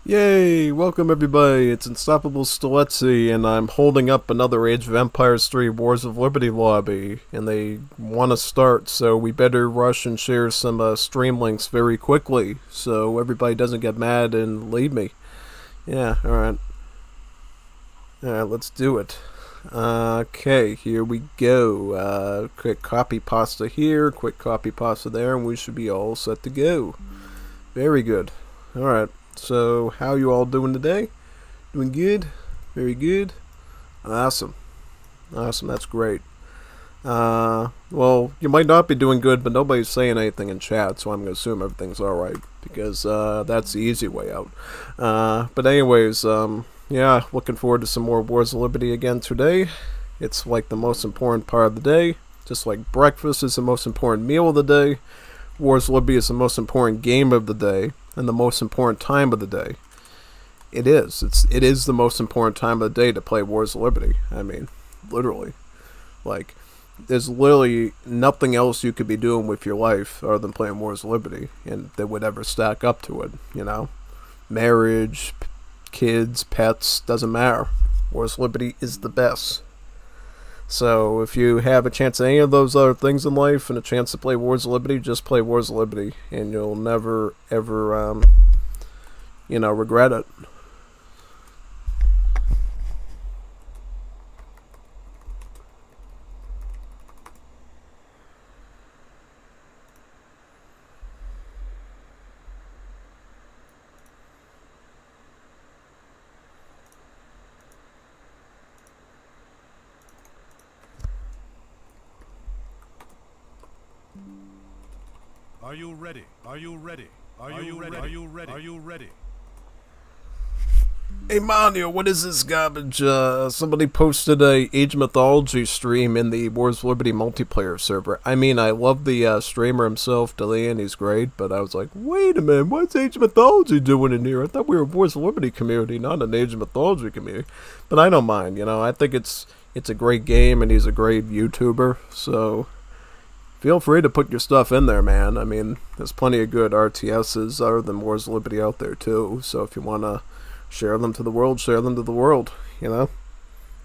Yay! Welcome everybody, it's Unstoppable Stiletsy, and I'm holding up another Age of Empires 3 Wars of Liberty lobby, and they want to start, so we better rush and share some stream links very quickly, so everybody doesn't get mad and leave me. Yeah, alright. Alright, let's do it. Okay, here we go. Quick copy pasta here, quick copy pasta there, and we should be all set to go. Very good. Alright. So, how you all doing today? Doing good? Very good? Awesome. Awesome, that's great. Well, you might not be doing good, but nobody's saying anything in chat, so I'm going to assume everything's alright, because that's the easy way out. But anyways, yeah, looking forward to some more Wars of Liberty again today. It's like the most important part of the day, just like breakfast is the most important meal of the day. Wars of Liberty is the most important game of the day. And the most important time of the day. It is the most important time of the day to play Wars of Liberty. I mean, literally. Like, there's literally nothing else you could be doing with your life other than playing Wars of Liberty, and that would ever stack up to it, you know? Marriage, kids, pets, doesn't matter. Wars of Liberty is the best. So, if you have a chance at any of those other things in life and a chance to play Wars of Liberty, just play Wars of Liberty, and you'll never, ever, regret it. Are you ready? Are you ready? Are you ready? Are you ready? Are you ready? Hey Mario, what is this garbage? Somebody posted a Age of Mythology stream in the Wars of Liberty multiplayer server. I mean, I love the streamer himself, Delian, he's great, but I was like, wait a minute, what's Age of Mythology doing in here? I thought we were a Wars of Liberty community, not an Age of Mythology community. But I don't mind, you know, I think it's a great game, and he's a great YouTuber, so feel free to put your stuff in there, man. I mean, there's plenty of good RTSs other than Wars of Liberty out there, too. So if you want to share them to the world, share them to the world, you know?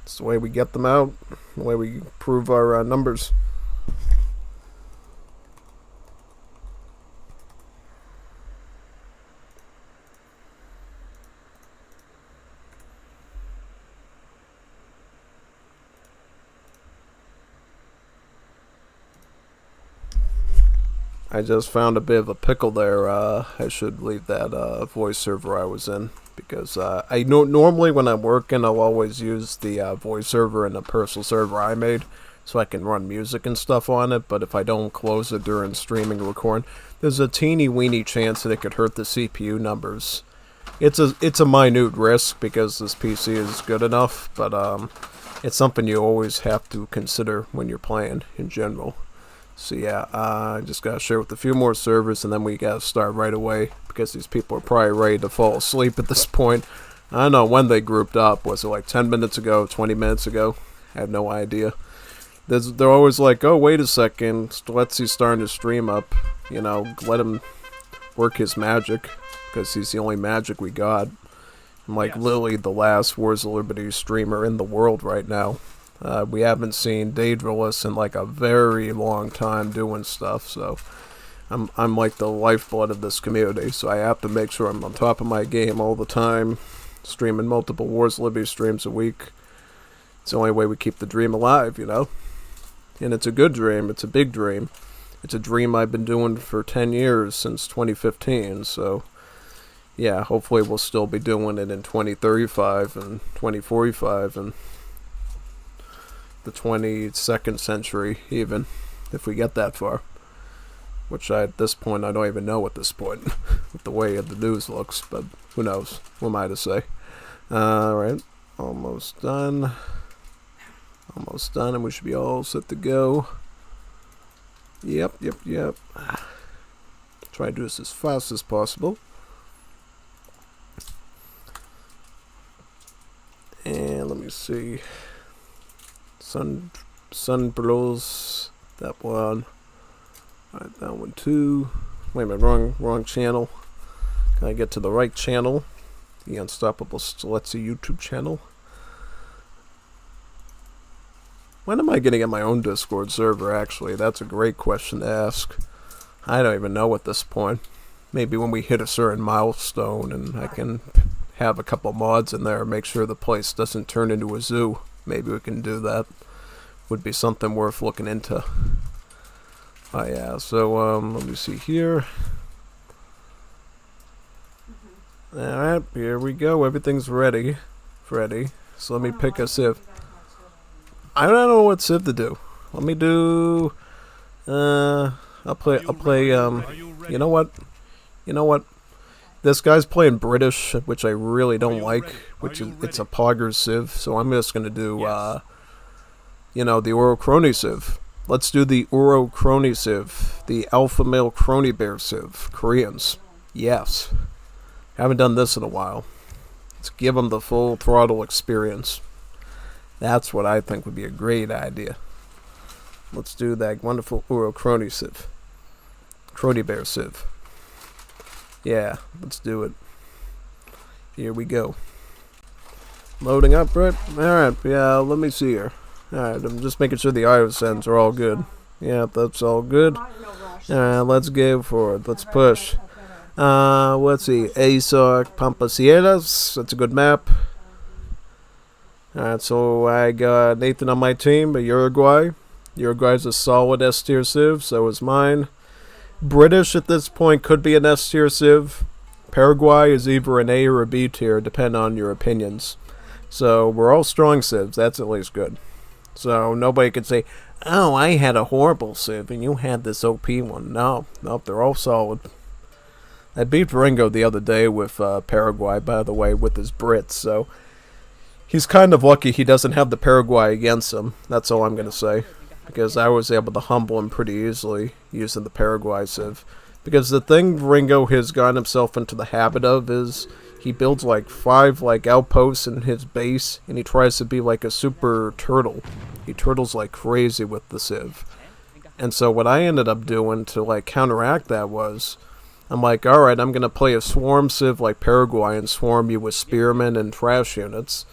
It's the way we get them out, the way we improve our numbers. I just found a bit of a pickle there. I should leave that voice server I was in, because I know normally when I'm working I'll always use the voice server and the personal server I made so I can run music and stuff on it, but if I don't close it during streaming or recording, there's a teeny weeny chance that it could hurt the CPU numbers. It's a minute risk because this PC is good enough, but it's something you always have to consider when you're playing in general. So yeah, I just gotta share with a few more servers, and then we gotta start right away, because these people are probably ready to fall asleep at this point. I don't know when they grouped up. Was it like 10 minutes ago, 20 minutes ago? I have no idea. They're always like, oh, wait a second, Stiletsy's starting to stream up. You know, let him work his magic, because he's the only magic we got. I'm like literally the last Wars of Liberty streamer in the world right now. We haven't seen Daedalus in like a very long time doing stuff, so I'm like the lifeblood of this community, so I have to make sure I'm on top of my game all the time, streaming multiple Wars of Liberty streams a week. It's the only way we keep the dream alive, you know? And it's a good dream, it's a big dream. It's a dream I've been doing for 10 years, since 2015, so yeah, hopefully we'll still be doing it in 2035 and 2045 and the 22nd century, even, if we get that far. Which at this point, I don't even know at this point, with the way the news looks, but who knows? What am I to say? Alright, almost done. Almost done, and we should be all set to go. Yep. Try to do this as fast as possible. And let me see. Sun blows, that one. Alright, that one too. Wait a minute, wrong channel. Can I get to the right channel? The Unstoppable Stelezzi YouTube channel. When am I going to get my own Discord server, actually? That's a great question to ask. I don't even know at this point. Maybe when we hit a certain milestone and I can have a couple mods in there, make sure the place doesn't turn into a zoo. Maybe we can do that. Would be something worth looking into. Oh yeah, so let me see here. Alright, here we go. Everything's ready. So let me pick a civ. I don't know what civ to do. Let me do I'll play you know what? This guy's playing British, which I really don't like, which is it's a Poggers civ, so I'm just gonna do the Uro Crony civ. Let's do the Uro Crony civ, the Alpha Male Crony Bear civ. Koreans. Yes. Haven't done this in a while. Let's give them the full throttle experience. That's what I think would be a great idea. Let's do that wonderful Uro Crony civ. Crony Bear civ. Yeah, let's do it. Here we go. Loading up, right? Alright, yeah, let me see here. Alright, I'm just making sure the IO sends are all good. Yeah, that's all good. Alright, let's go for it. Let's push. Let's see. Azor Pampasieras. That's a good map. Alright, so I got Nathan on my team, but Uruguay. Uruguay's a solid S tier civ, so is mine. British at this point could be an S tier civ. Paraguay is either an A or a B tier, depending on your opinions. So we're all strong civs, that's at least good. So nobody could say, oh, I had a horrible civ and you had this OP one. No, they're all solid. I beat Ringo the other day with Paraguay, by the way, with his Brits, so he's kind of lucky he doesn't have the Paraguay against him. That's all I'm going to say. Because I was able to humble him pretty easily using the Paraguay civ. Because the thing Ringo has gotten himself into the habit of is he builds like 5 outposts in his base and he tries to be like a super turtle. He turtles like crazy with the civ. And so what I ended up doing to counteract that was I'm like, alright, I'm going to play a swarm civ like Paraguay and swarm you with spearmen and trash units.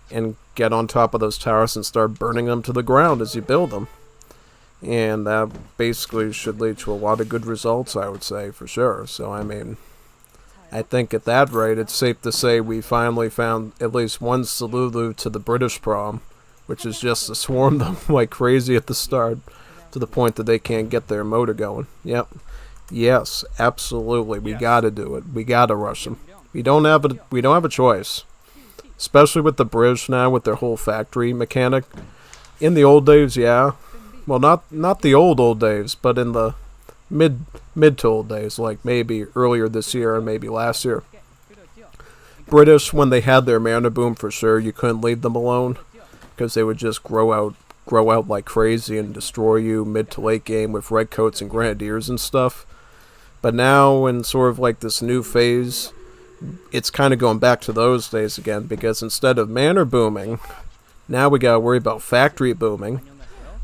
And get on top of those towers and start burning them to the ground as you build them. And that basically should lead to a lot of good results, I would say, for sure. So, I mean, I think at that rate, it's safe to say we finally found at least one solution to the British problem, which is just to swarm them like crazy at the start, to the point that they can't get their motor going. Yep. Yes, absolutely. We gotta do it. We gotta rush them. We don't have a choice. Especially with the British now, with their whole factory mechanic. In the old days, yeah. Well, not the old days, but in the mid to old days, like maybe earlier this year or maybe last year. British, when they had their mana boom, for sure, you couldn't leave them alone, because they would just grow out like crazy and destroy you mid to late game with redcoats and grenadiers and stuff. But now, in sort of like this new phase, it's kind of going back to those days again, because instead of mana booming, now we gotta worry about factory booming,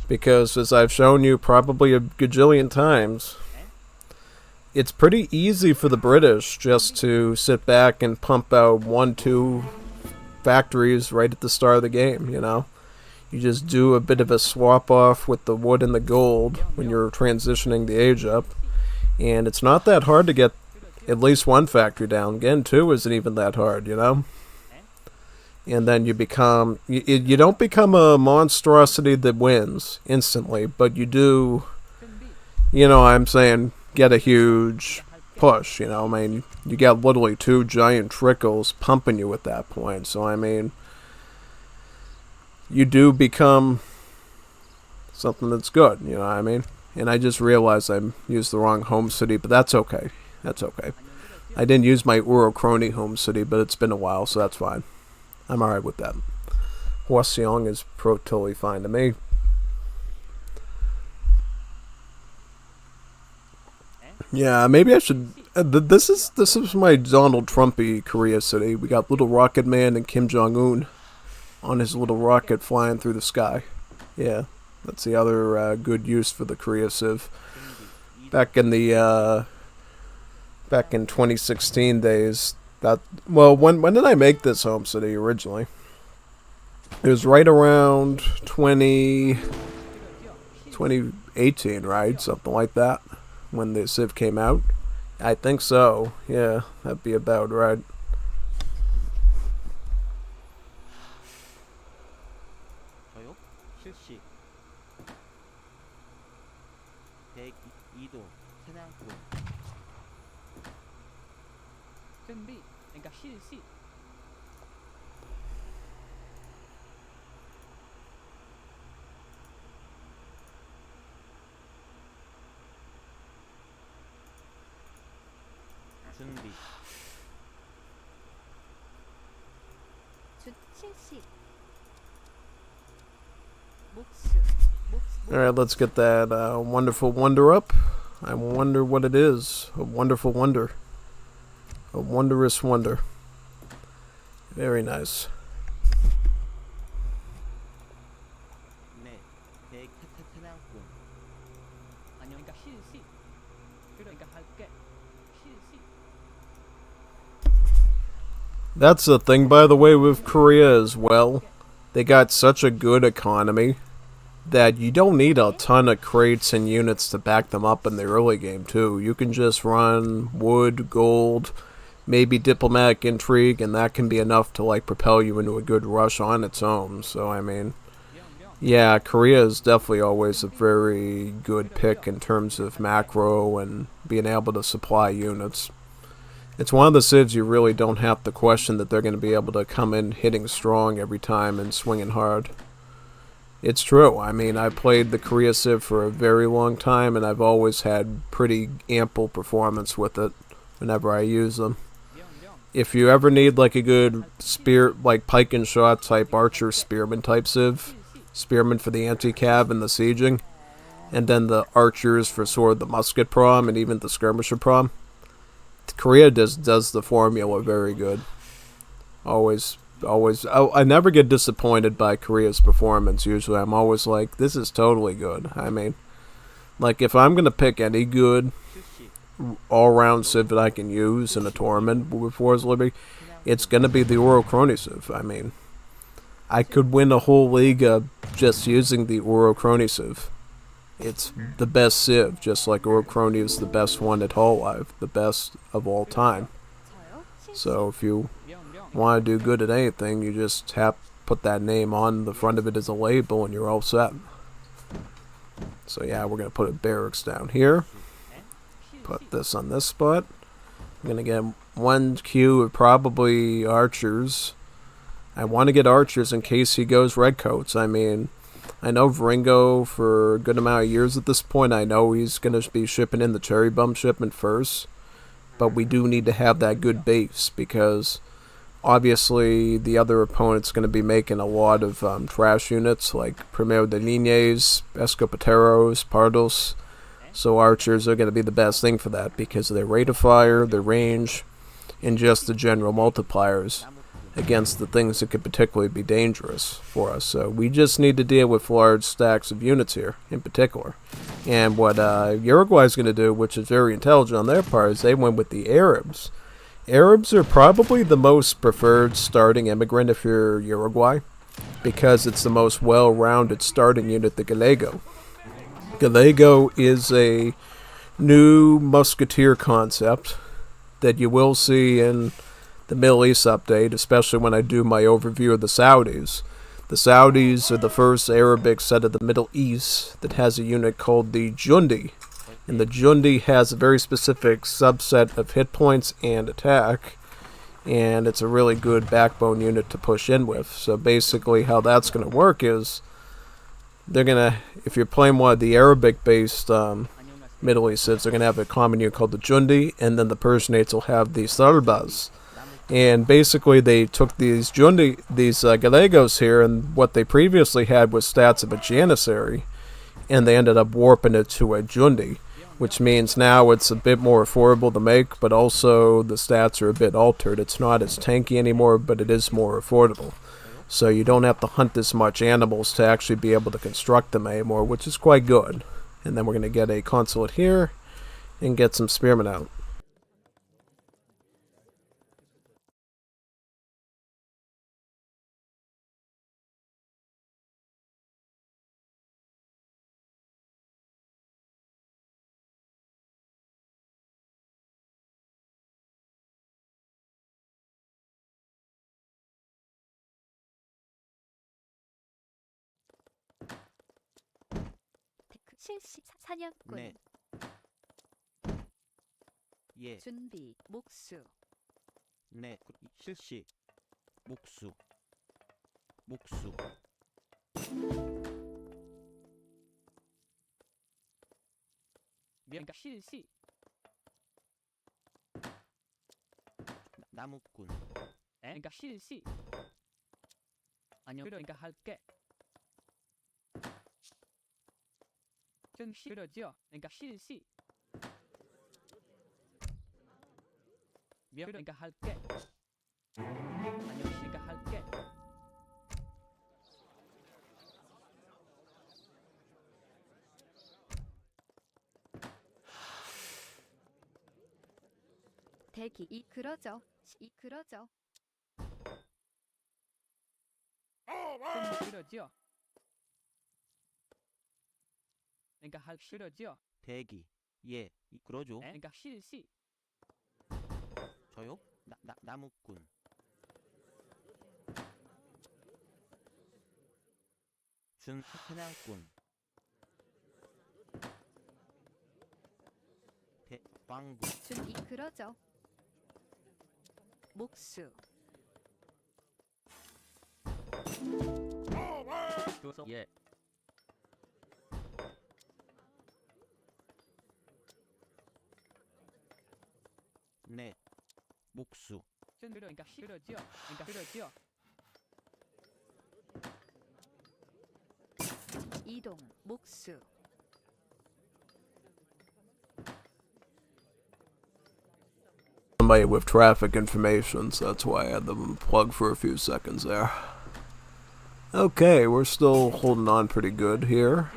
because as I've shown you probably a gajillion times, it's pretty easy for the British just to sit back and pump out 1-2 factories right at the start of the game, you know? You just do a bit of a swap off with the wood and the gold when you're transitioning the age up, and it's not that hard to get at least one factory down. Again, 2 isn't even that hard, you know? And then you become... You don't become a monstrosity that wins instantly, but you do, you know, I'm saying, get a huge push, you know? I mean, you got literally 2 giant trickles pumping you at that point. So, I mean, you do become something that's good, you know what I mean? And I just realized I used the wrong home city, but that's okay. That's okay. I didn't use my Uro Crony home city, but it's been a while, so that's fine. I'm alright with that. Hwaseong is totally fine to me. Yeah, maybe I should... This is my Donald Trumpy Korea city. We got Little Rocket Man and Kim Jong-un on his little rocket flying through the sky. Yeah, that's the other good use for the Korea civ. Back in 2016 days, That well, when did I make this home city originally? It was right around 2018, right? Something like that. When the Civ came out. I think so. Yeah, that'd be about right. 저요? 실시. 대기 이동 사냥꾼. 준비. 그러니까 실시. 준비. 실시. Alright, let's get that wonderful wonder up. I wonder what it is. A wonderful wonder. A wondrous wonder. Very nice. 네. 대기 사냥꾼. 아니요, 그러니까 실시. 그러니까 할게. 실시. That's the thing, by the way, with Korea as well. They got such a good economy that you don't need a ton of crates and units to back them up in the early game, too. You can just run wood, gold, maybe diplomatic intrigue, and that can be enough to, like, propel you into a good rush on its own. So, I mean, yeah, Korea is definitely always a very good pick in terms of macro and being able to supply units. It's one of the civs you really don't have to question that they're going to be able to come in hitting strong every time and swinging hard. It's true. I mean, I played the Korea Civ for a very long time, and I've always had pretty ample performance with it whenever I use them. If you ever need like a good spear, like pike and shot type archer spearman type civ, spearman for the anti-cav and the sieging, and then the archers for sort of the musket prom and even the skirmisher prom, Korea does the formula very good. Always. I never get disappointed by Korea's performance. Usually, I'm always like, this is totally good. I mean, like if I'm gonna pick any good all-round civ that I can use in a tournament with Wars of Liberty, it's gonna be the Uro Crony civ. I mean, I could win a whole league just using the Uro Crony civ. It's the best civ, just like Uro Crony is the best one at Hololive, the best of all time. So if you want to do good at anything, you just have put that name on the front of it as a label and you're all set. So yeah, we're going to put a barracks down here. Put this on this spot. I'm going to get one queue of probably archers. I want to get archers in case he goes redcoats. I mean, I know Vringo for a good amount of years at this point. I know he's going to be shipping in the cherry bomb shipment first. But we do need to have that good base because obviously the other opponent's going to be making a lot of trash units like Primero de Liniers, Escopeteros, Pardos. So archers are going to be the best thing for that because of their rate of fire, their range, and just the general multipliers against the things that could particularly be dangerous for us. So we just need to deal with large stacks of units here in particular. And what Uruguay's going to do, which is very intelligent on their part, is they went with the Arabs. Arabs are probably the most preferred starting immigrant if you're Uruguay, because it's the most well-rounded starting unit, the Gallego. Gallego is a new musketeer concept that you will see in the Middle East update, especially when I do my overview of the Saudis. The Saudis are the first Arabic set of the Middle East that has a unit called the Jundi. And the Jundi has a very specific subset of hit points and attack. And it's a really good backbone unit to push in with. So basically how that's going to work is they're going to, if you're playing one of the Arabic-based Middle East civs, they're going to have a common unit called the Jundi, and then the Persianates will have the Sarbaz. And basically they took these Gallegos here, and what they previously had was stats of a Janissary, and they ended up warping it to a Jundi, which means now it's a bit more affordable to make, but also the stats are a bit altered. It's not as tanky anymore, but it is more affordable. So you don't have to hunt as much animals to actually be able to construct them anymore, which is quite good. And then we're going to get a consulate here and get some spearmen out. 실시 사냥꾼 넷. 예. 준비 목수 넷. 실시. 목수. 목수. 그러니까 실시. 나무꾼. 그러니까 실시. 아니요. 그러니까 할게. 좀 싫어져. 그러니까 실시. 그러니까 할게. 아니요. 그러니까 할게. 대기 이끌어져 이끌어져 좀 싫어져. 그러니까 할 싫어져. 대기. 예. 이끌어줘. 그러니까 실시. 저요? 나무꾼. 사냥꾼. 왕부. 준 이끌어져 목수 교섭. 예. 넷. 목수. 좀 그러니까 싫어져. 그러니까 싫어져. 이동 목수 Somebody with traffic information, so that's why I had them plug for a few seconds there. Okay, we're still holding on pretty good here.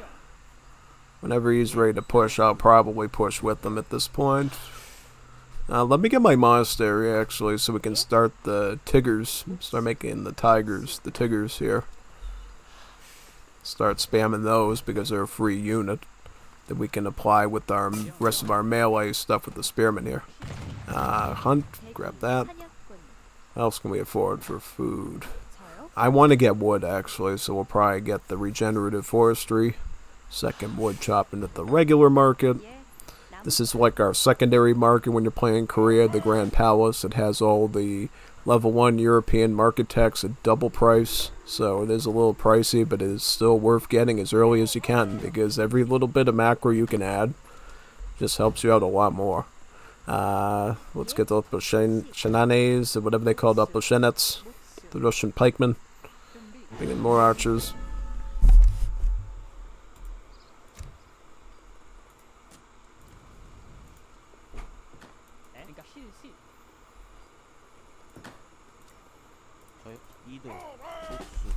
Whenever he's ready to push, I'll probably push with him at this point. Let me get my monastery, actually, so we can start the tigers. Start making the tigers here. Start spamming those because they're a free unit that we can apply with our rest of our melee stuff with the spearmen here. Hunt, grab that. 사냥꾼 What else can we afford for food? 저요 I want to get wood, actually, so we'll probably get the regenerative forestry. Second wood chopping at the regular market. 예 나무 This is like our secondary market when you're playing Korea, the Grand Palace. It has all the level 1 European market tax at double price. So it is a little pricey, but it is still worth getting as early as you can because every little bit of macro you can add just helps you out a lot more. Let's get the Shenanes, or whatever they call the Shenets, 목수 the Russian pikemen. 준비. Bringing more archers. 그러니까 실시. 저요? 이동. 목수.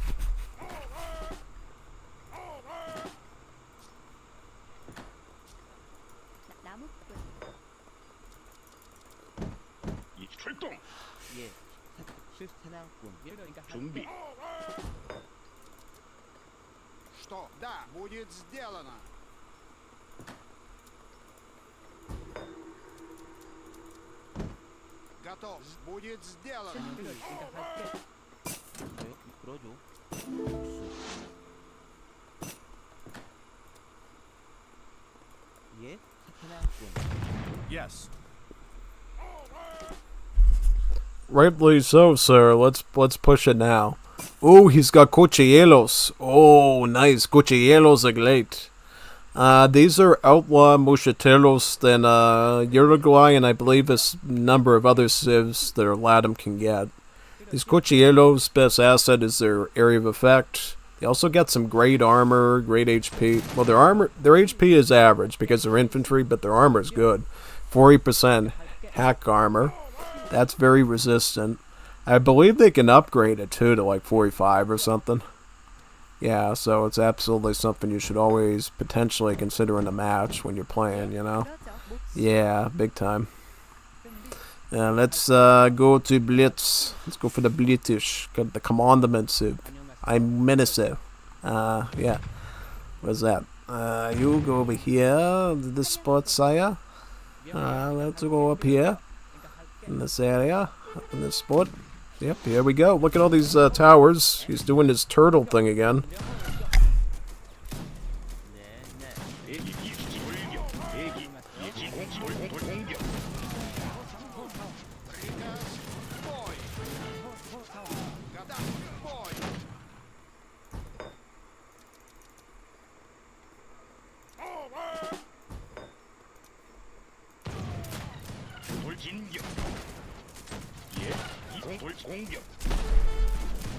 나무꾼 출동. 예. 사냥꾼. 그러니까 준비. 할게. Что? Да, будет сделано. Готов. Будет сделано. 그러니까 할게. 저요? 이끌어줘. 목수. 예. 사냥꾼. Yes. Rightly so, sir. Let's push it now. Oh, he's got cuchillos. Oh, nice. Cuchillos are great. These are outlaw mochateros in Uruguay, and I believe a number of other civs that Latam can get. These cuchillos' best asset is their area of effect. They also get some great armor, great HP. Well, their HP is average because they're infantry, but their armor is good. 40% hack armor. That's very resistant. I believe they can upgrade it too to like 45 or something. Yeah, so it's absolutely something you should always potentially consider in a match when you're playing, you know? 이끌어져 목수 Yeah, big time. Let's go to Blitz. Let's go for the Blittish. Got the commandments. I'm Menacing. Yeah. What's that? You go over here. This spot, sire. Let's go up here. In this area. Up in this spot. Yep, here we go. Look at all these towers. He's doing his turtle thing again.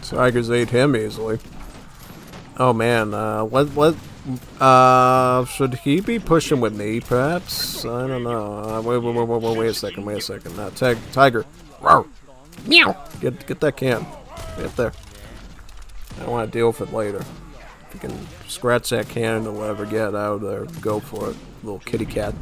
Tigers ate him easily. Oh man, should he be pushing with me, perhaps? I don't know. Wait a second. Tiger. Rawr. Meow! Get that can. Get there. I don't want to deal with it later. If you can scratch that can or whatever, get out there, go for it. Little kitty cat.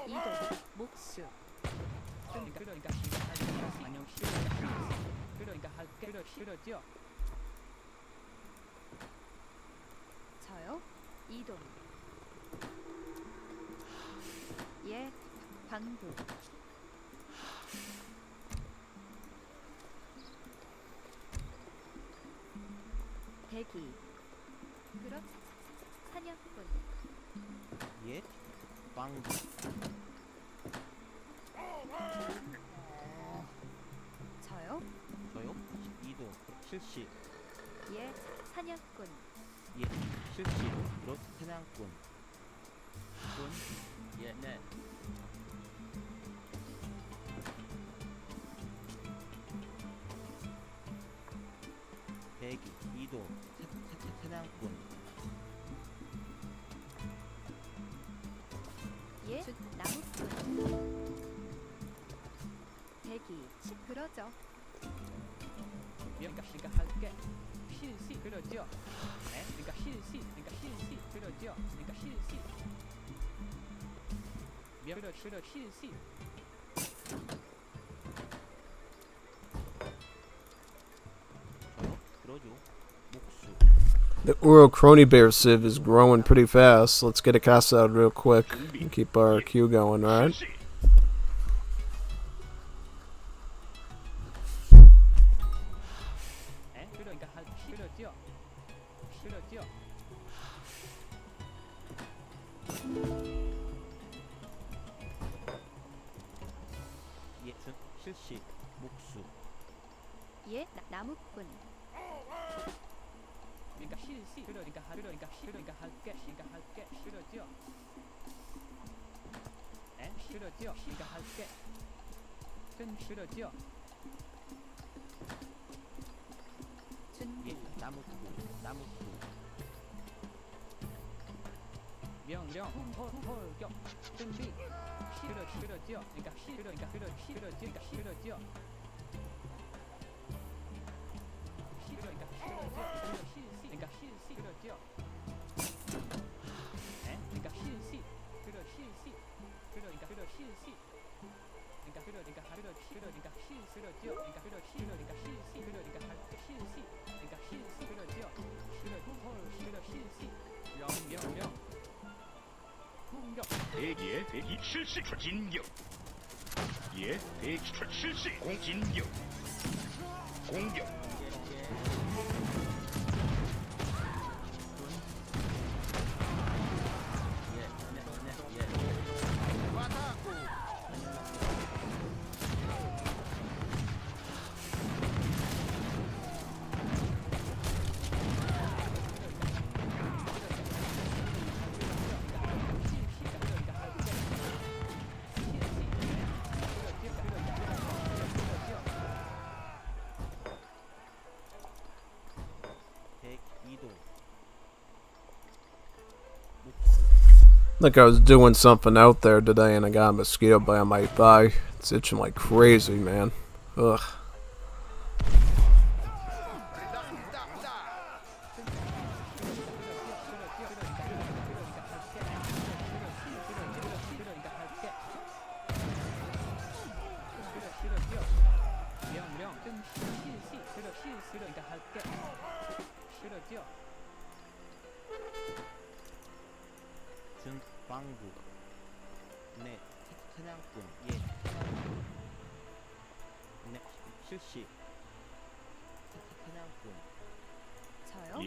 이동 목수 그러니까 안녕 그러니까 그러죠. 저요 이동 예 방부 대기 그렇 사냥꾼 예, 빵부. 저요 저요. 이동. 실시. 예 사냥꾼 예, 실시. 그렇 사냥꾼. 군. 예, 네. 대기. 이동. 사냥꾼. 예 나무꾼 대기 그러죠 그러니까 할게. 실시 그러죠. 그러니까 실시 그러죠. 그러니까 실시. 실시. 저요. 그러죠. 목수. The Uro Crony Bear Civ is growing pretty fast. Let's get a cast out real quick and keep our queue going, right? 그러니까 그러죠. 예, 실시. 목수. 예 나무꾼 그러니까 실시 그러니까 할게 그러죠. 그러죠. 그러니까 할게. 그러죠. 준비 예, 나무꾼. 명령 홀격 준비. 그러죠. 그러니까 그러죠. 그러니까 실시 그러죠. 그러니까 실시 그러니까 실시 그러니까 실시죠. 그러니까 실시 할게 실시 그러니까 실시 그러죠. 실시 명령 공격 대기의 대기 실시 진격. 예, 대기 실시 공진격. 공격. В атаку! 이동. Like I was doing something out there today and I got a mosquito bite on my thigh. It's itching like crazy, man. Ugh. 명령 실시 그러니까 할게 싫어죠. 준방구. 네, 사냥꾼. 예. 네, 실시. 사냥꾼.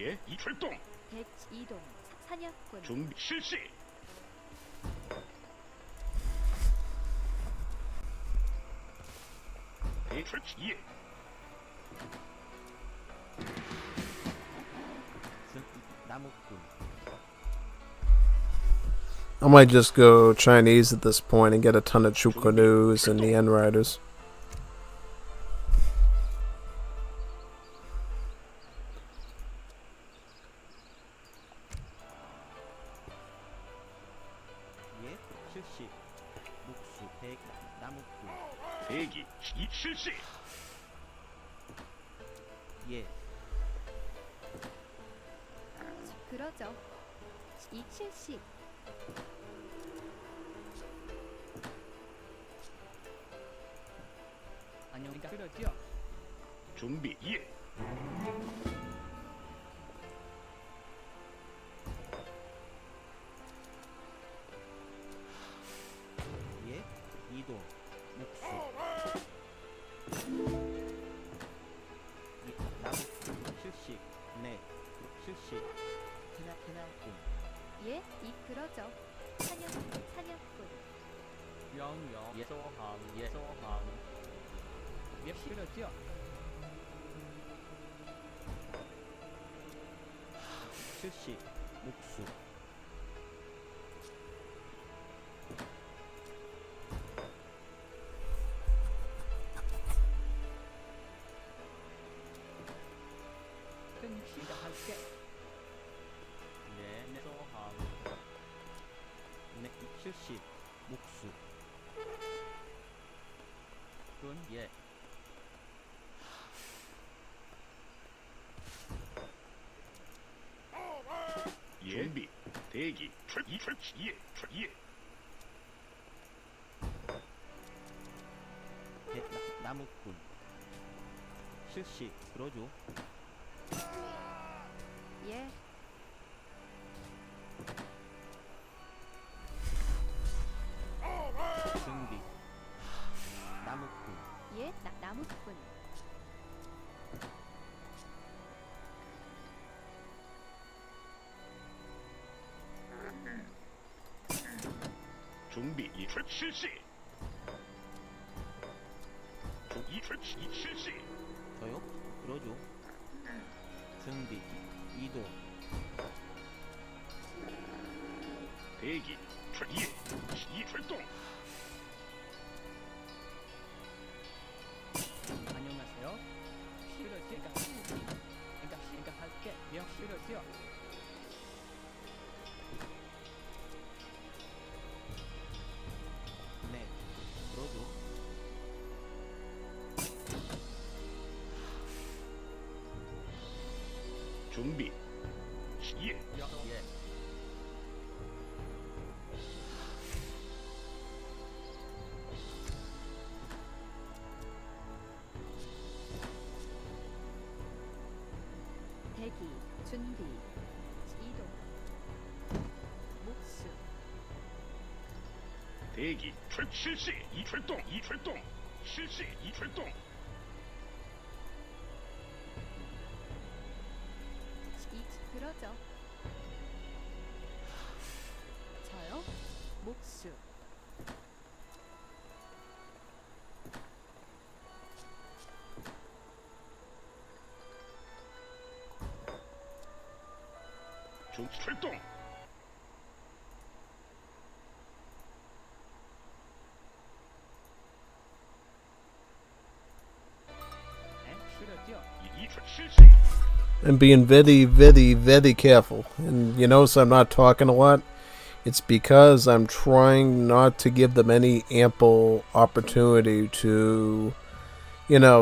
예, 이 출동. 대 이동. 사냥꾼. 준비 실시. 대출 예. 나무꾼. I might just go Chinese at this point and get a ton of Chukanus and the N Riders. 예, 실시. 목수 백 나무꾼. 대기 이 실시. 예, 그러죠. 이 실시. 안녕. 그러죠. 준비 예. 예, 이동. 목수. 예, 나무꾼. 실시. 네, 실시. 사냥꾼. 예, 이 그러죠. 사냥꾼. 영영. 예, 소함. 예. 소함. 예, 그러죠. 실시. 목수. 끊기다 할게. 네, 소함. 네, 실시. 목수. 군. 예, 준비 대기 출이 출시 예. 예. 백 나무꾼. 실시. 들어줘. 예, 준비. 나무꾼. 예, 나무꾼. 준비 이출 실시. 이출시 실시. 저요? 들어줘. 준비. 이동. 대기 출 예. 이 출동. 안녕하세요. 그러지. 그러니까 할게. 명 그러죠. 네, 들어줘. 준비 예. 예, 대기. 준비. 이동. 목수. 대기 출 실시 이 출동 이 출동 실시 이 출동. 이 그러죠. 저요? 목수. 출동. 그러죠. 이출 실시. And being very, very, very careful. And you notice I'm not talking a lot. It's because I'm trying not to give them any ample opportunity to,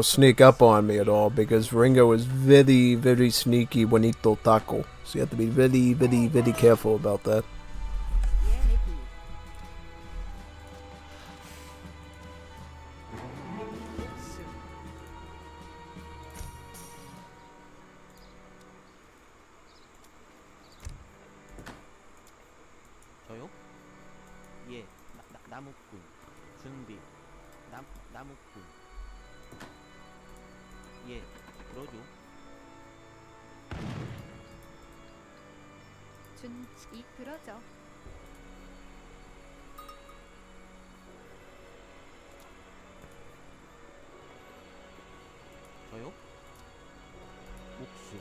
sneak up on me at all. Because Ringo is very, very sneaky Juanito Taco. So you have to be very, very, very careful about that. 예, 대기. 목수. 저요? 예, 나무꾼. 준비. 나무꾼. 예, 들어줘. 준이 그러죠. 저요? 목수.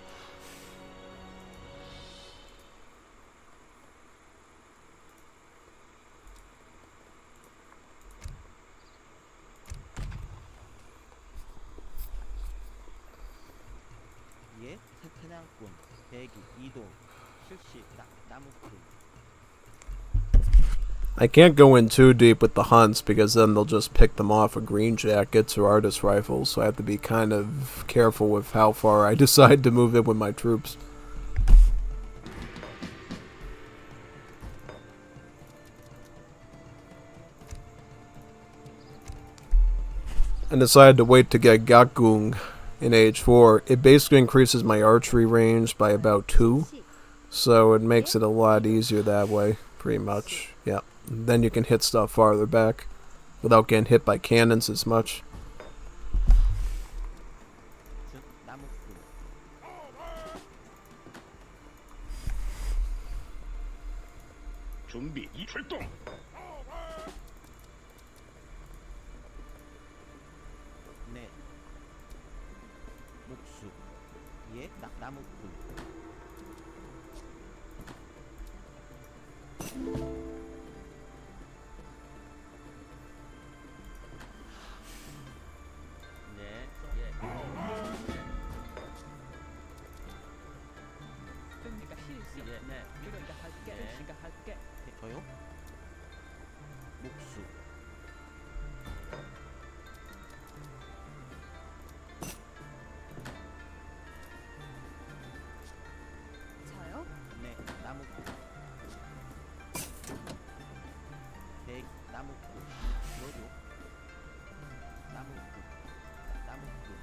예, 사냥꾼, 대기, 이동, 실시, 나무꾼. I can't go in too deep with the hunts because then they'll just pick them off of green jackets or artist rifles, so I have to be kind of careful with how far I decide to move in with my troops. I decided to wait to get Gakgung in age 4. It basically increases my archery range by about 2, so it makes it a lot easier that way, pretty much. Yeah. Then you can hit stuff farther back without getting hit by cannons as much. 나무꾼. 준비 출동. 네. 목수. 예, 나무꾼. 네, 예. 그러니까 실시. 예, 네. 그러니까 할게. 네. 그러니까 할게. 저요? 목수. 저요? 네, 나무꾼. 나무꾼. 뭐죠? 나무꾼. 나무꾼.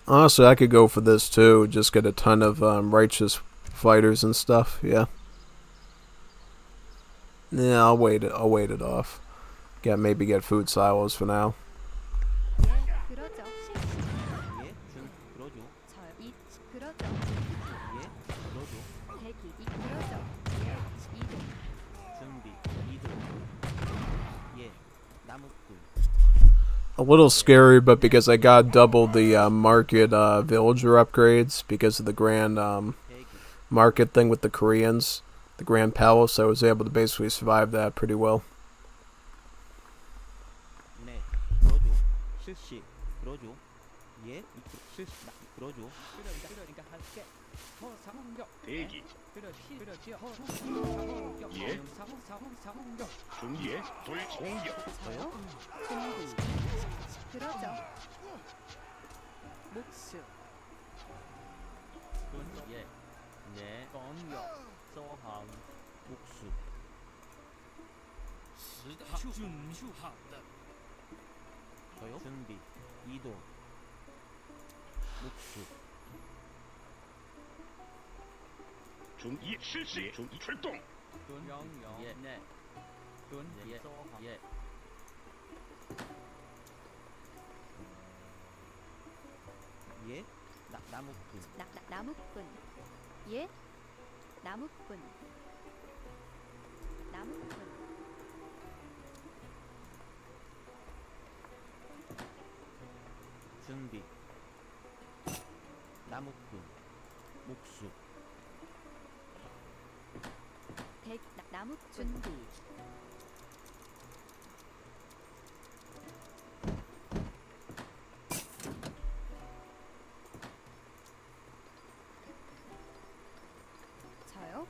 Honestly, I could go for this too. Just get a ton of righteous fighters and stuff. Yeah. Yeah, I'll wait it. I'll wait it off. Maybe get food silos for now. 예, 그러죠. 실시. 예, 그러죠. 저요. 이 그러죠. 예, 그러죠. 대기 이 그러죠. 이동. 준비, 이동. 예, 나무꾼. A little scary, but because I got double the market villager upgrades because of the grand 대기, market thing with the Koreans, the Grand Palace, I was able to basically survive that pretty well. 네, 그러죠. 실시, 그러죠. 예, 실시, 그러죠. 그러니까 할게. 상황격. 대기. 그렇지. 그렇지요. 상황격. 예. 상황격. 준비 공격. 저요? 준비. 그러죠. 목수. 예, 네, 공격. 소환, 목수. 저요? 준비, 이동. 목수. 준비 실시. 준비 출동. 예, 네. 예, 소환. 예. 예, 나무꾼. 나무꾼. 예? 나무꾼. 나무꾼. 준비. 나무꾼. 목수. 나무 준비. 저요?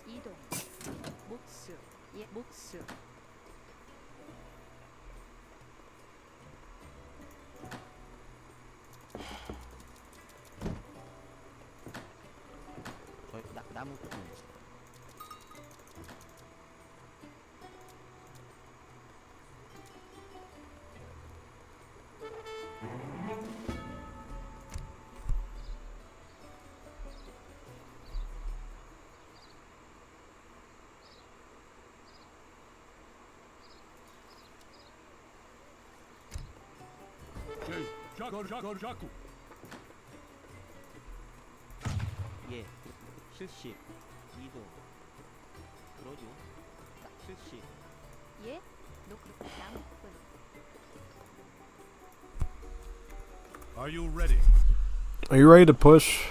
이동. 목수. 예, 목수. 나무꾼 자꾸. 예 실시 이동 그러죠 실시 예, 나무꾼. Are you ready? Are you ready to push?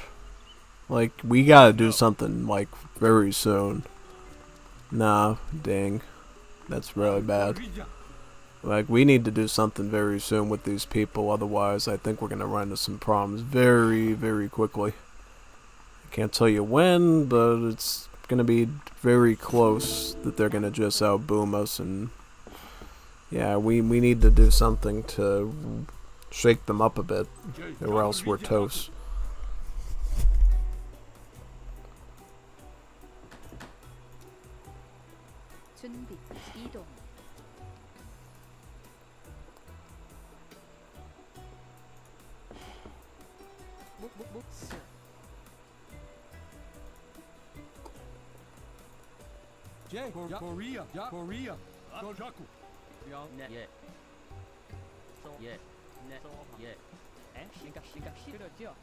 Like, we gotta do something, like, very soon. Nah, dang. That's really bad. Like, we need to do something very soon with these people, otherwise I think we're gonna run into some problems very, very quickly. I can't tell you when, but it's gonna be very close that they're gonna just outboom us, and yeah, we need to do something to shake them up a bit, or else we're toast. 준비, 이동. 목수. Korea. 자꾸. 예 예, 네, 예, 에? 그러니까 싫어져.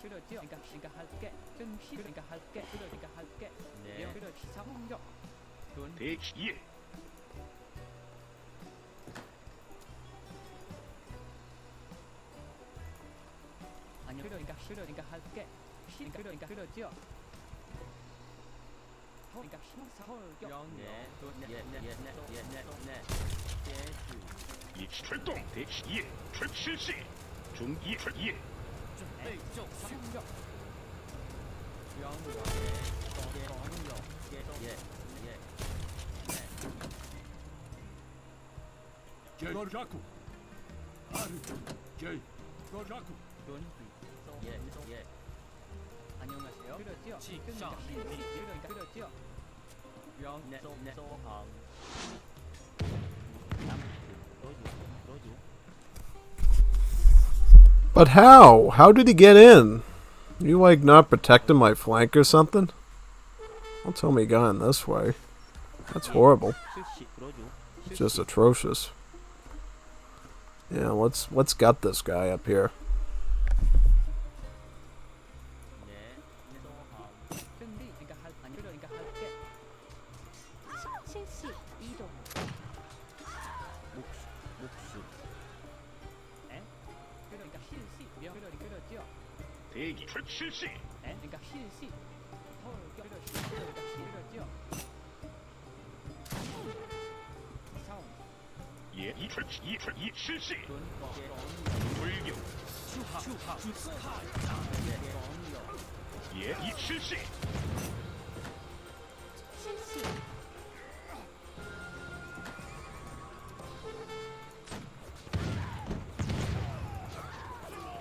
그러니까 할게. 좀 그러니까 할게. 그러니까 할게. 네, 그렇지. 상공격. 대기 예. 아니요. 그러니까 할게. 그러니까 그러죠. 그러니까 서울격. 네, 네, 이 출동 대기 예. 실시. 중기 예. 상공격. 자꾸. 자꾸. 안녕하세요. 그러죠. 그러니까 그러죠. But how? How did he get in? You like not protecting my flank or something? Don't tell me he got in this way. That's horrible. It's just atrocious. Yeah, let's gut this guy up here. 준비. 그러니까 할게. 실시, 이동. 목수 에? 그러니까 실시. 그러죠. 대기 실시. 그러니까 실시. 서울격. 그러니까 그러죠. 사원. 예. 이 실시. 돌격. 예. 이 실시. 실시.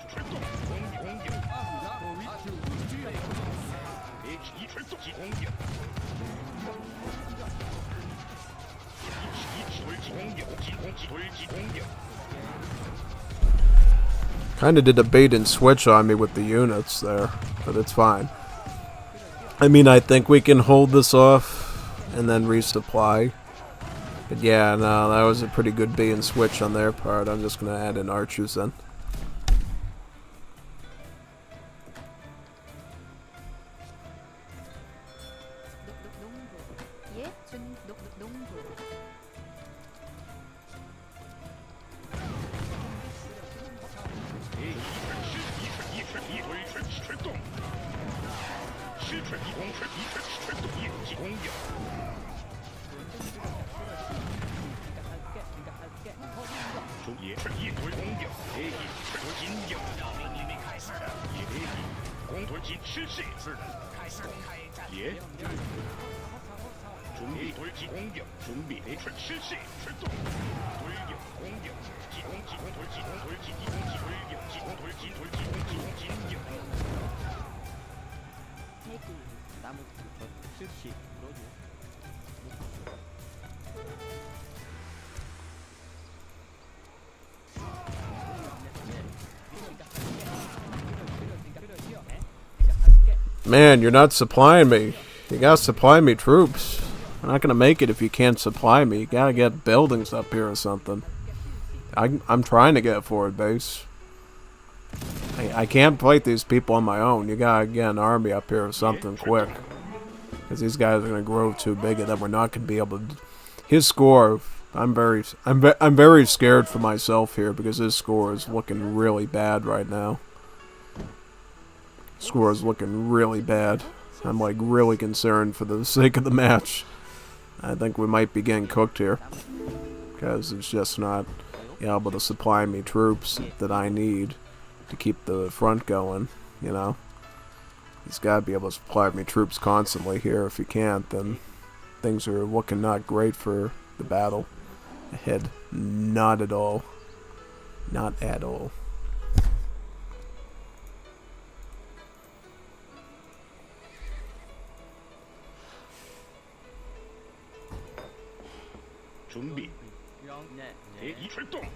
출동. 공격. 대기 출동 공격. 돌지 공격. Kinda did a bait and switch on me with the units there, but it's fine. I mean, I think we can hold this off and then resupply. But yeah, no, that was a pretty good bait and switch on their part. I'm just gonna add in archers then. 농부. 예, 농부. 출동. 실출 공출 출동 공격. 조기에 돌 공격. 대기 진격. 예 대기 공돌진 실시. 예. 준비 돌지 공격. 준비 대출 실시. 출동. 돌격 공격. 기공지 돌지 기공지 돌격. 기공 돌지 진격. 대기. Man, you're not supplying me. You gotta supply me troops. I'm not gonna make it if you can't supply me. You gotta get buildings up here or something. I'm trying to get a forward base. I can't fight these people on my own. You gotta get an army up here or something quick. Because these guys are gonna grow too big and then we're not gonna be able to... His score... I'm very scared for myself here because his score is looking really bad right now. Score is looking really bad. I'm like really concerned for the sake of the match. I think we might be getting cooked here. Because it's just not able to supply me troops that I need to keep the front going, you know. He's got to be able to supply me troops constantly here. If he can't, then things are looking not great for the battle ahead. Not at all. Not at all. 준비. 네. 대기 출동.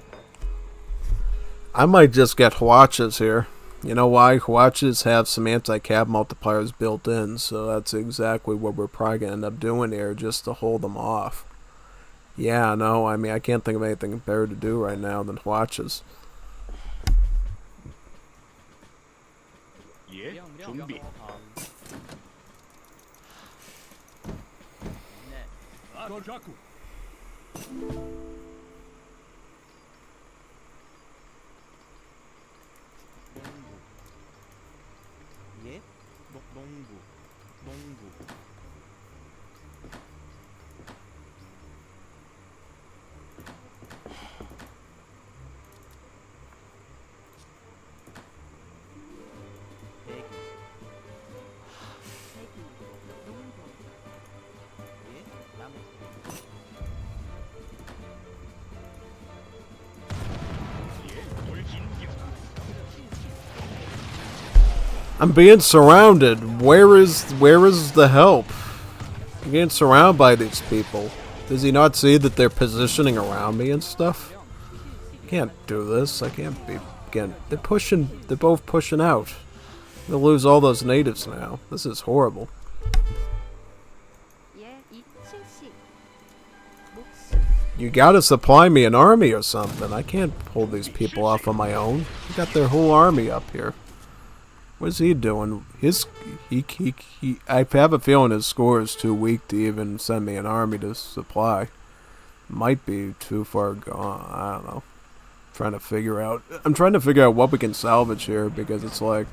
I might just get Huachas here. You know why? Huachas have some anti-cav multipliers built in, so that's exactly what we're probably going to end up doing here, just to hold them off. Yeah, no, I mean, I can't think of anything better to do right now than Huachas. 예. 준비. Gojaku. 예? 농부. 대기. 농부. 예? 나무. 예. 돌진격. I'm being surrounded. Where is the help? I'm getting surrounded by these people. Does he not see that they're positioning around me and stuff? I can't do this. I can't be... Again, they're pushing... They're both pushing out. I'm gonna lose all those natives now. This is horrible. 예, 실시. 목수. You gotta supply me an army or something. I can't pull these people off on my own. They got their whole army up here. What's he doing? I have a feeling his score is too weak to even send me an army to supply. Might be too far gone. I don't know. I'm trying to figure out what we can salvage here because it's like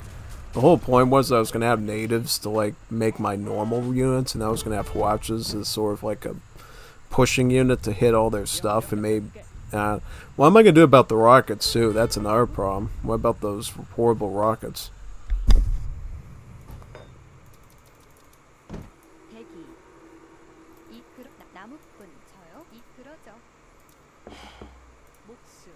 the whole point was I was gonna have natives to like make my normal units, and I was gonna have Huachas as sort of like a pushing unit to hit all their stuff and maybe. What am I gonna do about the rockets too? That's another problem. What about those horrible rockets? 대기. 나무꾼 저요? 이끌어져. 목수.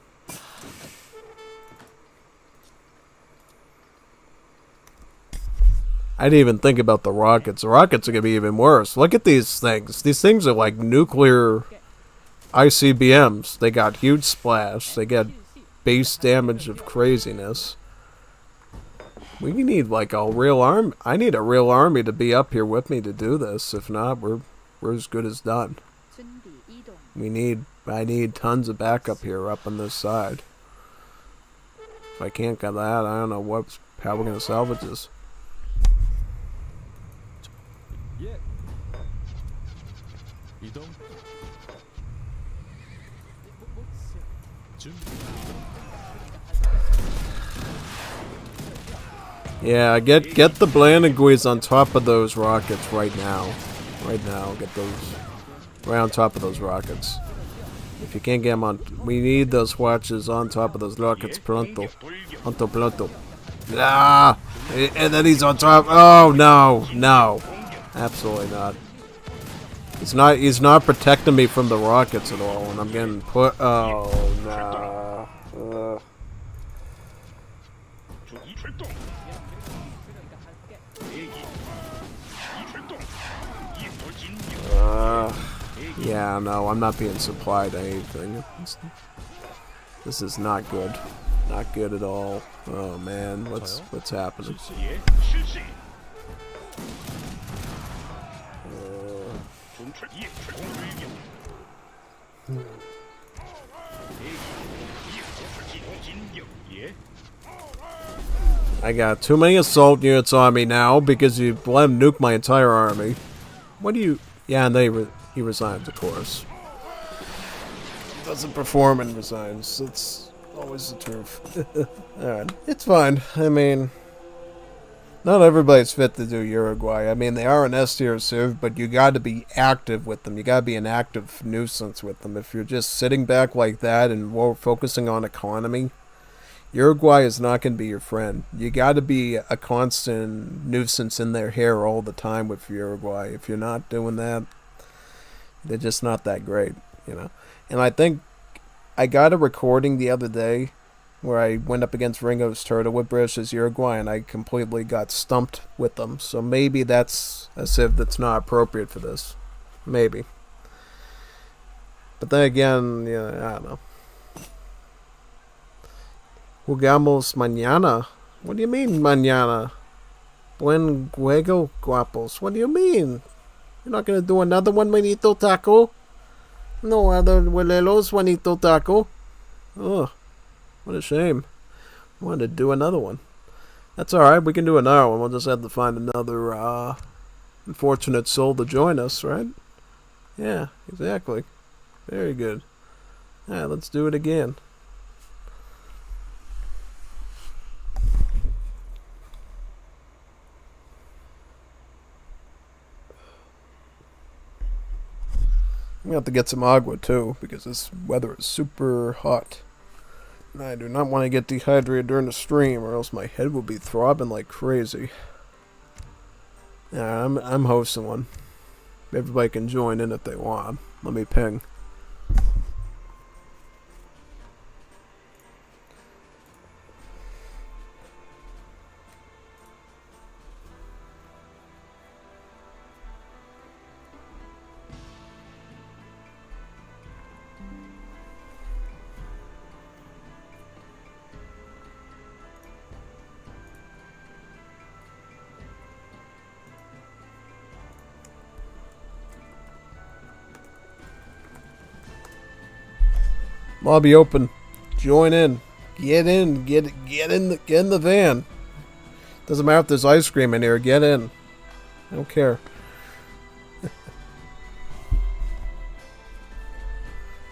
I didn't even think about the rockets. The rockets are going to be even worse. Look at these things. These things are like nuclear ICBMs. They got huge splash. They get base damage of craziness. We need like a real army. I need a real army to be up here with me to do this. If not, we're as good as done. 준비 이동. I need tons of backup here up on this side. If I can't get that, I don't know how we're going to salvage this. 예. 이동. 목수. 준비. Yeah, get the Blandenguis on top of those rockets right now. Right now, get those right on top of those rockets. If you can't get them on, we need those watches on top of those rockets. Pronto, pronto. Ah, and then he's on top. Oh no, absolutely not. He's not protecting me from the rockets at all, and I'm getting put. Oh no. 이 출동. 대기. 이 출동. 이 돌진격. Yeah, no, I'm not being supplied anything. This is not good. Not good at all. Oh man, what's happening? 예. 실시. 龙翅夜翅攻追表。夜翅系统金影爷。 I got too many assault units on me now because you let him nuke my entire army. What do you... Yeah, and he resigns, of course. Doesn't perform and resigns. It's always the truth. Alright, it's fine. I mean... Not everybody's fit to do Uruguay. I mean, they are an S-tier civ, but you gotta be active with them. You gotta be an active nuisance with them. If you're just sitting back like that and more focusing on economy... Uruguay is not going to be your friend. You got to be a constant nuisance in their hair all the time with Uruguay. If you're not doing that, they're just not that great, you know. And I think I got a recording the other day where I went up against Ringo's Turtle with British Uruguay, and I completely got stumped with them. So maybe that's a civ that's not appropriate for this. Maybe. But then again, yeah, I don't know. Jugamos mañana. What do you mean mañana? Buen juego, guapos. What do you mean? You're not gonna do another one, Juanito Taco? No other Woleros, Juanito Taco. Oh, what a shame. I wanted to do another one. That's alright, we can do another one. We'll just have to find another unfortunate soul to join us, right? Yeah, exactly. Very good. Yeah, let's do it again. I'm going to have to get some agua too, because this weather is super hot. And I do not want to get dehydrated during the stream, or else my head will be throbbing like crazy. Yeah, I'm hosting one. Everybody can join in if they want. Let me ping. Lobby open. Join in. Get in. Get in the van. Doesn't matter if there's ice cream in here. Get in. I don't care.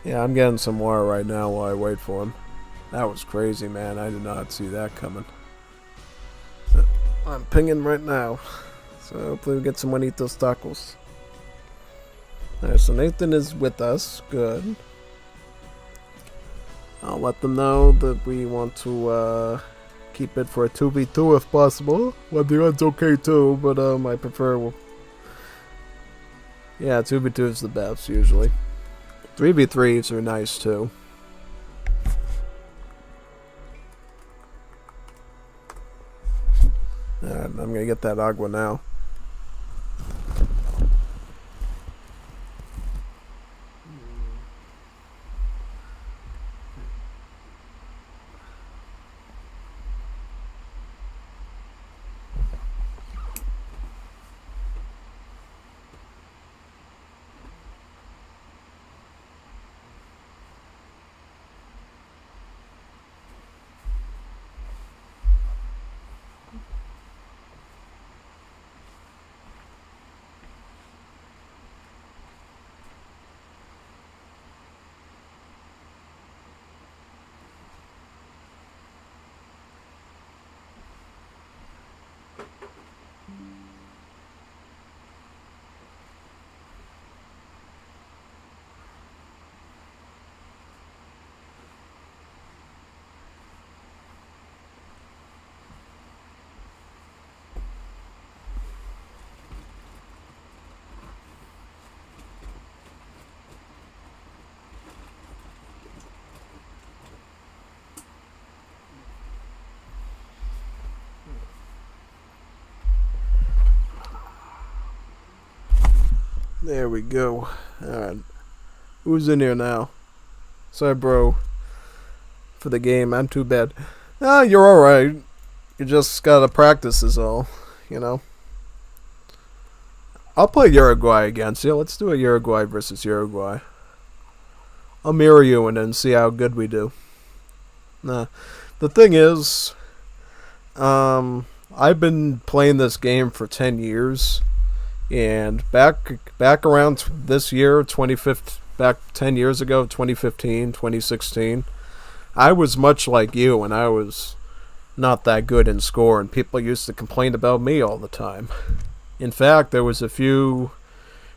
Yeah, I'm getting some water right now while I wait for him. That was crazy, man. I did not see that coming. I'm pinging right now. So hopefully we get some Juanitos tacos. Alright, so Nathan is with us. Good. I'll let them know that we want to keep it for a 2v2 if possible. 1v1's okay too, but I prefer... Yeah, 2v2 is the best usually. 3v3s are nice too. Alright, I'm gonna get that agua now. There we go. Alright. Who's in here now? Sorry, bro. For the game, I'm too bad. Ah, you're alright. You just gotta practice is all. You know? I'll play Uruguay against you. Let's do a Uruguay versus Uruguay. I'll mirror you and then see how good we do. Nah. The thing is, I've been playing this game for 10 years, and back around this year, 2015, back 10 years ago, 2015, 2016, I was much like you, and I was not that good in score, and people used to complain about me all the time. In fact, there was a few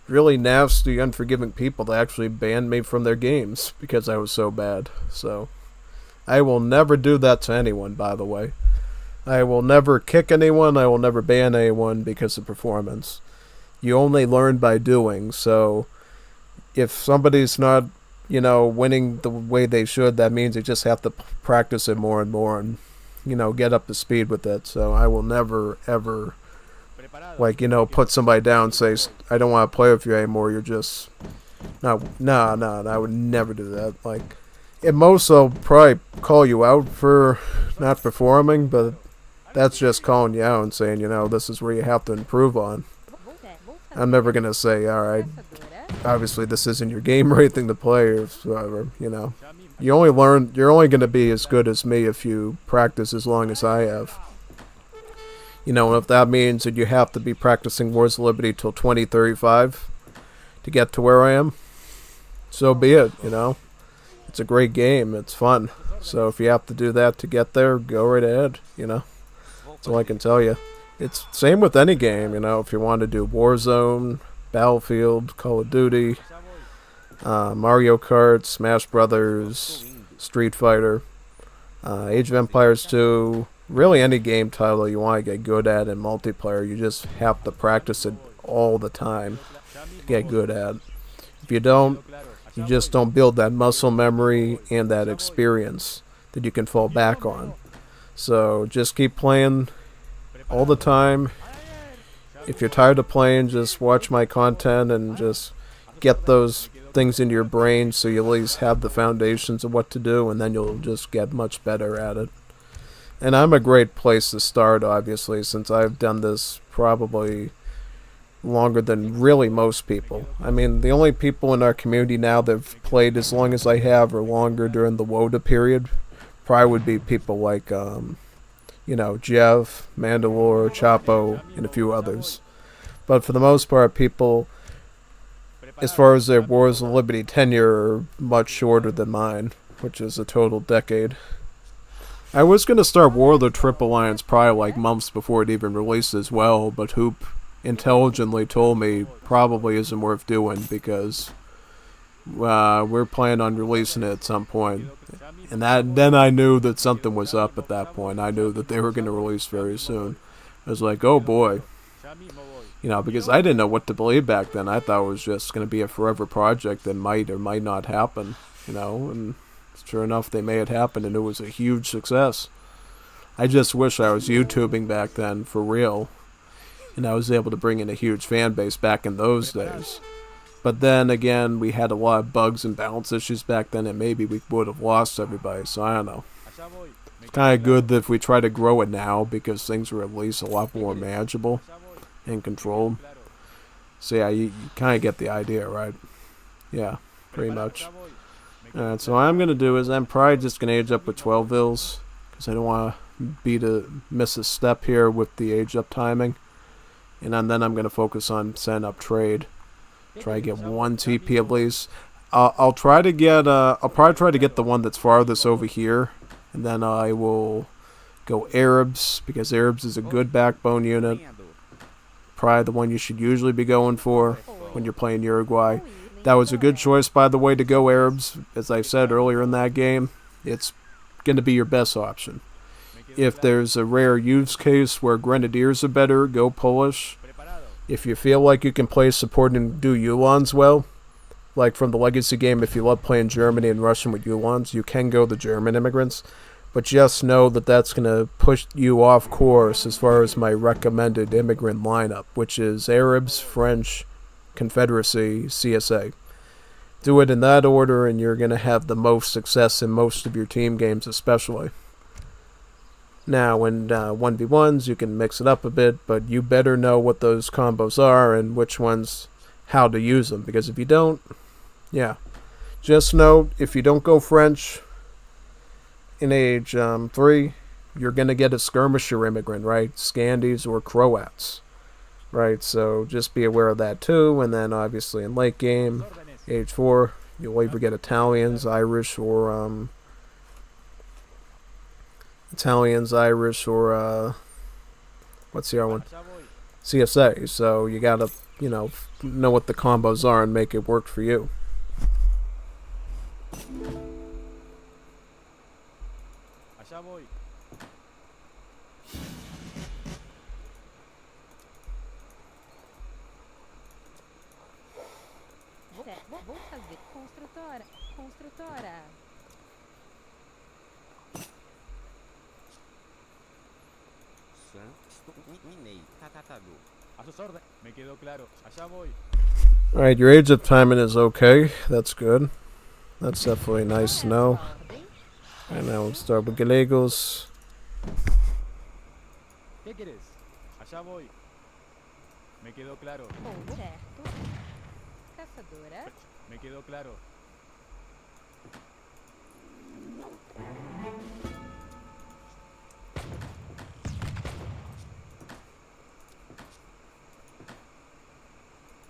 really nasty, unforgiving people that actually banned me from their games because I was so bad. So, I will never do that to anyone, by the way. I will never kick anyone, I will never ban anyone because of performance. You only learn by doing, so if somebody's not, winning the way they should, that means you just have to practice it more and more and, get up to speed with it. So I will never, ever, put somebody down and say, I don't want to play with you anymore, you're just... No, I would never do that. At most, I'll probably call you out for not performing, but that's just calling you out and saying, this is where you have to improve on. I'm never going to say, alright, obviously this isn't your game or anything to play or whatever, You only learn, you're only going to be as good as me if you practice as long as I have. And if that means that you have to be practicing Wars of Liberty till 2035 to get to where I am, so be it, It's a great game, it's fun. So if you have to do that to get there, go right ahead, That's all I can tell you. It's same with any game, if you want to do Warzone, Battlefield, Call of Duty, Mario Kart, Smash Brothers, Street Fighter, Age of Empires 2, really any game title you want to get good at in multiplayer, you just have to practice it all the time to get good at. If you don't, you just don't build that muscle memory and that experience that you can fall back on. So just keep playing all the time. If you're tired of playing, just watch my content and just get those things into your brain so you at least have the foundations of what to do, and then you'll just get much better at it. And I'm a great place to start, obviously, since I've done this probably longer than really most people. I mean, the only people in our community now that have played as long as I have or longer during the WOTA period probably would be people like, Jeff, Mandalore, Chapo, and a few others. But for the most part, people, as far as their Wars of Liberty tenure, are much shorter than mine, which is a total decade. I was going to start War of the Triple Alliance probably months before it even released as well, but Hoop intelligently told me probably isn't worth doing because we're planning on releasing it at some point. And then I knew that something was up at that point. I knew that they were going to release very soon. I was like, oh boy. Because I didn't know what to believe back then. I thought it was just going to be a forever project that might or might not happen, and sure enough, they made it happen, and it was a huge success. I just wish I was YouTubing back then for real, and I was able to bring in a huge fan base back in those days. But then again, we had a lot of bugs and balance issues back then, and maybe we would have lost everybody, so I don't know. It's kind of good that if we try to grow it now, because things are at least a lot more manageable and controlled. So yeah, you kind of get the idea, right? Yeah, pretty much. Alright, so what I'm going to do is I'm probably just going to age up with 12 vills, because I don't want to miss a step here with the age up timing. And then I'm going to focus on setting up trade. Try to get 1 TP at least. I'll try to get, I'll probably try to get the one that's farthest over here. And then I will go Arabs, because Arabs is a good backbone unit. Probably the one you should usually be going for when you're playing Uruguay. That was a good choice, by the way, to go Arabs. As I said earlier in that game, it's going to be your best option. If there's a rare use case where Grenadiers are better, go Polish. If you feel like you can play support and do Ulans well, like from the Legacy game, if you love playing Germany and Russian with Ulans, you can go the German immigrants. But just know that that's going to push you off course as far as my recommended immigrant lineup, which is Arabs, French, Confederacy, CSA. Do it in that order and you're going to have the most success in most of your team games especially. Now, in 1v1s, you can mix it up a bit, but you better know what those combos are and which ones, how to use them. Because if you don't, yeah. Just note, if you don't go French in age 3, you're going to get a skirmisher immigrant, right? Scandies or Croats, right? So just be aware of that too. And then obviously in late game, age 4, you'll either get Italians, Irish, or what's the other one? CSA. So you gotta, know what the combos are and make it work for you. Allá voy. Vou fazer construtora. Construtora. A sus órdenes. Me quedó claro. Allá voy. Alright, your age of timing is okay. That's good. That's definitely nice to know. And now we'll start with Gallegos. ¿Qué querés? Allá voy. Me quedó claro. Certo. Caçadora. Me quedó claro.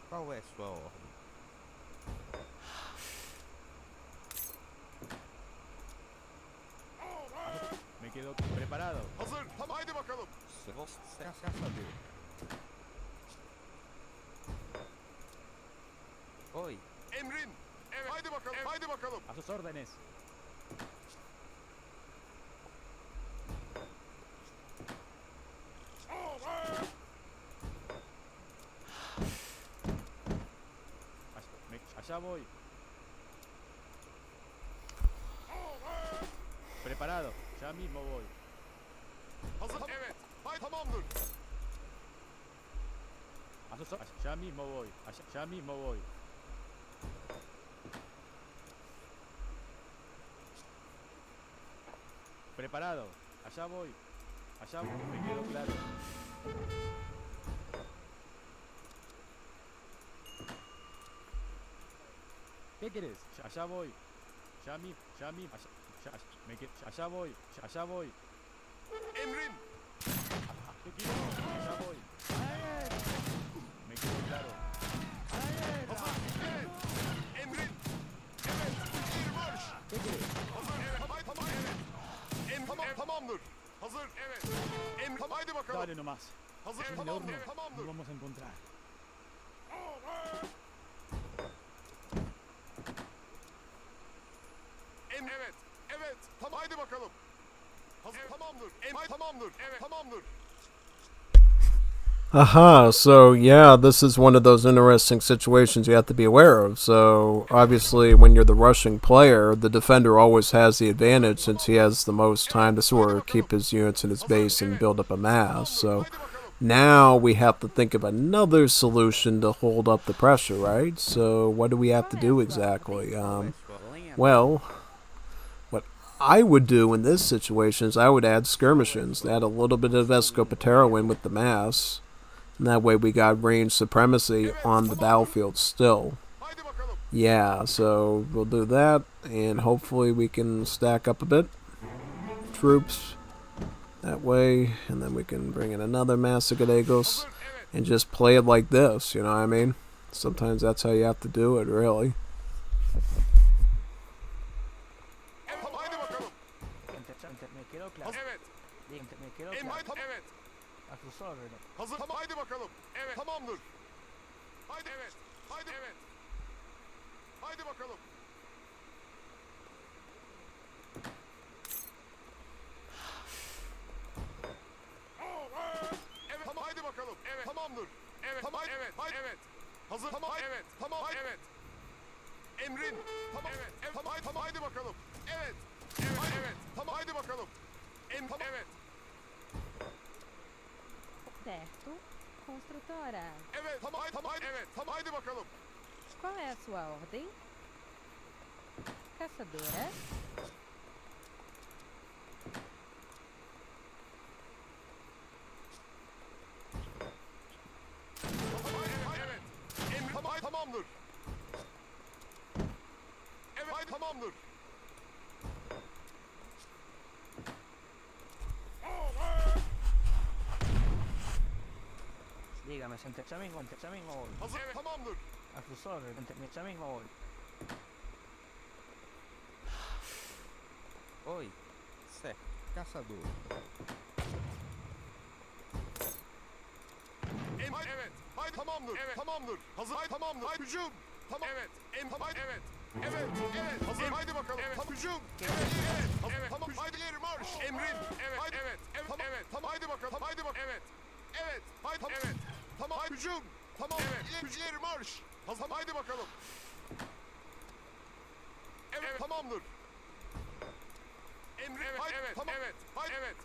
Qual é sua ordem? Me quedó preparado. Hazır. Tamam haydi bakalım. Caçador. Oi. Emrin. Evet. Haydi bakalım. Haydi bakalım. A sus órdenes. Allá voy. Preparado. Ya mismo voy. Hazır. Evet. Haydi tamamdır. A sus órdenes. Ya mismo voy. Ya mismo voy. Preparado. Allá voy. Allá voy. Me quedó claro. ¿Qué querés? Allá voy. Ya mi. Allá voy. Allá voy. Emrin. ¿Qué quieres? Allá voy. Me quedó claro. Hazır. Evet. Emrin. Evet. Bir marş. ¿Qué querés? Hazır. Evet. Haydi tamam. Evet. Tamam. Tamamdır. Hazır. Evet. Tamam. Haydi bakalım. Dale nomás. Hazır. En el Tamam. horno Evet. Tamamdır. nos vamos a encontrar. Evet. Evet. Tamam. Haydi bakalım. Hazır. Tamamdır. Tamamdır. Evet. Tamamdır. Aha, so yeah, this is one of those interesting situations you have to be aware of. So obviously when you're the rushing player, the defender always has the advantage since he has the most time to sort of keep his units in his base and build up a mass. So now we have to think of another solution to hold up the pressure, right? So what do we have to do exactly? Well, what I would do in this situation is I would add skirmishers, add a little bit of Escopetero in with the mass. And that way we got range supremacy on the battlefield still. Haydi bakalım. Yeah, so we'll do that, and hopefully we can stack up a bit. Troops that way, and then we can bring in another mass of Gallegos and just play it like this, you know what I mean? Sometimes that's how you have to do it, really. Haydi bakalım. Me quedó claro. Evet. Me quedó Haydi claro. evet. A sus órdenes. Hazır. Tamam. Haydi bakalım. Evet. Tamamdır. Haydi evet. Haydi evet. Haydi bakalım. Evet. Tamam. Haydi bakalım. Evet. Tamamdır. Evet. Tamam. Evet. Haydi evet. Hazır. Tamam. Evet. Tamam. Evet. Emrin. Tamam. Evet. Evet. Tamam. Haydi, tamam. Haydi bakalım. Evet. Evet. Evet. Tamam. Haydi bakalım. Tamam. Evet. Certo. Construtora. Evet. Tamam. Haydi, tamam. Haydi. Evet. Tamam. Haydi bakalım. Qual é a sua ordem? Caçadora. tamamdır. Evet, haydi tamamdır. Dígame, se examen hoy. Hazır, evet, tamamdır. Profesor, mi examen hoy. Oi, certo. Caçador. Evet, haydi tamamdır. Evet, tamamdır. Hazır, haydi tamamdır. Haydi hücum. Tamam. Evet, haydi. Evet. Evet, evet. Hazır, haydi bakalım. Evet. Tam hücum. Evet, evet. Hazır, evet. Tamam. Haydi ileri marş. Emrin. Evet, haydi. Evet, evet. Tamam. Evet. Tamam. Haydi bakalım. Tamam. Haydi bakalım. Evet. Evet. Haydi. Tamam. Evet. Tamam. Haydi hücum. Tamam. Evet. İleri marş. Hazır. Tamam. Haydi bakalım. Evet, tamamdır. Emrin. Evet, haydi. Evet. Tamam. Evet. Haydi. Evet.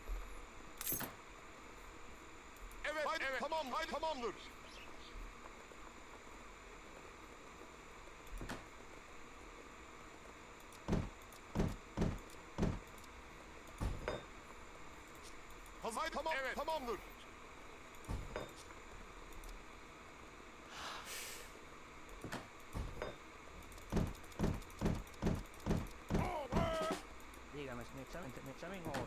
Evet, haydi. Evet. Tamam. Haydi. Tamamdır. Hazır, haydi, tamam. Evet. Tamamdır. Dígame, mi examen hoy.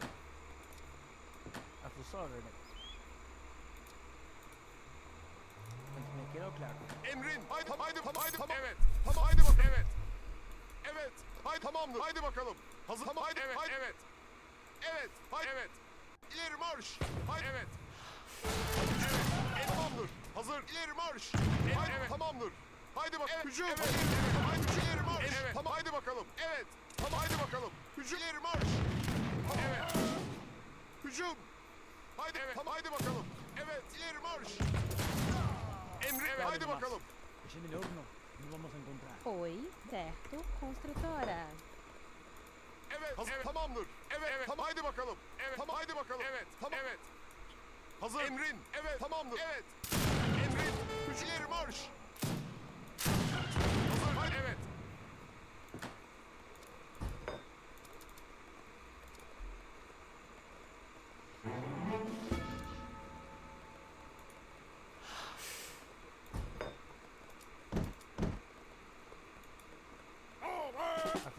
Profesor, me quedó claro. Emrin. Haydi, haydi, haydi, tamam. Evet. Tamam, haydi bakalım. Evet. Evet. Haydi, tamamdır. Haydi bakalım. Hazır, tamam. Haydi, evet. Haydi. Evet. Evet. Haydi. Evet. İleri marş. Haydi. Evet. Evet. Tamamdır. Hazır. İleri marş. Haydi, evet. Tamamdır. Haydi bak. Evet. Hücum. Evet. Evet. Haydi ileri marş. Evet. Tamam, haydi bakalım. Evet. Tamam, haydi bakalım. Hücum. İleri marş. Tamam. Evet. Hücum. Haydi. Evet. Tamam, haydi bakalım. Evet. İleri marş. Emri. Evet. Haydi bakalım. Ese del horno no vamos a encontrar. Oi, certo. Construtora. Evet. Hazır. Evet. Tamamdır. Evet. Evet. Tamam, haydi bakalım. Evet. Tamam, haydi bakalım. Evet. Tamam. Evet. Hazır. Emrin. Evet. Tamamdır. Evet. Emrin. Hücum. İleri marş. Hazır. Haydi. Evet.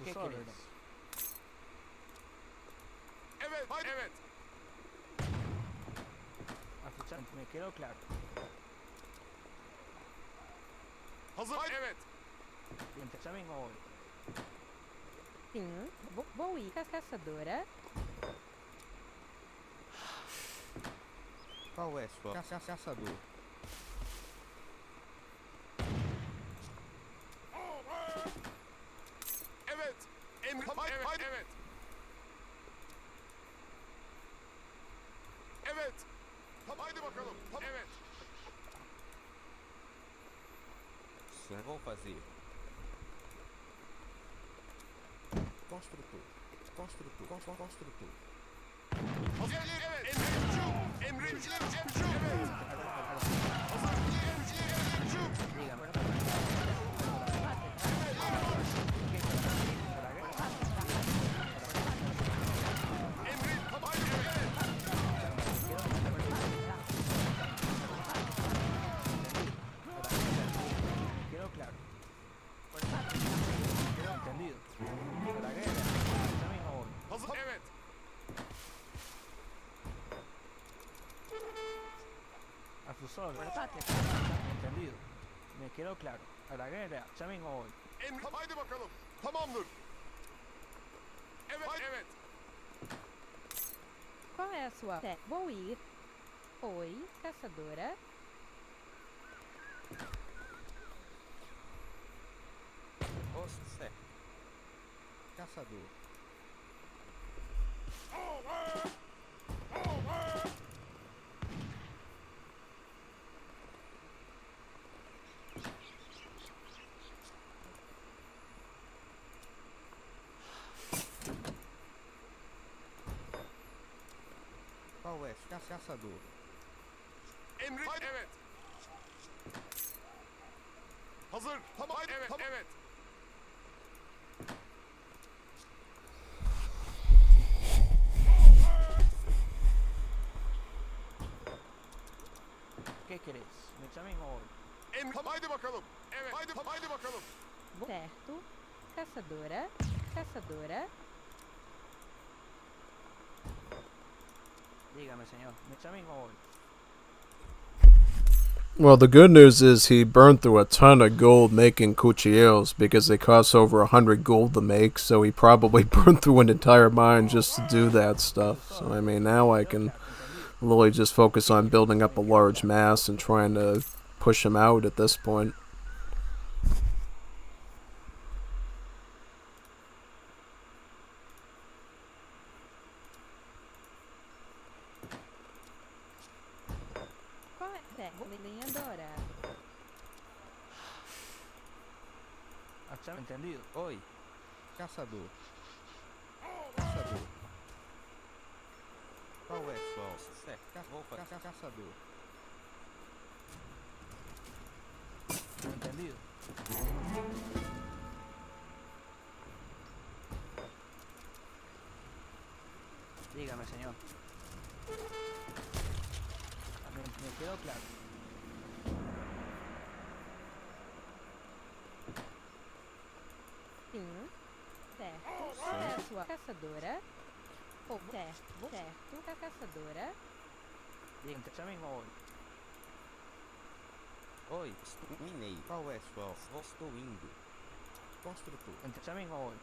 ¿Qué Profesor. quieres? Evet. Haydi. Evet. Profesor, me quedó claro. Hazır. Haydi. Evet. Mi examen hoy. Sim. Vou ir. Caçadora. Qual é sua caçador? Evet. Emri. Tamam. Haydi. Evet. Haydi. Evet. Evet. Tamam, haydi bakalım. Tamam. Evet. Vou fazer. Construtor. Construtor. Hazır. Evet. Emri. Hücum. Emri. Hücum. Hücum. Evet. Hazır. Hücum. Hücum. Dígame. Emri. Tamam, haydi. Evet. Me quedó claro. Quedó entendido. La guerra, mi examen hoy. Hazır. Evet. Profesor, entendido. Me quedó claro. A la guerra, examen hoy. Emri. Tamam, haydi bakalım. Tamamdır. Evet. Haydi. Evet. Qual é a sua? Vou ir. Oi, caçadora. Oh, certo. Caçador. Qual é? Caçador. Emri. Haydi. Evet. Hazır. Tamam, haydi. Evet. Tamam. Evet. ¿Qué querés? Mi examen hoy. Haydi bakalım. Evet. Haydi bakalım. Certo. Caçadora. Caçadora. Dígame, señor. ¿Ya mismo voy? Well, the good news is he burned through a ton of gold making cuchillos because they cost over 100 gold to make, so he probably burned through an entire mine just to do that stuff. So, I mean, now I can really just focus on building up a large mass and trying to push him out at this point. Qual é? Certo. Lenhadora. ¿Ya entendido? Oi. Caçador. Caçador. Qual é, pessoal? Certo. Vou fazer caçador. ¿Entendido? Dígame, señor. Me quedó claro. Sim. Certo. Qual é a sua caçadora? Ou certo. Certo. A caçadora. Dígame, ya mismo voy. Oi. Estou mineiro. Qual é, pessoal? Estou indo. Construtor. Ya mismo voy.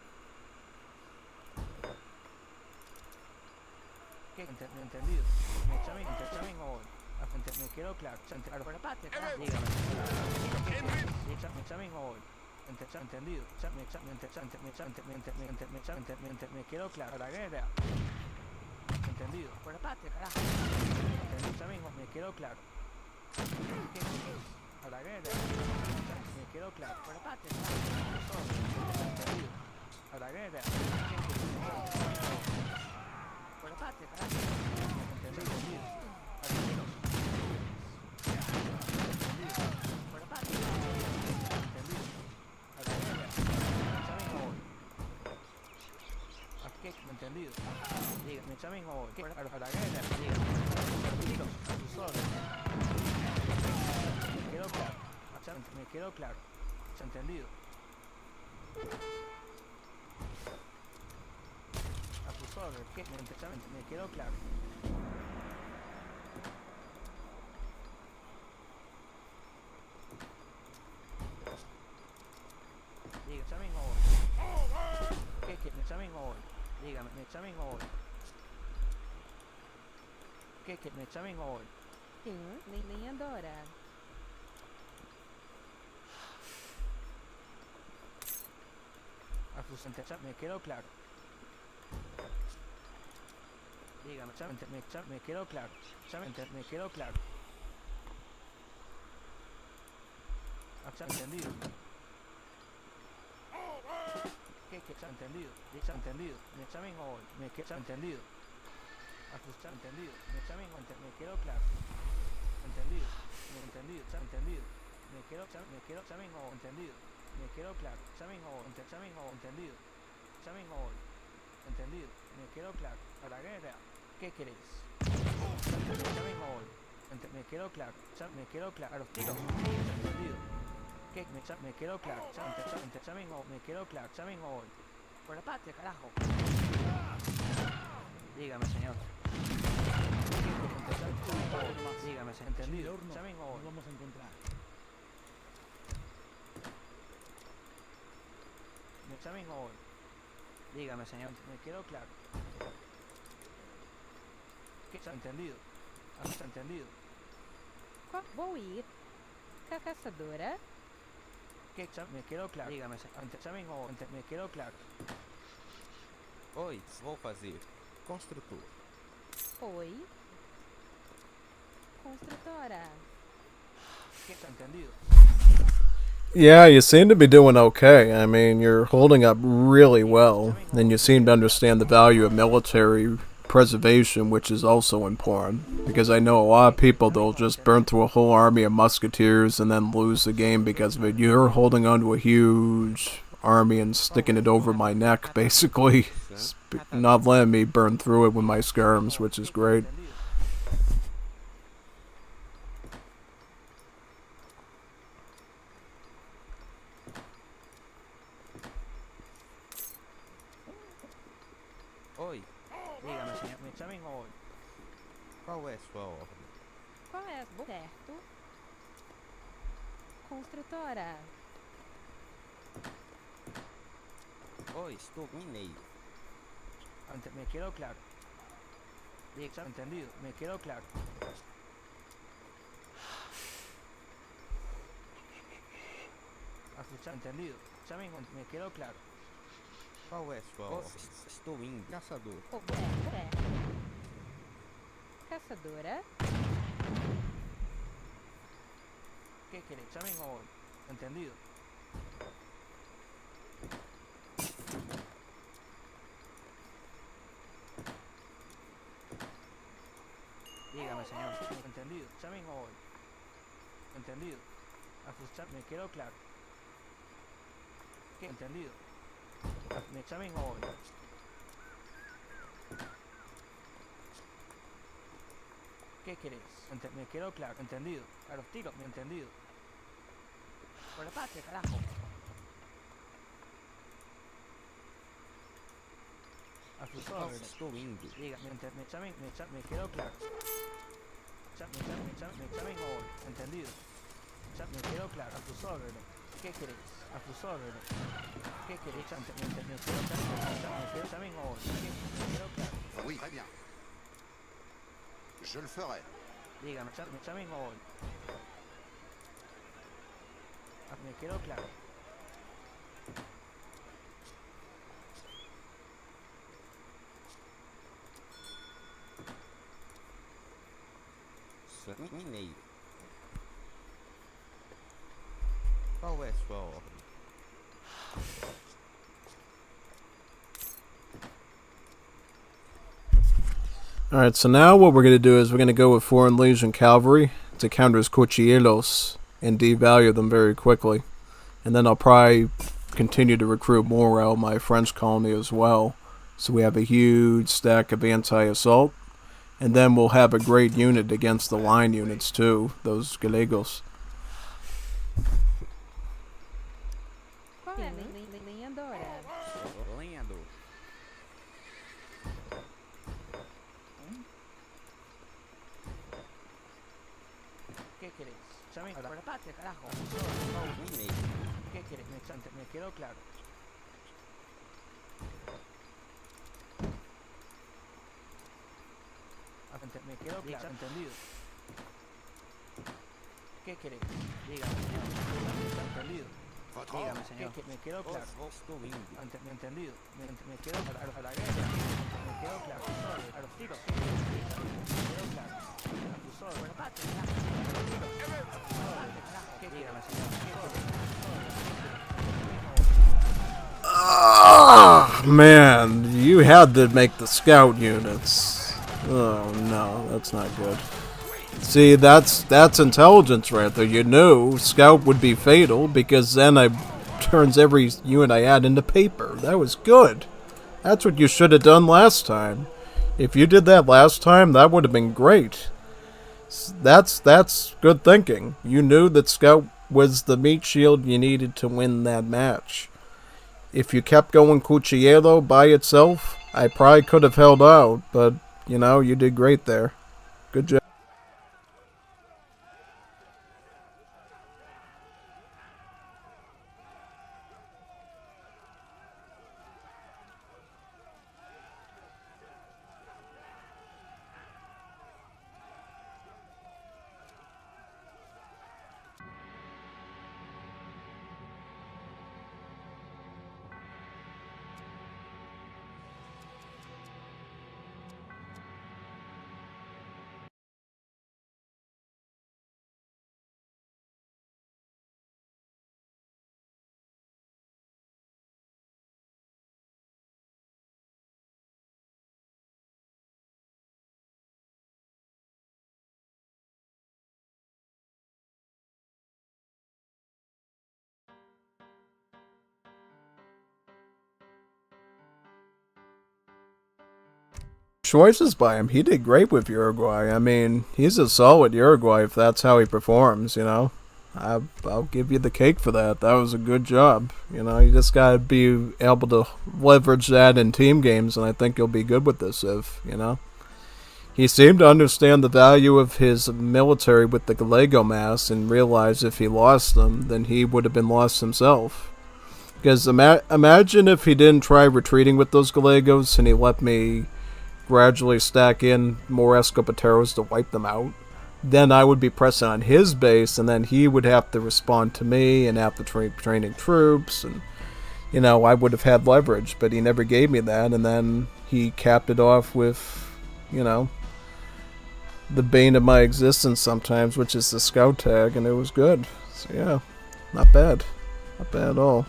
¿Qué? ¿Entendido? Ya mismo voy. Me quedó claro. Por la patria, carajo. Dígame. Ya mismo voy. Entendido. Me quedó claro. A la guerra. Entendido. Por la patria, carajo. Entendido. Ya mismo. Me quedó claro. ¿Qué? A la guerra. Me quedó claro. Por la patria, carajo. Entendido. A la guerra. Por la patria, carajo. Entendido. A la guerra. Por la patria. Entendido. A la guerra. Ya mismo voy. ¿A qué? ¿Entendido? Dígame, ya mismo voy. A la guerra. Dígame. A tus órdenes. Me quedó claro. Me quedó claro. ¿Ya entendido? A tus órdenes. ¿Qué? Me quedó claro. Dígame, ya mismo voy. ¿Qué? Ya mismo voy. Dígame, ya mismo voy. ¿Qué? Ya mismo voy. Sim. Lenhadora. A tus me quedó claro. Dígame, me quedó claro. Me quedó claro. ¿Ya entendido? ¿Qué? ¿Ya entendido? ¿Ya entendido? Ya mismo voy. Me quedó entendido. ¿Ya entendido? Ya mismo me quedó claro. Entendido. Ya entendido. Me quedó ya mismo entendido. Me quedó claro. Ya mismo entendido. Ya mismo voy. Entendido. Me quedó claro. A la guerra. ¿Qué querés? Ya mismo voy. Me quedó claro. Me quedó claro. A los tiros. Entendido. ¿Qué? Me quedó claro. Ya mismo me quedó claro. Ya mismo voy. Por la patria, carajo. Dígame, señor. Dígame, entendido. Ya mismo voy. Vamos a encontrar. Ya mismo voy. Dígame, señor. Me quedó claro. ¿Qué? ¿Ya entendido? ¿Ya entendido? Vou ir. Caçadora. ¿Qué? Me quedó claro. Dígame, ya mismo voy. Me quedó claro. Oi. Vou fazer. Construtor. Oi. Construtora. ¿Qué? ¿Ya entendido? Yeah, you seem to be doing okay. I mean, you're holding up really well, and you seem to understand the value of military preservation, which is also important. Because I know a lot of people, they'll just burn through a whole army of musketeers and then lose the game because of it. You're holding onto a huge army and sticking it over my neck, basically. Not letting me burn through it with my skirms, which is great. chamem óleo. Qual é a sua ordem? Qual é a sua? Certo. Construtora. Oh, estou com um e-mail. Me quedó claro. Entendido, me quedó claro. Entendido. Chamem, me quedó claro. Qual é a sua ordem? Estou indo. Caçador. Certo. Caçadora. ¿Qué querés? Chamem óleo. Entendido. Dígame, señor. Entendido. Chamem óleo. Entendido. Me quedó claro. ¿Qué? Entendido. Me chamem óleo. ¿Qué querés? Me quedó claro. Entendido. A los tiros. Me entendido. Por la patria, carajo. A sus órdenes. Estou indo. Diga, me quedó claro. Me chamen óleo. Entendido. Me quedó claro. A sus órdenes. ¿Qué querés? A sus órdenes. ¿Qué querés? Me quedó claro. Me quedó chamen óleo. Me quedó claro. Oui, très bien. Je le ferai. Diga, me chamen óleo. Me quedó claro. Um e-mail. Qual é a sua ordem? Alright, so now what we're going to do is we're going to go with Foreign Legion Cavalry to counter his Cuchilleros and devalue them very quickly. And then I'll probably continue to recruit more out of my French colony as well. So we have a huge stack of anti-assault. And then we'll have a great unit against the line units too, those Gallegos. Qual é a lenhadora? Lenhador. ¿Qué querés? Chamen por la patria, carajo. Um e-mail. ¿Qué querés? Me quedó claro. Me quedó claro. Entendido. ¿Qué querés? Dígame, señor. Entendido. Votre Dígame, ordre. señor. Me quedó claro. Estou indo. Entendido. Me quedó claro. A la guerra. Me quedó claro. A los tiros. Me quedó claro. A tus órdenes. Por la patria, carajo. A los tiros. A tus órdenes. ¿Qué dígame, señor? ¿Qué Ah, man, you had to make the scout units. Oh no, that's not good. See, that's intelligence right there. You knew scout would be fatal because then I turns every unit I had into paper. That was good. That's what you should have done last time. If you did that last time, that would have been great. That's good thinking. You knew that scout was the meat shield you needed to win that match. If you kept going Cuchillero by itself, I probably could have held out, but you know, you did great there. Good job. Choices by him. He did great with Uruguay. I mean, he's a solid Uruguay if that's how he performs, you know. I'll give you the cake for that. That was a good job. You know, you just gotta be able to leverage that in team games, and I think you'll be good with this, if, you know. He seemed to understand the value of his military with the Galego mass and realized if he lost them, then he would have been lost himself. Because imagine if he didn't try retreating with those Galegos and he let me gradually stack in more Escopeteros to wipe them out. Then I would be pressing on his base, and then he would have to respond to me and have to training troops, and I would have had leverage, but he never gave me that, and then he capped it off with, the bane of my existence sometimes, which is the scout tag, and it was good. So yeah, not bad. Not bad at all.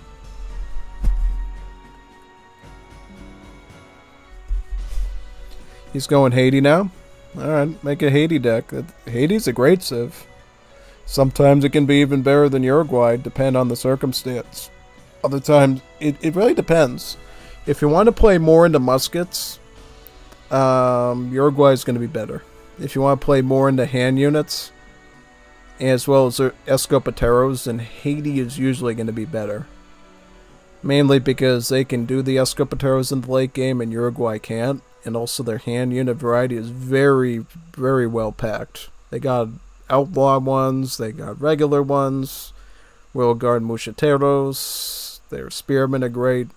He's going Haiti now? Alright, make a Haiti deck. Haiti's a great civ. Sometimes it can be even better than Uruguay, depend on the circumstance. Other times, it really depends. If you want to play more into muskets, Uruguay is going to be better. If you want to play more into hand units, as well as Escopeteros, then Haiti is usually going to be better. Mainly because they can do the Escopeteros in the late game and Uruguay can't. And also their hand unit variety is very, very well packed. They got outlaw ones, they got regular ones, Royal Guard Mosquiteros, their spearmen are great,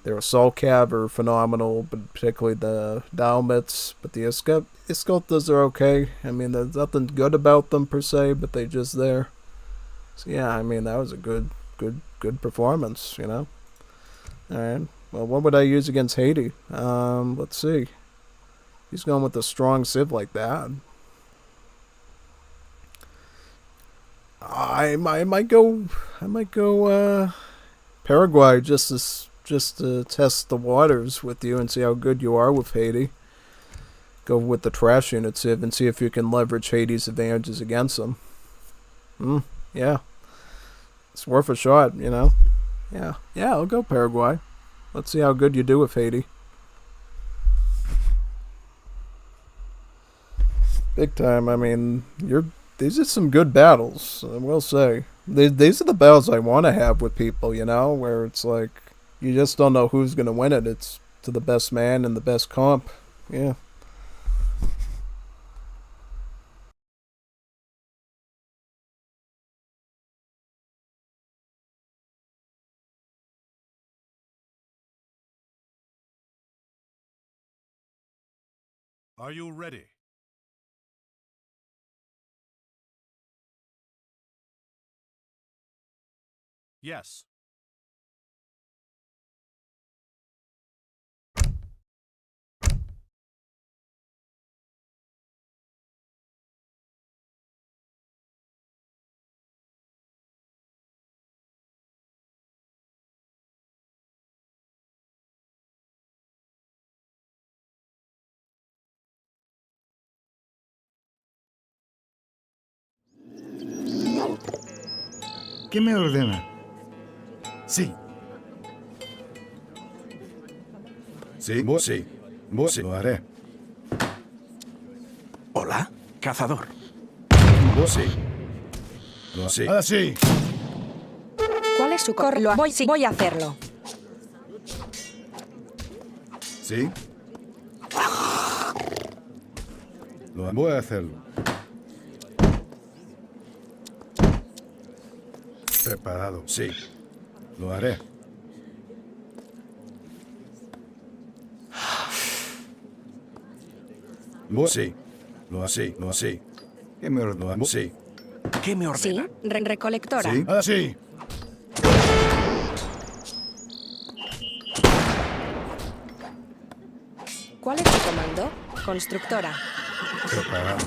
their assault cav are phenomenal, but particularly the Dalmats, but the Escoltas are okay. I mean, there's nothing good about them per se, but they're just there. So yeah, I mean, that was a good performance, Alright. Well, what would I use against Haiti? Let's see. He's going with a strong civ like that. I might go Paraguay just to test the waters with you and see how good you are with Haiti. Go with the trash unit civ and see if you can leverage Haiti's advantages against them. Yeah. It's worth a shot, Yeah, I'll go Paraguay. Let's see how good you do with Haiti. Big time. I mean, these are some good battles, I will say. These are the battles I want to have with people, where it's like, you just don't know who's going to win it. It's to the best man and the best comp. Yeah. Are you ready? Yes. ¿Qué me ordena? Sí. Sí, sí. Sí, lo haré. Hola, cazador. Sí. Lo sí. Ah, sí. ¿Cuál es su correo? Voy a hacerlo. Sí. Voy a hacerlo. Preparado, sí. Lo haré. Sí. Lo así, lo así. ¿Qué me ordena? Sí. ¿Qué me ordena? Sí, recolectora. Sí. Ah, sí. ¿Cuál es su comando? Constructora. Preparado.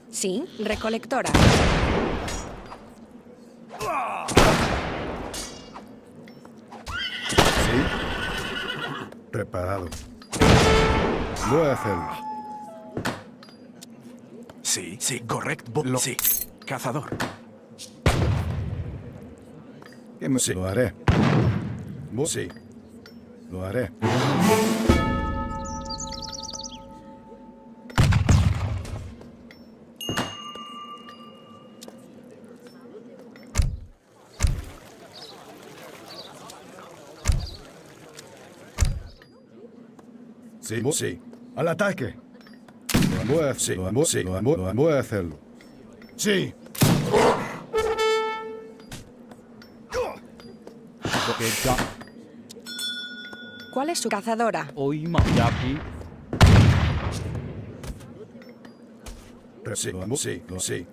Sí, recolectora. Sí. Preparado. Voy a hacerlo. Sí, sí, correcto. Sí, cazador. Sí. Lo haré. Sí. Lo haré. Sí, sí. Al ataque. Voy a hacerlo. Sí. ¿Cuál es su cazadora? Sí.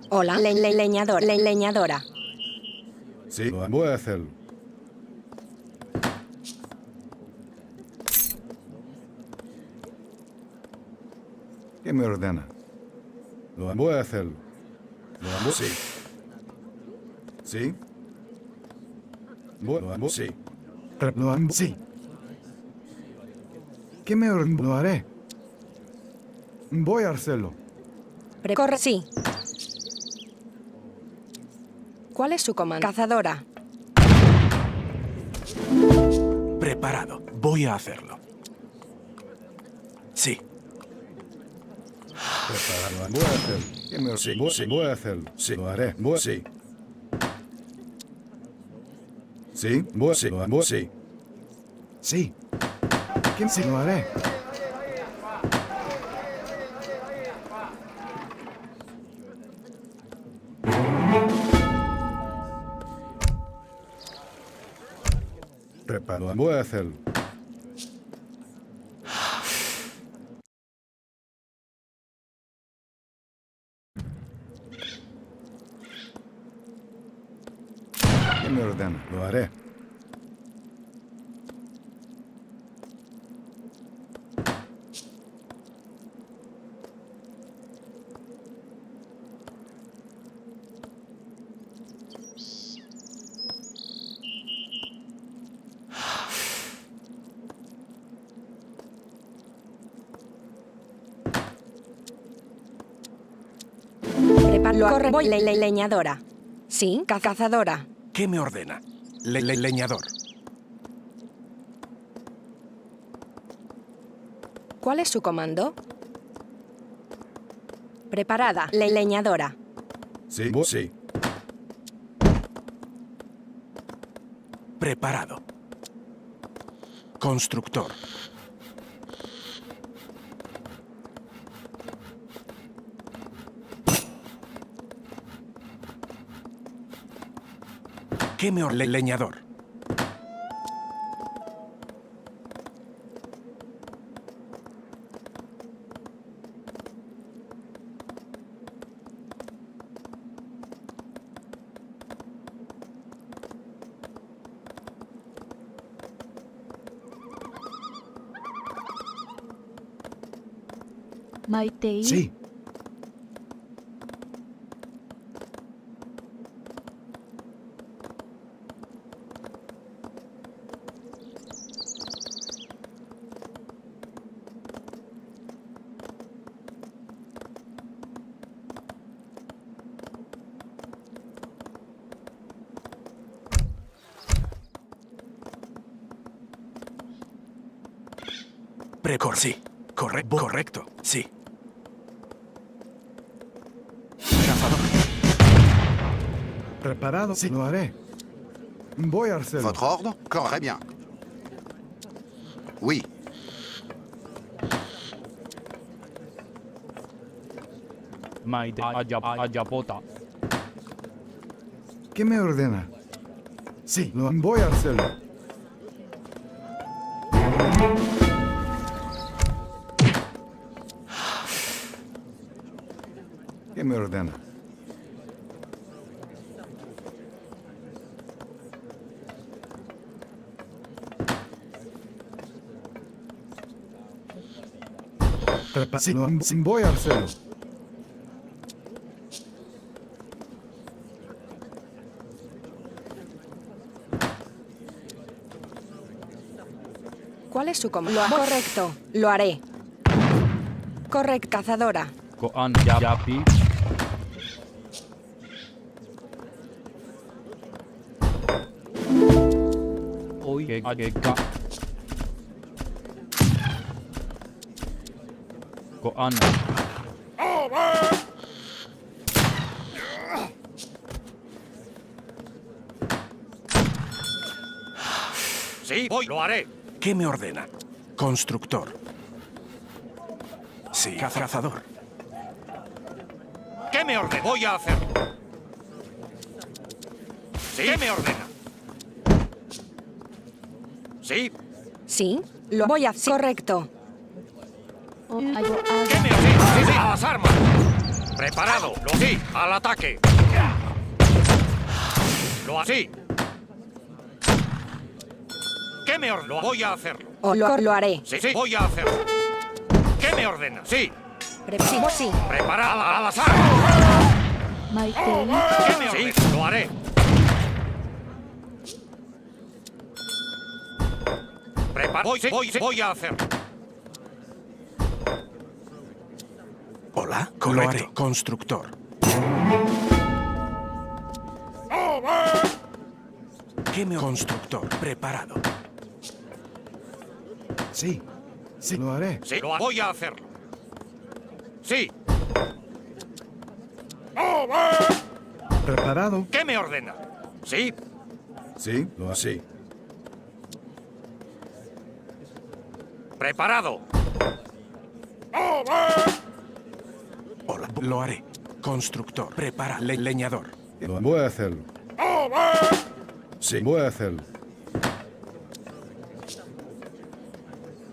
Hola, leñadora. Sí, voy a hacerlo. ¿Qué me ordena? Lo voy a hacerlo. Sí. ¿Sí? Sí. Sí. ¿Qué me ordena? Lo haré. Voy a hacerlo. Corre, sí. ¿Cuál es su comando? Cazadora. Preparado. Voy a hacerlo. Sí. Preparado. Voy a hacerlo. ¿Qué me ordena? Sí. Voy a hacerlo. Sí. Lo haré. Sí. ¿Sí? Sí. Sí. ¿Quién sí lo haré? Preparado. Voy a hacerlo. ¿Quién me ordena? Lo haré. Corre, voy, leñadora. Sí, cazadora. ¿Qué me ordena? Leñador. ¿Cuál es su comando? Preparada, leñadora. Sí. Sí. Preparado. Constructor. ¿Qué me ordena? Leñador. Maitei. Sí. Sí. Correcto. Sí. Cazador. Preparado. Sí. Lo haré. Voy a hacerlo. Votre ordre? Très bien. Oui. ¿Qué me ordena? Sí. Lo voy a hacerlo. ¿Qué me ordena? Sí, voy a hacerlo. ¿Cuál es su comando? Correcto, lo haré. Correcto, cazadora. Sí, voy. Lo haré. ¿Qué me ordena? Constructor. Sí, cazador. ¿Qué me ordena? Voy a hacerlo. ¿Sí? ¿Qué me ordena? ¿Sí? Sí, lo voy a hacer. Correcto. ¿Qué me ordena? Sí, sí, a las armas. Preparado. Sí, al ataque. Lo así. ¿Qué me ordena? Voy a hacerlo. Lo haré. Sí, sí, voy a hacerlo. ¿Qué me ordena? Sí. Sí. Preparada a las armas. ¿Qué me ordena? Sí, lo haré. Voy a hacerlo. Hola, lo haré. Constructor. ¿Qué me constructor? Preparado. Sí, sí, lo haré. Sí, voy a hacerlo. Sí. Preparado. ¿Qué me ordena? Sí. Sí, lo así. Preparado. Hola, lo haré. Constructor. Prepara. Leñador. Voy a hacerlo. Sí, voy a hacerlo.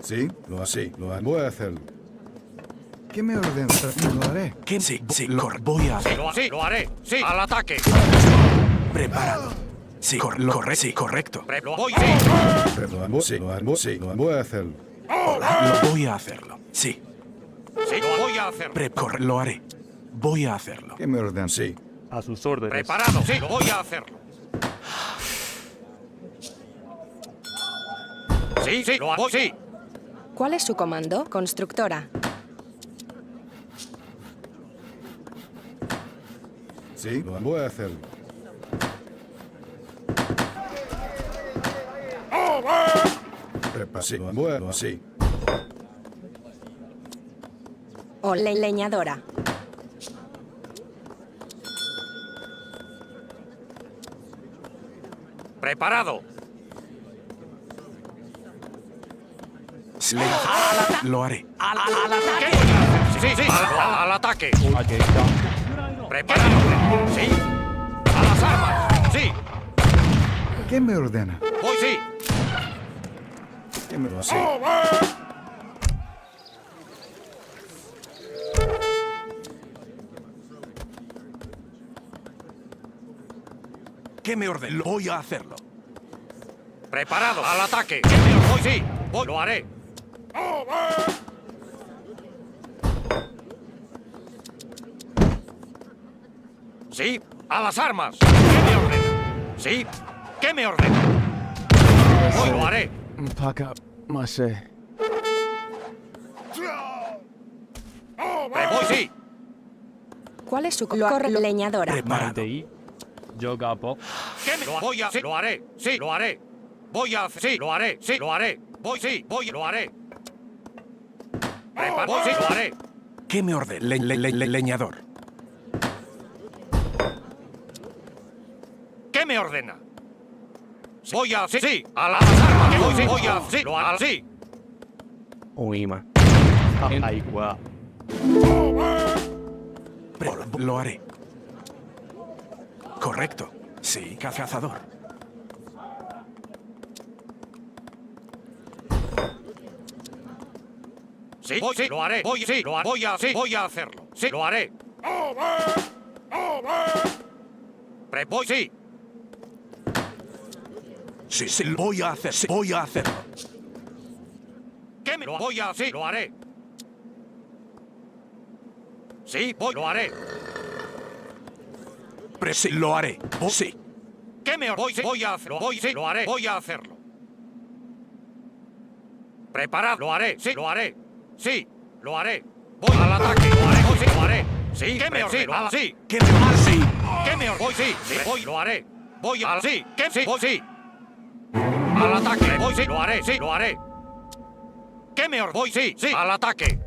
Sí, lo así. Voy a hacerlo. ¿Qué me ordena? Lo haré. ¿Qué? Sí, voy a hacer. Sí, lo haré. Sí, al ataque. Preparado. Sí, correcto. Voy, Sí, lo voy a hacerlo. Hola, lo voy a hacerlo. Sí. Sí, lo voy a hacer. Lo haré. Voy a hacerlo. ¿Qué me ordena? Sí. A sus órdenes. Preparado. Sí, lo voy a hacerlo. Sí, lo hago. Sí. ¿Cuál es su comando? Constructora. Sí, lo voy a hacerlo. Sí, lo voy a así. O leñadora. Preparado. Lo haré. ¿Al ataque? Sí, al ataque. Preparado. Sí. A las armas. Sí. ¿Qué me ordena? Voy, sí. ¿Qué me lo así? ¿Qué me ordena? Voy a hacerlo. Preparado. Al ataque. Voy, sí. Voy, lo haré. Sí, a las armas. ¿Qué me ordena? Sí, ¿qué me ordena? Voy, lo haré. Voy, sí. ¿Cuál es su leñadora? Preparado. ¿Qué me voy a hacer? Lo haré. Sí, lo haré. Voy a hacer. Sí, lo haré. Sí, lo haré. Voy, sí, lo haré. Voy, sí, lo haré. ¿Qué me ordena? Leñador. ¿Qué me ordena? Voy a hacer. Sí, a las armas. Voy, sí, voy a hacer. Sí, lo haré. Sí. Lo haré. Correcto. Sí, cazador. Sí, voy, sí, lo haré. Voy, sí, voy a hacerlo. Sí, lo haré. Voy, sí. Sí, voy a hacer. Sí, voy a hacerlo. ¿Qué me lo voy a hacer? Sí, lo haré. Sí, lo haré. Sí, lo haré. Sí. ¿Qué me voy a hacerlo? Voy, sí, lo haré. Voy a hacerlo. Preparado, lo haré. Sí, lo haré. Sí, lo haré. Voy al ataque. Lo haré. Voy, sí, lo haré. Sí, ¿qué me ordena? Sí. ¿Qué me ordena? Sí. ¿Qué me ordena? Voy, sí. Sí, voy, lo haré. Voy al sí. ¿Qué? Sí, voy, sí. Al ataque. Voy, sí, lo haré. Sí, lo haré. ¿Qué me ordena? Voy, sí. Sí, al ataque.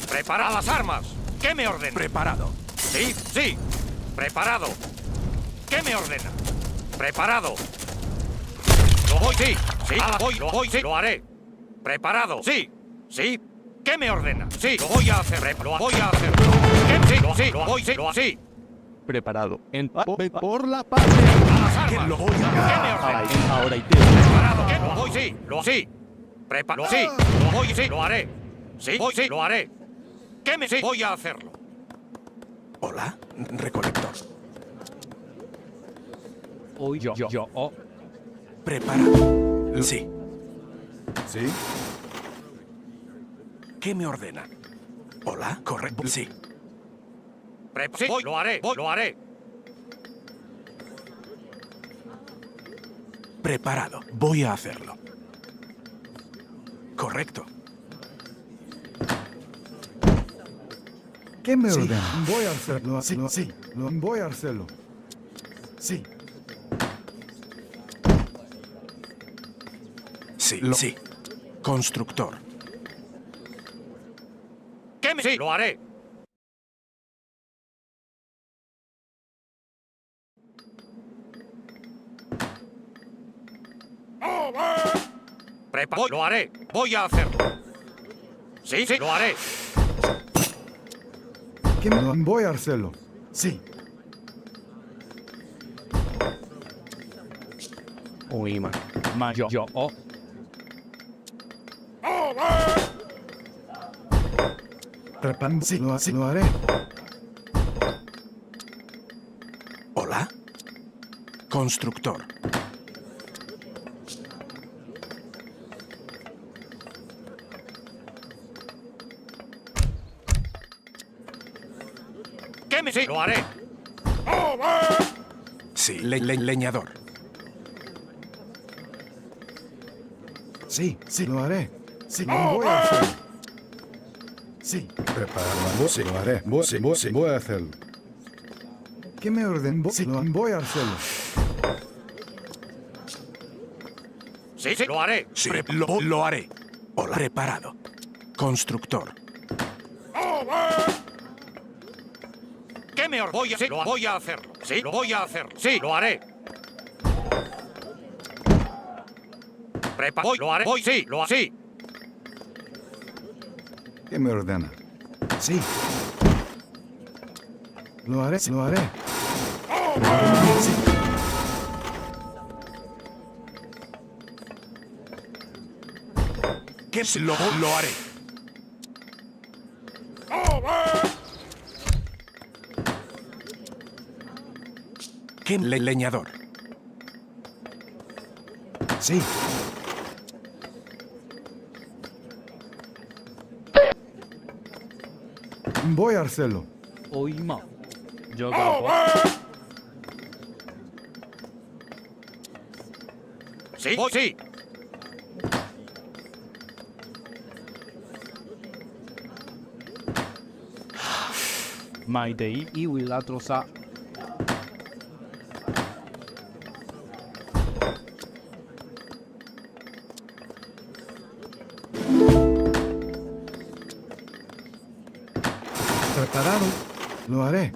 Prepara las armas. ¿Qué me ordena? Preparado. Sí, sí. Preparado. ¿Qué me ordena? Preparado. lo voy, sí. Sí, lo voy, sí, lo haré. Preparado, sí. Sí. ¿Qué me ordena? Sí, lo voy a hacer. Lo voy a hacer. ¿Qué? Sí, lo voy, sí, lo así. Preparado. Por la paz. A las armas. ¿Qué lo voy ¿Qué me a ordena? ahora y te Preparado, ¿qué? Lo voy, sí, lo sí. Preparado, sí, lo voy, sí, lo haré. Sí, voy, sí, lo haré. ¿Qué me sí? Voy a hacerlo. Hola, recolector. Hoy yo. Preparado. Sí. ¿Sí? ¿Qué me ordena? Hola, correcto. Sí. Sí, voy, lo haré, lo haré. Preparado. Voy a hacerlo. Correcto. ¿Qué me ordena? Voy a hacerlo. Sí. Voy a hacerlo. Sí. Sí, sí. Constructor. ¿Qué me sí? Lo haré. Lo haré. Voy a hacerlo. Sí, sí, lo haré. ¿Qué me voy a hacerlo? Sí. Oima. Yo. Sí, lo haré. Hola. Constructor. ¿Qué me sí? Lo haré. Sí, leñador. Sí, lo haré. Sí, voy a hacerlo. Sí. Preparado. Sí, lo haré. Voy a hacerlo. ¿Qué me ordena? Sí, voy a hacerlo. Sí, sí, lo haré. Sí, lo haré. Hola. Preparado. Constructor. ¿Qué me voy a sí, lo voy a hacerlo. Sí, lo voy a hacer. Sí, lo haré. Voy, lo haré. Voy, sí, lo así. ¿Qué me ordena? Sí. Lo haré. Sí. ¿Qué lo haré? ¿Qué leñador? Sí. Voy a hacerlo. Oima. Yo. Sí, voy, sí. My day y Wilatrosa. Preparado. Lo haré.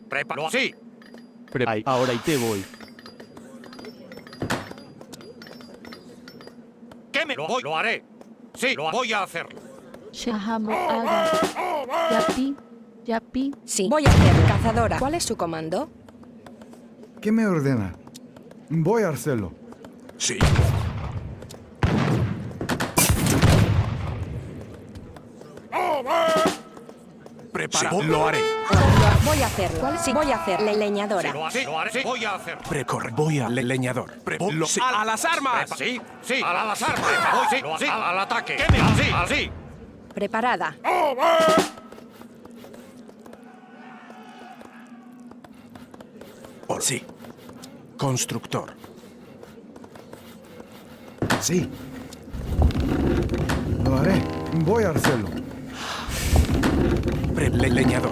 Preparo así. Ahora y te voy. ¿Qué me lo haré? Sí, lo voy a hacerlo. Sí. Voy a hacer cazadora. ¿Cuál es su comando? ¿Qué me ordena? Voy a hacerlo. Sí. Preparado. Lo haré. Voy a hacerlo. Sí. Voy a hacer leñadora. Sí, lo haré. Sí, voy a hacerlo. Voy a leñador. Sí. ¡A las armas! Sí, a las armas. Voy, sí, lo así. Al ataque. ¿Qué me así? Preparada. Sí. Constructor. Sí. Lo haré. Voy a hacerlo. Leñador.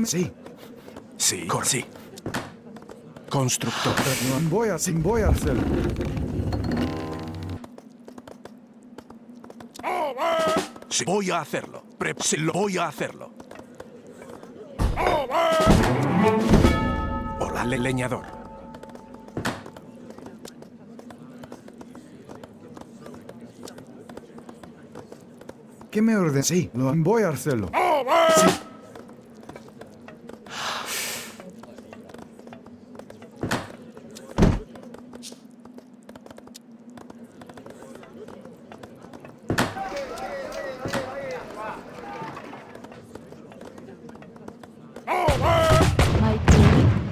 Sí. Sí, sí. Constructor. No voy a hacerlo. Sí, voy a hacerlo. Sí, lo voy a hacerlo. Hola, leñador. ¿Qué me ordena? Sí, lo voy a hacerlo. Sí.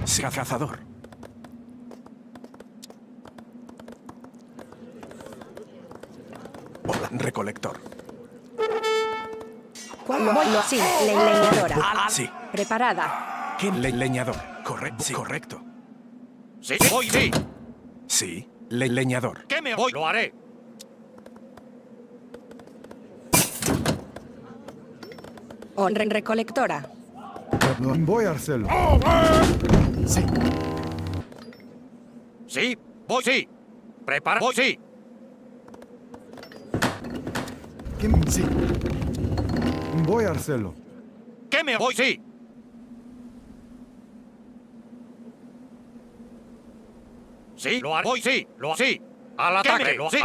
Sí, cazador. Hola, recolector. Sí, leñadora. Sí. Preparada. ¿Qué leñador? Correcto. Sí, correcto. Sí, voy, sí. Sí, leñador. ¿Qué me voy? Lo haré. Recolectora. No voy a hacerlo. Sí. Sí, voy, sí. Prepara, voy, sí. Sí. Voy a hacerlo. ¿Qué me voy, sí? Sí, lo haré. Voy, sí. Lo sí. Al ataque. Lo sí. Sí.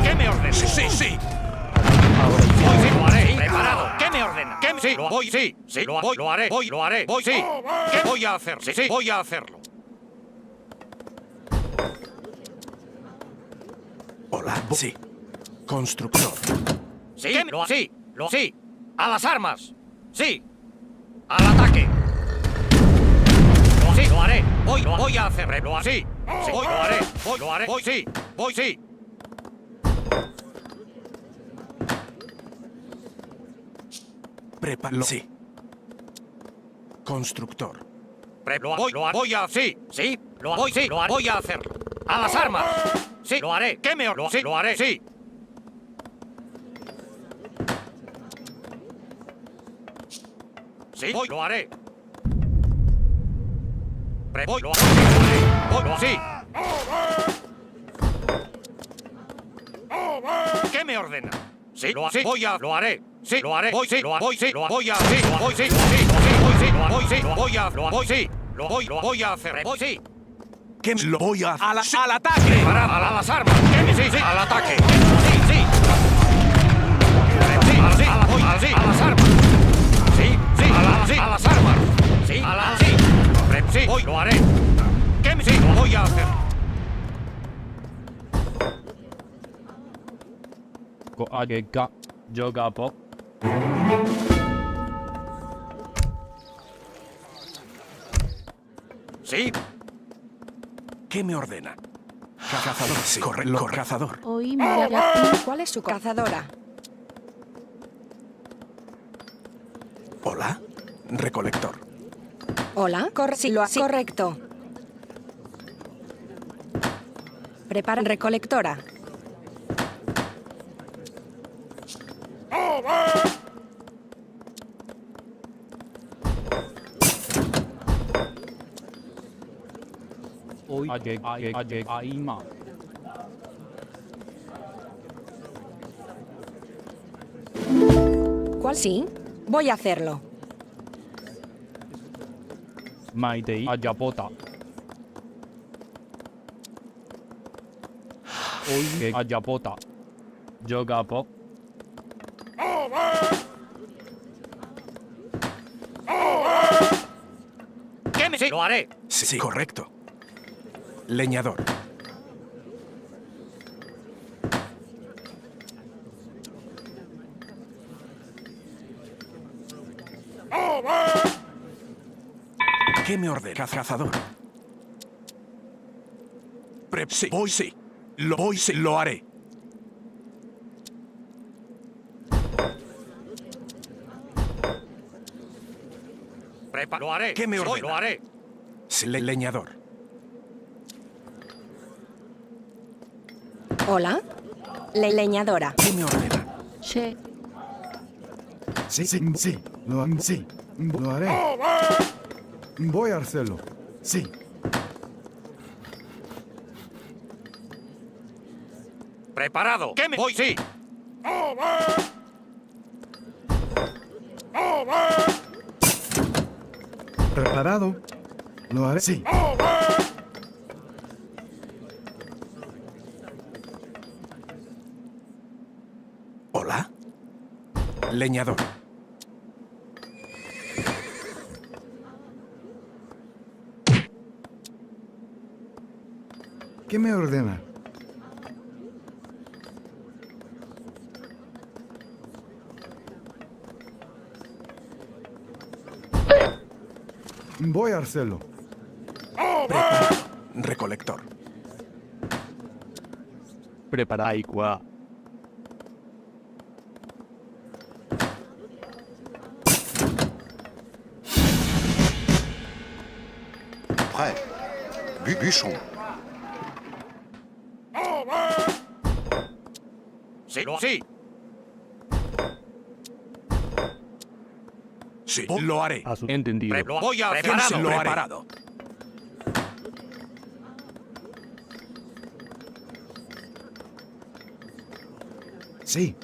¿Qué me ordena? Sí, sí. Voy, sí, lo haré. Preparado. ¿Qué me ordena? ¿Qué me sí? Lo voy, sí. Sí, lo voy, lo haré. Voy, lo haré. Voy, sí. ¿Qué voy a hacer? Sí, sí, voy a hacerlo. Hola, sí. Constructor. Sí, lo sí. Lo sí. A las armas. Sí. Al ataque. Lo sí, lo haré. Voy, lo voy a hacer. Lo así. Sí, voy, lo haré. Voy, lo haré. Voy, sí. Voy, sí. Prepáralo. Sí. Constructor. Lo voy a sí. Sí. Lo voy, sí. Lo voy a hacerlo. A las armas. Sí, lo haré. ¿Qué me lo sí? Lo haré, sí. Sí, voy, lo haré. Voy, lo haré. Voy, lo sí. ¿Qué me ordena? Sí, lo así. Voy a, lo haré. Sí, lo haré. Voy, sí, lo voy, sí, lo voy a, sí, lo voy, sí, sí, voy, sí, lo voy, sí, lo voy a, lo voy, sí, lo voy a hacer. Voy, sí. ¿Qué lo voy a al ataque? Para a las armas. ¿Qué me sí, sí, al ataque? Sí, sí. Sí, sí, a las armas. Sí, sí, sí, a las armas. Sí, a las sí. Sí, voy, lo haré. ¿Qué me sí, lo voy a hacer? Sí. ¿Qué me ordena? Cazador, sí. Cazador. ¿Cuál es su cazadora? Hola, recolector. Hola, sí, lo así. Correcto. Prepara recolectora. ¿Cuál sí? Voy a hacerlo. ¿Qué me sí, lo haré? Sí, sí, correcto. Leñador. ¿Qué me ordena? Cazador. Sí, voy, sí. Lo haré. Lo haré. ¿Qué me ordena? Lo haré. Sí, leñador. Hola, leñadora. ¿Qué me ordena? Sí, sí, sí. Sí. Lo haré. Voy a hacerlo. Sí. Preparado. ¿Qué me voy? Sí. Preparado. Lo haré. Sí. Hola. Leñador. ¿Qué me ordena? Voy a hacerlo. Preparado. Recolector. Prepara agua. Prêt. Bûcheron. Sí, sí. Sí, lo haré. Entendido. Lo voy a ¿Quién se preparado. lo haré? Preparado. Sí.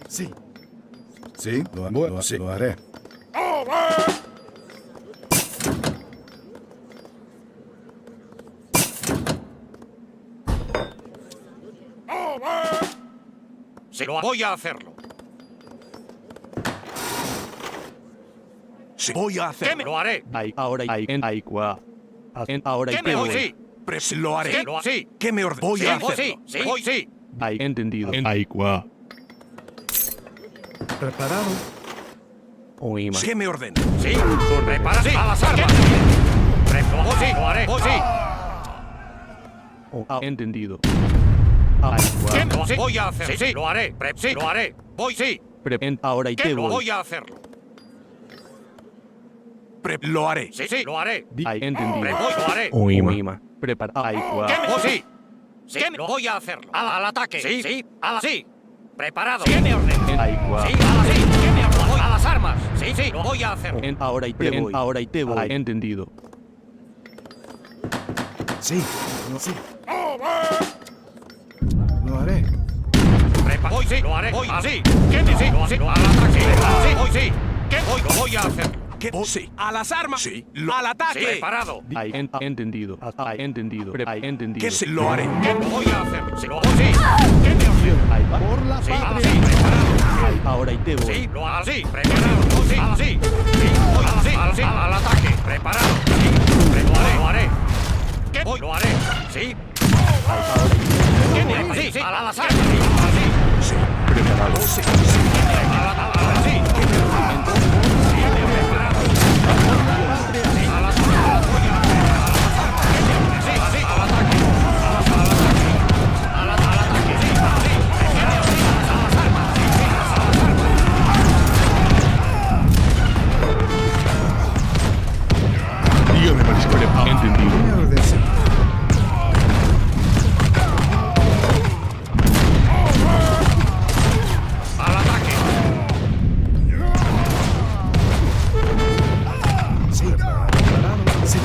Sí. Sí, lo haré. Sí, lo voy a hacerlo. Sí, voy a ¿Qué me hacerlo. lo haré? Ahora hay en agua. Ahora ¿Qué me voy? voy. Sí. Lo haré. Sí, lo sí. ¿Qué me ordena? Voy Sí, a voy, hacerlo. sí. Sí, voy, sí. Entendido. En agua. Preparado. Oíma. ¿Qué me ordena? Sí. Prepara, sí. A las armas. Voy, sí. Lo haré. Voy, sí. Entendido. ¿Qué Agua. me voy a hacer? Sí, sí. Lo haré. Sí, lo haré. Voy, sí. Ahora ¿Qué te lo voy. voy a hacerlo? Lo haré. Sí, sí. Lo haré. Entendido. Voy, lo haré. Oíma. Prepara agua. ¿Qué me voy? Sí. Sí, lo voy a hacerlo. Al ataque. Sí, sí. A la sí. Preparado. ¿Qué me ordena? En agua. Sí, a la sí. ¿Qué me ordena? Voy a las armas. Sí, sí. Lo voy a hacer. Ahora te voy. Entendido. Sí. Sí. Lo haré. Voy, sí. Lo haré. Voy, así. ¿Qué me sí? Lo así. Al ataque. Sí, sí. Voy, sí. ¿Qué voy? Lo voy a hacer. ¿Qué? Sí. A las armas. Sí. Al Sí, ataque. preparado. Entendido. Entendido. Entendido. ¿Qué se lo haré? ¿Qué lo voy a hacer? Sí, lo voy, sí. ¿Qué me ordena? Por la Sí, así. Preparado. Ahora te voy. Sí, lo así. Preparado. Voy, sí. Así. Sí, voy, así. Al ataque. Preparado. Sí. Lo haré. ¿Qué voy? Lo haré. Sí. ¿Qué me ordena? Sí, sí. A las armas. Sí, así. Sí. Preparado. Sí. Sí. Sí, preparado. Sí, a las armas. Voy a hacer. Sí, así. Al ataque. Al ataque. Sí, así. Preparado. Sí, a las armas. Sí, sí, a las armas. Dígame, mariscal. Entendido. ¿Qué me ordena? Al ataque. Sí. Preparado. Sí.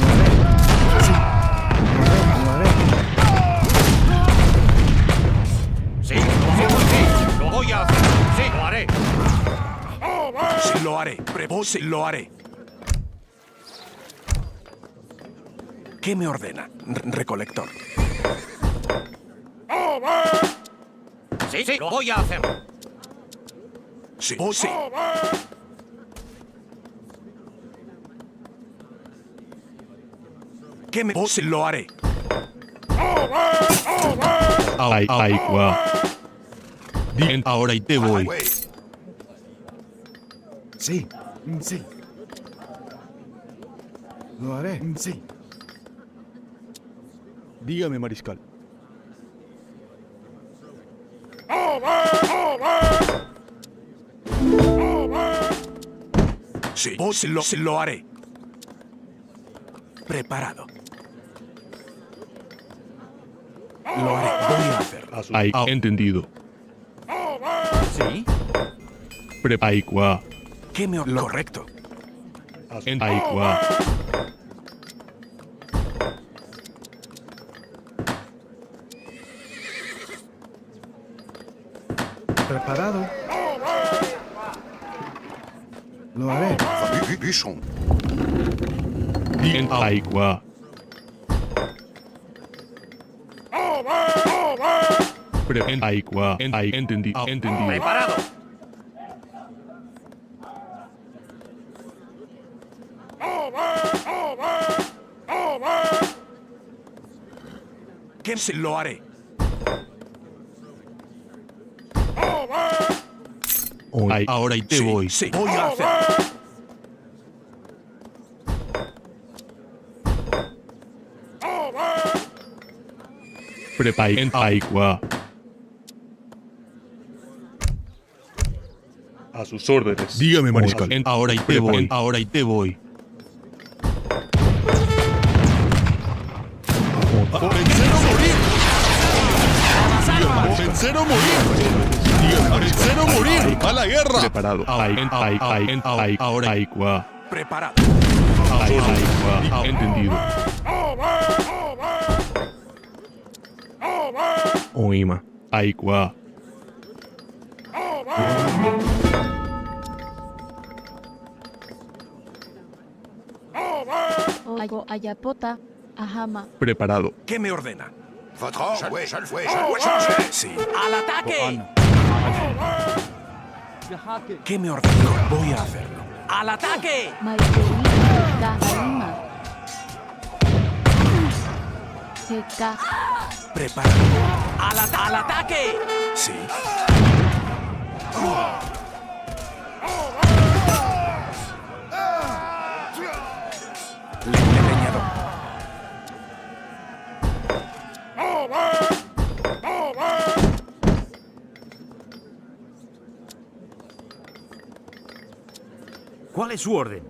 Lo haré. Sí. Lo haré. Sí, lo voy a hacer. Sí, lo haré. Sí, lo haré. Sí, lo haré. ¿Qué me ordena? Recolector. Sí, sí, lo voy a hacer. Sí. Sí. ¿Qué me? Sí, lo haré. Agua. Ahora te voy. Sí. Sí. Lo haré. Sí. Dígame, mariscal. Sí. Sí, lo haré. Preparado. Lo haré. Ahí, entendido. Sí. Prepara. ¿Qué me ordena? Correcto. Ahí, Preparado. Lo haré. Ahí, Ahí, entendido. Preparado. ¿Qué se lo haré? Ahí, ahora y te voy. Sí, voy a hacer. Prepara. Ahí, A sus órdenes. Dígame, mariscal. Ahora y te voy. Ahora y te voy. ¡Vencer o morir! ¡Vencer o morir! ¡Vencer o morir! ¡A la guerra! Preparado. Ahí, ahora ahí, Preparado. Ahí, entendido. Oima. Ahí, Oigo ayapota. Ajama. Preparado. ¿Qué me ordena? Sí. ¡Al ataque! ¿Qué me ordena? Voy a hacerlo. ¡Al ataque! Margarita Alima. Seca. Preparado. ¡Al ataque! Sí. Leñador. ¿Cuál es su orden?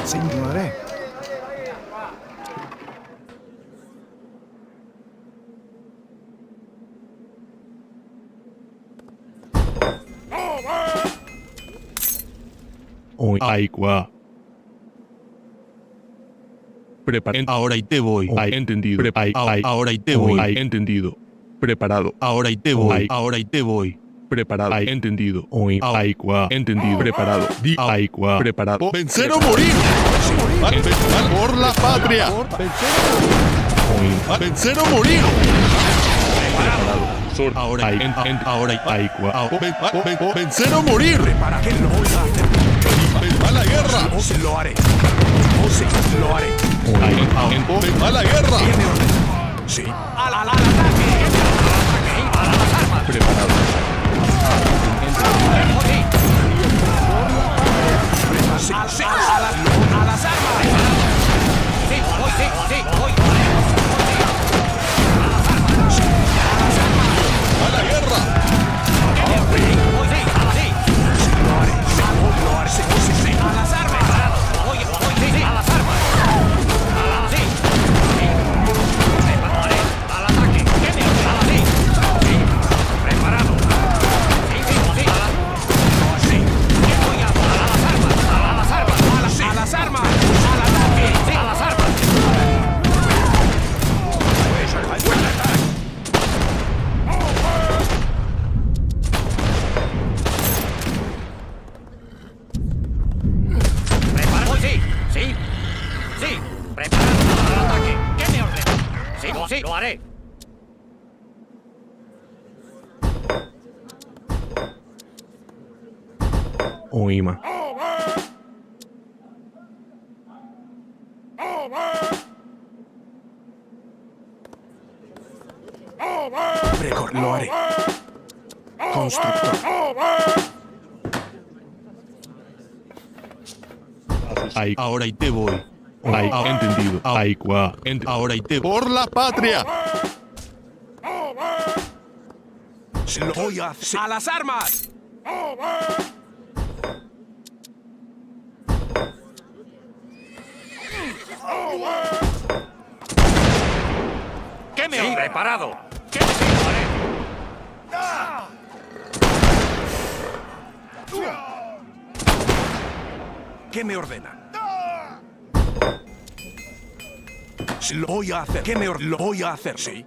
Sí, lo haré. Ahí, Prepara. Ahora y te voy. Ahí, entendido. Ahora y te voy. Ahí, entendido. Preparado. Ahora y te voy. Ahora y te voy. Preparado. Ahí, entendido. Ahí, entendido. Preparado. Ahí, preparado. ¡Vencer o morir! ¡Por la patria! ¡Vencer o morir! Ahora, ahí, ¡Vencer o morir! ¿Para qué lo voy a hacer? ¡A la guerra! Sí, lo haré. Sí, lo haré. ¡A la guerra! ¿Qué me ordena? Sí. ¡Al ataque! ¡A las armas! Preparado. Sí, sí. ¡A las armas! ¡Sí, voy! ¡A la guerra! ¡A las armas! ¡Voy! ¡Sí, a las armas! ¡Sí! ¡Prepararé! ¡Al ataque! ¿Qué me ordena? ¡Sí! ¡Sí! ¡Preparado! ¡Sí! ¡Sí! ¿Qué voy a hacer? ¡A las armas! ¡A las armas! ¡A las armas! ¡Al ataque! ¡Sí! ¡A las armas! ¡Preparado! ¡Sí! ¡Sí! ¡Sí! ¡Preparado! ¡Al ataque! ¿Qué me ordena? ¡Sí! ¡Lo haré! Oima. Lo haré. Constructor. Ahí, ahora y te voy. Ahí, entendido. Ahí, ahora y te voy. ¡Por la patria! Se lo voy a hacer. ¡A las armas! ¿Qué me preparado? ¿Qué me haré? ¿Qué me ordena? Sí, lo voy a hacer. Lo voy a hacer, sí.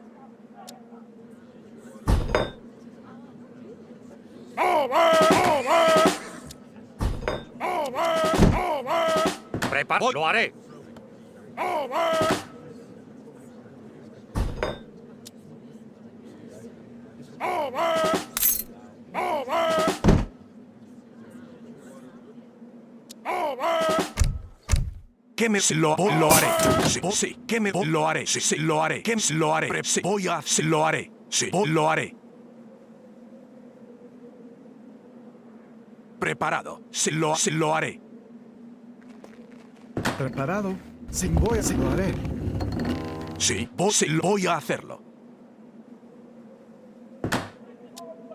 Preparo. Lo haré. ¿Qué me lo haré? Sí, sí. ¿Qué me lo haré? Sí, sí, lo haré. ¿Qué lo haré? Sí, voy a sí, lo haré. Sí, lo haré. Preparado. Sí, lo haré. Preparado. Sí, lo haré. Sí, sí, lo voy a hacerlo.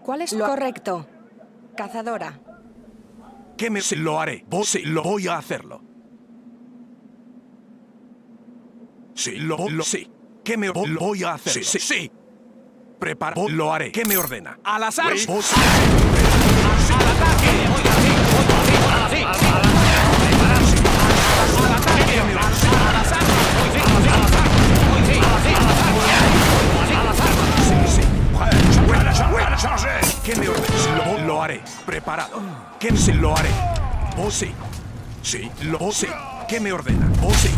¿Cuál es lo correcto? Cazadora. ¿Qué me lo haré? Sí, lo voy a hacerlo. Sí, sí. ¿Qué me lo voy a hacer? Sí, sí, sí. Preparado, lo haré. ¿Qué me ordena? ¡Al azar! Sí. ¡Al ataque! ¡Voy así! ¡Voy así! ¡Al ataque! ¡Al azar! ¡Voy sí! ¡Al azar! ¡Voy sí! ¡Al azar! Sí, sí. ¿Qué me ordena? Sí, lo haré. Preparado. ¿Qué se lo haré? Sí. Sí, sí. ¿Qué me ordena? Sí.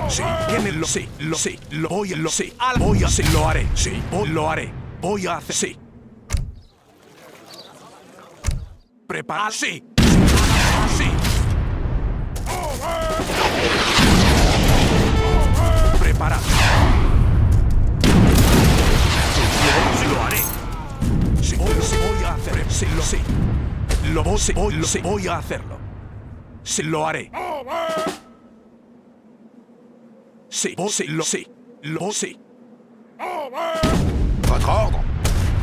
Sí, ¿qué me lo sí? Lo voy a sí. Voy a sí, lo haré. Sí, lo haré. Voy a hacer sí. Prepara sí. Sí. Prepara. Sí, lo haré. Sí, voy a hacer. Sí, sí. Voy a hacerlo. Sí, lo haré. Sí, sí. D'accord.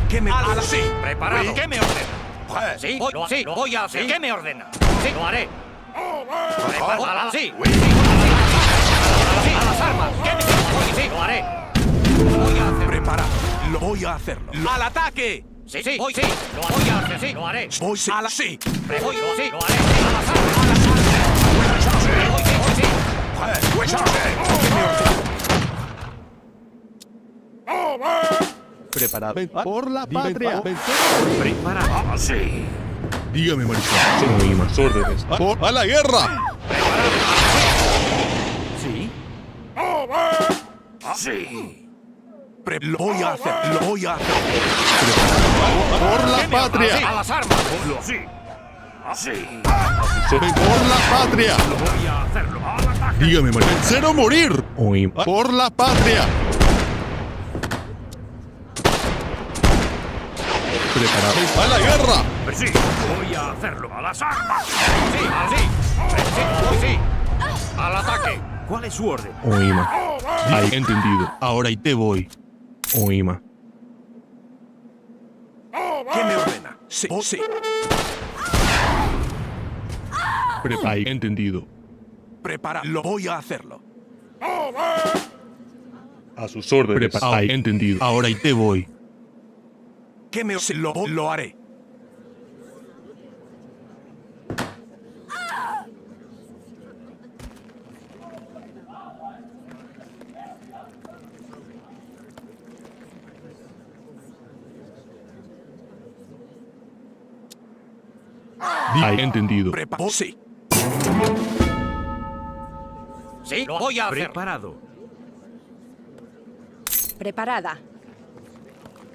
¿Qué me Sí, preparado. ¿Qué me ordena? Sí, lo voy a hacer. ¿Qué me ordena? Sí, lo haré. Preparado. Sí. A las armas. ¿Qué me ordena? Sí, lo haré. Lo voy a hacer. Preparado. Lo voy a hacerlo. ¡Al ataque! Sí, sí, voy, sí. Lo voy a hacer, sí, lo haré. Voy sí. Sí. Voy, sí, lo haré. A las armas. Voy, sí. Preparado. Por la patria. Preparado. Sí. Dígame, mariscal. Soy más órdenes. ¡A la guerra! Sí. Sí. Lo voy a hacer. Por la patria. A las armas. Sí. Sí. Por la patria. Lo voy a hacerlo. Al ataque. Dígame, mariscal. Vencer o morir. Por la patria. Preparado. ¡A la guerra! Sí, voy a hacerlo. A las armas. Sí, así. Sí, sí. Al ataque. ¿Cuál es su orden? Oima. Ahí, entendido. Ahora y te voy. Oima. ¿Qué me ordena? Sí, sí. Ahí, entendido. Prepara. Lo voy a hacerlo. A sus órdenes. Ahí, entendido. Ahora y te voy. ¿Qué me lo haré? Ahí, entendido. Preparado. Sí. Sí, lo voy a hacer. Preparado. Preparada.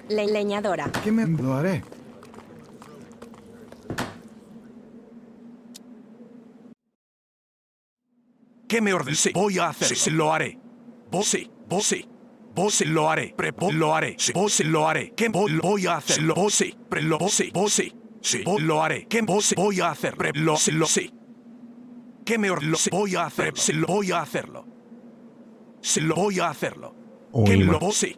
Leñadora. ¿Qué me lo haré? ¿Qué me ordena? Sí, voy a hacer. Sí, lo haré. Vos sí. Lo haré. Lo haré. Sí, vos lo haré. ¿Qué voy a hacer? Vos sí. Sí, lo haré. ¿Qué voy a hacer? Sí. ¿Qué me ordena? Voy a hacer. Sí, lo voy a hacerlo. Sí, lo voy a hacerlo. ¿Qué lo sí?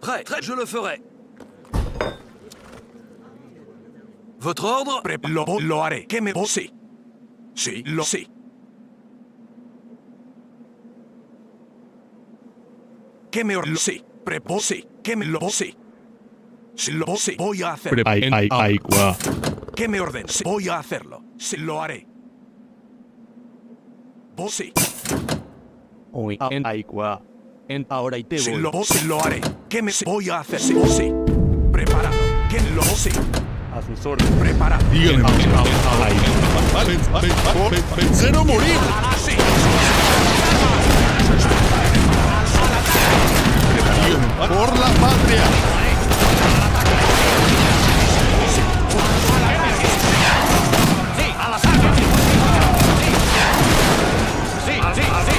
Très, très, je le ferai. Votre ordre? Lo haré. ¿Qué me... Sí. Sí, lo sí. ¿Qué me ordeno? Sí. Prepo sí. ¿Qué me lo sí? Sí, lo sí. Voy a hacerlo. ¿Qué me ordena? Sí, voy a hacerlo. Sí, lo haré. Vos sí. Ahora y te Sí, voy. sí, lo haré. ¿Qué me voy a hacer? Sí, vos sí. Preparado. ¿Qué lo sí? A sus órdenes. Preparado. Dígame. Vencer o morir. Sí. Por la patria. Sí, a las armas. Sí, sí, sí.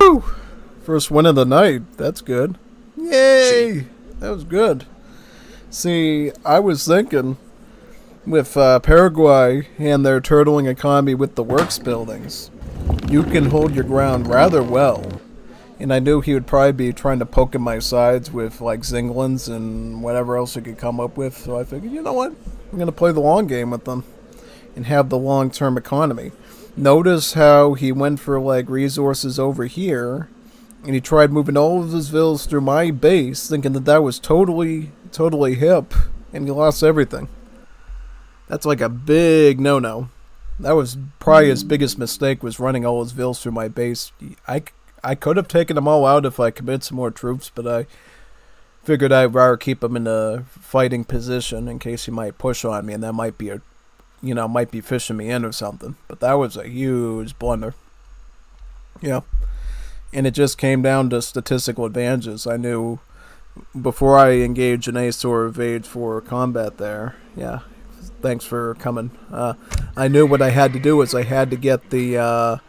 Woo! First win of the night. That's good. Yay! That was good. See, I was thinking with Paraguay and their turtling economy with the works buildings, you can hold your ground rather well. And I knew he would probably be trying to poke in my sides with like Zinglins and whatever else he could come up with. So I figured, you know what? I'm going to play the long game with them and have the long-term economy. Notice how he went for like resources over here, and he tried moving all of his villas through my base, thinking that that was totally hip, and he lost everything. That's like a big no-no. That was probably his biggest mistake, was running all his villas through my base. I could have taken them all out if I committed some more troops, but I figured I'd rather keep him in a fighting position in case he might push on me, and that might be might be fishing me in or something. But that was a huge blunder. Yeah. And it just came down to statistical advantages. I knew before I engaged in any sort of age for combat there. Yeah. Thanks for coming. I knew what I had to do was I had to get the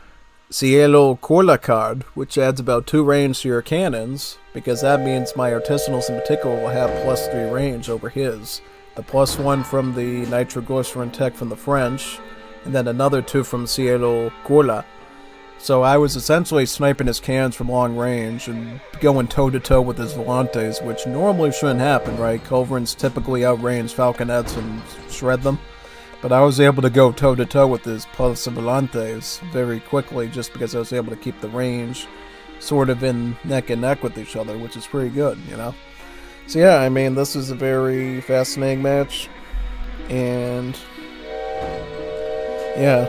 Cielo Corla card, which adds about 2 range to your cannons, because that means my artisanals in particular will have +3 range over his. The +1 from the nitroglycerin tech from the French, and then another 2 from Cielo Corla. So I was essentially sniping his cannons from long range and going toe-to-toe with his volantes, which normally shouldn't happen, right? Culverins typically outrange falconets and shred them. But I was able to go toe-to-toe with his Pulse volantes very quickly just because I was able to keep the range sort of in neck and neck with each other, which is pretty good, you know? So yeah, I mean, this is a very fascinating match, and yeah,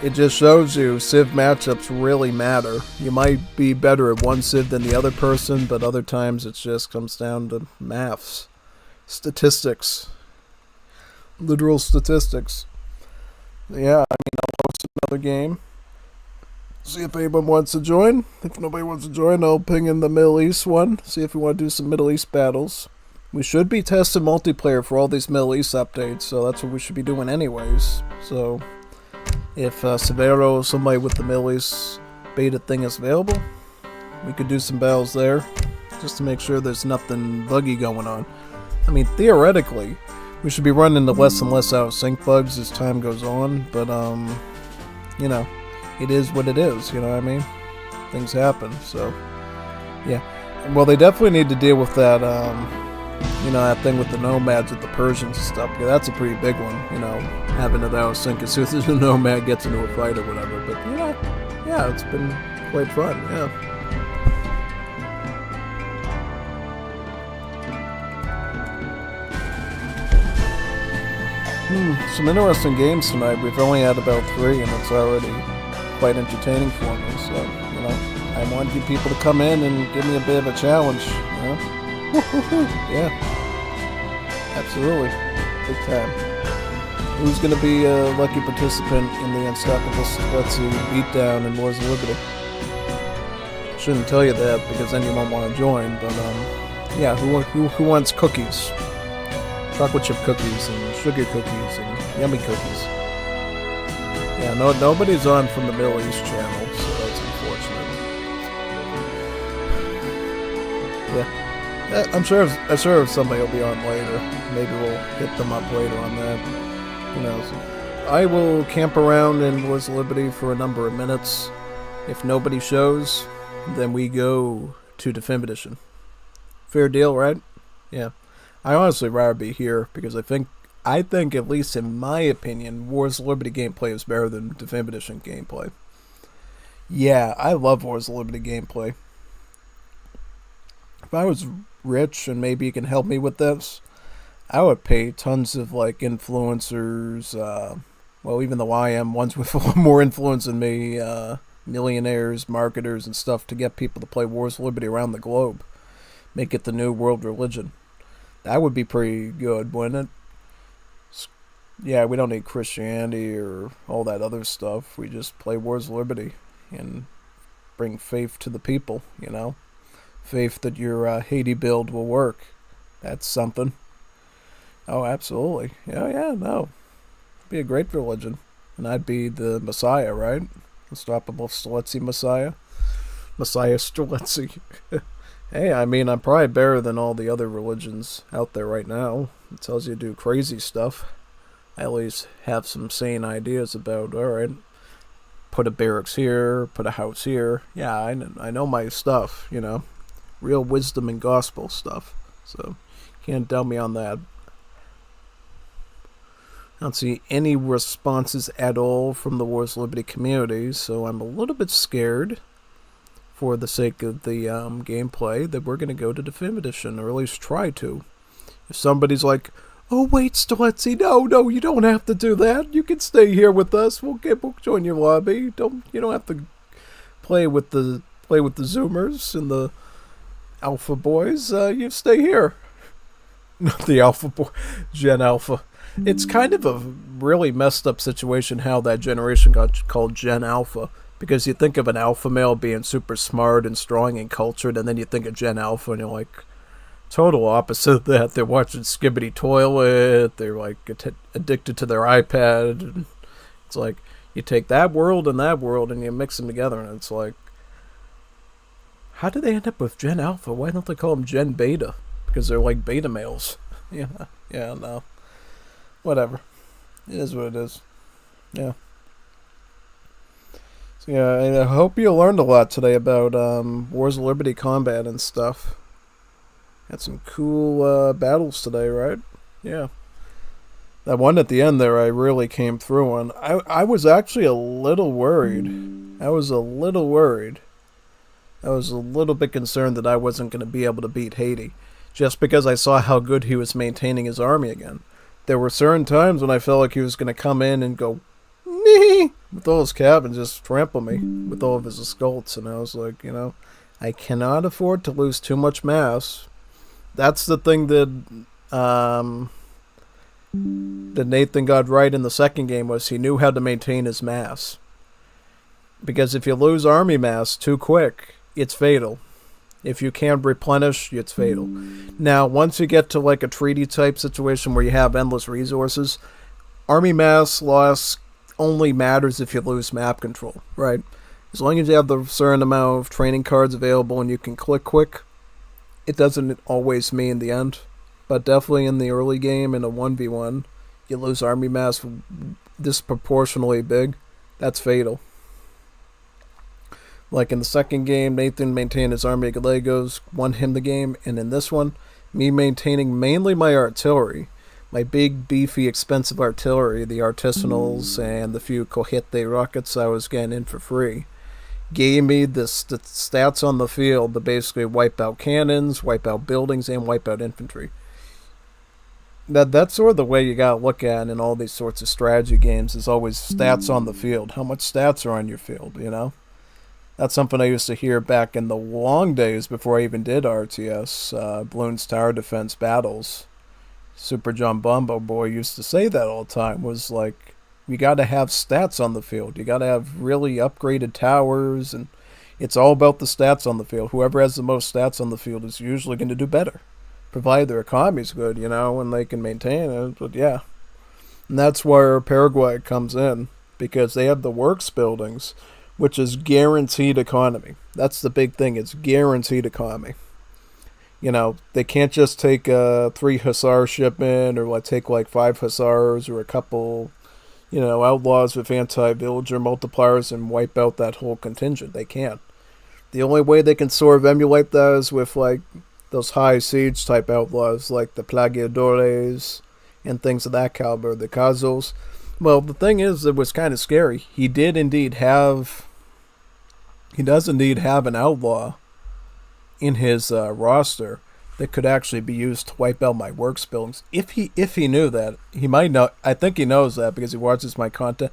it just shows you Civ matchups really matter. You might be better at one Civ than the other person, but other times it just comes down to maths, statistics, literal statistics. Yeah, I mean, I'll post another game. See if anyone wants to join. If nobody wants to join, I'll ping in the Middle East one. See if we want to do some Middle East battles. We should be testing multiplayer for all these Middle East updates, so that's what we should be doing anyways. So, if Severo, somebody with the Middle East beta thing is available, we could do some battles there, just to make sure there's nothing buggy going on. I mean, theoretically, we should be running into less and less out of sync bugs as time goes on, but, you know, it is what it is, you know what I mean? Things happen, so, yeah. Well, they definitely need to deal with that, you know, that thing with the nomads with the Persians and stuff, because that's a pretty big one, you know, having it out of sync as soon as a nomad gets into a fight or whatever, but, you know, yeah, it's been quite fun, yeah. Some interesting games tonight. We've only had about 3, and it's already quite entertaining for me, so, you know, I want you people to come in and give me a bit of a challenge, you know? Yeah. Absolutely. Big time. Who's going to be a lucky participant in the Unstoppable Let's beatdown in Wars of Liberty? shouldn't tell you that because then you won't want to join. But yeah, who wants cookies? Chocolate chip cookies and sugar cookies and yummy cookies. Yeah, nobody's on from the Middle East channel, so that's unfortunate. Yeah, I'm sure somebody will be on later. Maybe we'll hit them up later on that. Who knows? I will camp around in Wars of Liberty for a number of minutes. If nobody shows, then we go to Definitive Edition. Fair deal, right? Yeah. I honestly rather be here because I think at least in my opinion, Wars of Liberty gameplay is better than Definitive Edition gameplay. Yeah, I love Wars of Liberty gameplay. If I was rich and maybe you can help me with this, I would pay tons of like influencers, well, even though I am ones with a lot more influence than me, millionaires, marketers, and stuff to get people to play Wars of Liberty around the globe. Make it the new world religion. That would be pretty good, wouldn't it? Yeah, we don't need Christianity or all that other stuff. We just play Wars of Liberty and bring faith to the people, you know? Faith that your Haiti build will work. That's something. Oh, absolutely. Yeah, no. It'd be a great religion. And I'd be the Messiah, right? Unstoppable Streletsy Messiah. Messiah Streletsy. Hey, I mean, I'm probably better than all the other religions out there right now. It tells you to do crazy stuff. I at least have some sane ideas about, alright, put a barracks here, put a house here. Yeah, I know my stuff, you know. Real wisdom and gospel stuff. So, can't doubt me on that. I don't see any responses at all from the Wars of Liberty community, so I'm a little bit scared, for the sake of the gameplay, that we're going to go to Definitive Edition, or at least try to. If somebody's like, oh wait, Streletsy, no, you don't have to do that. You can stay here with us. We'll join your lobby. You don't have to play with the Zoomers and the Alpha boys. You stay here. Not the Alpha boy, Gen Alpha. It's kind of a really messed up situation how that generation got called Gen Alpha. Because you think of an alpha male being super smart and strong and cultured, and then you think of Gen Alpha, and you're like, total opposite of that. They're watching Skibbity Toilet, they're like addicted to their iPad. And it's like, you take that world, and you mix them together, and it's like, how did they end up with Gen Alpha? Why don't they call them Gen Beta? Because they're like beta males. Yeah, no. Whatever. It is what it is. Yeah. So yeah, I hope you learned a lot today about Wars of Liberty combat and stuff. Had some cool battles today, right? Yeah. That one at the end there, I really came through on. I was actually a little worried. I was a little bit concerned that I wasn't going to be able to beat Haiti, just because I saw how good he was maintaining his army again. There were certain times when I felt like he was going to come in and go, nee, with all his cap and just trample me with all of his assaults, and I was like, you know, I cannot afford to lose too much mass. That's the thing that Nathan got right in the second game, was he knew how to maintain his mass. Because if you lose army mass too quick, it's fatal. If you can't replenish, it's fatal. Now, once you get to like a treaty type situation where you have endless resources, army mass loss only matters if you lose map control, right? As long as you have the certain amount of training cards available and you can click quick, it doesn't always mean the end. But definitely in the early game, in a 1v1, you lose army mass disproportionately big. That's fatal. Like in the second game, Nathan maintained his army of Legos, won him the game, and in this one, me maintaining mainly my artillery, my big, beefy, expensive artillery, the artisanals and the few Cohete rockets I was getting in for free, gave me the stats on the field to basically wipe out cannons, wipe out buildings, and wipe out infantry. That's sort of the way you gotta look at it in all these sorts of strategy games, is always stats on the field. How much stats are on your field, you know? That's something I used to hear back in the long days before I even did RTS, Bloons Tower Defense battles. Super John Bumbo Boy used to say that all the time, was like, you gotta have stats on the field. You gotta have really upgraded towers, and It's all about the stats on the field. Whoever has the most stats on the field is usually going to do better, provided their economy's good, you know, and they can maintain it. But yeah, and that's where Paraguay comes in, because they have the works buildings, which is guaranteed economy. That's the big thing. It's guaranteed economy. You know, they can't just take 3 Hussar shipment, or like take like 5 Hussars or a couple, you know, outlaws with anti-villager multipliers and wipe out that whole contingent. They can't. The only way they can sort of emulate that is with like those high siege type outlaws like the Plagiadores and things of that caliber, the Cazos. Well, the thing is, it was kind of scary. He does indeed have an outlaw in his roster that could actually be used to wipe out my works buildings. If he knew that, he might know. I think he knows that because he watches my content.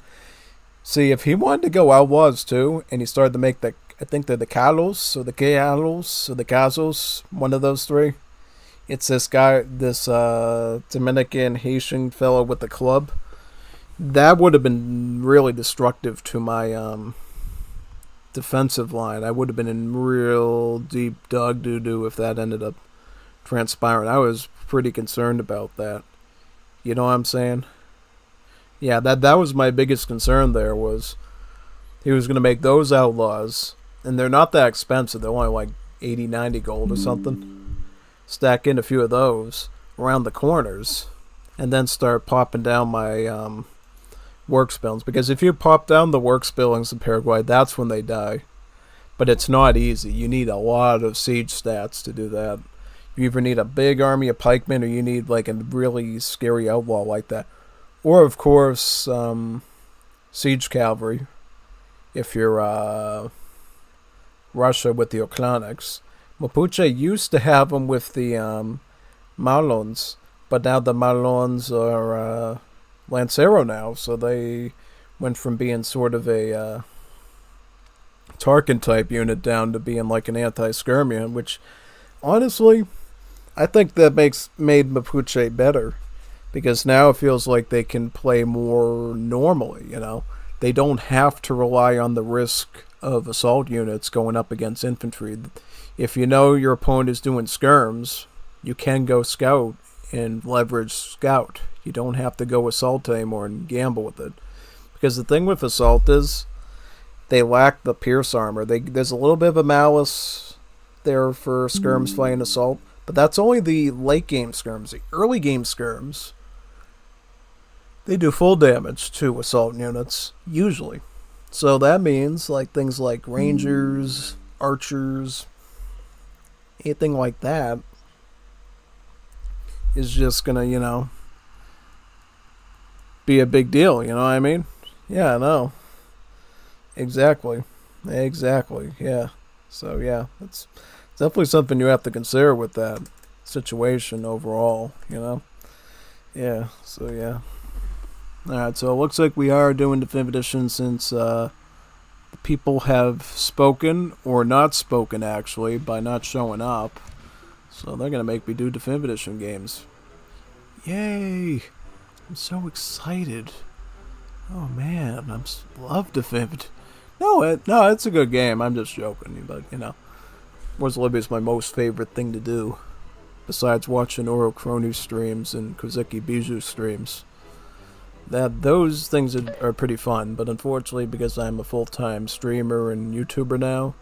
See, if he wanted to go outlaws too, and he started to make I think they're the Carlos or the Carlos or the Cazos, one of those 3. It's this guy, this Dominican Haitian fellow with the club. That would have been really destructive to my defensive line. I would have been in real deep dog doo-doo if that ended up transpiring. I was pretty concerned about that. You know what I'm saying? Yeah, that was my biggest concern there, was he was going to make those outlaws, and they're not that expensive. They're only like 80, 90 gold or something. Stack in a few of those around the corners, and then start popping down my works buildings. Because if you pop down the works buildings in Paraguay, that's when they die. But it's not easy. You need a lot of siege stats to do that. You either need a big army of pikemen, or you need like a really scary outlaw like that. Or, of course, siege cavalry, if you're Russia with the Oklaniks. Mapuche used to have them with the Malons, but now the Malons are Lancero now, so they went from being sort of a Tarkin type unit down to being like an anti-skirmion, which honestly I think that made Mapuche better, because now it feels like they can play more normally, you know. They don't have to rely on the risk of assault units going up against infantry. If you know your opponent is doing skirms, you can go scout and leverage scout. You don't have to go assault anymore and gamble with it. Because the thing with assault is they lack the pierce armor. There's a little bit of a malice there for skirms fighting assault, but that's only the late game skirms. The early game skirms, they do full damage to assault units, usually. So that means like things like rangers, archers, anything like that is just gonna, you know, be a big deal, you know what I mean? Yeah, I know. Exactly, yeah. So yeah, it's definitely something you have to consider with that situation overall, you know? Yeah, so yeah. Alright, so it looks like we are doing Definitive Edition since the people have spoken, or not spoken actually, by not showing up. So they're going to make me do Definitive Edition games. Yay! I'm so excited. Oh man, love Definitive. No, it's a good game. I'm just joking, but you know, Wars of Liberty is my most favorite thing to do, besides watching Oro Cronu streams and Koziki Bijou streams. Those things are pretty fun, but unfortunately, because I'm a full-time streamer and YouTuber now,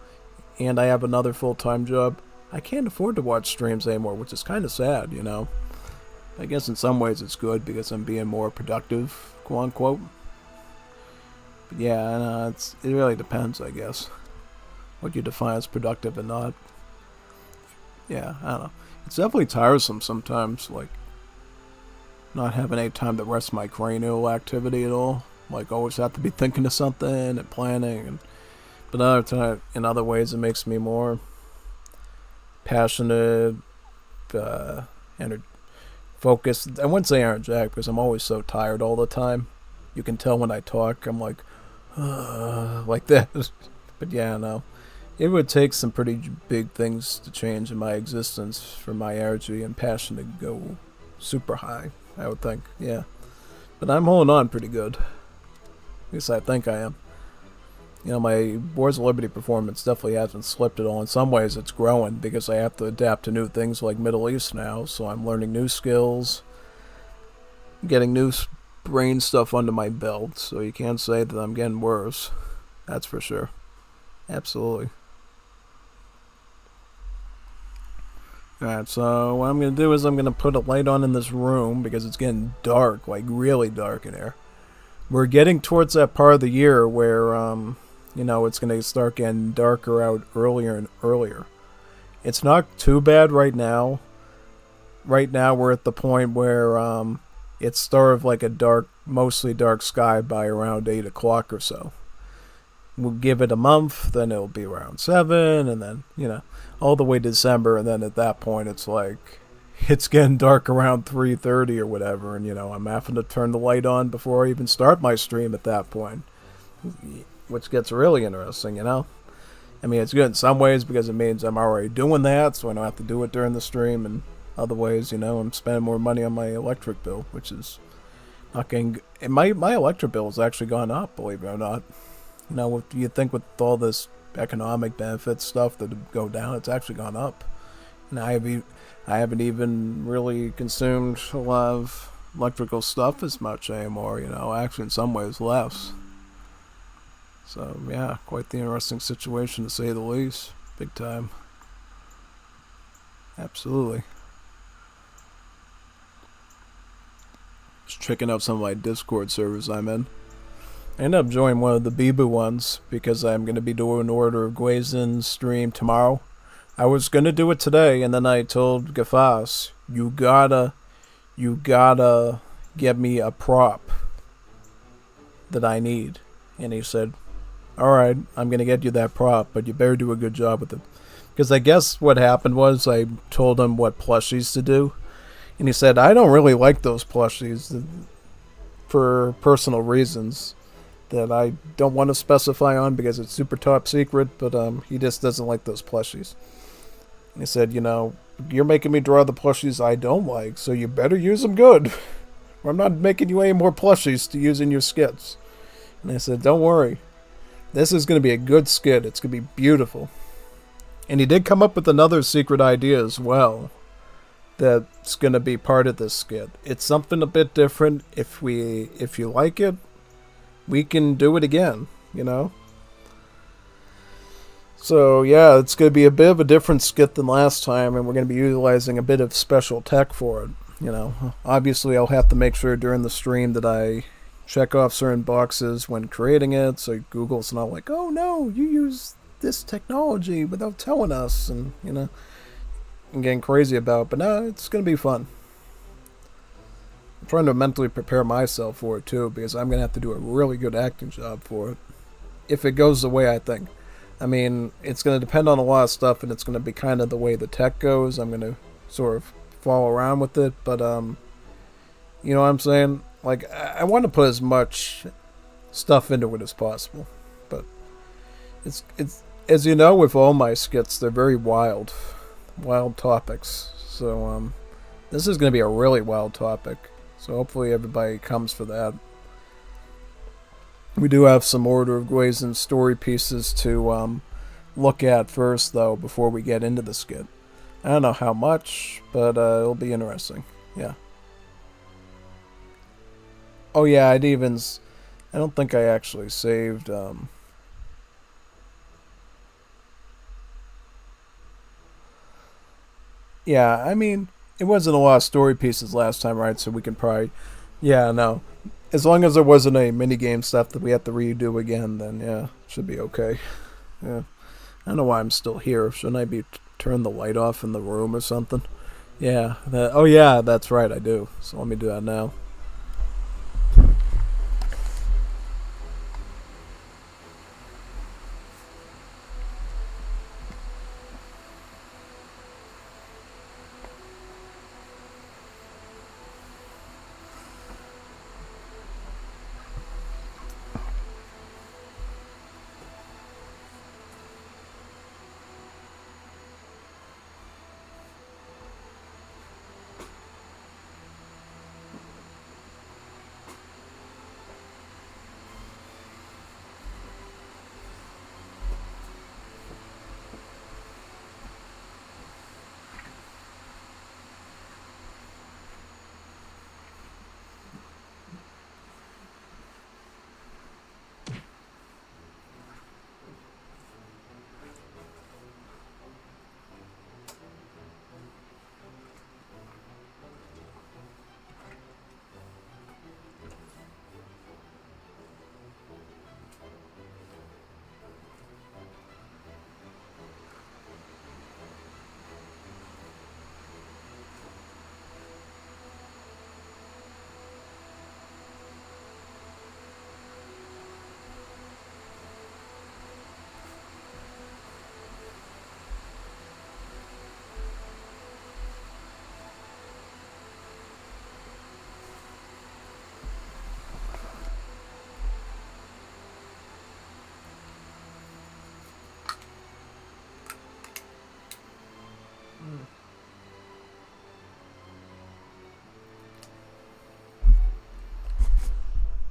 and I have another full-time job, I can't afford to watch streams anymore, which is kind of sad, you know. I guess in some ways it's good because I'm being more productive, quote-unquote. But yeah, it really depends, I guess, what you define as productive and not. Yeah, I don't know. It's definitely tiresome sometimes, like, not having any time to rest my cranial activity at all. Like, always have to be thinking of something and planning. But in other ways, it makes me more passionate, focused. I wouldn't say energetic because I'm always so tired all the time. You can tell when I talk, I'm like that. But yeah, no. It would take some pretty big things to change in my existence for my energy and passion to go super high, I would think, yeah. But I'm holding on pretty good. At least I think I am. You know, my Wars of Liberty performance definitely hasn't slipped at all. In some ways, it's growing because I have to adapt to new things like Middle East now. So I'm learning new skills, getting new brain stuff under my belt. So you can't say that I'm getting worse. That's for sure. Absolutely. Alright, so what I'm going to do is I'm going to put a light on in this room because it's getting dark, like really dark in here. We're getting towards that part of the year where, you know, it's going to start getting darker out earlier and earlier. It's not too bad right now. Right now we're at the point where it's sort of like a dark, mostly dark sky by around 8 o'clock or so. We'll give it a month, then it'll be around 7, and then, you know, all the way to December, and then at that point it's like, it's getting dark around 3:30 or whatever, and, you know, I'm having to turn the light on before I even start my stream at that point, which gets really interesting, you know? I mean, it's good in some ways because it means I'm already doing that, so I don't have to do it during the stream, and other ways, you know, I'm spending more money on my electric bill, which is not getting... My electric bill has actually gone up, believe it or not. You know, you'd think with all this economic benefits stuff that would go down, it's actually gone up. And I haven't even really consumed a lot of electrical stuff as much anymore, you know, actually in some ways less. So, yeah, quite the interesting situation to say the least. Big time. Absolutely. Just checking out some of my Discord servers I'm in. I ended up joining one of the Bibu ones because I'm going to be doing Order of Gwazin stream tomorrow. I was going to do it today, and then I told Gafas, you gotta get me a prop that I need. And he said, alright, I'm going to get you that prop, but you better do a good job with it. Because I guess what happened was I told him what plushies to do, and he said, I don't really like those plushies for personal reasons that I don't want to specify on because it's super top secret, but he just doesn't like those plushies. And he said, you know, you're making me draw the plushies I don't like, so you better use them good, or I'm not making you any more plushies to use in your skits. And I said, don't worry, this is going to be a good skit, it's going to be beautiful. And he did come up with another secret idea as well that's going to be part of this skit. It's something a bit different. If you like it, we can do it again, you know? So, yeah, it's going to be a bit of a different skit than last time, and we're going to be utilizing a bit of special tech for it, you know? Obviously, I'll have to make sure during the stream that I check off certain boxes when creating it, so Google's not like, oh no, you use this technology without telling us, and, you know, I'm getting crazy about it, but no, it's going to be fun. I'm trying to mentally prepare myself for it too, because I'm going to have to do a really good acting job for it. If it goes the way I think. I mean, it's going to depend on a lot of stuff, and it's going to be kind of the way the tech goes. I'm going to sort of follow around with it, but, you know what I'm saying? Like, I want to put as much stuff into it as possible, but it's as you know, with all my skits, they're very wild topics, so, this is going to be a really wild topic. So hopefully everybody comes for that. We do have some Order of Gwazin story pieces to look at first, though, before we get into the skit. I don't know how much, but it'll be interesting. Yeah. Oh yeah, I don't think I actually saved... Yeah, I mean... It wasn't a lot of story pieces last time, right? So we can probably... Yeah, no. As long as there wasn't any minigame stuff that we have to redo again, then yeah, should be okay. Yeah. I don't know why I'm still here. Shouldn't I be turn the light off in the room or something? Yeah. Oh yeah, that's right, I do. So let me do that now.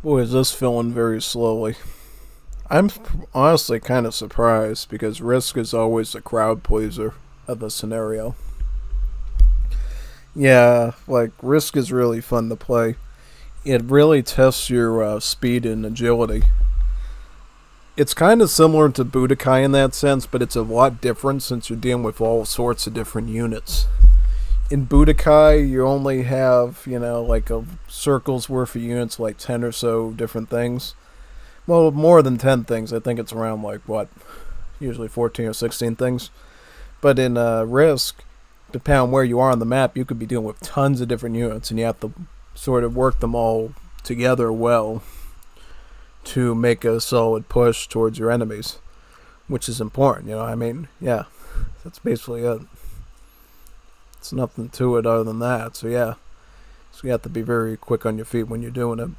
Boy, is this filling very slowly. I'm honestly kind of surprised because Risk is always the crowd pleaser of the scenario. Yeah, like Risk is really fun to play. It really tests your speed and agility. It's kind of similar to Budokai in that sense, but it's a lot different since you're dealing with all sorts of different units. In Budokai, you only have, like a circle's worth of units, like 10 or so different things. Well, more than 10 things. I think it's around, usually 14 or 16 things. But in Risk, depending on where you are on the map, you could be dealing with tons of different units, and you have to sort of work them all together well to make a solid push towards your enemies, which is important, yeah, that's basically it. It's nothing to it other than that, so yeah. So you have to be very quick on your feet when you're doing it.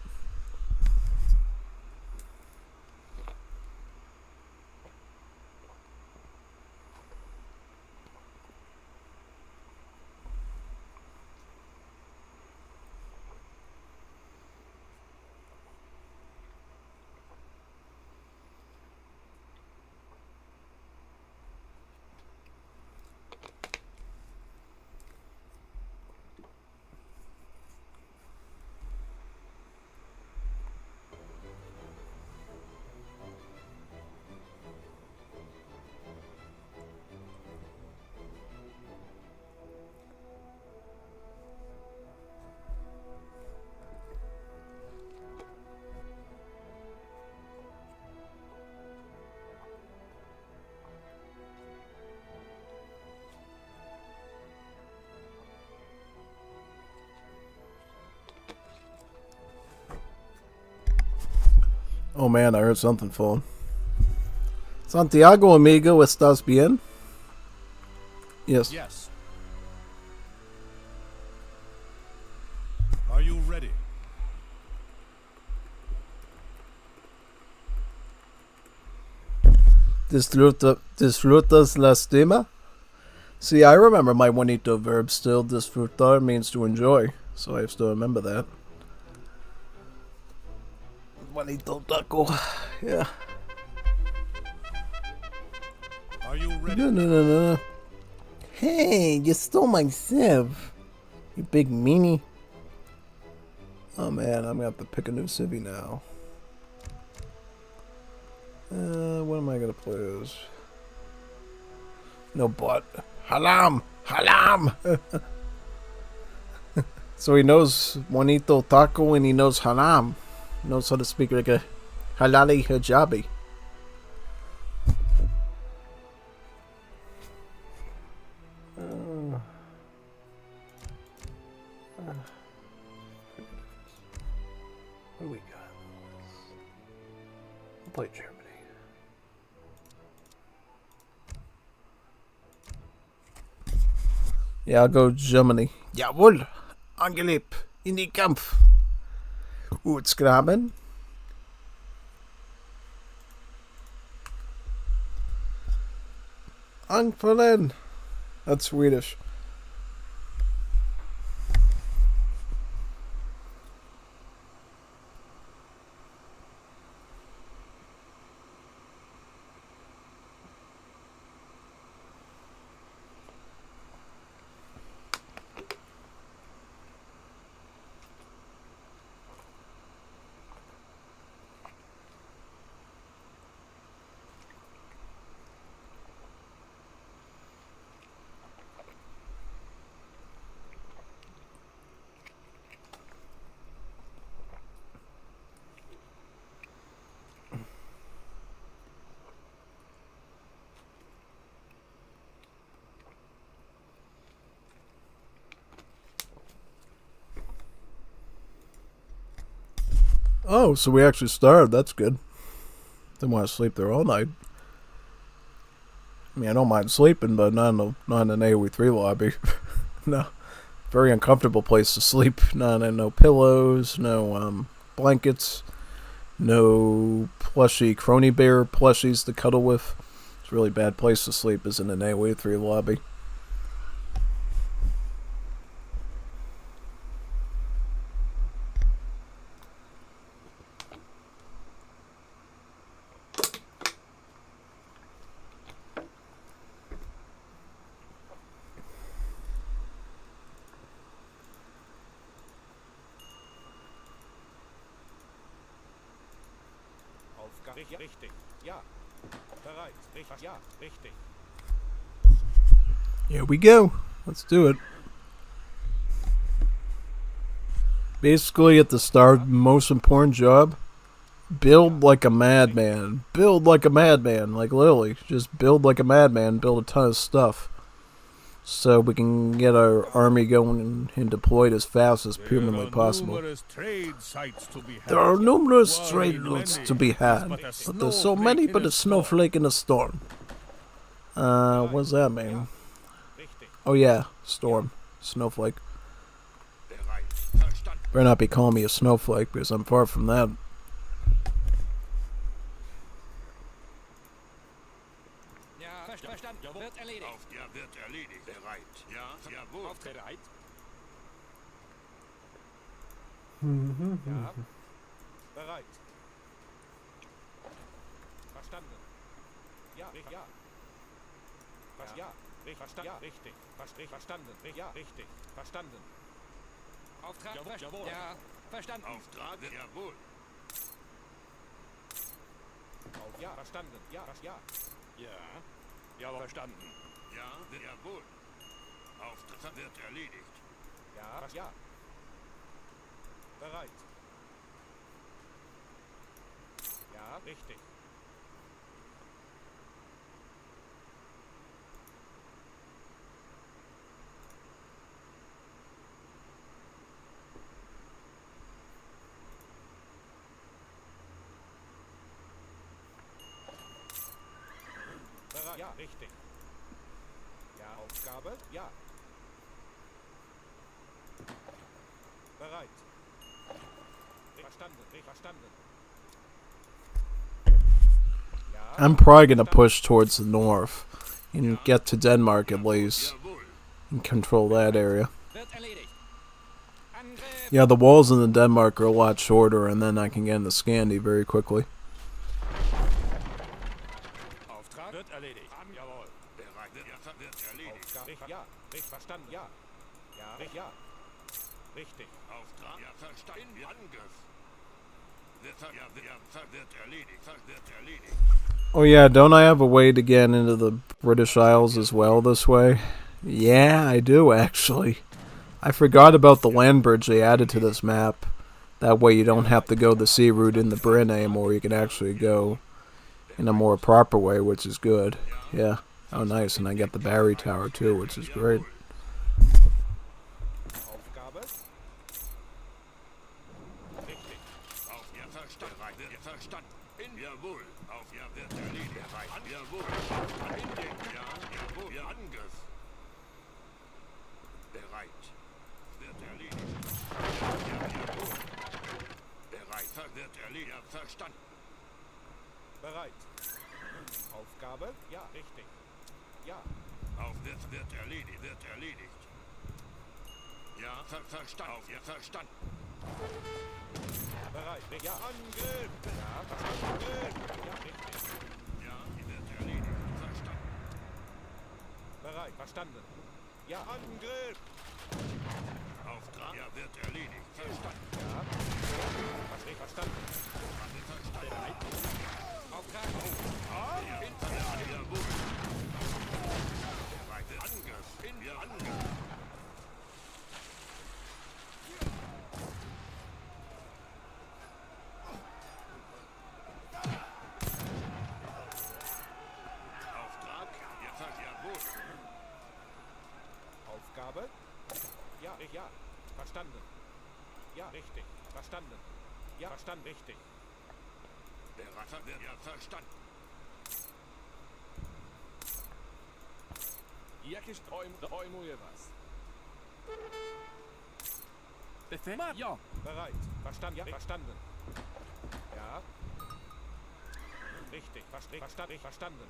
Oh man, I heard something falling. Santiago, amigo, ¿estás bien? Yes. Yes. Are you ready? Disfrutas lastima? See, I remember my Juanito verb still. Disfrutar means to enjoy, so I still remember that. Juanito taco. Yeah. Are you ready? No. Hey, you stole my sieve. You big meanie. Oh man, I'm gonna have to pick a new civvy now. What am I gonna play as? No butt. Halam! Halam! So he knows Juanito taco and he knows halam. He knows how to speak like a halali hijabi. What do we got? We'll play Germany. Yeah, I'll go Germany. Jawohl! Angelieb! In die Kampf! Utsgraben. Angfallen! That's Swedish. Oh, so we actually started. That's good. Didn't want to sleep there all night. I mean, I don't mind sleeping, but not in an AoE3 lobby. No. Very uncomfortable place to sleep. No pillows, no blankets, no plushy crony bear plushies to cuddle with. It's a really bad place to sleep, isn't an AoE3 lobby. Richtig. Ja. Bereit. Richtig. Ja. Richtig. Here we go. Let's do it. Basically, at the start, most important job, build like a madman. Build like a madman. Like, literally, just build like a madman. Build a ton of stuff. So we can get our army going and deployed as fast as humanly possible. There are numerous trade routes to be had, but there's so many but a snowflake in a storm. What does that mean? Oh yeah, storm. Snowflake. Better not be calling me a snowflake, because I'm far from that. Wird erledigt. Wird erledigt. Bereit. Ja, jawohl. Bereit. Ja. Bereit. Verstanden. Ja. Ja. Ja. Verstanden. Ja. Richtig. Verstanden. Ja. Richtig. Verstanden. Auftrag. Jawohl. Ja. Verstanden. Auftrag. Jawohl. Ja. Verstanden. Ja. Ja. Ja. Ja, verstanden. Ja, jawohl. Auftrag wird erledigt. Ja. Ja. Bereit. Ja. Richtig. Bereit. Ja, richtig. Ja, Aufgabe? Ja. Bereit. Verstanden. Verstanden. Ja. I'm probably gonna push towards the north and get to Denmark at least and control that area. Wird erledigt. Angriff. Yeah, the walls in the Denmark are a lot shorter, and then I can get into Scandi very quickly. Auftrag wird erledigt. Jawohl. Bereit. Wird erledigt. Aufgabe? Ja. Richtig. Verstanden. Ja. Ja. Ja. Richtig. Auftrag. Ja, verstanden. Angriff. Wird erledigt. Wird erledigt. Oh yeah, don't I have a way to get into the British Isles as well this way? Yeah, I do actually. I forgot about the land bridge they added to this map. That way you don't have to go the sea route in the Bryn anymore. You can actually go in a more proper way, which is good. Yeah. Oh nice, and I got the Barry Tower too, which is great. Aufgabe? Richtig. Auf ja, verstanden. Verstanden. Jawohl. Auf ja, wird erledigt. Jawohl. In den ja, jawohl. Ja, Angriff. Bereit. Wird erledigt. Ja, jawohl. Bereit. Wird erledigt. Ja, verstanden. Bereit. Aufgabe? Ja, richtig. Ja. Auf wird erledigt. Wird erledigt. Ja, verstanden. Auf ja, verstanden. Bereit. Ja. Angriff. Ja. Angriff. Ja, richtig. Ja, wird erledigt. Verstanden. Bereit. Verstanden. Ja. Angriff. Auftrag. Ja, wird erledigt. Verstanden. Ja. Verstanden. Bereit. Auftrag. Ja, jawohl. Bereit. Angriff. In ihr Angriff. Auftrag. Jawohl. Aufgabe? Ja. Ja. Verstanden. Ja, richtig. Verstanden. Ja, verstanden. Richtig. Bereit. Wird ja verstanden. Jakieś dojmuje was. Ja. Bereit. Verstanden. Ja. Verstanden. Ja. Richtig. Verstanden. Verstanden.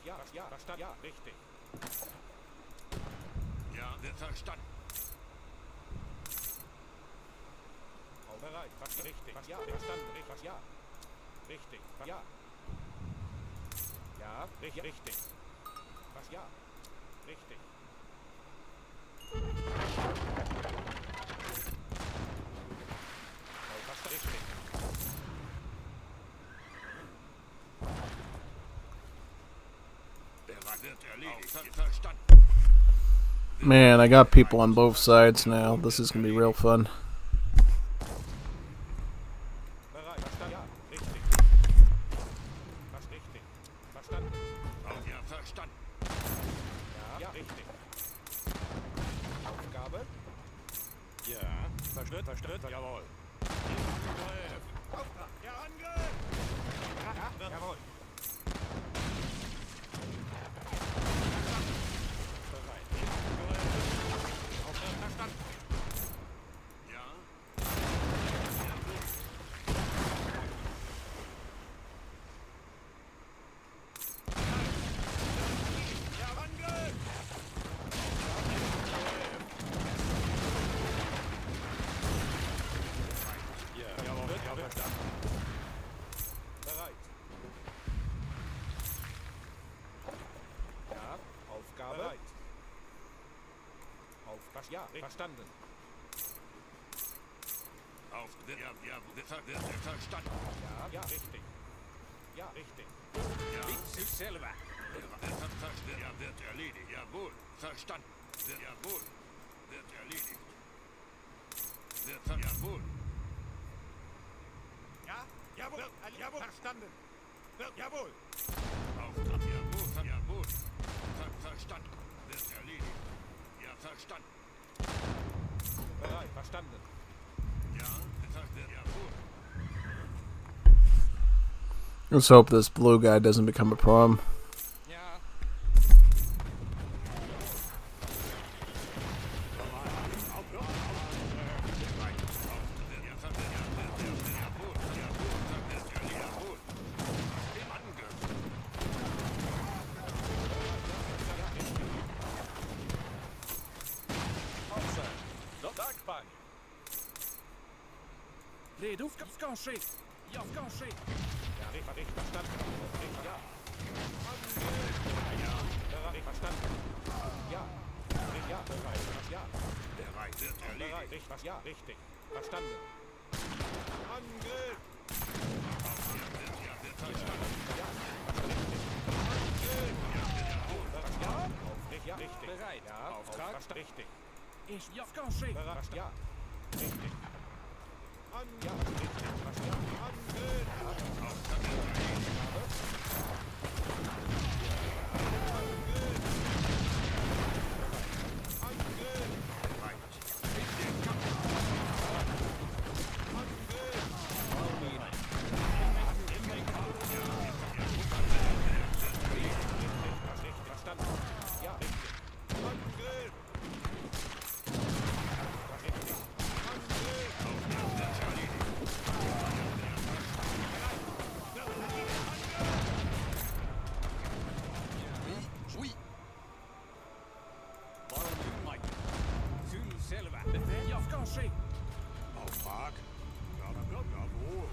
Ja, verstanden. Ja, richtig. Ja, wird verstanden. Bereit, was richtig. Was ja, verstanden. Was ja. Richtig. Was ja. Ja, richtig. Was ja. Richtig. Was richtig. Man, I got people on both sides now. This is gonna be real fun. Verstört, jawohl. Auftrag, ja, Angriff! Jawohl. Bereit. Auftrag verstanden. Ja. Ja, Angriff! Bereit. Ja, Aufgabe. Bereit. Auftrag. Ja, verstanden. Verstanden. Ja, richtig. Ja, richtig. Ja. Sich selber. Ja, wird erledigt. Jawohl. Verstanden. Jawohl. Wird erledigt. Jawohl. Ja, jawohl, jawohl, verstanden. Jawohl. Auftrag, jawohl. Verstanden. Wird erledigt. Ja, verstanden. Bereit, verstanden. Ja, jawohl. Let's hope this blue guy doesn't become a problem. Ja. Ja, richtig verstanden. Ja. Ja, bereit, verstanden. Ja. Ja, bereit, ja. Bereit, wird erledigt. Was ja, richtig. Verstanden. Angriff! Ja, wird verstanden. Ja, richtig. Ja, richtig. Bereit. Ja, Auftrag. Richtig. Ich, ja, bereit. Ja, richtig. Ja, richtig. Was ja, Angriff! Auftrag. Jawohl.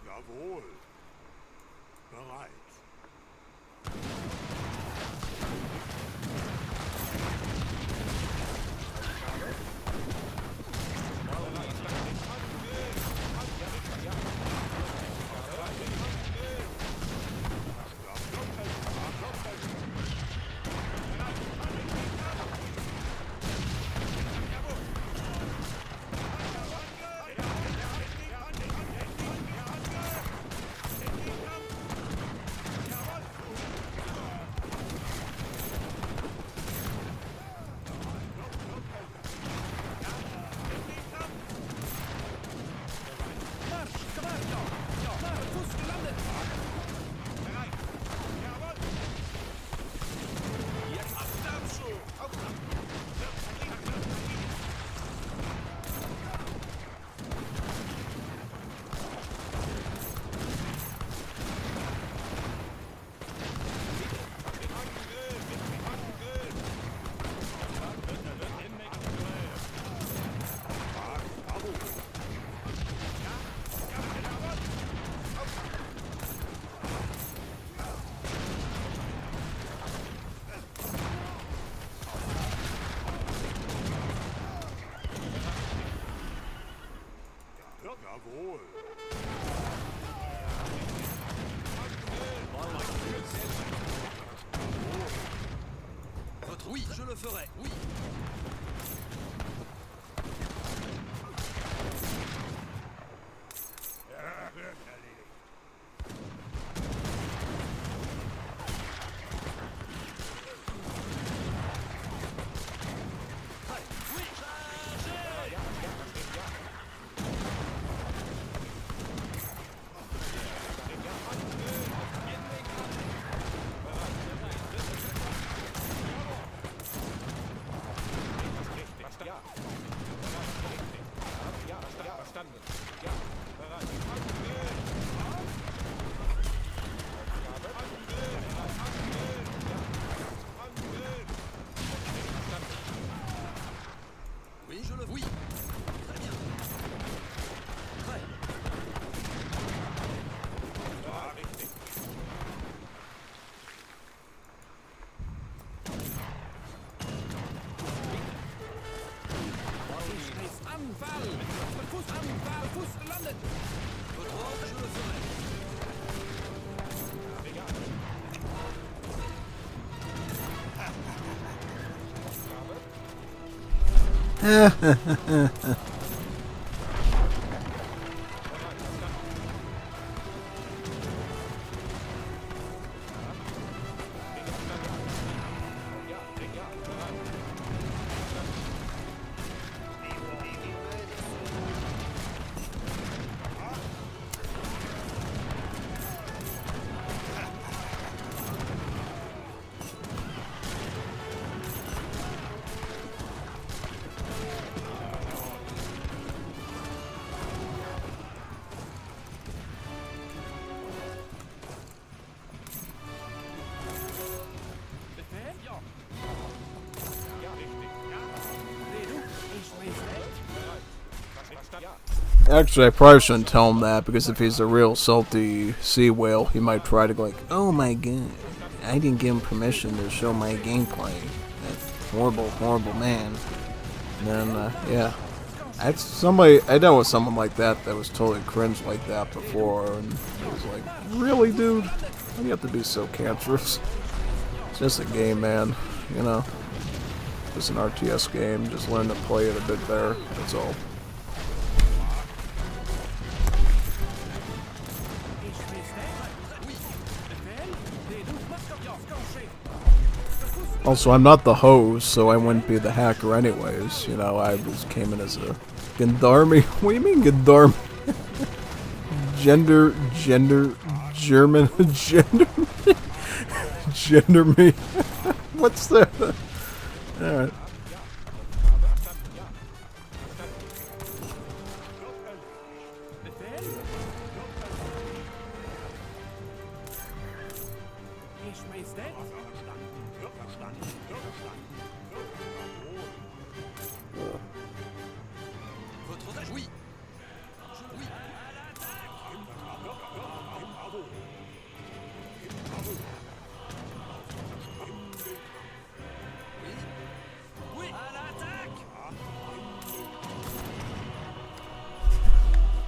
Jawohl. Bereit. Jawohl. Oui, je le ferai, oui. Actually, I probably shouldn't tell him that, because if he's a real salty sea whale, he might try to go like, oh my god, I didn't give him permission to show my gameplay. That horrible, horrible man. And then, yeah. I dealt with someone like that was totally cringe like that before, and it was like, really, dude? Why do you have to be so cancerous? It's just a game, man, you know? It's an RTS game, just learn to play it a bit better, that's all. Also, I'm not the host, so I wouldn't be the hacker anyways. You know, I just came in as a gendarme. What do you mean gendarme? German, gender. gender me. What's that? Alright.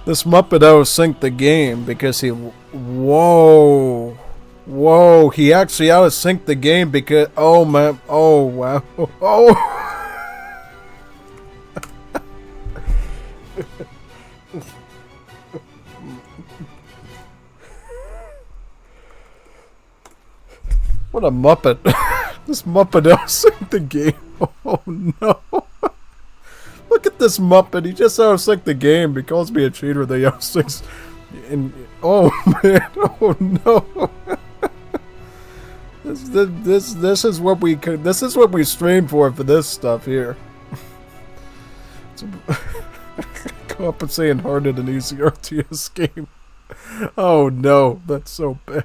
This Muppet out-synced the game because he... Whoa. Whoa, he actually out-synced the game because... Oh, man. Oh, wow. Oh. What a Muppet. This Muppet out-synced the game. Oh, no. Look at this Muppet. He just out-synced the game. He calls me a cheater. They out-syncs. And oh man. Oh no. This is what we could. This is what we stream for this stuff here. Compensating harder than easy RTS game. Oh no, that's so bad.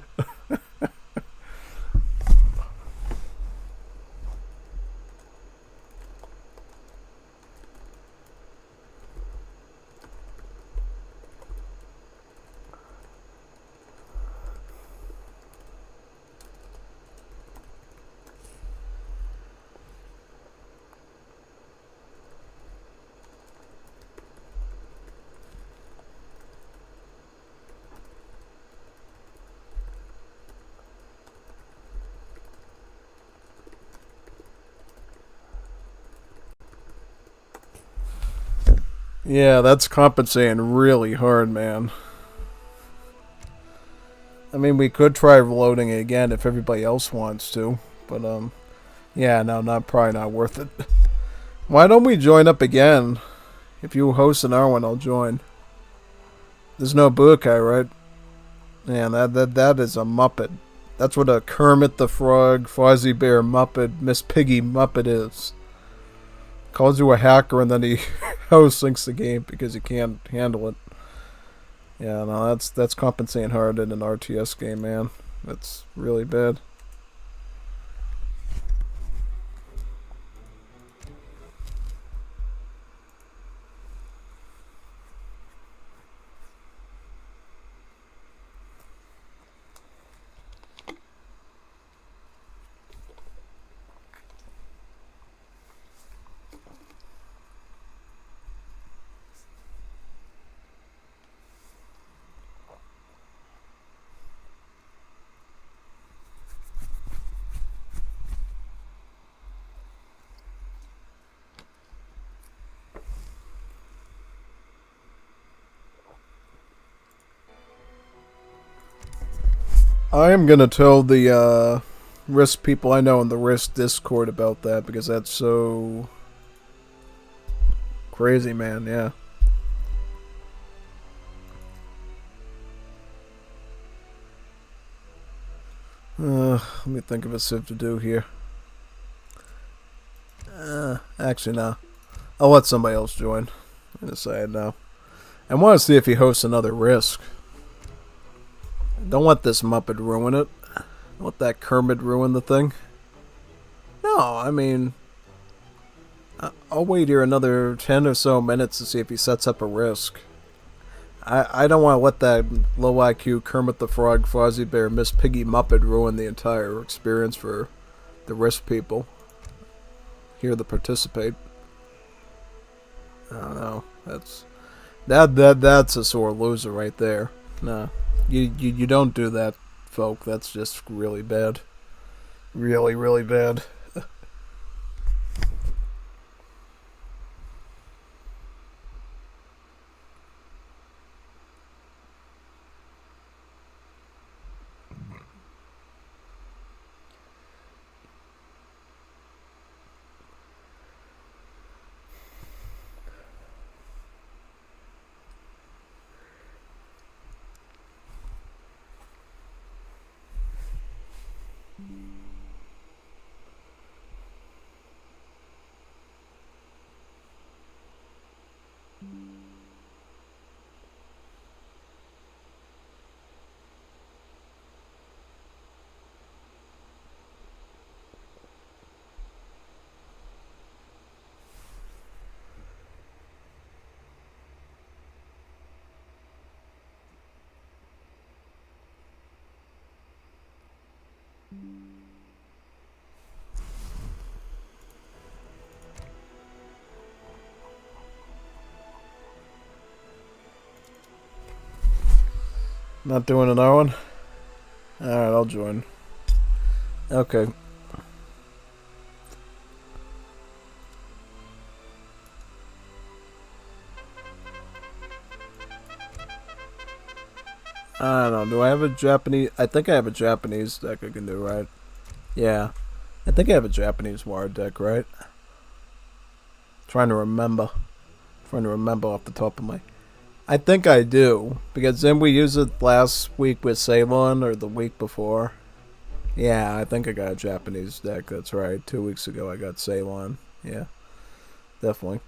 Yeah, that's compensating really hard, man. I mean, we could try loading it again if everybody else wants to, but yeah, no, probably not worth it. Why don't we join up again? If you host an R1, I'll join. There's no Bukai, right? Yeah, that is a Muppet. That's what a Kermit the Frog, Fozzie Bear Muppet, Miss Piggy Muppet is. Calls you a hacker and then he host-syncs the game because he can't handle it. Yeah, no, that's compensating hard in an RTS game, man. That's really bad. I am gonna tell the Risk people I know in the Risk Discord about that because that's so crazy, man. Yeah. Let me think of a civ to do here. Actually, no. I'll let somebody else join. I decide now. I want to see if he hosts another Risk. Don't let this Muppet ruin it. Don't let that Kermit ruin the thing. No, I mean... I'll wait here another 10 or so minutes to see if he sets up a Risk. I don't want to let that low IQ Kermit the Frog, Fozzie Bear, Miss Piggy Muppet ruin the entire experience for the Risk people. Here to participate. I don't know. That's a sore loser right there. Nah. You don't do that, folk. That's just really bad. Really, really bad. Not doing another one? Alright, I'll join. Okay. I don't know. Do I have a Japanese? I think I have a Japanese deck I can do, right? Yeah. I think I have a Japanese war deck, right? Trying to remember. Trying to remember off the top of my... I think I do. Because then we used it last week with Ceylon, or the week before. Yeah, I think I got a Japanese deck. That's right. 2 weeks ago I got Ceylon. Yeah. Definitely.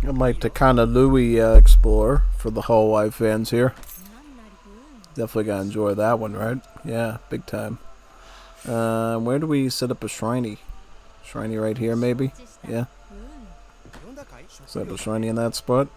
I might Takana Louie explore for the Hawaii fans here. Definitely gotta enjoy that one, right? Yeah, big time. Where do we set up a shriney? Shriney right here, maybe? Yeah. Set up a shriney in that spot.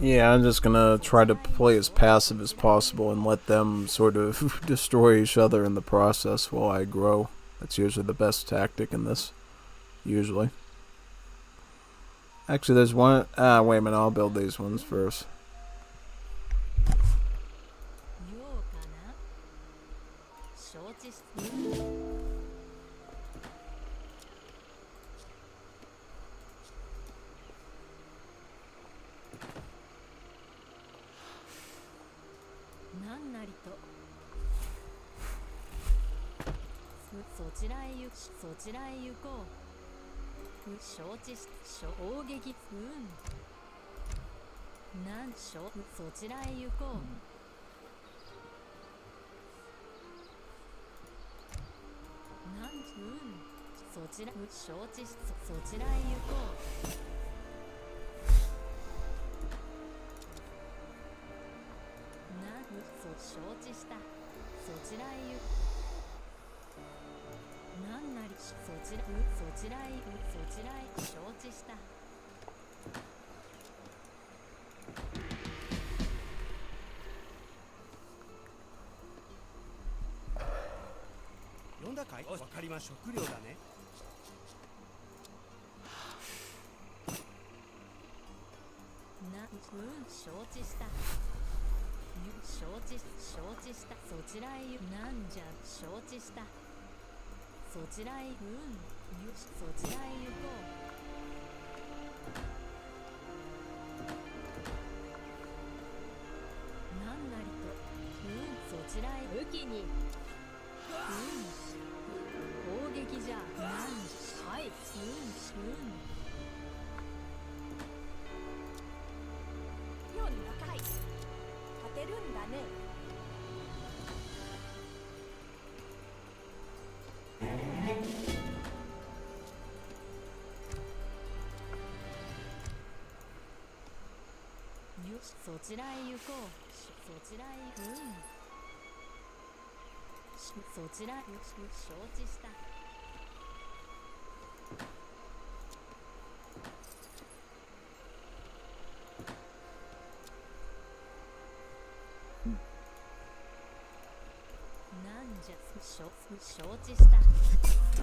Yeah, I'm just gonna try to play as passive as possible and let them sort of destroy each other in the process while I grow. That's usually the best tactic in this. Usually. Actually, there's one... wait a minute, I'll build these ones first.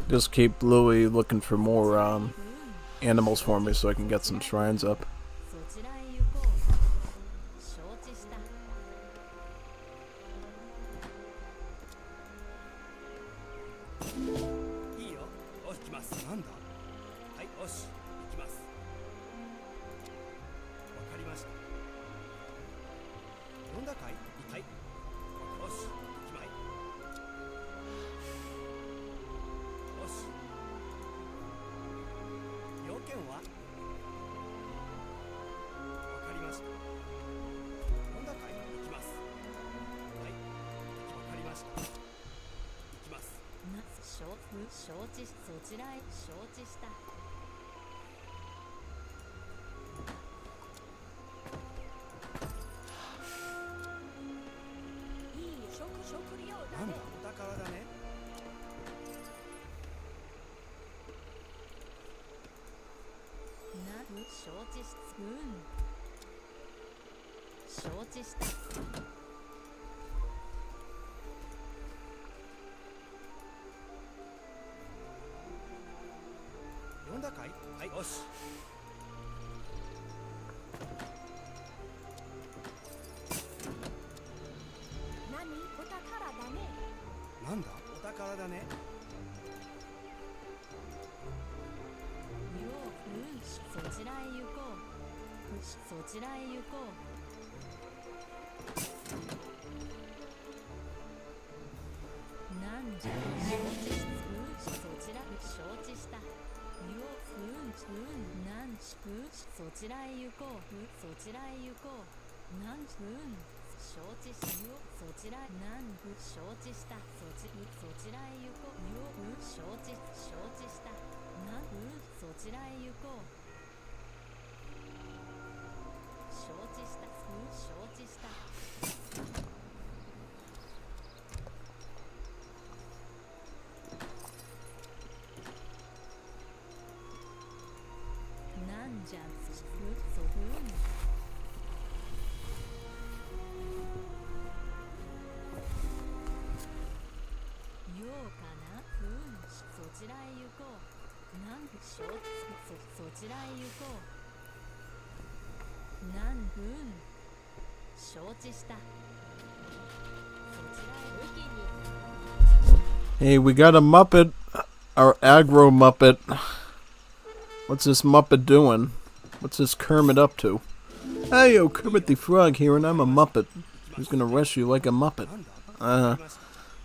Just keep Louis looking for more animals for me so I can get some shrines up. Hey, we got a Muppet. Our aggro Muppet. What's this Muppet doing? What's this Kermit up to? Hey, yo, Kermit the Frog here, and I'm a Muppet. Who's gonna rush you like a Muppet?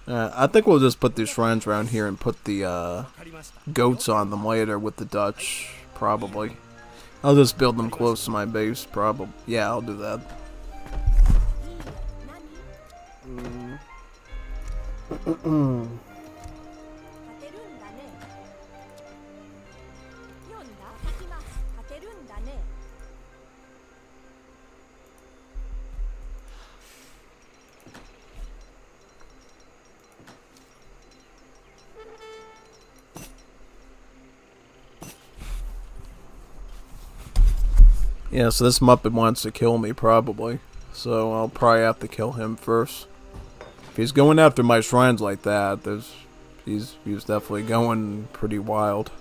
I think we'll just put these shrines around here and put the goats on them later with the Dutch, probably. I'll just build them close to my base, probably. Yeah, I'll do that. Yeah, so this Muppet wants to kill me, probably. So I'll probably have to kill him first. If he's going after my shrines like that, he's definitely going pretty wild.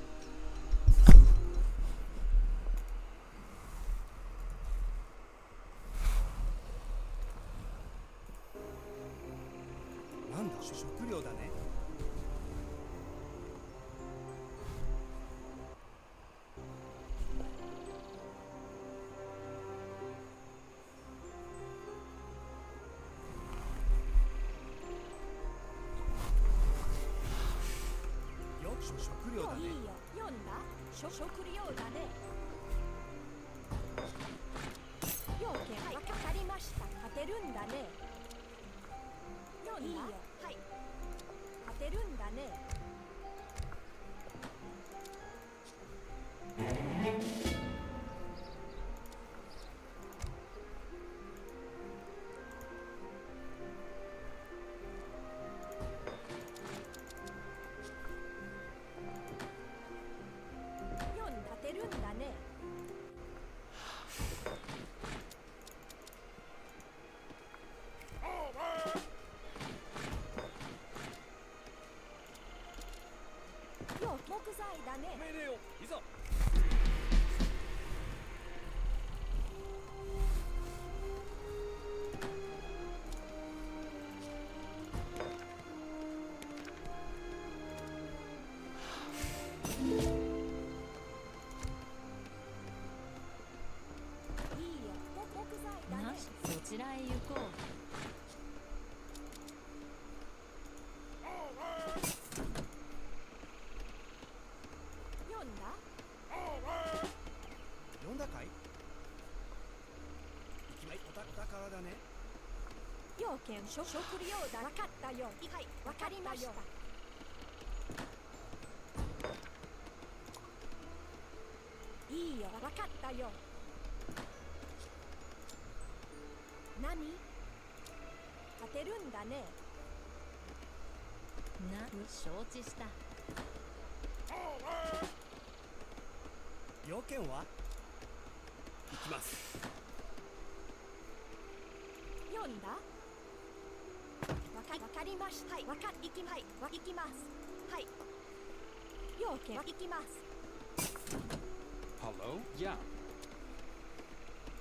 Hallo? Ja.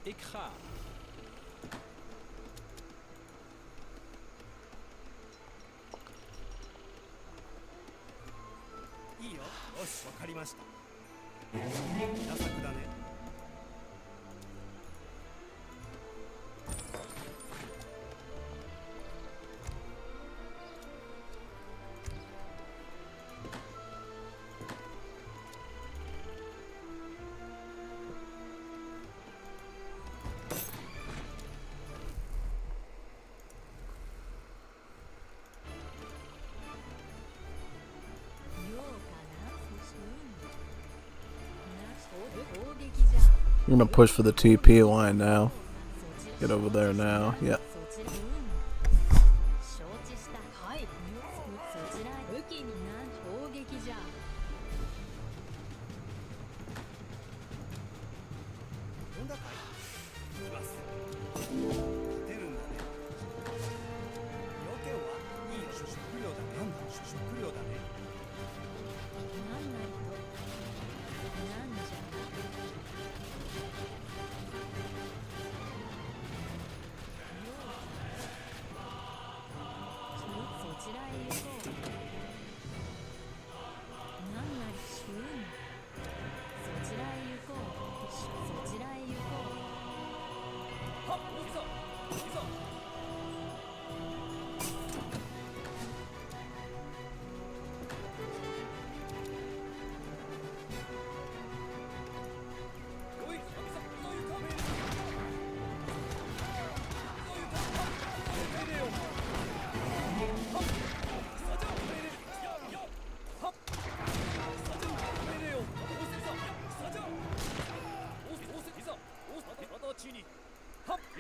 Ik ga. I'm gonna push for the TP line now. Get over there now. Yep.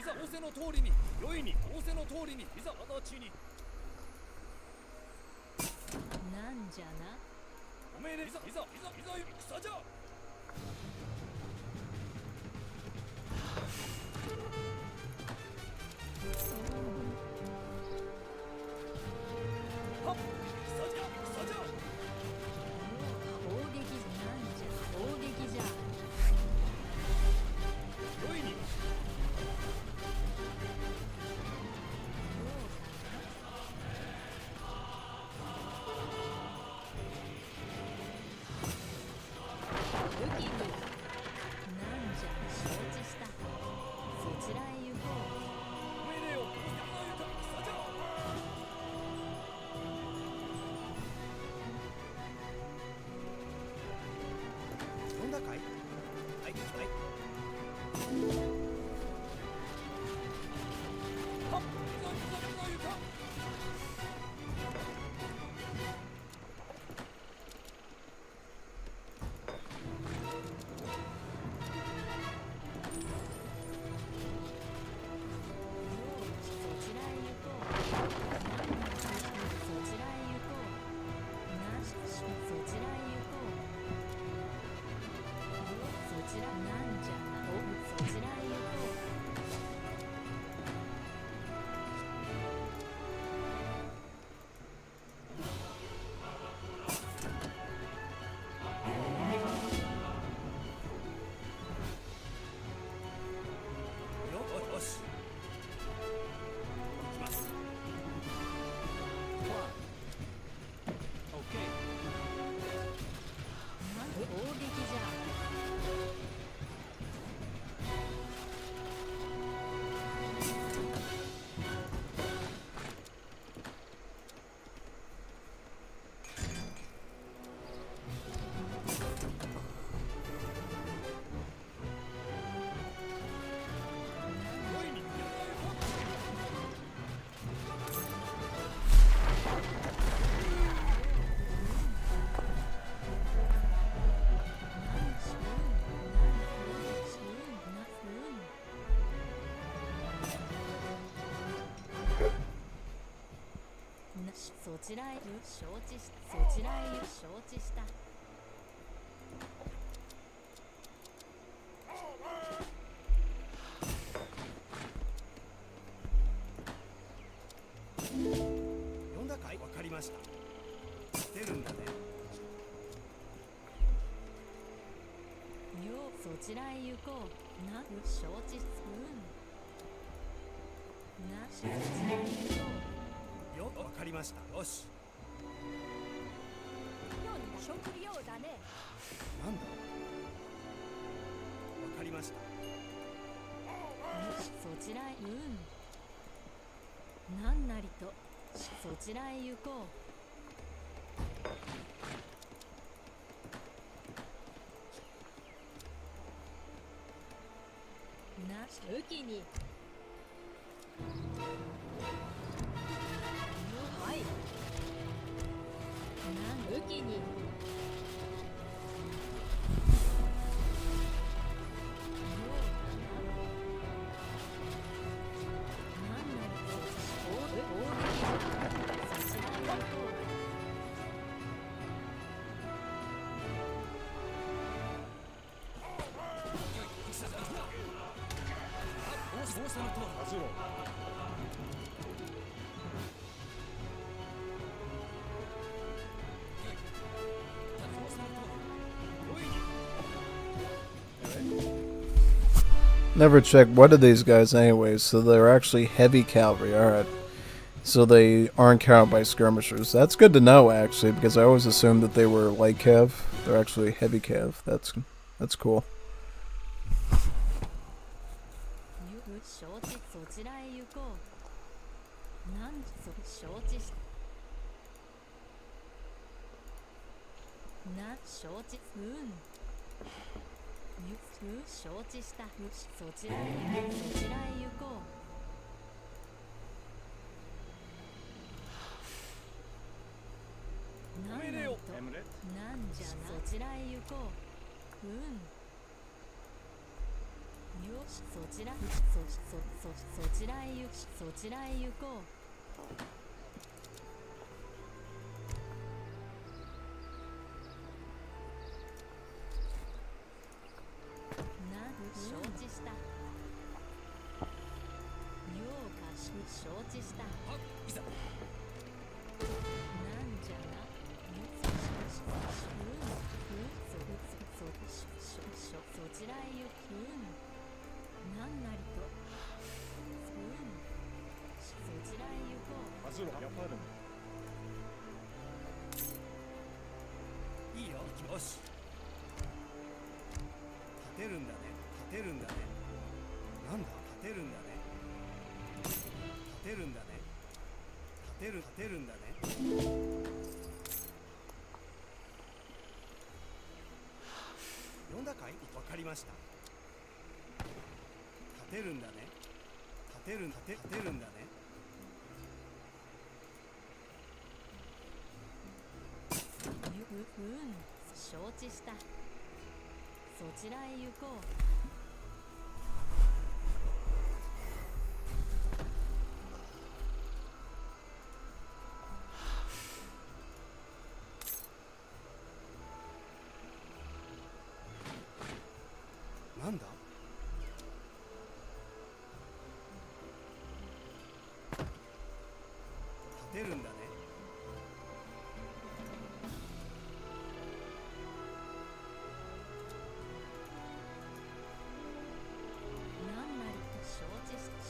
いざ仰せの通りに良いに仰せの通りにいざ私になんじゃな。お命令いざ戦じゃはっ戦じゃ砲撃なんじゃ砲撃じゃ。良いに武器になんじゃ承知した。そちらへ行こう。命令を仰せのゆか戦じゃ呼んだかい？はいはいはっいざゆかそちらへ行こう。そちらへ行こう。なんそちらへ行こう。そちらなんじゃな。そちらへ行こう。よし行きます OK。なん砲撃じゃ。そちらへ承知しそちらへ承知した。呼んだかい？わかりました。出るんだね。よそちらへ行こう。な承知なそちらへ行こう。よわかりました。よし。食料だね。なんだ。わかりました。そちらへなんなりとそちらへ行こう。な武器にはいなん武器にNever checked what are these guys anyways, so they're actually heavy cavalry, alright. So they aren't counted by skirmishers. That's good to know actually, because I always assumed that they were light cav. They're actually heavy cav. That's cool. 承知した。そちらへ行こう。なんなんとなんじゃな。そちらへ行こう。よし、そちらへ行こう。承知した。ようかし承知した。なんじゃな。そちらへ行く。なんなりと。そちらへ行こう。いいよ、よし。立てるんだね、立てるんだね。なんだ、立てるんだね。立てるんだね。立てるんだね。読んだかい？わかりました。立てるんだね。立てるんだね。承知した。そちらへ行こう。なんだ？立てるんだね。なんなりと承知した。そ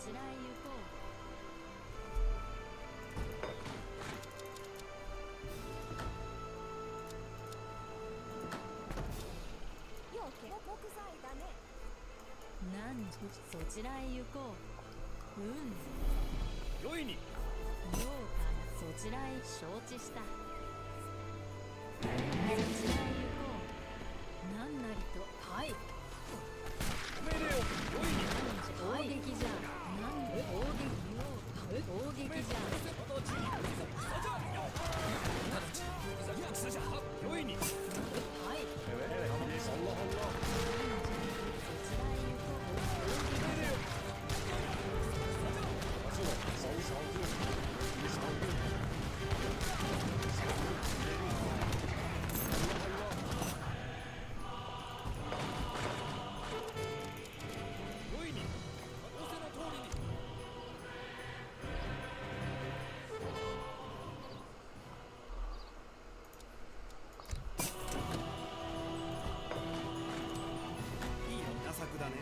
ちらへ行こう。なんそちらへ行こう。よいに。ようかそちらへ承知した。そちらへ行こう。なんなりと。はい。命令を。よいに。砲撃じゃ。なんで砲撃よ。砲撃じゃ。よいに。はい。だね。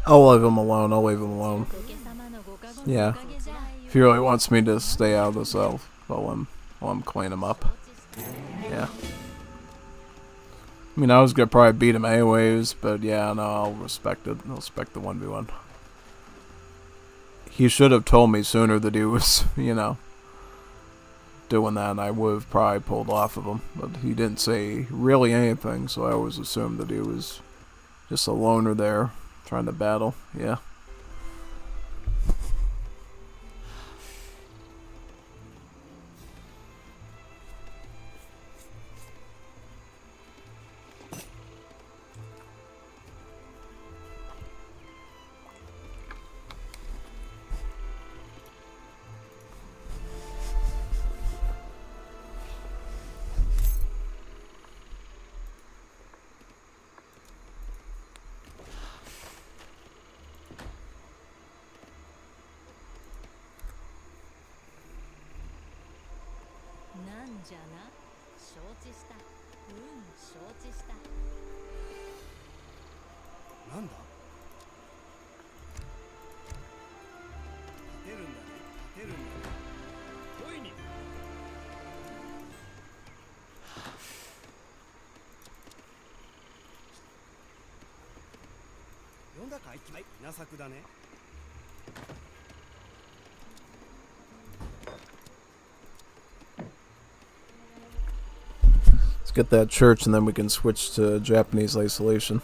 I'll leave him alone. I'll leave him alone. Yeah. If he really wants me to stay out of this elf while I'm cleaning him up. Yeah. I mean, I was gonna probably beat him anyways, but yeah, no, I'll respect it. I'll respect the 1v1. He should have told me sooner that he was, you know, doing that, and I would have probably pulled off of him. But he didn't say really anything, so I always assumed that he was just a loner there trying to battle. Yeah. Let's get that church and then we can switch to Japanese isolation.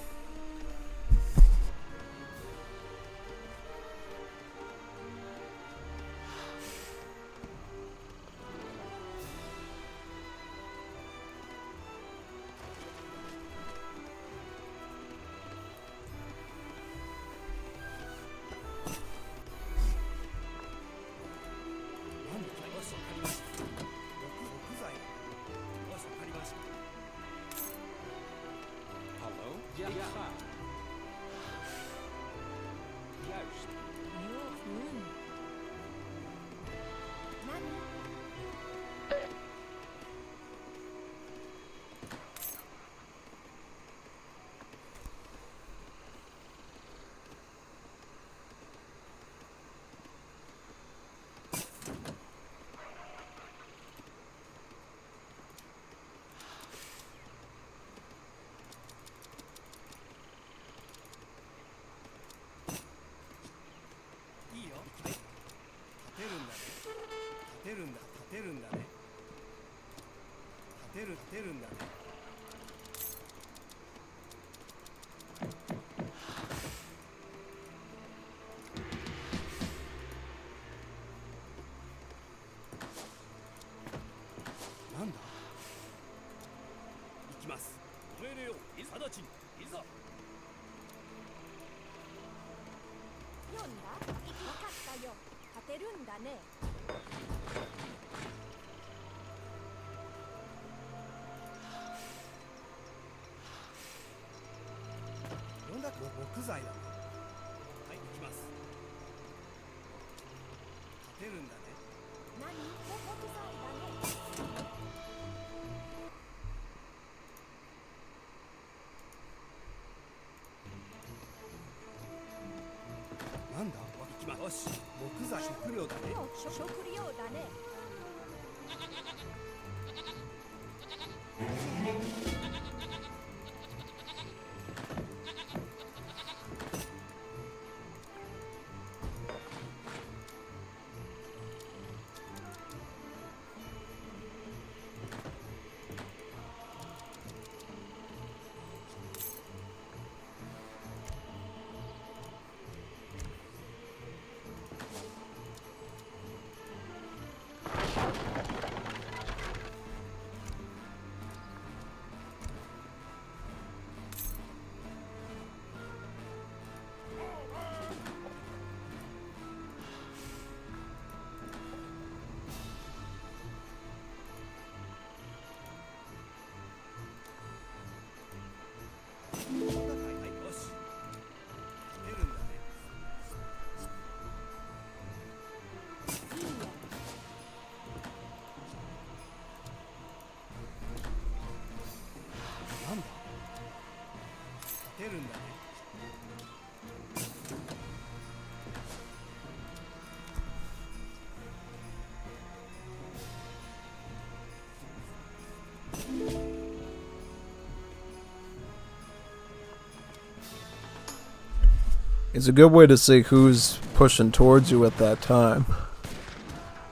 It's a good way to see who's pushing towards you at that time.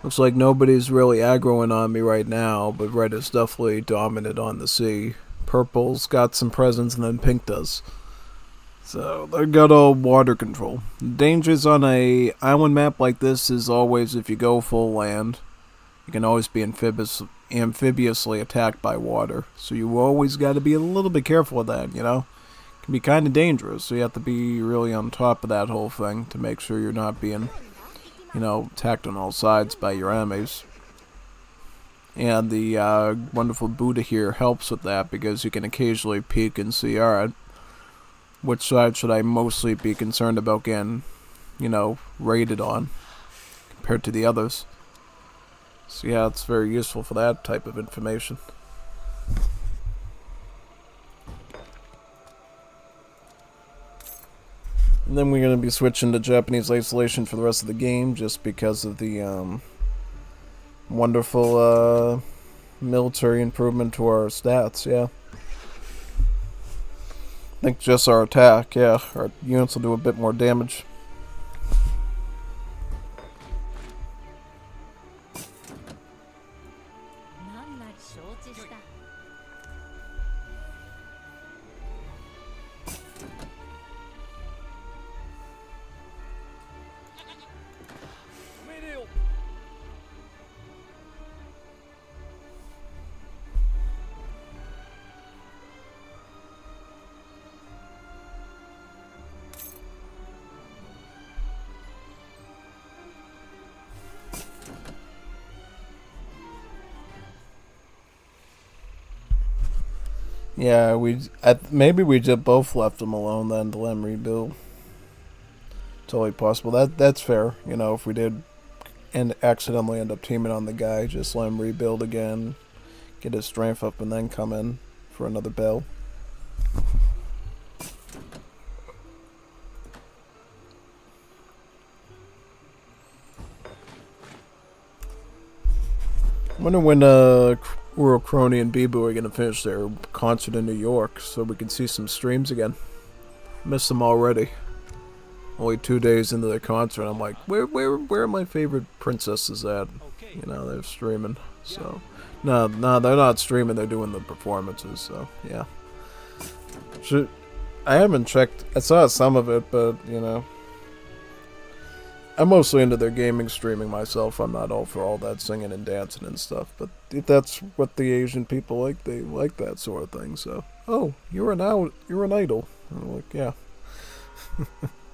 Looks like nobody's really aggroing on me right now, but red is definitely dominant on the sea. Purple's got some presence, and then pink does. So they got all water control. Dangers on a island map like this is always if you go full land, you can always be amphibiously attacked by water. So you always got to be a little bit careful with that, you know? It can be kind of dangerous, so you have to be really on top of that whole thing to make sure you're not being, you know, attacked on all sides by your enemies. And the wonderful Buddha here helps with that because you can occasionally peek and see, alright, which side should I mostly be concerned about getting, you know, raided on compared to the others. So yeah, it's very useful for that type of information. And then we're going to be switching to Japanese isolation for the rest of the game just because of the wonderful military improvement to our stats, yeah. I think just our attack, yeah. Our units will do a bit more damage. Yeah, maybe we just both left them alone then to let them rebuild. Totally possible. That's fair. You know, if we did accidentally end up teaming on the guy, just let him rebuild again, get his strength up, and then come in for another battle. I wonder when Uro Crony and Bibu are going to finish their concert in New York so we can see some streams again. Missed them already. Only 2 days into their concert, I'm like, where are my favorite princesses at? You know, they're streaming. So, no, they're not streaming, they're doing the performances, so, yeah. I haven't checked, I saw some of it, but, you know. I'm mostly into their gaming streaming myself. I'm not all for all that singing and dancing and stuff. But if that's what the Asian people like, they like that sort of thing. So, oh, you're an idol. I'm like, yeah.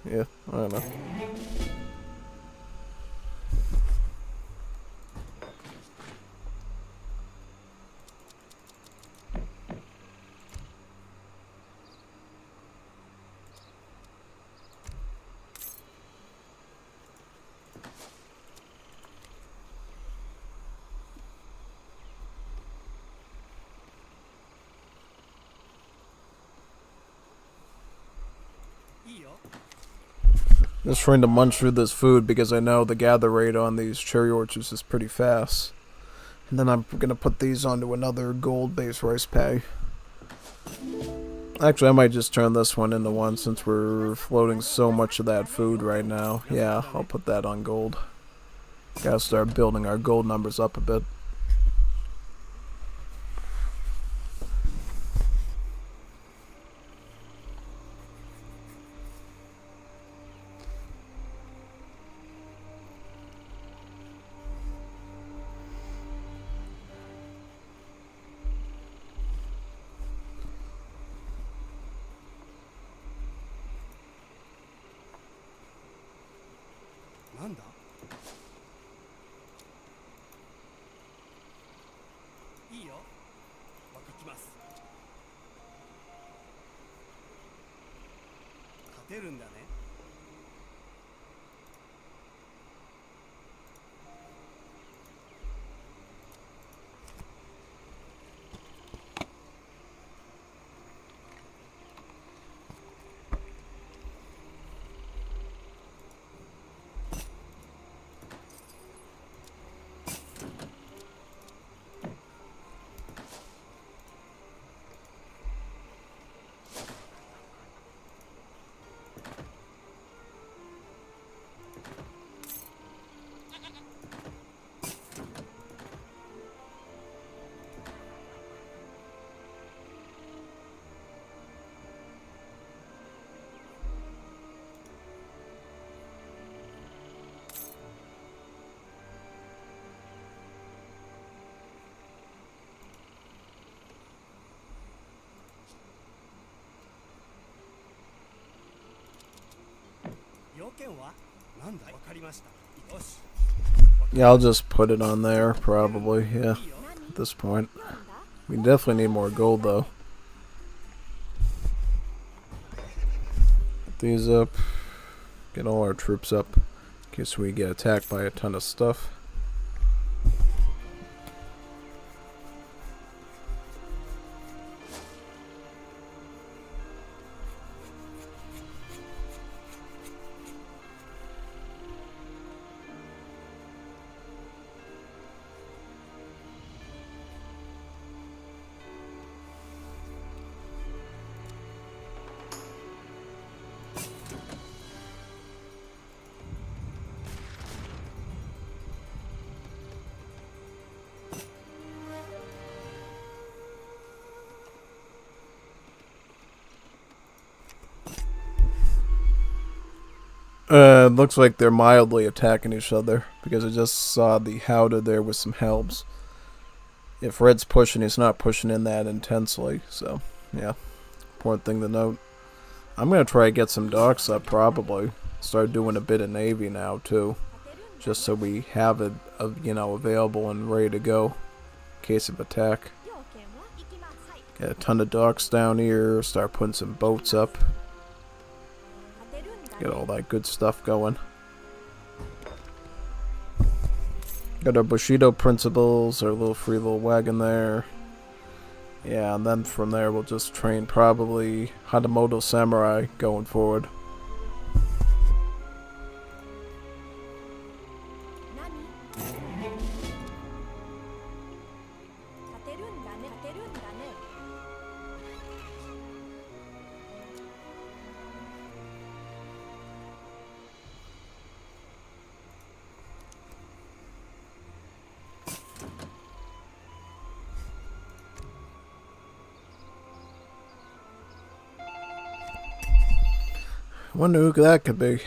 Yeah, I don't know. Just trying to munch through this food because I know the gather rate on these cherry orchards is pretty fast. And then I'm going to put these onto another gold-based rice pay. Actually, I might just turn this one into one since we're floating so much of that food right now. Yeah, I'll put that on gold. Gotta start building our gold numbers up a bit. 件はなんだわかりました。よし。 Yeah, I'll just put it on there, probably, yeah, at this point. We definitely need more gold, though. Get these up. Get all our troops up, in case we get attacked by a ton of stuff. Looks like they're mildly attacking each other, because I just saw the Howdah there with some helms. If Red's pushing, he's not pushing in that intensely, so, yeah. Important thing to note. I'm gonna try to get some docks up, probably. Start doing a bit of Navy now, too. Just so we have it, you know, available and ready to go, in case of attack. Get a ton of docks down here, start putting some boats up. Get all that good stuff going. Got our Bushido principles, our little free little wagon there. Yeah, and then from there we'll just train probably Hatamoto Samurai going forward. Wonder who that could be.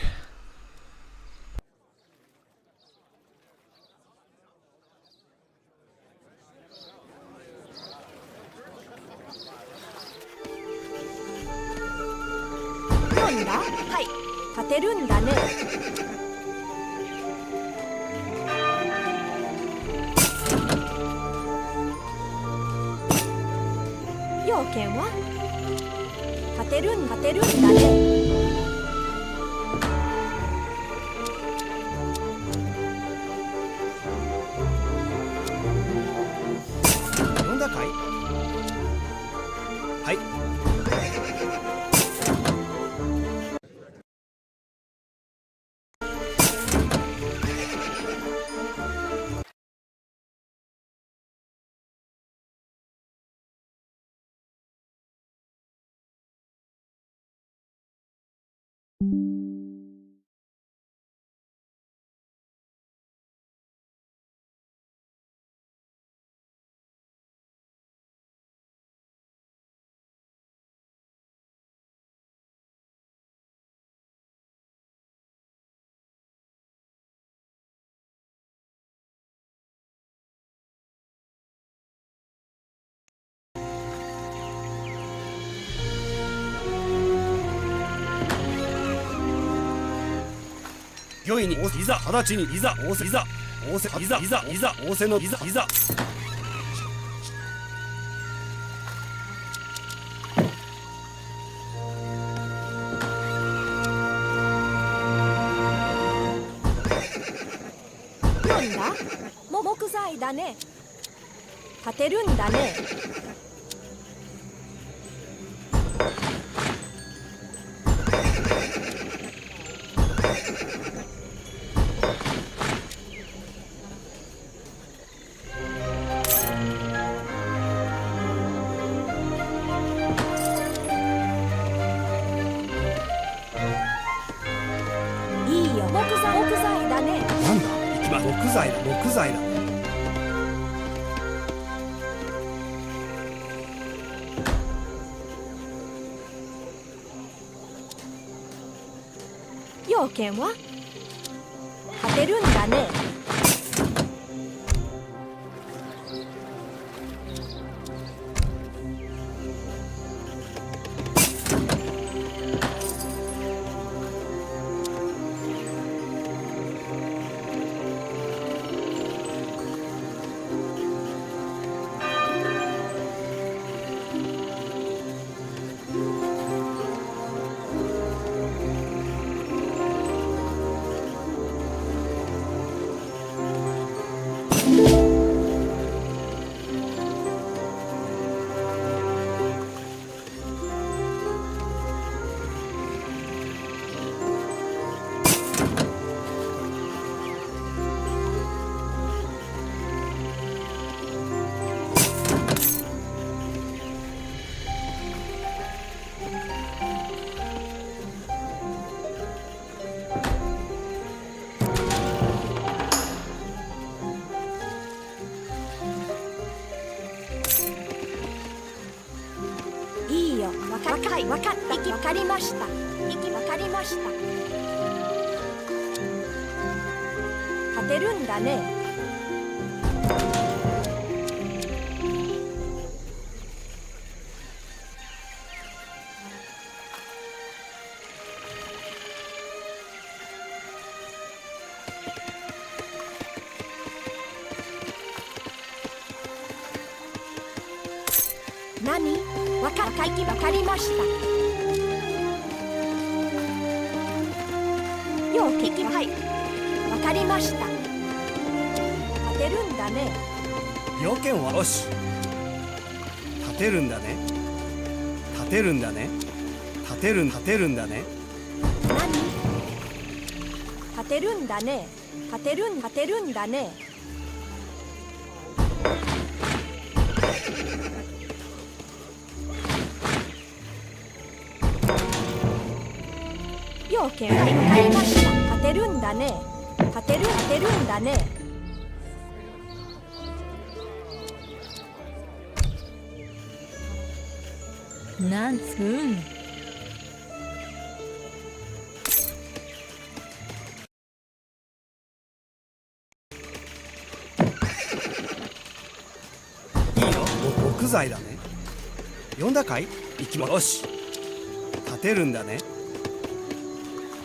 御意にいざ直ちにいざ仰せいざ仰せいざいざいざ仰せのいざいざなんだ？木材だね。建てるんだね。木材だ。要件は建てるんだね。りました。わかりました。勝てるんだね。何？わかりました。よう聞きはい。わかりました。勝てるんだね。要件はよし。立てるんだね。立てるんだね。立てるんだね。何？立てるんだね。立てるんだね。要件は分かりました。勝てるんだね。勝てるんだね。なんつうんいいよ、木材だね。呼んだかい？行きまよし。立てるんだね。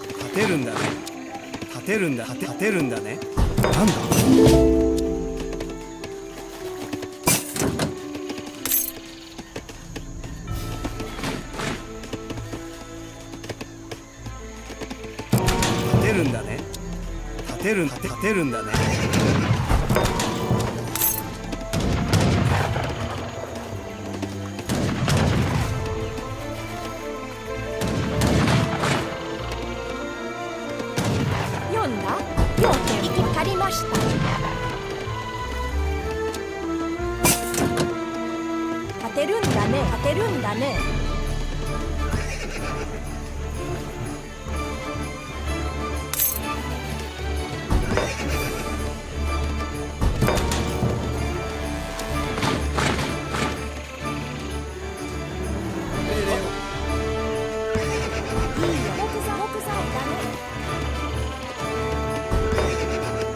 立てるんだね。立てるんだね。なんだ？立てるんだね。立てるんだね。読んだ？要件分かりました。勝てるんだね。勝てるんだね。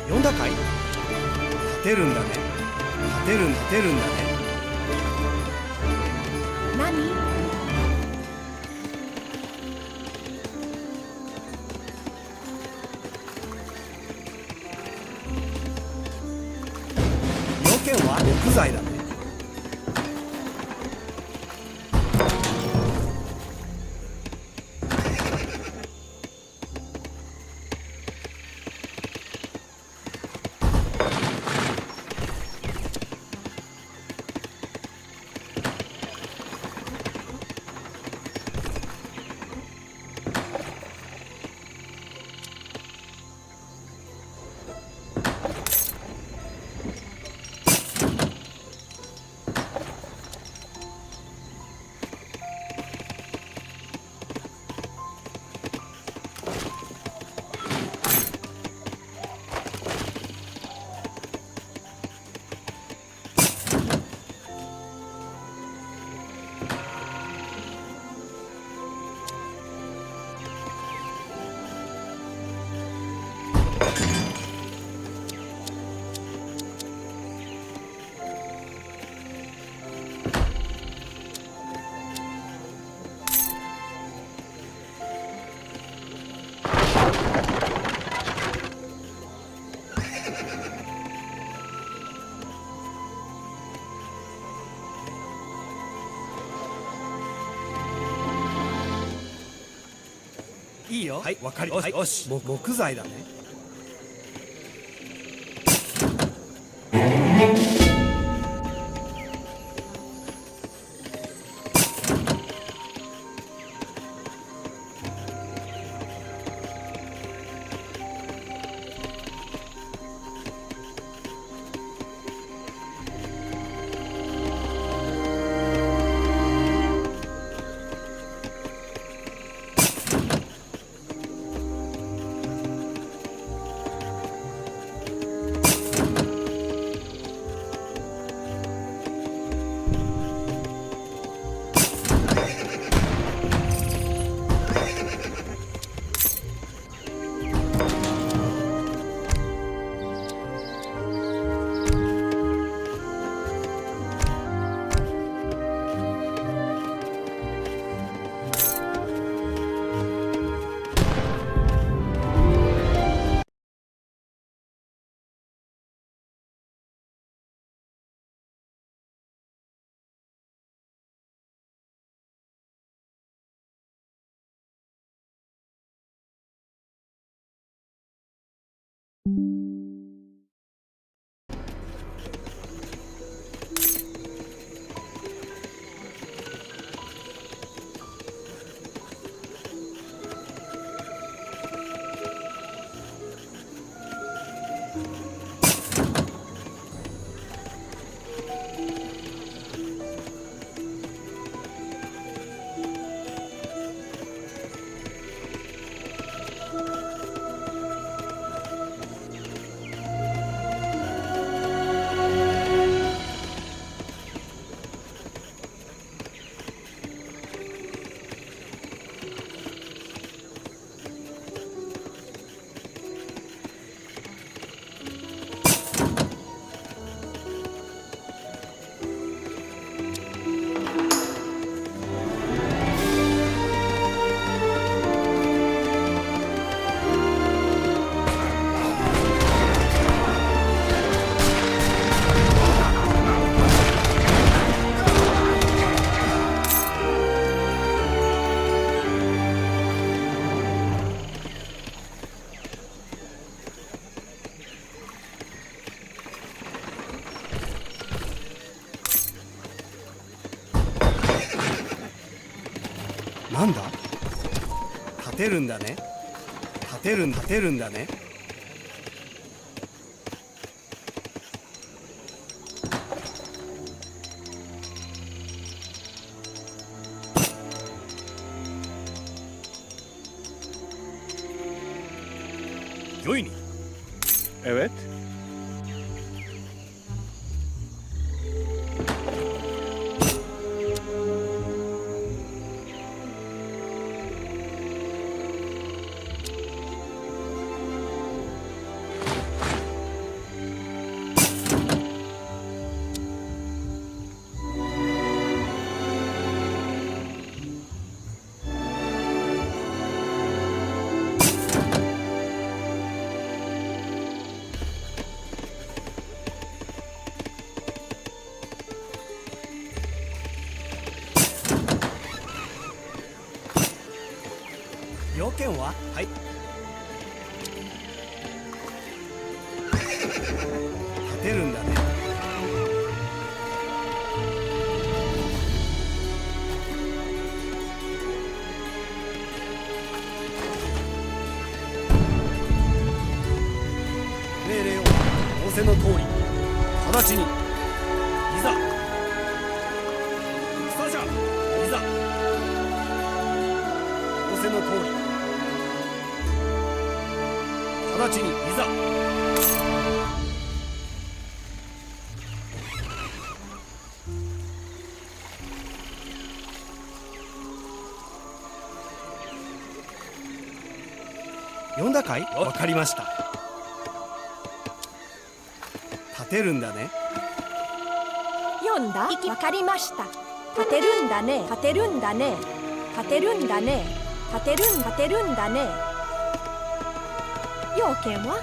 呼んだかい？立てるんだね。立てるんだね。何？要件は木材だね。いいよ。はい、わかりました。よし、木材だね。てるんだね。立てるんだね。Join. Evet.要件は？はい。立てるんだね。命令を仰せの通り直ちにいざ戦じゃいざ仰せの通り直ちにいざ読んだかい？わかりました。立てるんだね。読んだ？わかりました。立てるんだね。立てるんだね。立てるんだね。立てるんだね。要件は？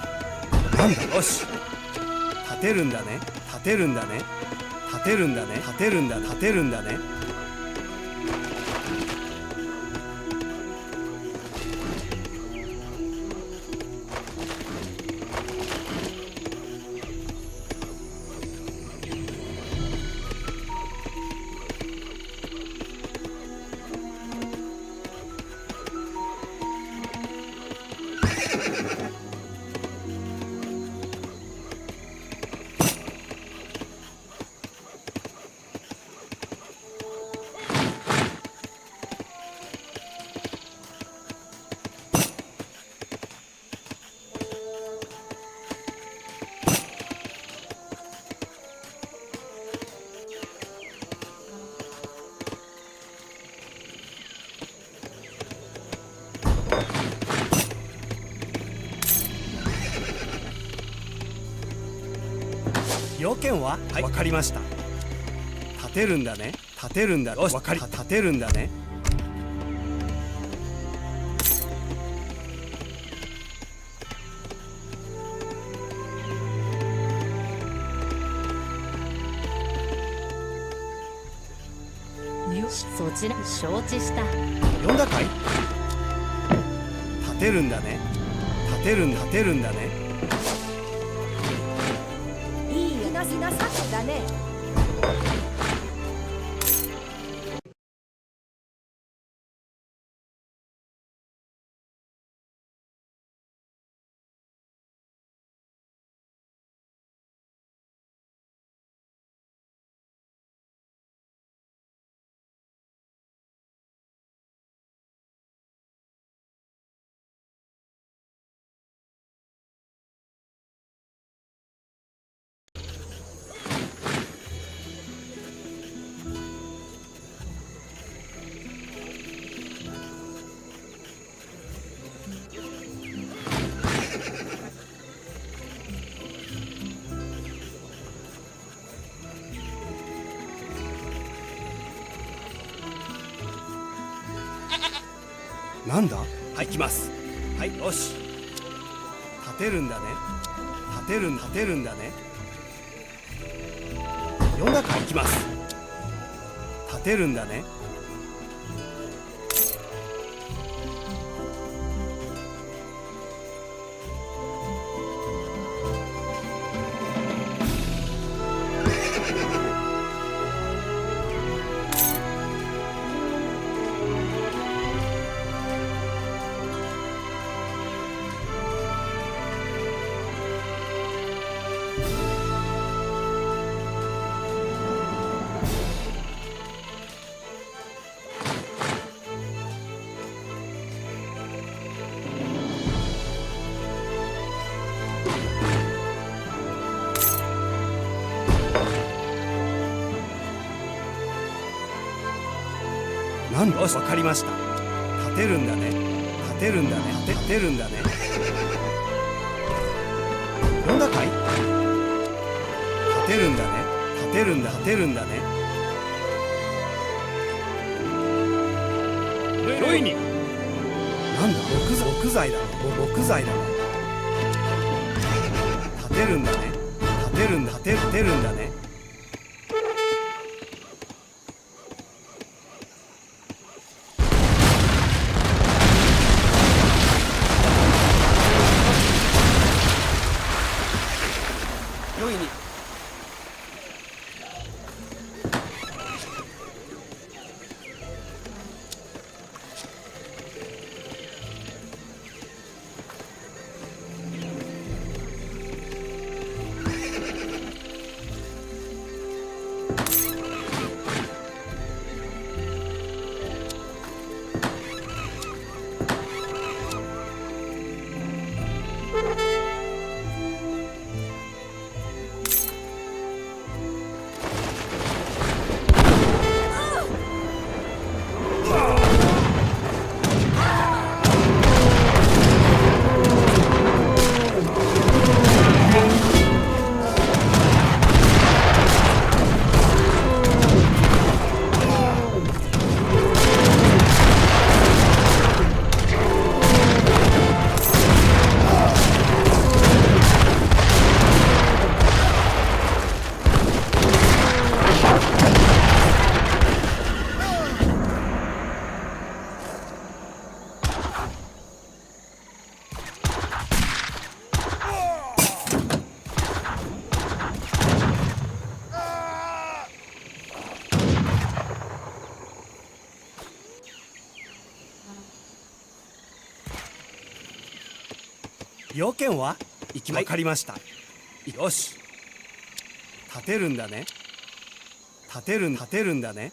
なんだ。よし。立てるんだね。立てるんだね。立てるんだね。立てるんだ。立てるんだね。要件は？はい、わかりました。立てるんだね。立てるんだ。よし、わかり。立てるんだね。よし、そちら承知した。読んだかい？立てるんだね。立てるんだね。稲作だね。なんだ？はい、行きます。はい、よし。立てるんだね。立てるんだね。読んだか？行きます。立てるんだね。なんだ、よし、わかりました。立てるんだね。立てるんだね。立てるんだね。呼んだかい？立てるんだね。立てるんだ。立てるんだね。ロイになんだ、木材だね。木材だね。立てるんだね。立てるんだ。立てるんだね。良いに。要件はわかりました。よし。立てるんだね。立てるんだね。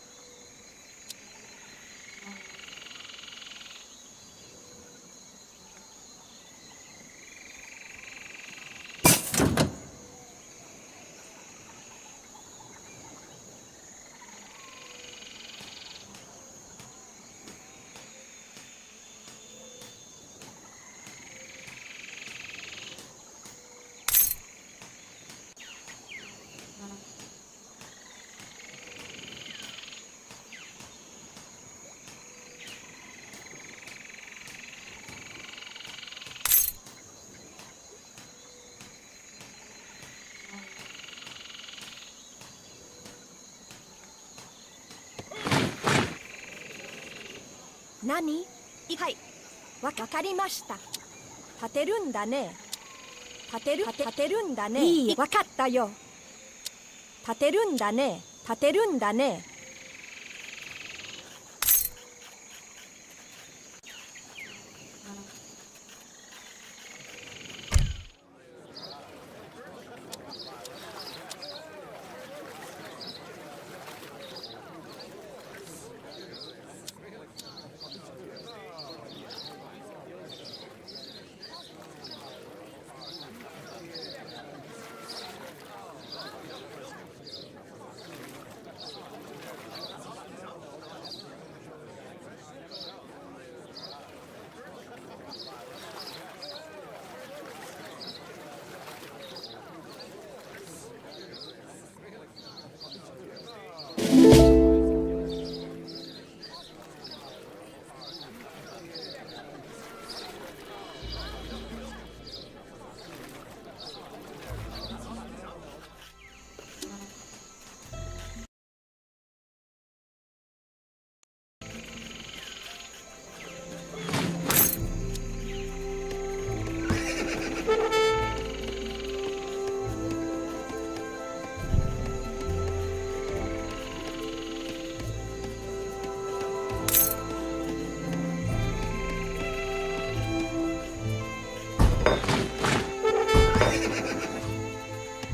何？はい、わかりました。立てるんだね。立てるんだね。いい、わかったよ。立てるんだね。立てるんだね。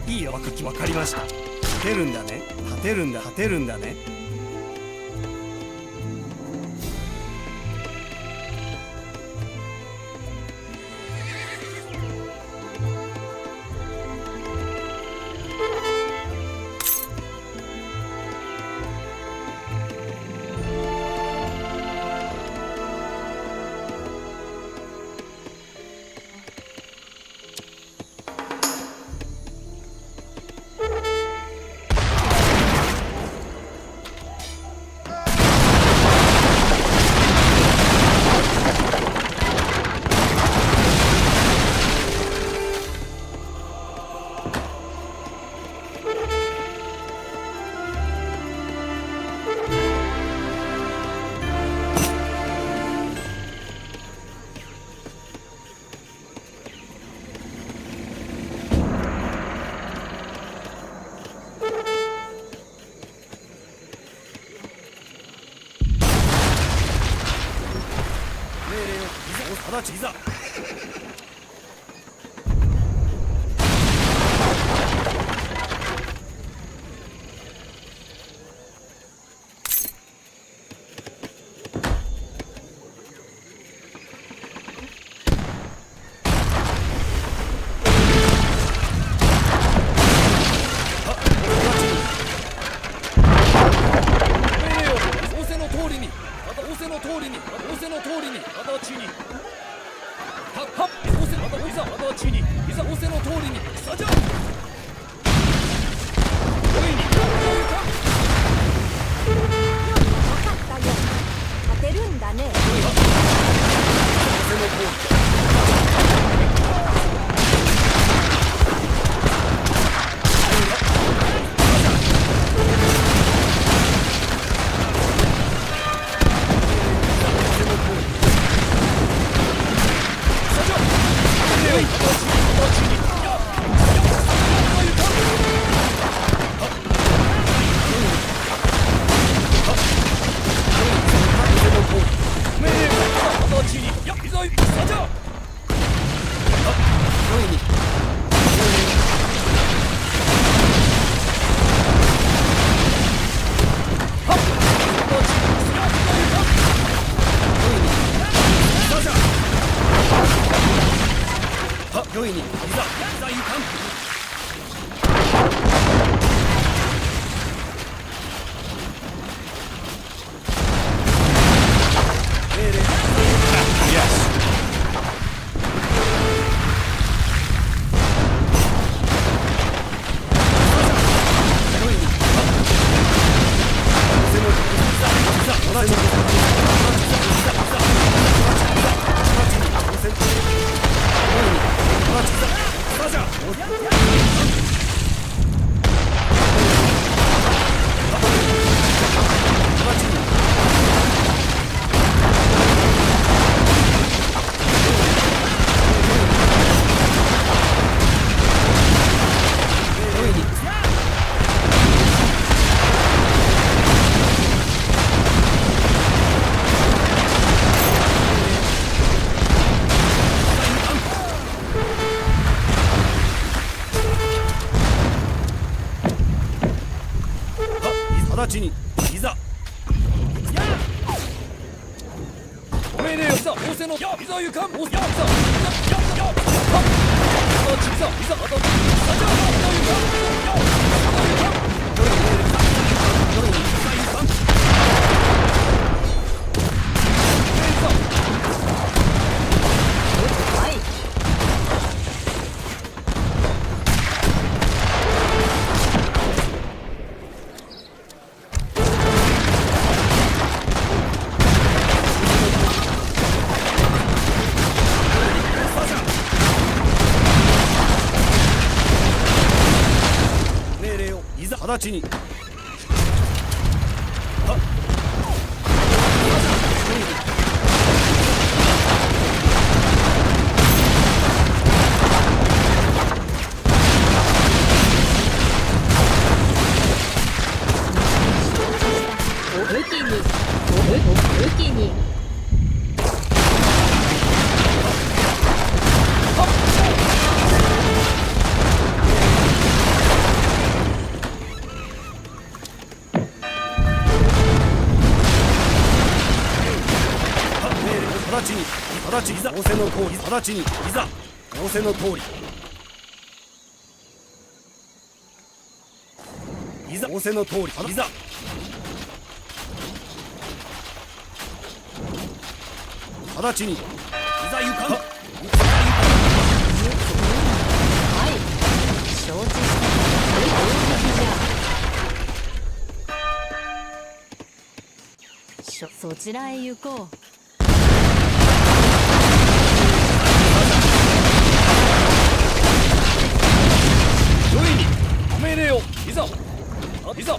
いいよ、わかりました。立てるんだね。立てるんだね。直ちいざ直ちにいざおめえねよいざ仰せのいざゆかんおいざいざいざいざまたさじゃいざゆかん直ちに武器に直ちにいざ仰せの通り直ちにいざ仰せの通りいざ仰せの通りいざ直ちにいざゆかんはい承知したそちらへ行こうおめえねよいざいざ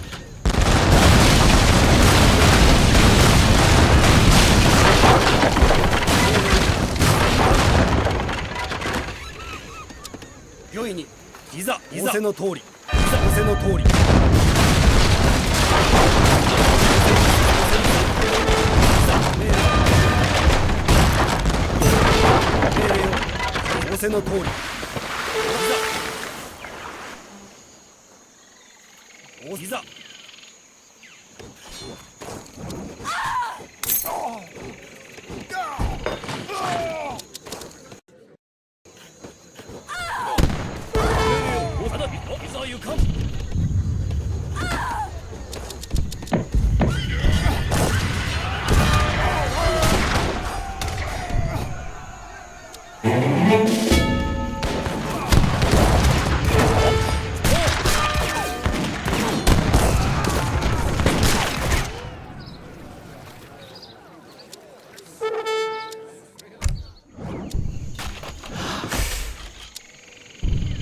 よいにいざ仰せの通りいざ仰せの通りせの通り。いざ。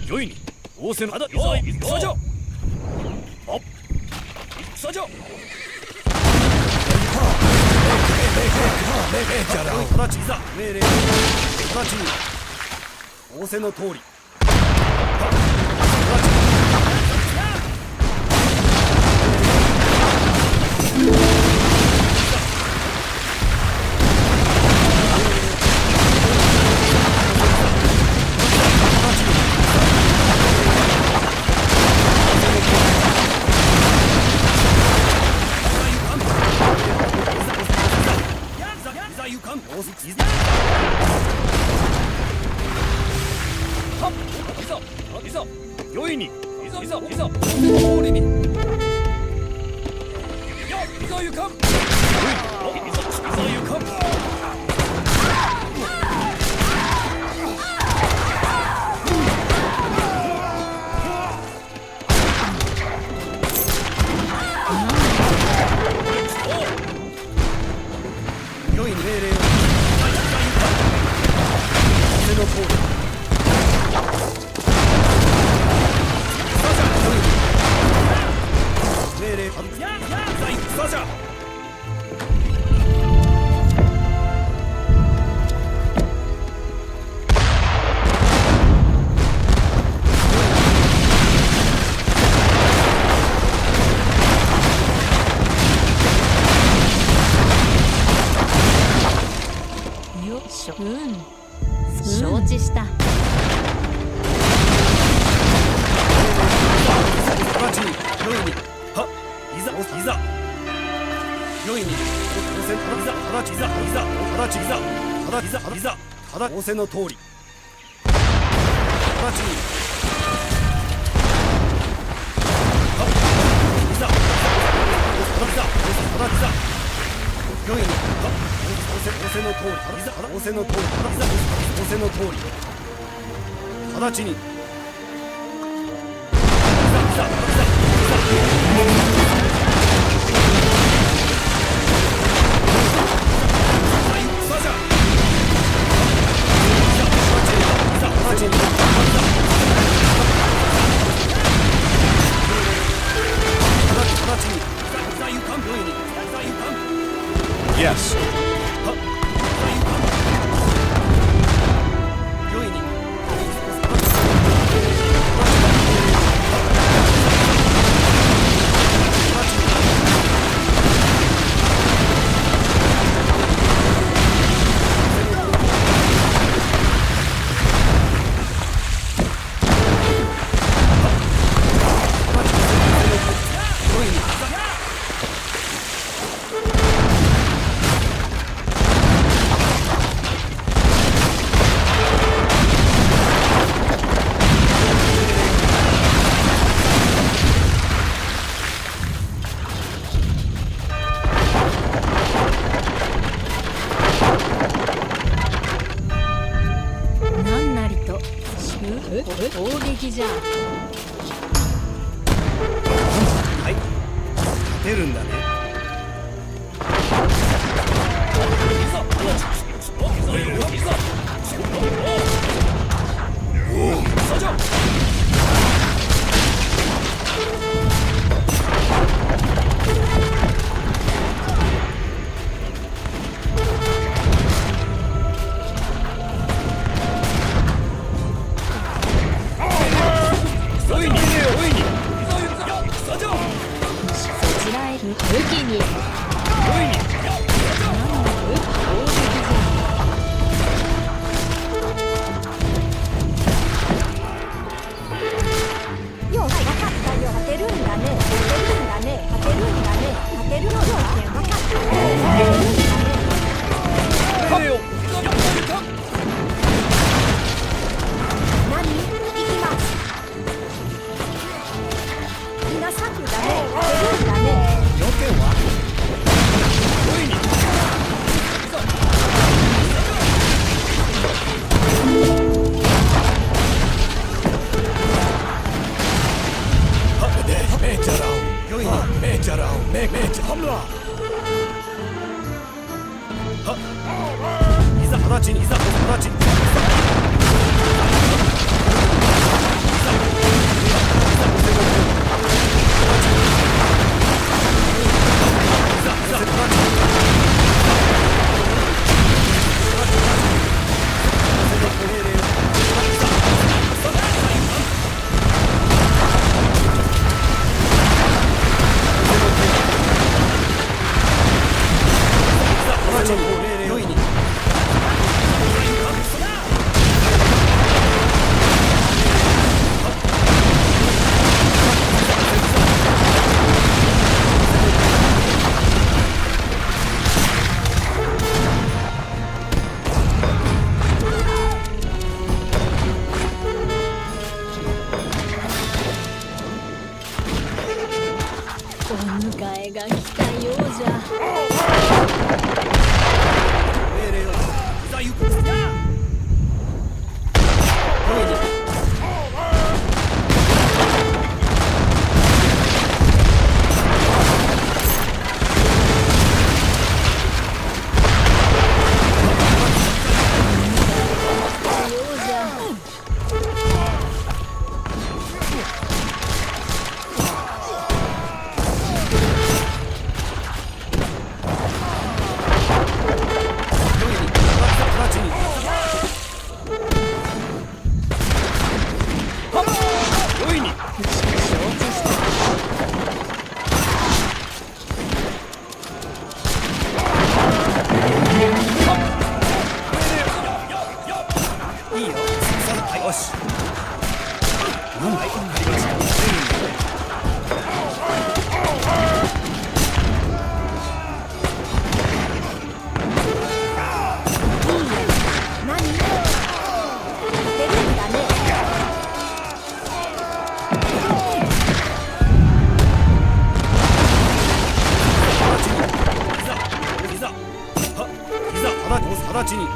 よいに仰せのいざ戦じゃ。戦じゃ。直ちいざ命令。直ちに仰せの通り。よいにいざ通りに。いざ行かん。いざ行かん。よいに命令を。風の通り。命令。戦じゃ。よっしょ。承知した。直ちによいに。いざ。よいに。仰せ。いざ。直ちいざ。直ちいざ。いざ。仰せの通り。直ちに。いざ。よいに。仰せの通り。仰せの通り。仰せの通り。直ちに。Yes.攻撃じゃ。はい。出るんだね。よよし。なんだい、わかりました。立てるんだね。何？立てるんだね。いざ、直ちに。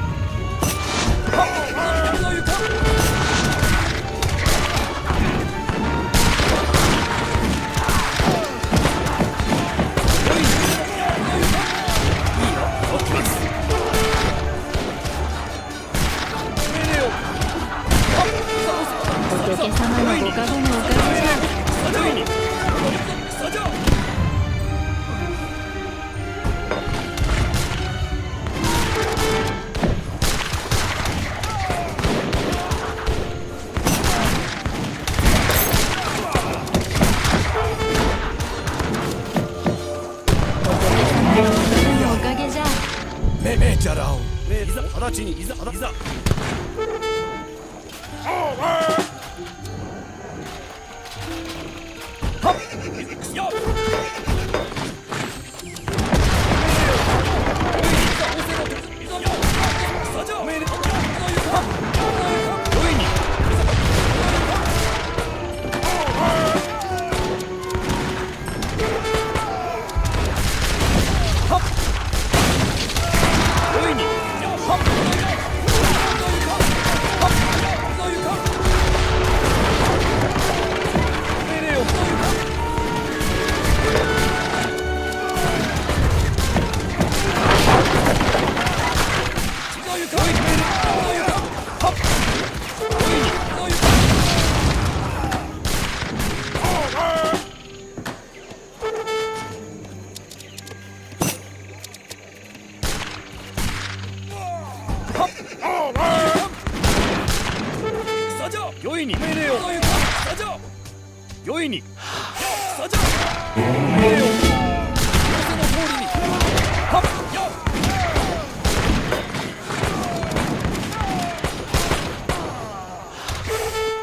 仏様のご加護のおかげじゃ。おかげじゃ。めちゃらお。いざ、直ちに。いざ。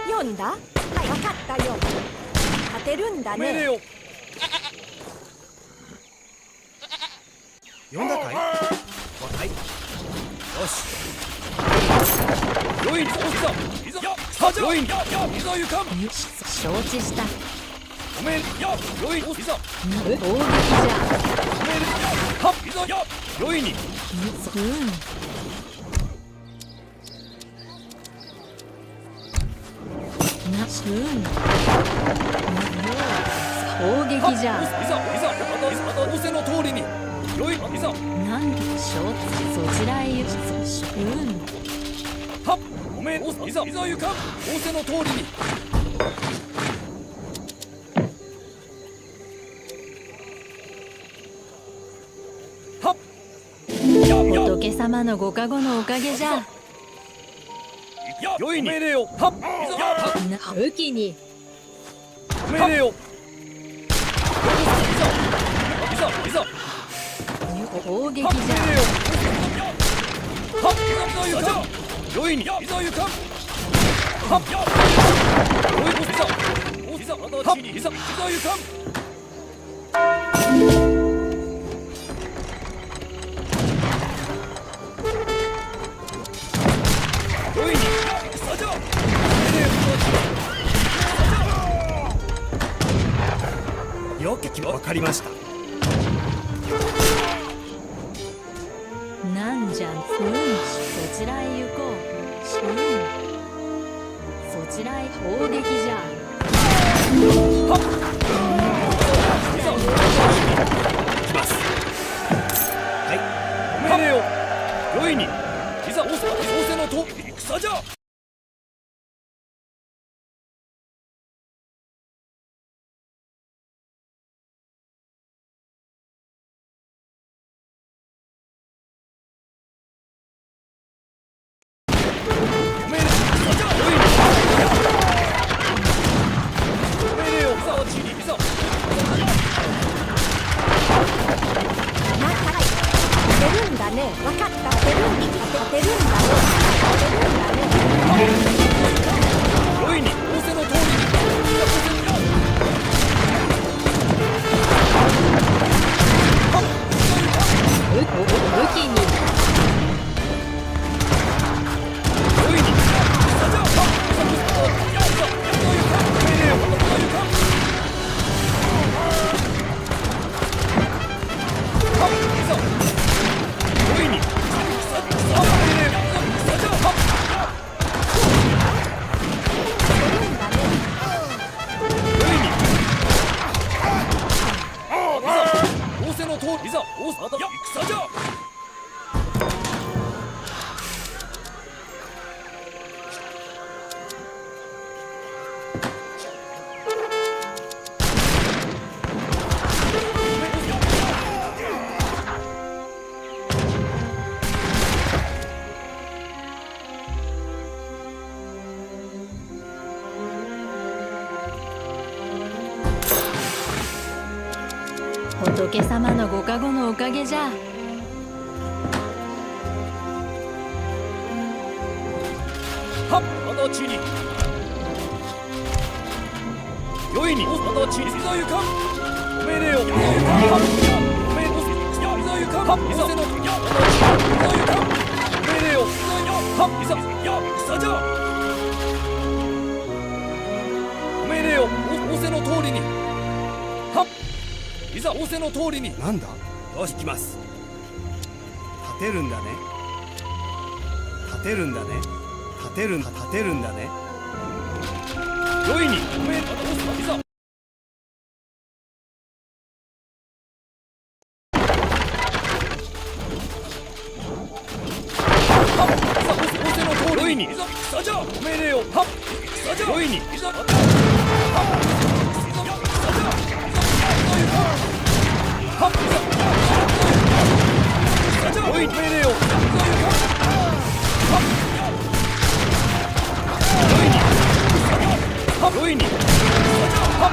読んだ？はい、わかったよ。立てるんだね。読んだかい？はい。よし。よい、いざ。よい、いざゆかん。承知した。ごめん、よい、いざ。攻撃じゃ。いざ、よいに。攻撃じゃ。いざ、仰せの通りに。よい、いざ。なんでそちらへ行く。はっ、ごめん、いざゆかん。仰せの通りに。はっ、仏様のご加護のおかげじゃ。よいに。命令よ。はっ、武器に。命令よ。いざ。攻撃じゃ。はっ、いざよいに。いざゆかん。はっ、よい、いざ。はっ、いざゆかん。よいに。さじゃ。よくわかりました。なんじゃ、そちらへ行こう。そちらへ砲撃じゃ。はっ、行きます。はい、命令よ。よいに。いざ、仰せのと戦じゃ。立てるんだね。わかった。立てるんだね。仏様のご加護のおかげじゃ。はっ直ちに良いに直ちにいざゆかん命令をいざゆかんはっ命令をいざゆかんはっいざせのいざゆかん命令をはっいざ戦じゃ命令を仰せの通りにはっいざ仰せの通りに。なんだ。よし行きます。立てるんだね。立てるんだね。立てるんだね。良いにおめえいざいにいざ戦じゃ命令をはっ戦じゃ良いにいざはっいざ戦じゃはっいざ戦じゃ良いに命令をはっ良いにはっ良いにはっ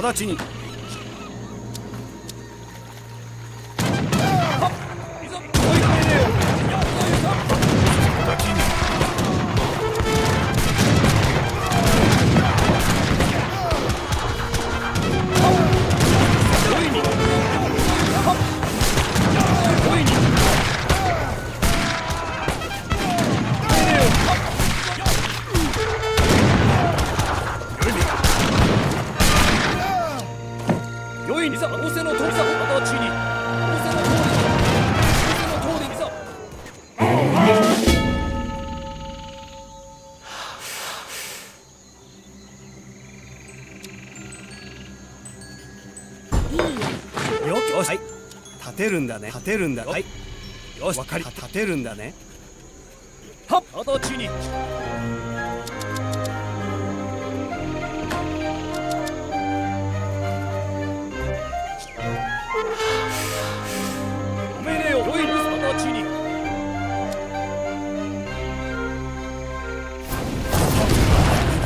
直ちに立てるんだね。立てるんだ。はい。よし、わかり。立てるんだね。はっ、直ちに。命令を良いです。直ちに。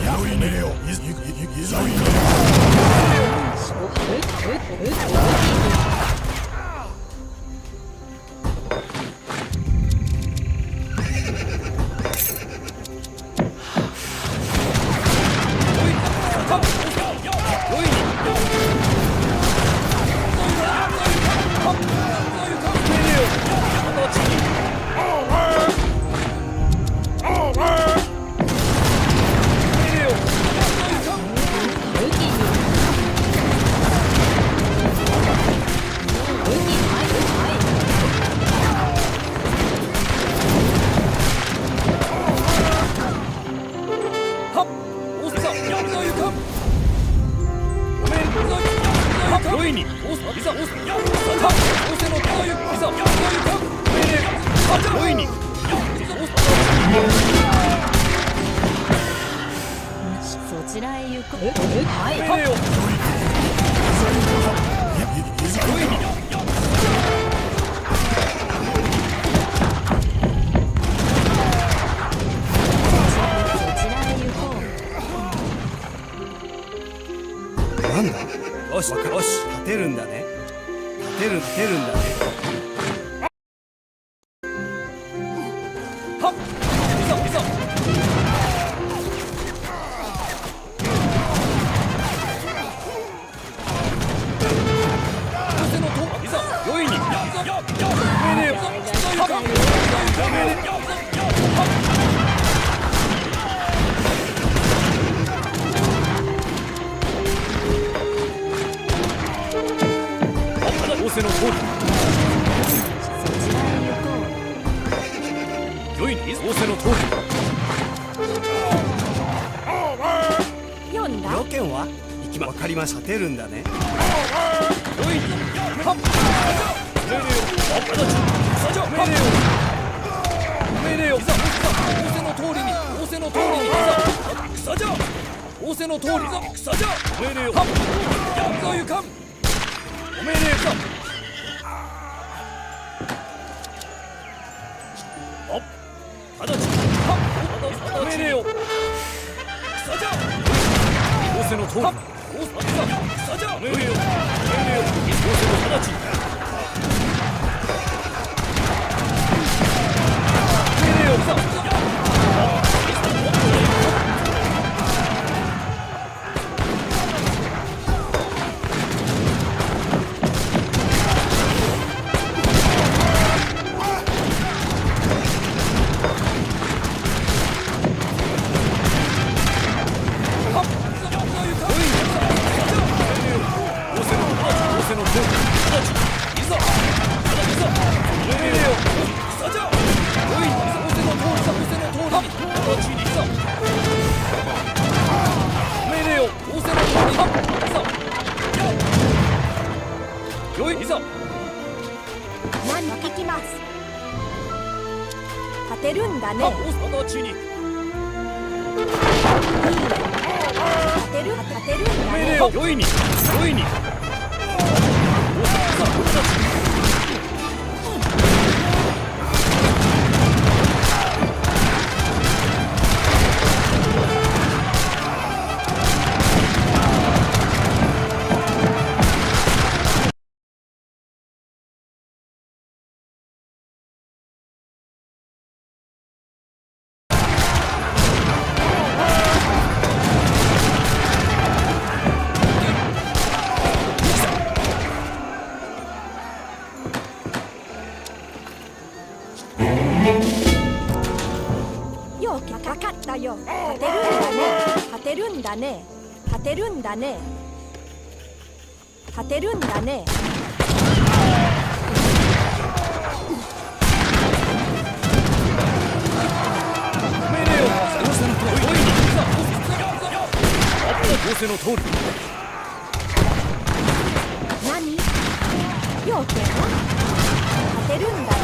良い命令を。いざい命令を。そちらへ行こう。はい。なんだ。よし、よし、立てるんだね。立てるんだね。仰せの通り。だ要件は行きまわかりました。立てるんだね。命令を仰せの通りに仰せの通りに戦じゃ仰せの通り戦じゃ命令をやるぞゆかんお命令か直ちに命令を戦じゃ仰せの通り戦じゃ命令を仰せの直ちに立てるんだね。直ちに立てるんだ命ね。令を良いに良いによくわかったよ。立てるんだね。立てるんだね。立てるんだね。命令を仰せの通り仰せの通り何？要件は立てるんだね。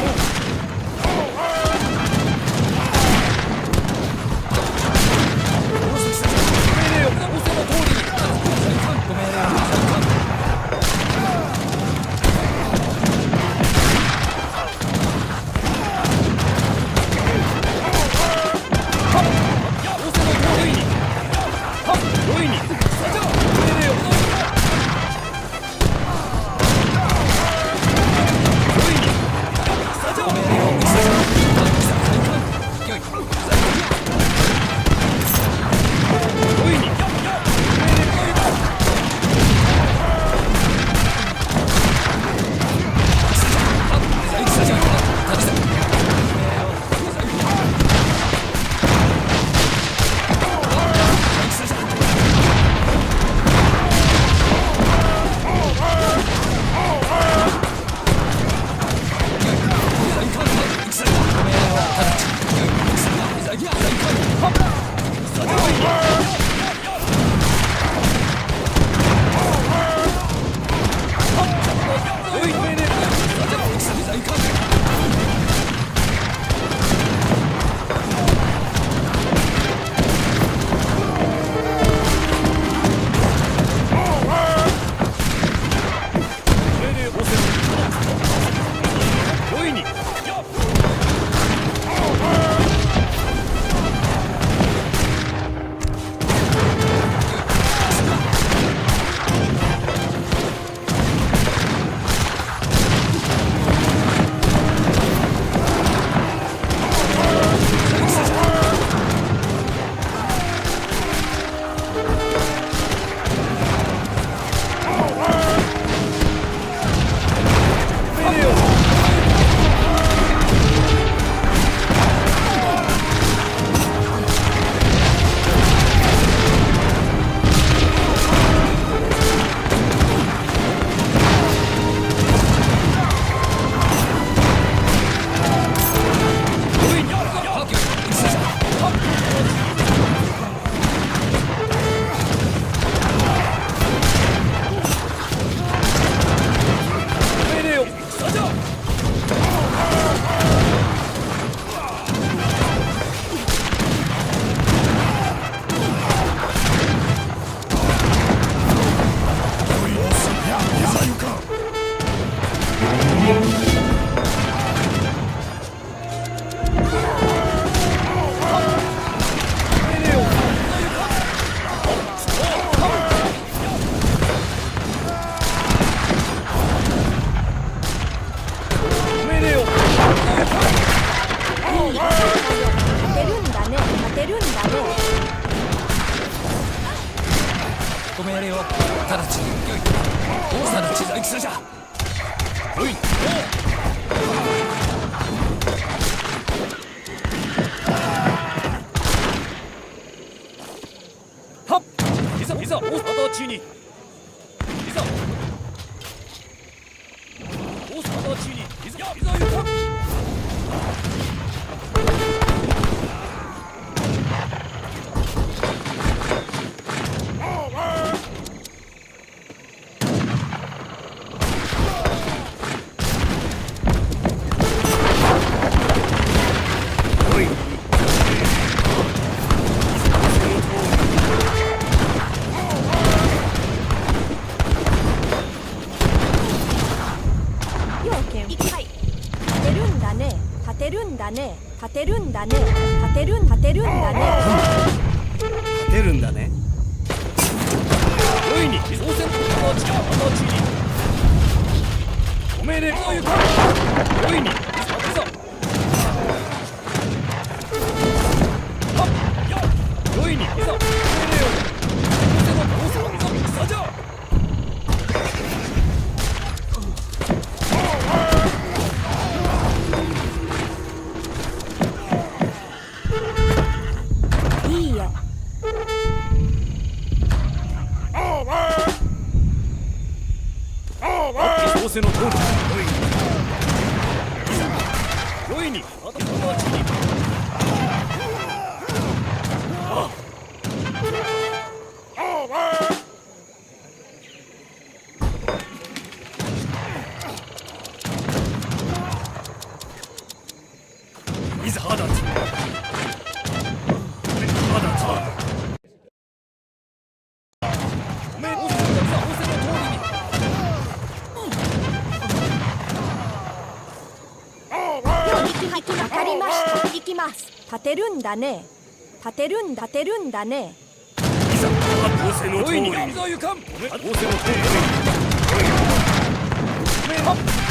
ご命令を直ちによい直ちに戦じゃよいはっいざいざ大沢中にいざ大沢中にいざいざ行か立てるんだね立てるんだね立てるんだね立てるんだねよいに操船の力を中にご命令を行かよいにいざはっよいにいざご命令を操船の王様いざじゃ仰せの通りよいにあと友達にいざ肌つわかりました。行きます。立てるんだね。立てるんだね。いざ仰せの通りにいざ行かん仰せの通りはっ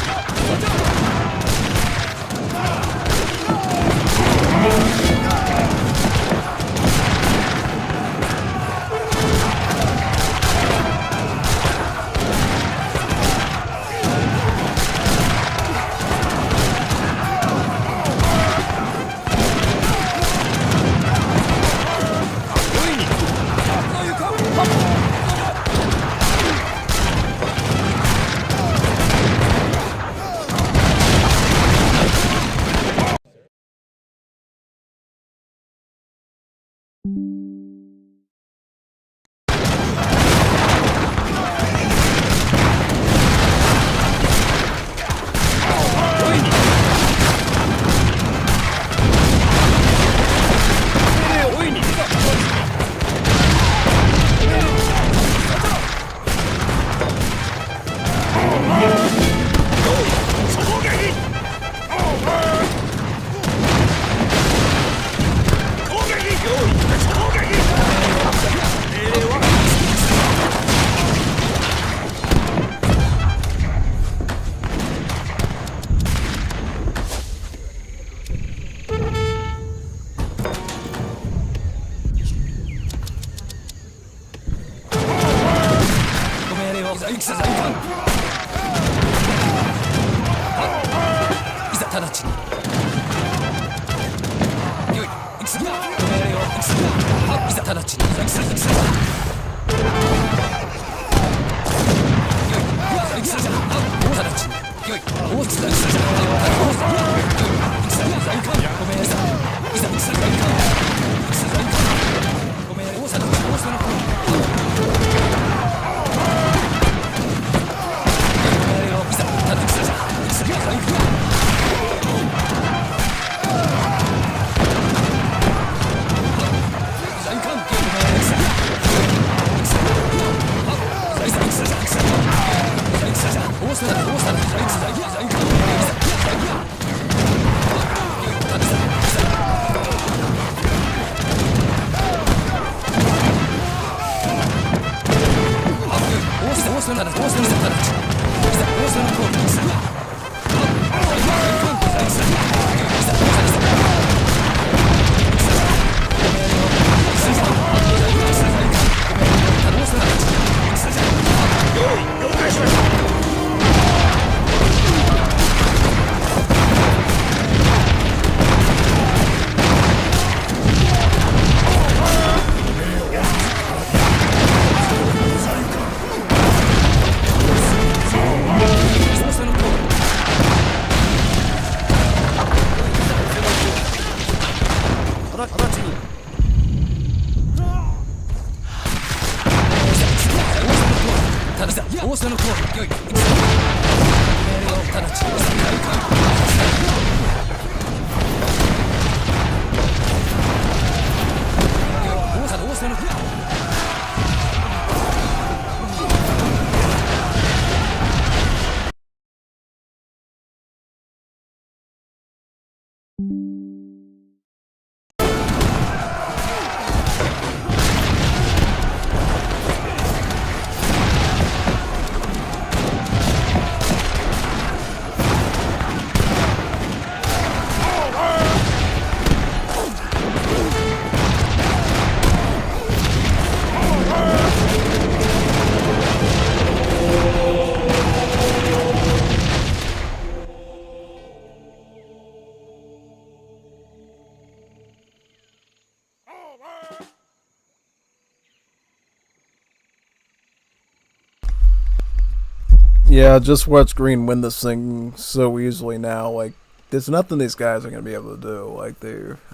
Yeah, just watch Green win this thing so easily now. Like, there's nothing these guys are gonna be able to do. Like,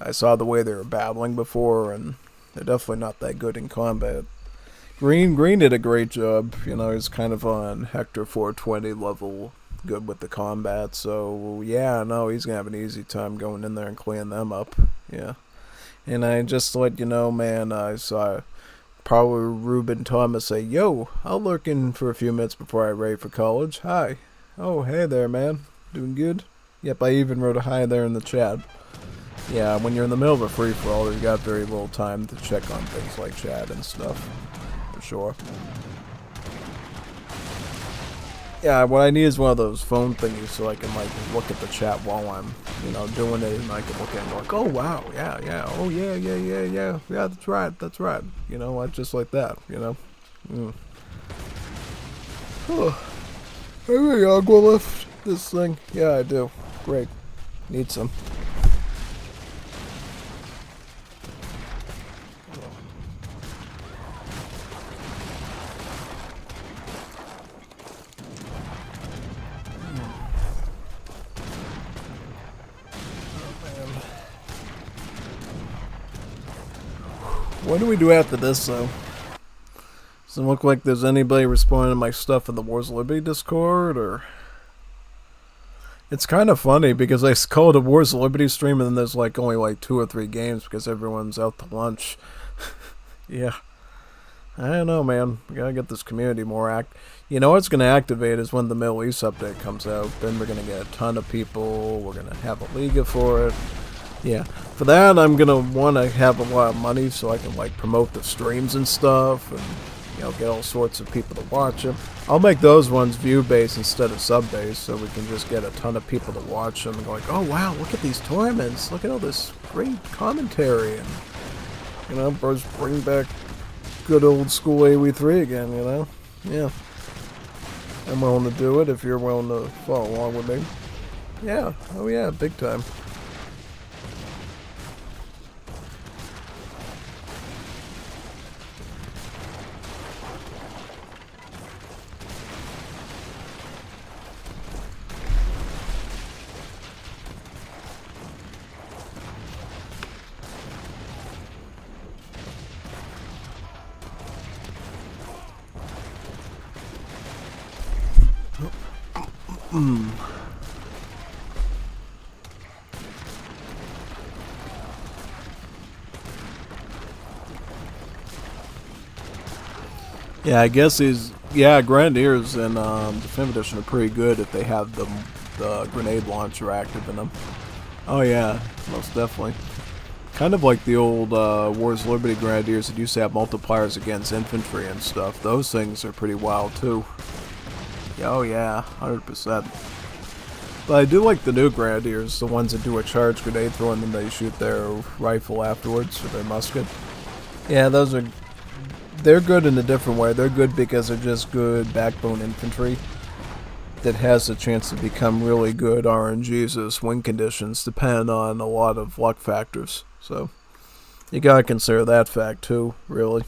I saw the way they were battling before, and they're definitely not that good in combat. Green did a great job. You know, he's kind of on Hector 420 level, good with the combat. So yeah, no, he's gonna have an easy time going in there and cleaning them up. Yeah, and I just let you know, man, I saw probably Ruben Thomas say, "Yo, I'll lurk in for a few minutes before I ready for college. Hi." Oh, hey there, man. Doing good? Yep, I even wrote a hi there in the chat. Yeah, when you're in the middle of a free-for-all, you got very little time to check on things like chat and stuff. For sure. Yeah, what I need is one of those phone thingies so I can, like, look at the chat while I'm, you know, doing it, and I can look at it and go, like, oh, wow, yeah, oh, yeah, that's right, you know, just like that, you know. Oh, I really agua lift this thing. Yeah, I do. Great. Need some. What do we do after this, though? Doesn't look like there's anybody responding to my stuff in the Wars of Liberty Discord, or... It's kind of funny, because I call it a Wars of Liberty stream, and then there's like only like 2 or 3 games, because everyone's out to lunch. Yeah. I don't know, man. We gotta get this community more You know what's gonna activate is when the Middle East update comes out. Then we're gonna get a ton of people. We're gonna have a Liga for it. Yeah, for that I'm gonna want to have a lot of money so I can like promote the streams and stuff, and you know, get all sorts of people to watch them. I'll make those ones view-based instead of sub-based, so we can just get a ton of people to watch them and go like, oh wow, look at these tournaments, look at all this great commentary, and you know, bros, bring back good old school AOE3 again, you know? Yeah. I'm willing to do it if you're willing to follow along with me. Yeah, oh yeah, big time. Yeah, I guess Grenadiers and Definitive Edition are pretty good if they have the grenade launcher active in them. Oh yeah, most definitely. Kind of like the old Wars of Liberty Grenadiers that used to have multipliers against infantry and stuff. Those things are pretty wild too. Oh yeah, 100%. But I do like the new Grenadiers, the ones that do a charge grenade throw and then they shoot their rifle afterwards, or their musket. Yeah, they're good in a different way. They're good because they're just good backbone infantry that has a chance to become really good RNGs as win conditions, depending on a lot of luck factors. So, you gotta consider that fact too, really.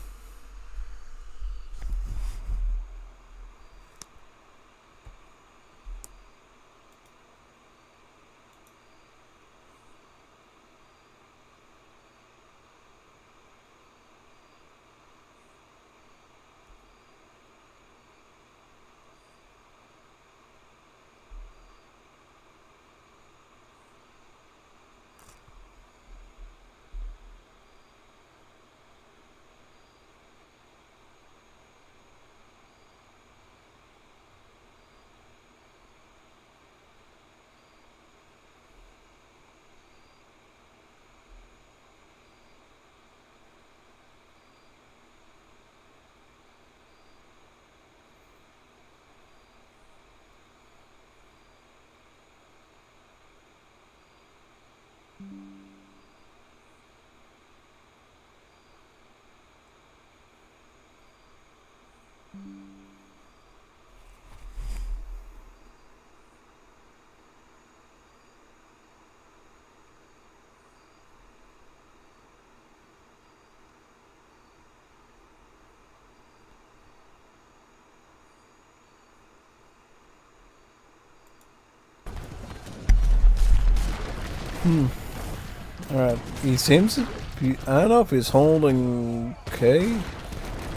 Alright, he seems to be, I don't know if he's holding okay.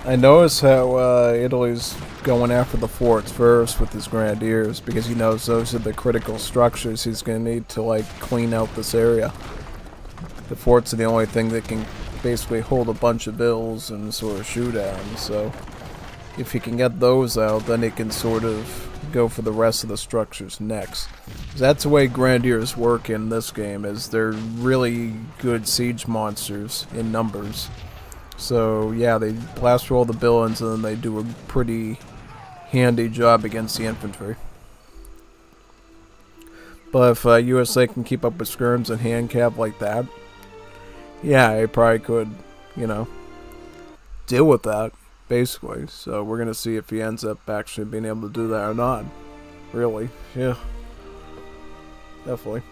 I notice how Italy's going after the forts first with his grenadiers because he knows those are the critical structures he's going to need to like clean out this area. The forts are the only thing that can basically hold a bunch of bills and sort of shoot at them, so if he can get those out, then he can sort of go for the rest of the structures next. That's the way grenadiers work in this game, is they're really good siege monsters in numbers. So yeah, they blast through all the buildings and then they do a pretty handy job against the infantry. But if USA can keep up with skirms and handcap like that, yeah, it probably could, you know, deal with that, basically. So we're going to see if he ends up actually being able to do that or not. Really, yeah. Definitely.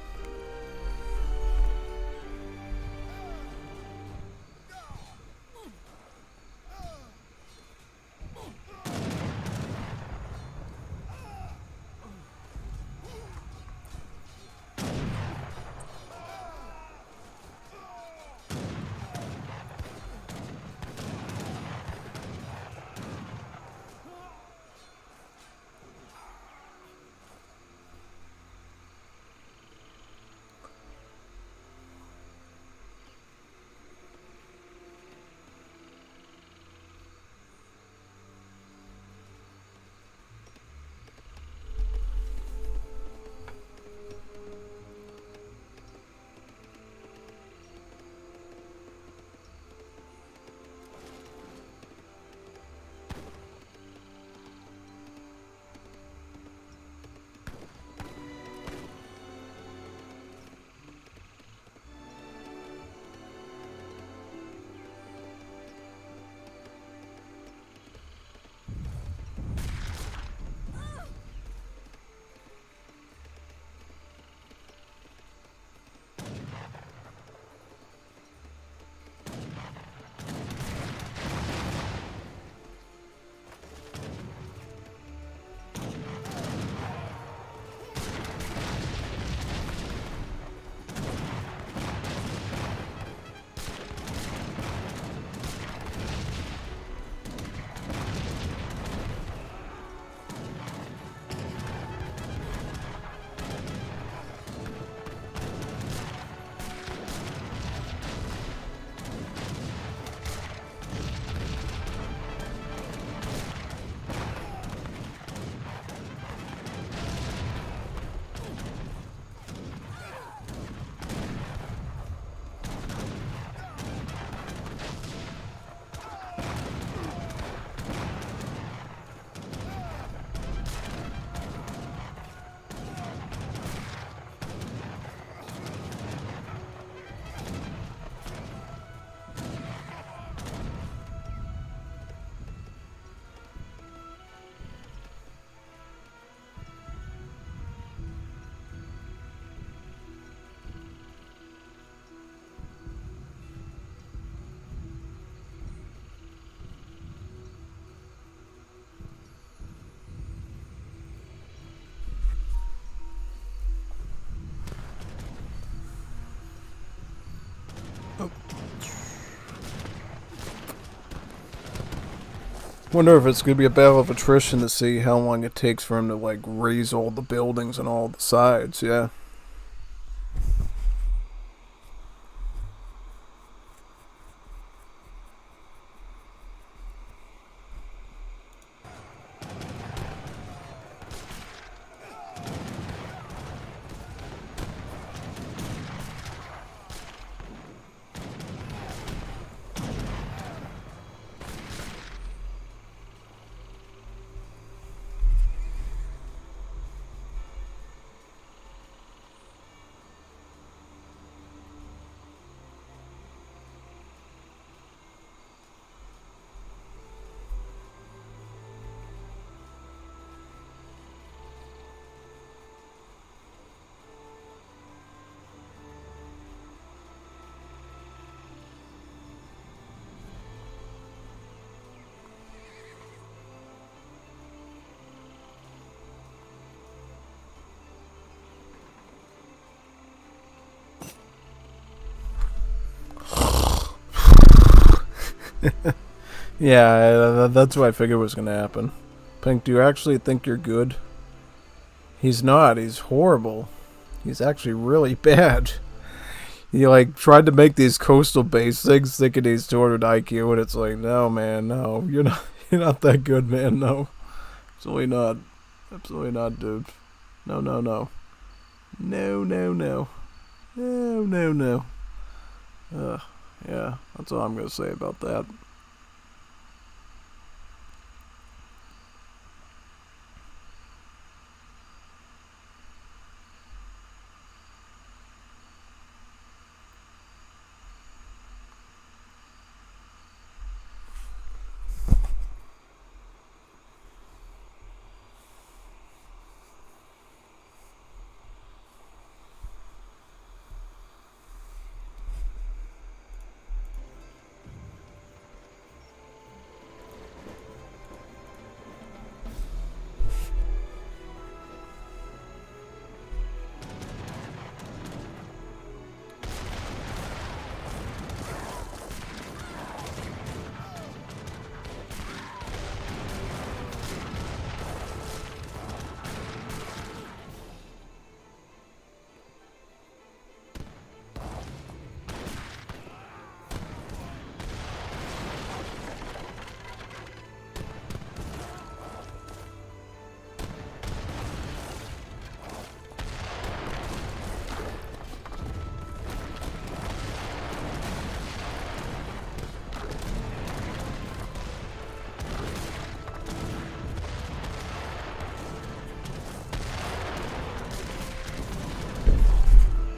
Wonder if it's going to be a battle of attrition to see how long it takes for him to, like, raise all the buildings on all the sides, yeah. Yeah, that's what I figured was gonna happen. Pink, do you actually think you're good? He's not. He's horrible. He's actually really bad. He like tried to make these coastal base things thinking he's 200 IQ, and it's like, no, man, no, you're not. You're not that good, man. No, absolutely not. Absolutely not, dude. No, no, no. No, no, no. No, no, no. Yeah, that's all I'm gonna say about that.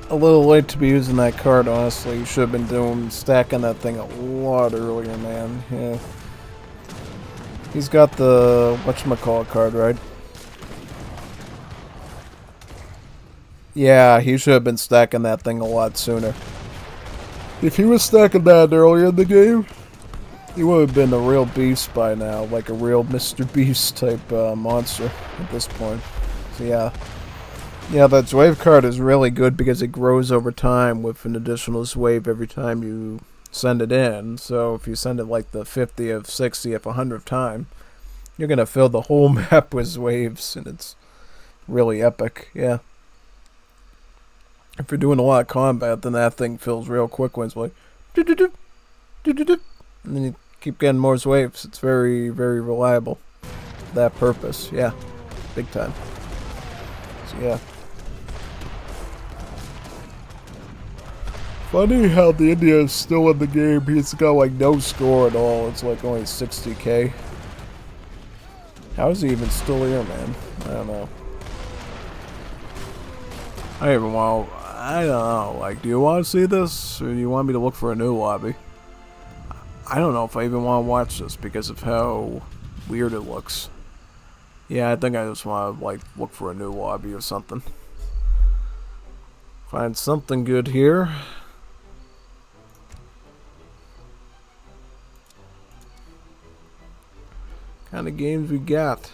A little late to be using that card, honestly. You should have been stacking that thing a lot earlier, man. Yeah. He's got the whatchamacallit card, right? Yeah, he should have been stacking that thing a lot sooner. If he was stacking that earlier in the game, he would have been a real beast by now. Like a real Mr. Beast type monster at this point. So yeah. Yeah, that Zwave card is really good because it grows over time with an additional Zwave every time you send it in. So if you send it like the 50th, 60th, 100th time, you're going to fill the whole map with Zwaves, and it's really epic, yeah. If you're doing a lot of combat, then that thing fills real quick when it's like, and then you keep getting more Zwaves. It's very, very reliable for that purpose, yeah, big time. So yeah. Funny how the India is still in the game. He's got like no score at all. It's like only 60k. How is he even still here, man? I don't know. I don't even want. I don't know. Like, do you want to see this, or do you want me to look for a new lobby? I don't know if I even want to watch this because of how weird it looks. Yeah, I think I just want to like look for a new lobby or something. Find something good here. Kind of games we got.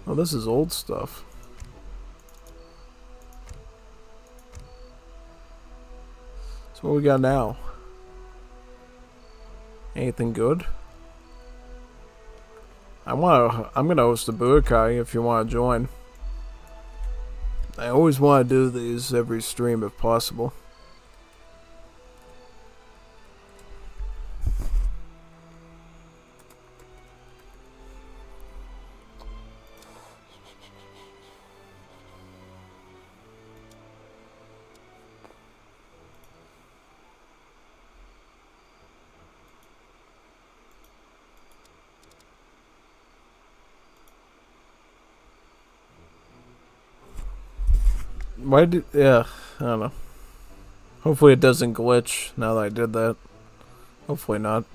Oh, this is old stuff. So what we got now? Anything good? I'm gonna host a Budokai if you want to join. I always want to do these every stream if possible. Why did... yeah, I don't know. Hopefully it doesn't glitch now that I did that. Hopefully not.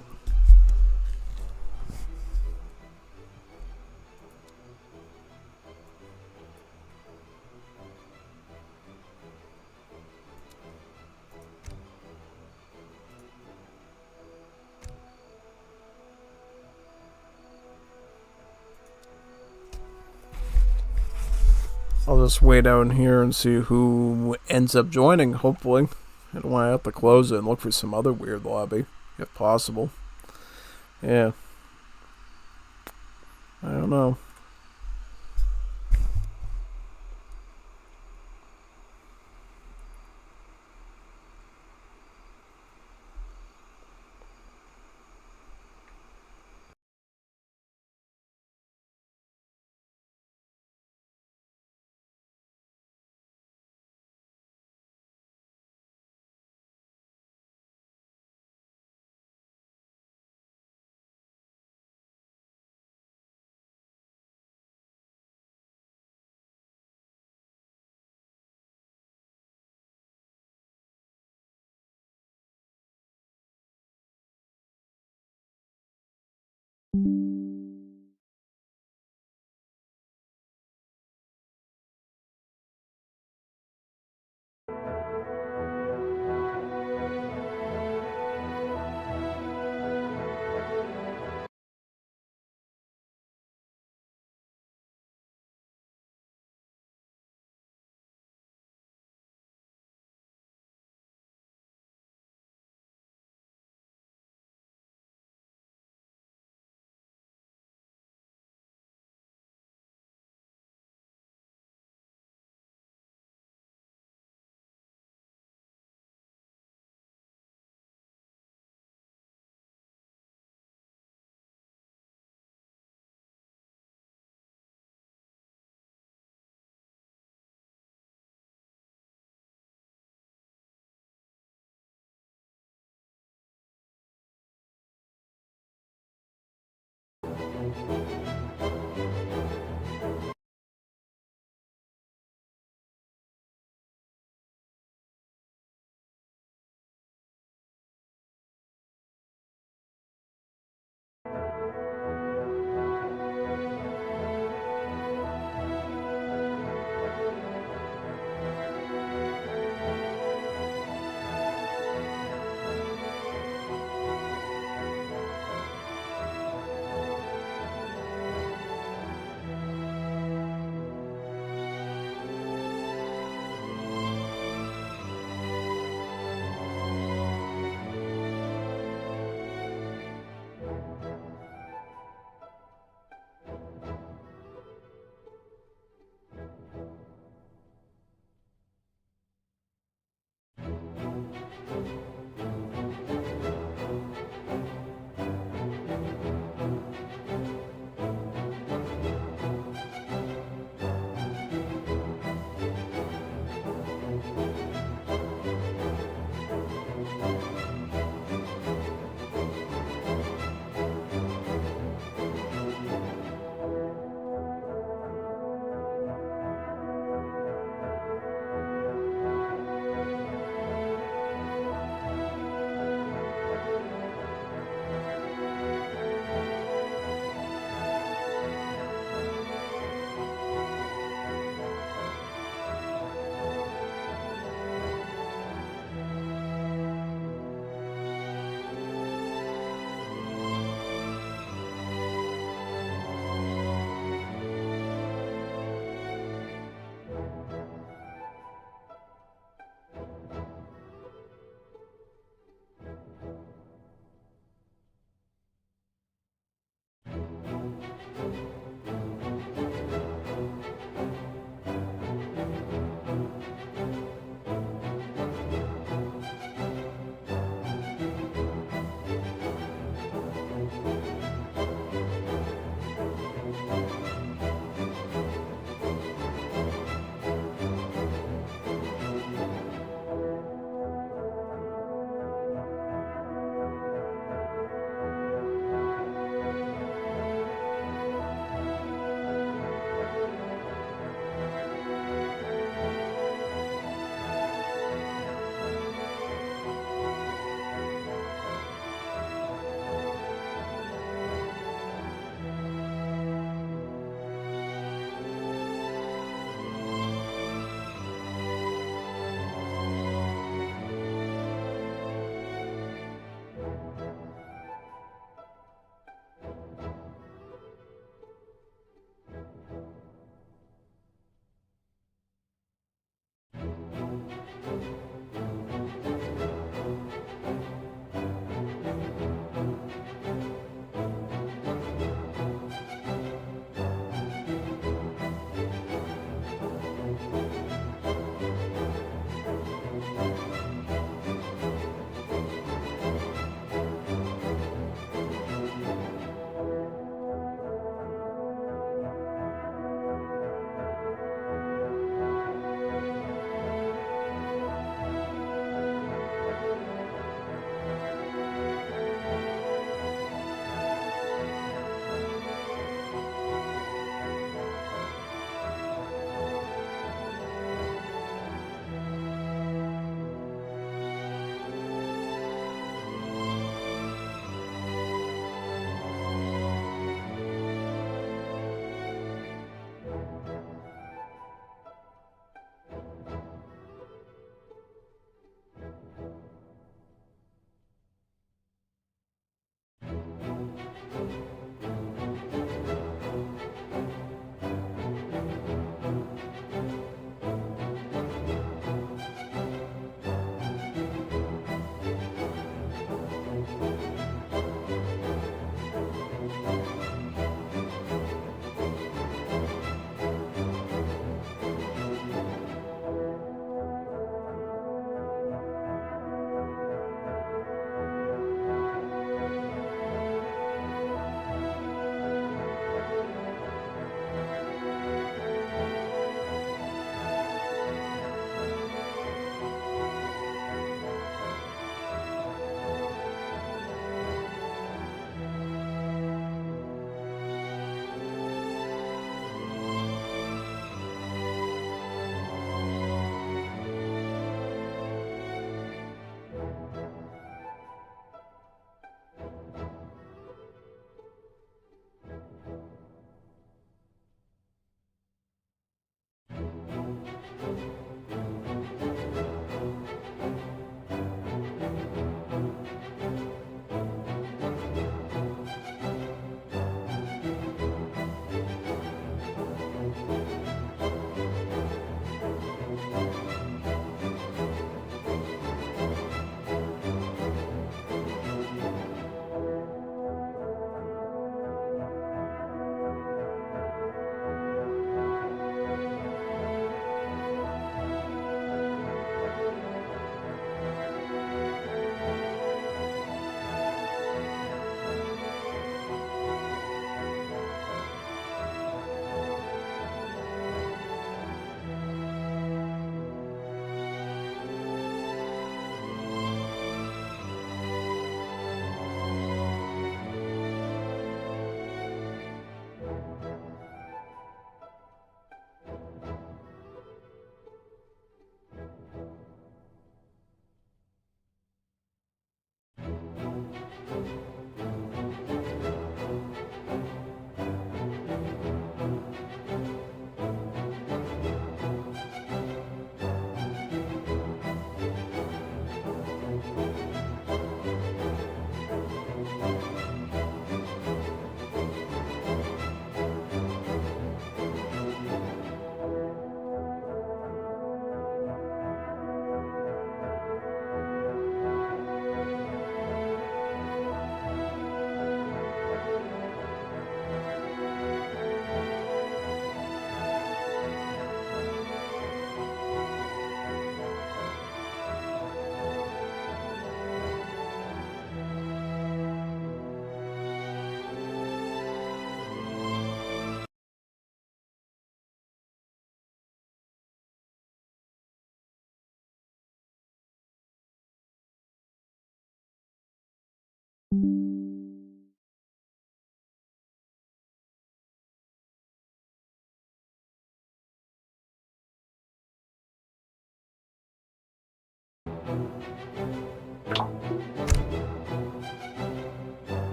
I'll just wait down here and see who ends up joining, hopefully. I don't want to have to close it and look for some other weird lobby, if possible. Yeah. I don't know.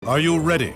Are you ready?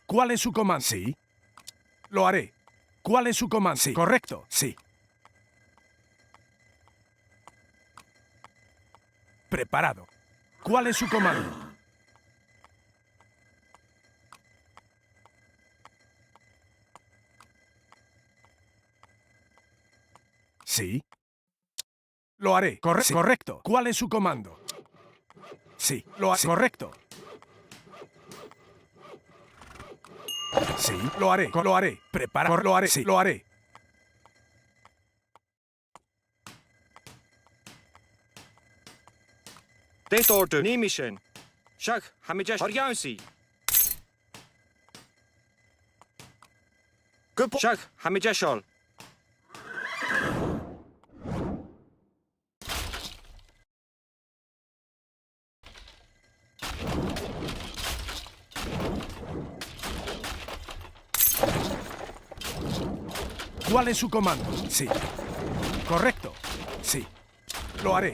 ¿Cuál es su comando? Sí. Lo haré. ¿Cuál es su comando? Sí. Correcto. Sí. Preparado. ¿Cuál es su comando? Sí. Lo haré. Sí. Correcto. ¿Cuál es su comando? Sí. Lo haré. Sí. Correcto. Sí. Lo haré. Lo haré. Prepara. Lo haré. Sí. Lo haré. Death order. New mission. Shag. Hamijash. Aryansi. Good. Shag. Hamijashal. ¿Cuál es su comando? Sí. Correcto. Sí. Lo haré.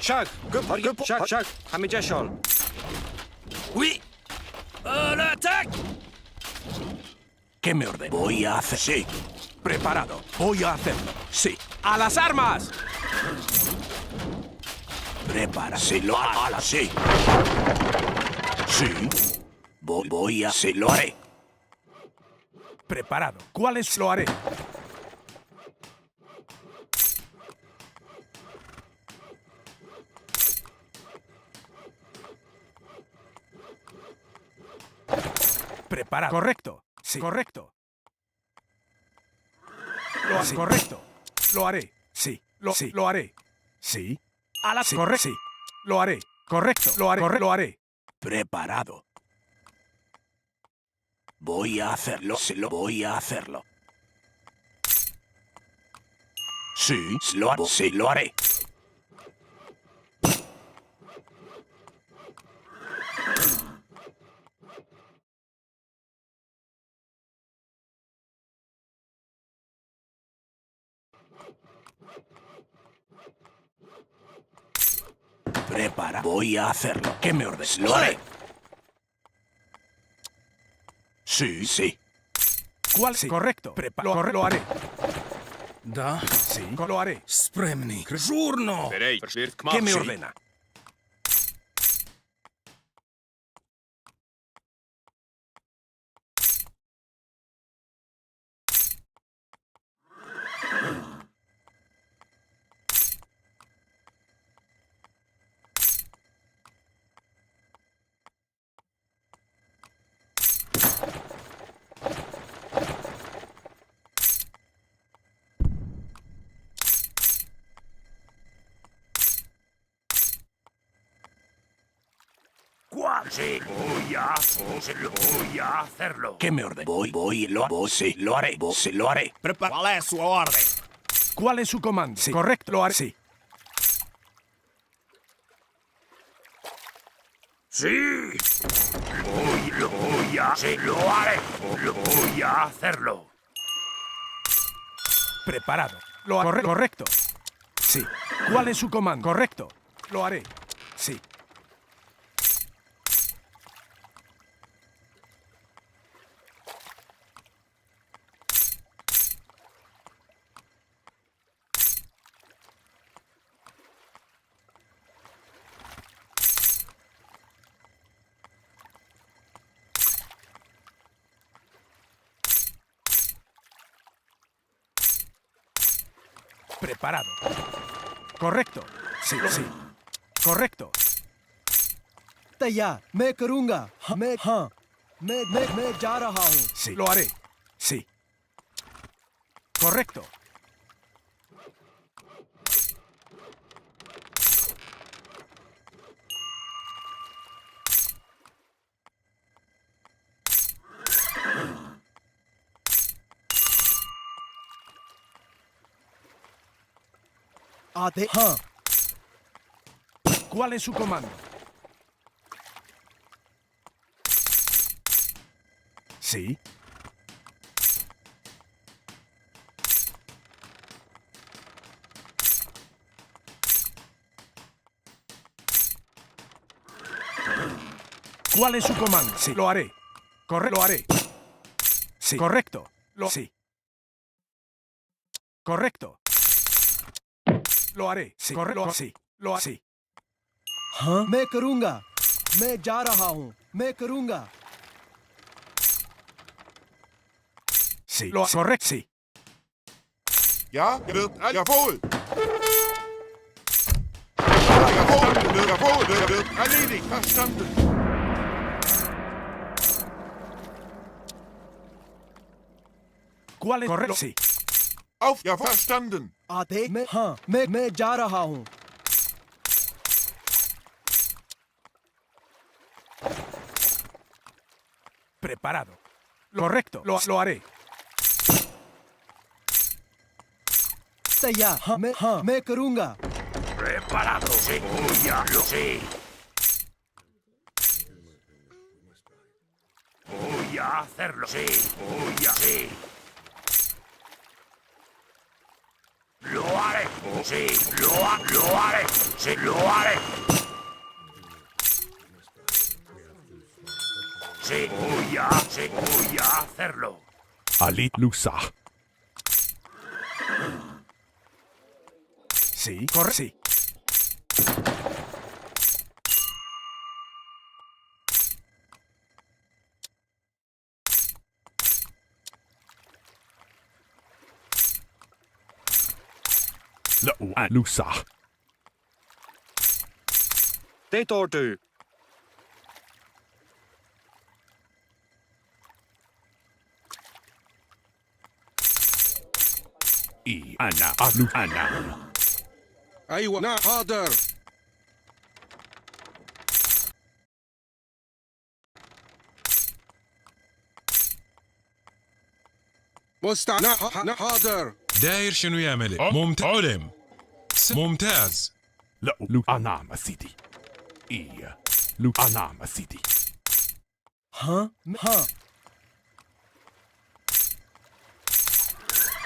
Shag, Shag, Hamijashon. ¡Uy! ¡Al ataque! ¿Qué me ordena? Voy a hacer. Sí. Preparado. Voy a hacerlo. Sí. ¡A las armas! Prepara. Sí, lo haré. Sí. Sí. Voy a. Sí, lo haré. Preparado. ¿Cuál es? Lo haré. Preparado. Correcto. Sí. Correcto. Lo haré. Correcto. Lo haré. Sí. Sí. Lo haré. Sí. A la sí. Correcto. Sí. Lo haré. Correcto. Lo haré. Lo haré. Preparado. Voy a hacerlo. Sí, lo voy a hacerlo. Sí. Sí, lo haré. Prepara. Voy a hacerlo. ¿Qué me ordenas? Lo haré. Sí, sí. ¿Cuál? Sí. Correcto. Lo haré. Da. Sí. Lo haré. Spremni. Giorno. ¿Qué me ordena? ¿Cuál? Sí, voy a hacerlo. ¿Qué me ordena? Sí, lo haré. Sí, lo haré. ¿Cuál es su orden? ¿Cuál es su comando? Sí. Correcto, lo haré. Sí. Sí. Sí, lo haré. Voy a hacerlo. Preparado. Lo haré. Correcto. Sí. ¿Cuál es su comando? Correcto. Lo haré. Sí. Preparado. Correcto. Sí, sí. Correcto. तैयार मैं करूंगा मैं हाँ मैं जा रहा हूँ Sí, lo haré. Sí. Correcto. आधे हाँ ¿Cuál es su comando? Sí. ¿Cuál es su comando? Sí, lo haré. Lo haré. Sí. Correcto. Sí. Correcto. Lo haré. Sí. Sí. Lo haré. Sí. हाँ मैं करूंगा मैं जा रहा हूँ मैं करूंगा Sí. Correcto. Sí. Ja, jawohl. Jawohl, wird erledigt, verstanden. ¿Cuál es? Correcto. Sí. Auf, ja, verstanden. आधे मैं हाँ मैं जा रहा हूँ Preparado. Correcto. Lo haré. तैयार हाँ मैं करूंगा Preparado. Sí. Sí. Voy a hacerlo. Sí. Sí. haré. Sí, lo haré. Sí, lo haré. Sí, voy a hacerlo. Ali Lusa. Sí, corre. Sí. La Lusa. Detordu. أنا ألو أنا. أيوة نعم حاضر. حاضر. داير شنو يعمل؟ علم. ممتاز. لا لو أنا سيدي. إيه لو أنا سيدي. ها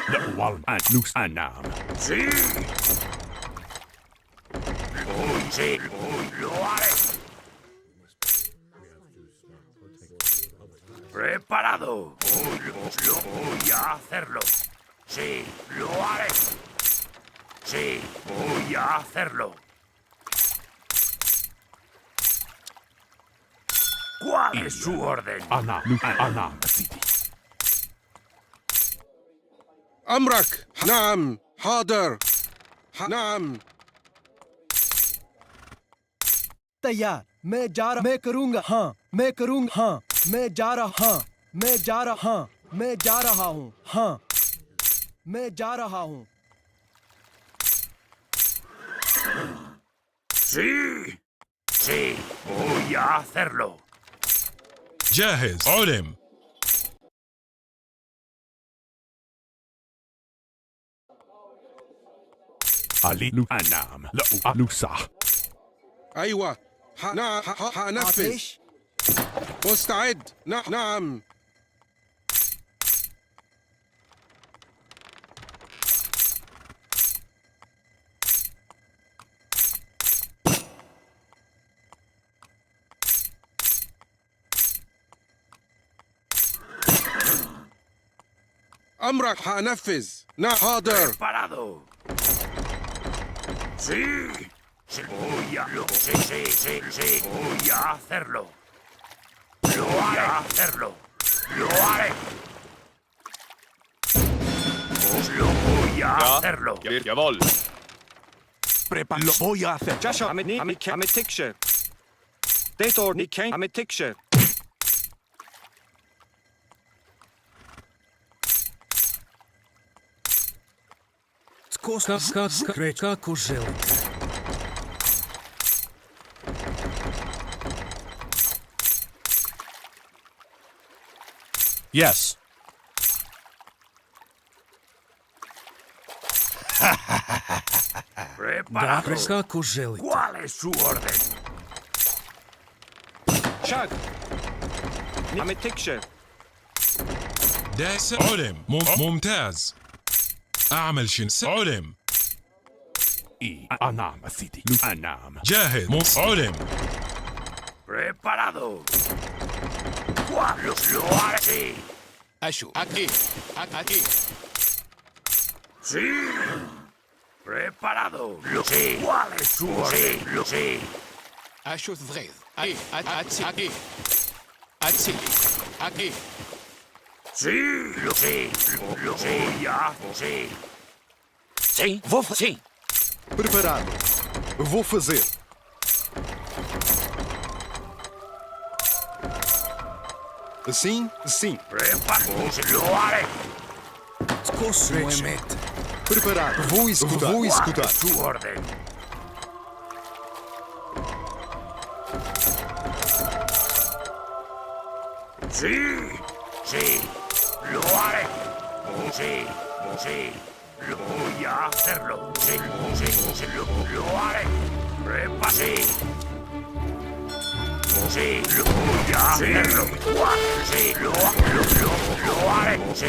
لا والله لوس أنا. Sí. Sí, lo haré. Preparado. Voy a hacerlo. Sí, lo haré. Sí, voy a hacerlo. ¿Cuál es su orden? أنا لو أنا سيدي. أمرك. نعم حاضر. نعم. तैयार मैं जा रहा मैं करूंगा हाँ मैं करूंगा हाँ मैं जा रहा हाँ मैं जा रहा हाँ मैं जा रहा हूँ हाँ मैं जा रहा हूँ Sí, sí, voy a hacerlo. جاهز. علم. علي لو أنام لا لوسا. أيوة هنفذ. مستعد. نعم. أمرك هنفذ. حاضر. Preparado. Sí. Sí, voy a hacerlo. Lo haré. Lo haré. Lo voy a hacerlo. Lo voy a hacer. Jasha, amit tikshe. Detor ni ken amit tikshe. Kako želite. Yes. Preparado. Kako želite. ¿Cuál es su orden? Shag. Amit tikshe. دايس. علم. ممتاز. أعمل شنو؟ علم. إيه أنام سيدي لو أنام. جاهز. علم. Preparado. ¿Cuál lo haré? Sí. أشو أكي. Sí. Preparado. Sí. ¿Cuál es su orden? Sí. أشو ضغيظ. أتسيلي. أكي. Sí. Ya. Sí. Sim, vou sim. Preparado. Vou fazer. Sim. Preparado. Lo haré. Preparado. Vou escutar. Su orden. Sí. Lo haré. Sí. Lo voy a hacerlo. Sí. Lo haré. Sí. Sí, lo voy a hacerlo. Sí, lo haré. Sí.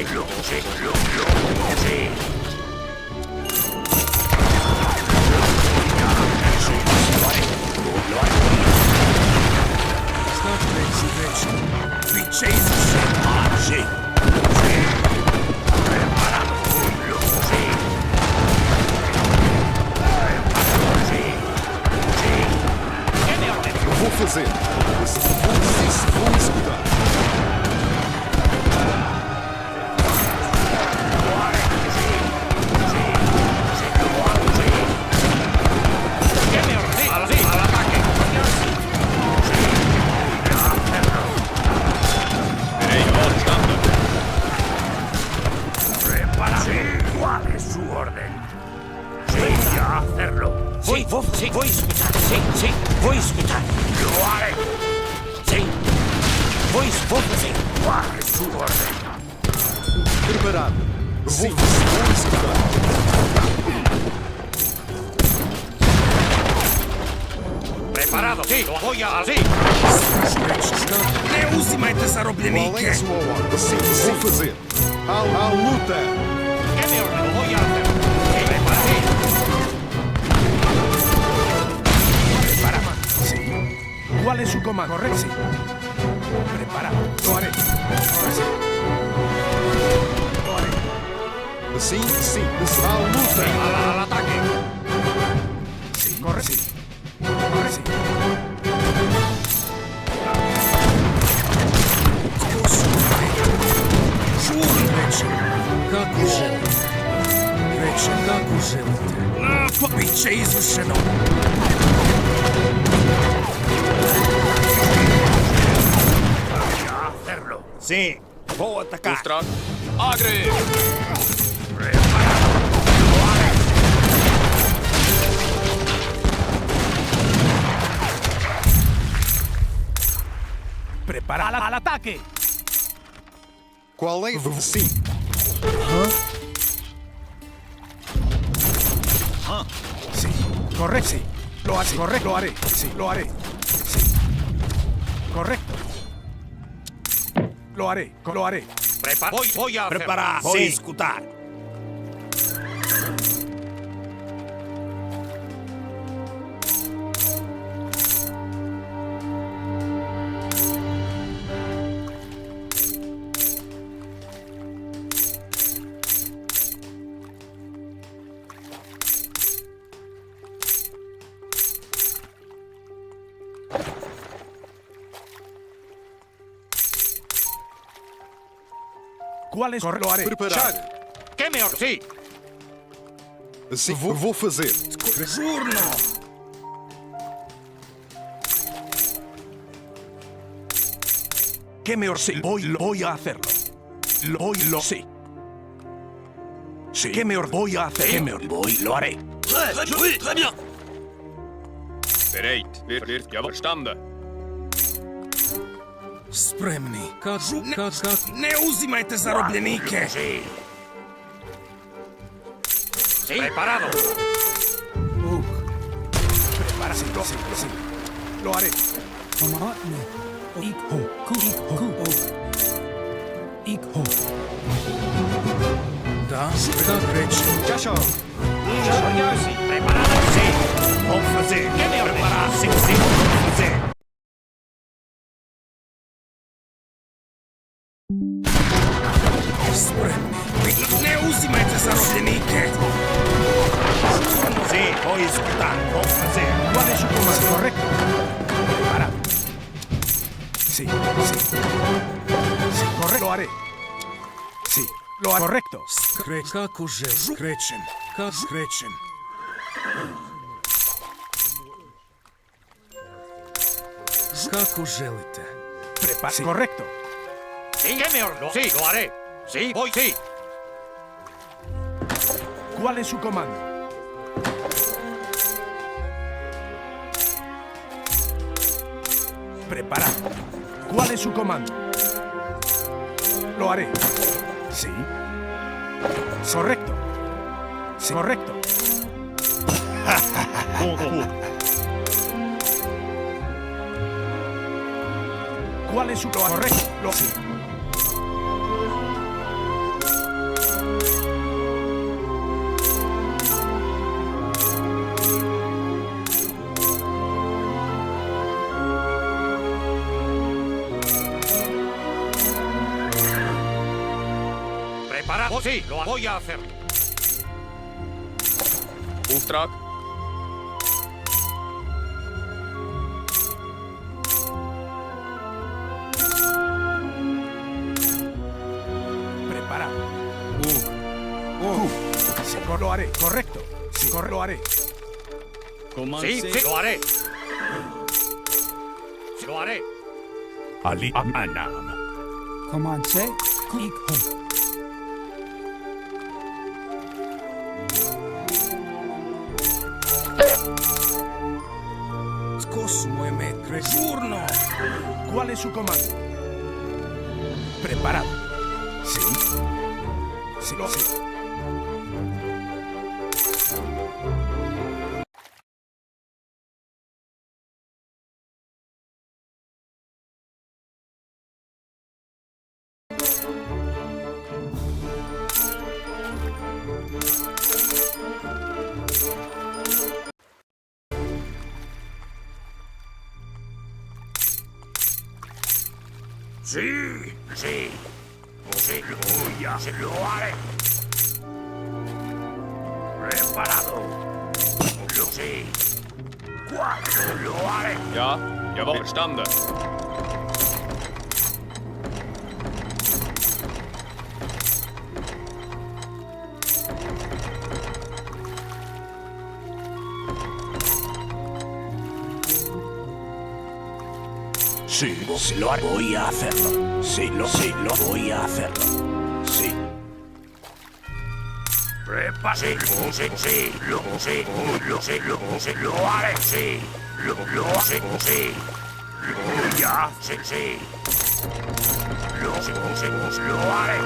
fazer. Vou escutar. ¿Cuál es su orden? Sí, a hacerlo. Sí, voy a escuchar. Sí, voy a escuchar. Lo haré. Sí, voy a escuchar. ¿Cuál es su orden? Preparado. Vou escutar. Preparado, sí, lo voy a así. Не узимайте заробленike. Qual é a sua ordem? Sim, vou fazer. À luta. ¿Qué me orden? Lo voy a hacer. Sí, prepárate. Prepara. Sí. ¿Cuál es su comando? Correcto. Sí. Prepara. Lo haré. Sí. Lo haré. Sim, à luta. Al ataque. Sí, corre. Sí. Corre. Sí. Как уже? Рече, как уже? Побиче извършено. Sí, voy a atacar. Ustra. Agre. Prepara al ataque. Qual é? Sim. Sí, correcto. Sí. Lo haré. Correcto. Lo haré. Sí, lo haré. Sí. Correcto. Lo haré. Lo haré. Voy a Preparar. Voy a Sí. escuchar. ¿Cuál es? Lo haré. Preparado. ¿Qué me orden? Sí. Sim, vou fazer. Turno. ¿Qué me orden? Sí, voy a hacerlo. Sí. Sí. ¿Qué me orden? Voy a hacer. ¿Qué me orden? Lo haré. Bereit. Wird ja verstanden. Спремни. Не узимайте заробленike. Sí. Sí. Preparado. Prepárase. Sí. Lo haré. Tchau. Sí. Preparado. Sí. Vamos fazer. ¿Qué me orden? Sí. Vamos fazer. Не узимайте заробленike. Sí, voy a escuchar. Vamos fazer. ¿Cuál es su comando? Correcto. Prepara. Sí. Correcto. Lo haré. Sí. Lo haré. Correcto. Как уже? Скречен. Как скречен. Как ужелите? Prepara. Sí. Correcto. Sí, ¿qué me orden? Sí, lo haré. Sí, voy, sí. ¿Cuál es su comando? Prepara. ¿Cuál es su comando? Lo haré. Sí. Correcto. Sí. Correcto. ¿Cuál es su correcto? Lo sí. ¿Preparado? Sí, lo voy a hacer. Uppdrag. lo haré. Correcto. Sí, lo haré. Sí, sí, lo haré. Sí, lo haré. Ali Anam. Comanche. Turno. ¿Cuál es su comando? Preparado. Sí. Sí, sí. Sí, sí. Sí, ya se lo haré. Preparado. Lo sé. ¿Cuál? Lo haré. Ja, jawohl, verstanden. Sí, sí, lo haré. Voy a hacerlo. Sí, lo voy a hacerlo. Sí. Prepárate. Sí, lo sé, lo haré. Sí, lo sé, sí. Ya, sí. Lo haré.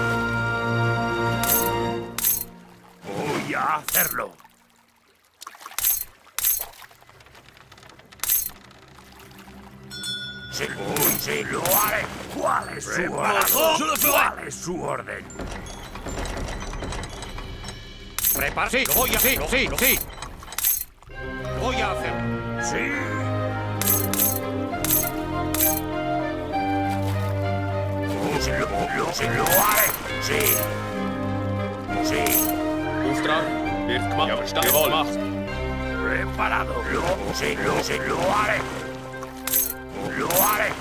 Voy a hacerlo. Sí, lo haré. ¿Cuál es su orden? ¿Cuál es su orden? Prepárate. Sí, lo voy a hacer. Sí. Lo voy a hacer. Sí. Lo haré. Sí. Auftrag wird gemacht. Ja, verstanden. Jawohl. Preparado. Lo haré. Lo haré.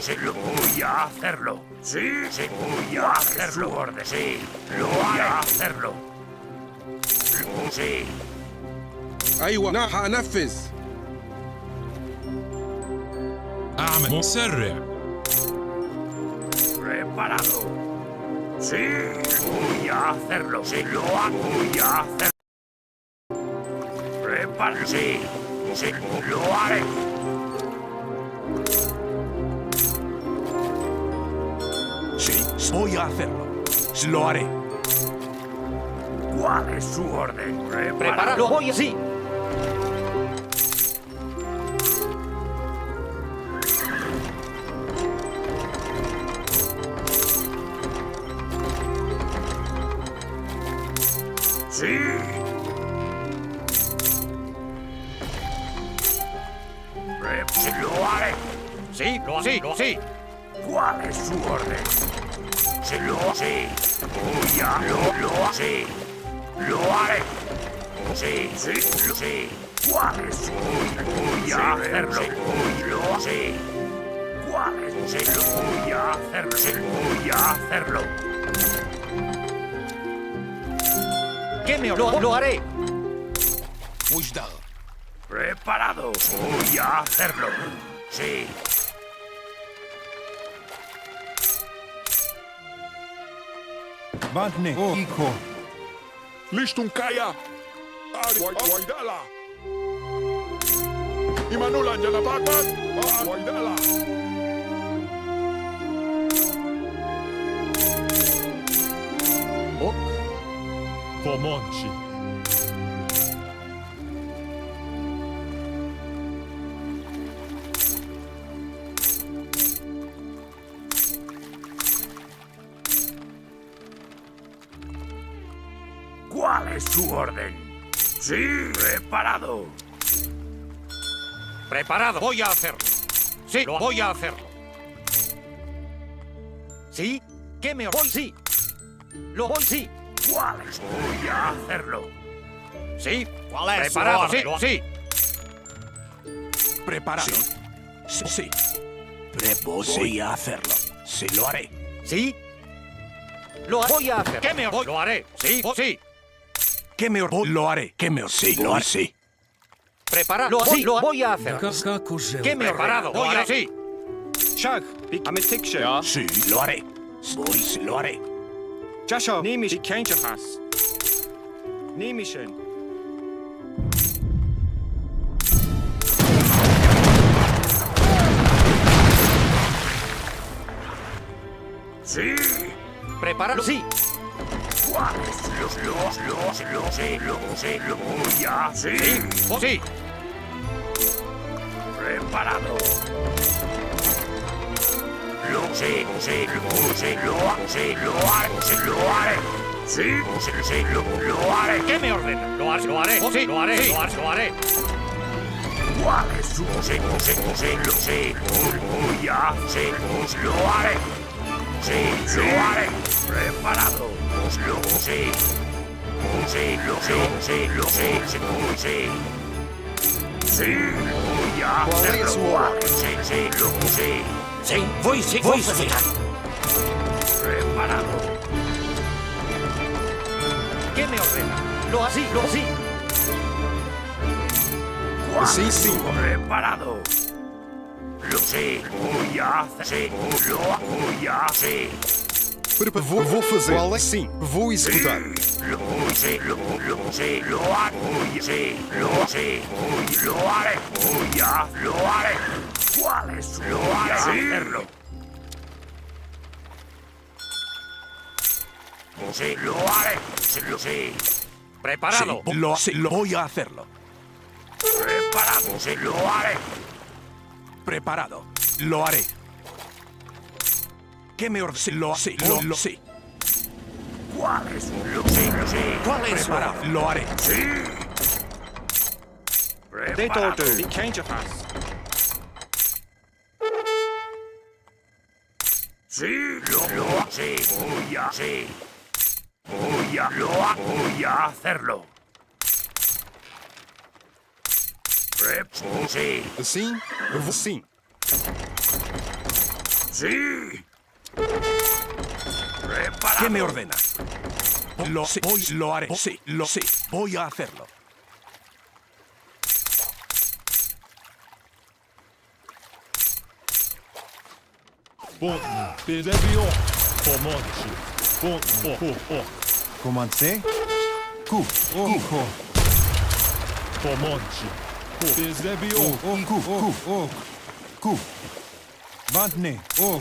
Lo voy a hacerlo. Sí, voy a hacerlo. Orden. Sí, lo voy a hacerlo. Sí. أيوة نعم هنفذ. أعمل مسرع. Preparado. Sí, voy a hacerlo. Sí, voy a hacerlo. Prepárate. Sí, lo haré. Sí, voy a hacerlo. Lo haré. ¿Cuál es su orden? Preparado. Lo voy a sí. Sí. Lo haré. Sí, lo sí. ¿Cuál es su orden? Sí. Voy a lo sí. Lo haré. Sí. ¿Cuál es su orden? Voy a hacerlo. Lo sí. ¿Cuál es? Lo voy a hacerlo. Voy a hacerlo. ¿Qué me lo haré? Preparados. Voy a hacerlo. Sí. Matne, hijo. Listung kaya. Waidala. Imanulan dyan na bakbat. Waidala. Pomoci. ¿Cuál es su orden? Sí, preparado. Preparado. Voy a hacerlo. Sí, lo voy a hacerlo. ¿Sí? ¿Qué me voy? Sí. Lo voy, sí. ¿Cuál es? Voy a hacerlo. ¿Sí? ¿Cuál es? Preparado. Sí. Preparado. Sí. Voy a hacerlo. Sí, lo haré. ¿Sí? Lo voy a hacer. ¿Qué me ordena? Lo haré. Sí, sí. ¿Qué me ordena? Lo haré. ¿Qué me ordena? Sí, lo haré. Sí. Preparado. Sí, lo voy a hacer. ¿Qué me preparado? Lo haré. Sí. Shag, ametikshe. Ja. Sí, lo haré. Voy, lo haré. Jasha, nimish kanjahas. Nimishen. Sí. Preparado. Sí. ¿Cuáles lo voy a hacer? Sí. Sí. Preparado. Lo haré. Sí, lo haré. ¿Qué me ordena? Lo haré. Lo haré. Sí, lo haré. Lo haré. ¿Cuál es su voy a hacer? Lo haré. Sí, lo haré. Preparado. Lo sé. Sí, voy a hacerlo. Sí. Sí, voy, sí, voy. Preparado. ¿Qué me ordena? Lo así, lo así. Sí. Preparado. Lo sé, voy a hacer. Lo voy a hacer. Vou fazer. Sim, vou executar. Lo sé, lo haré. Lo haré. ¿Cuál es? Lo haré. Hacerlo. Sí, lo haré. Lo sé. Preparado. Sí, lo voy a hacerlo. Preparado. Sí, lo haré. Preparado. Lo haré. ¿Qué me ordena? Lo sé. ¿Cuál es? Lo sé. ¿Cuál es? Preparado. Lo haré. Sí. Preparado. Kanjahas. Sí, lo sé. Voy a hacerlo. Sí. Assim? Eu vou sim. Sí. ¿Qué me ordena? Lo haré. Sí, lo sé. Voy a hacerlo. Bezebion. Pomante. Commencez. Coup. Pomante. Bezebion. Coup. Vantne. Coup.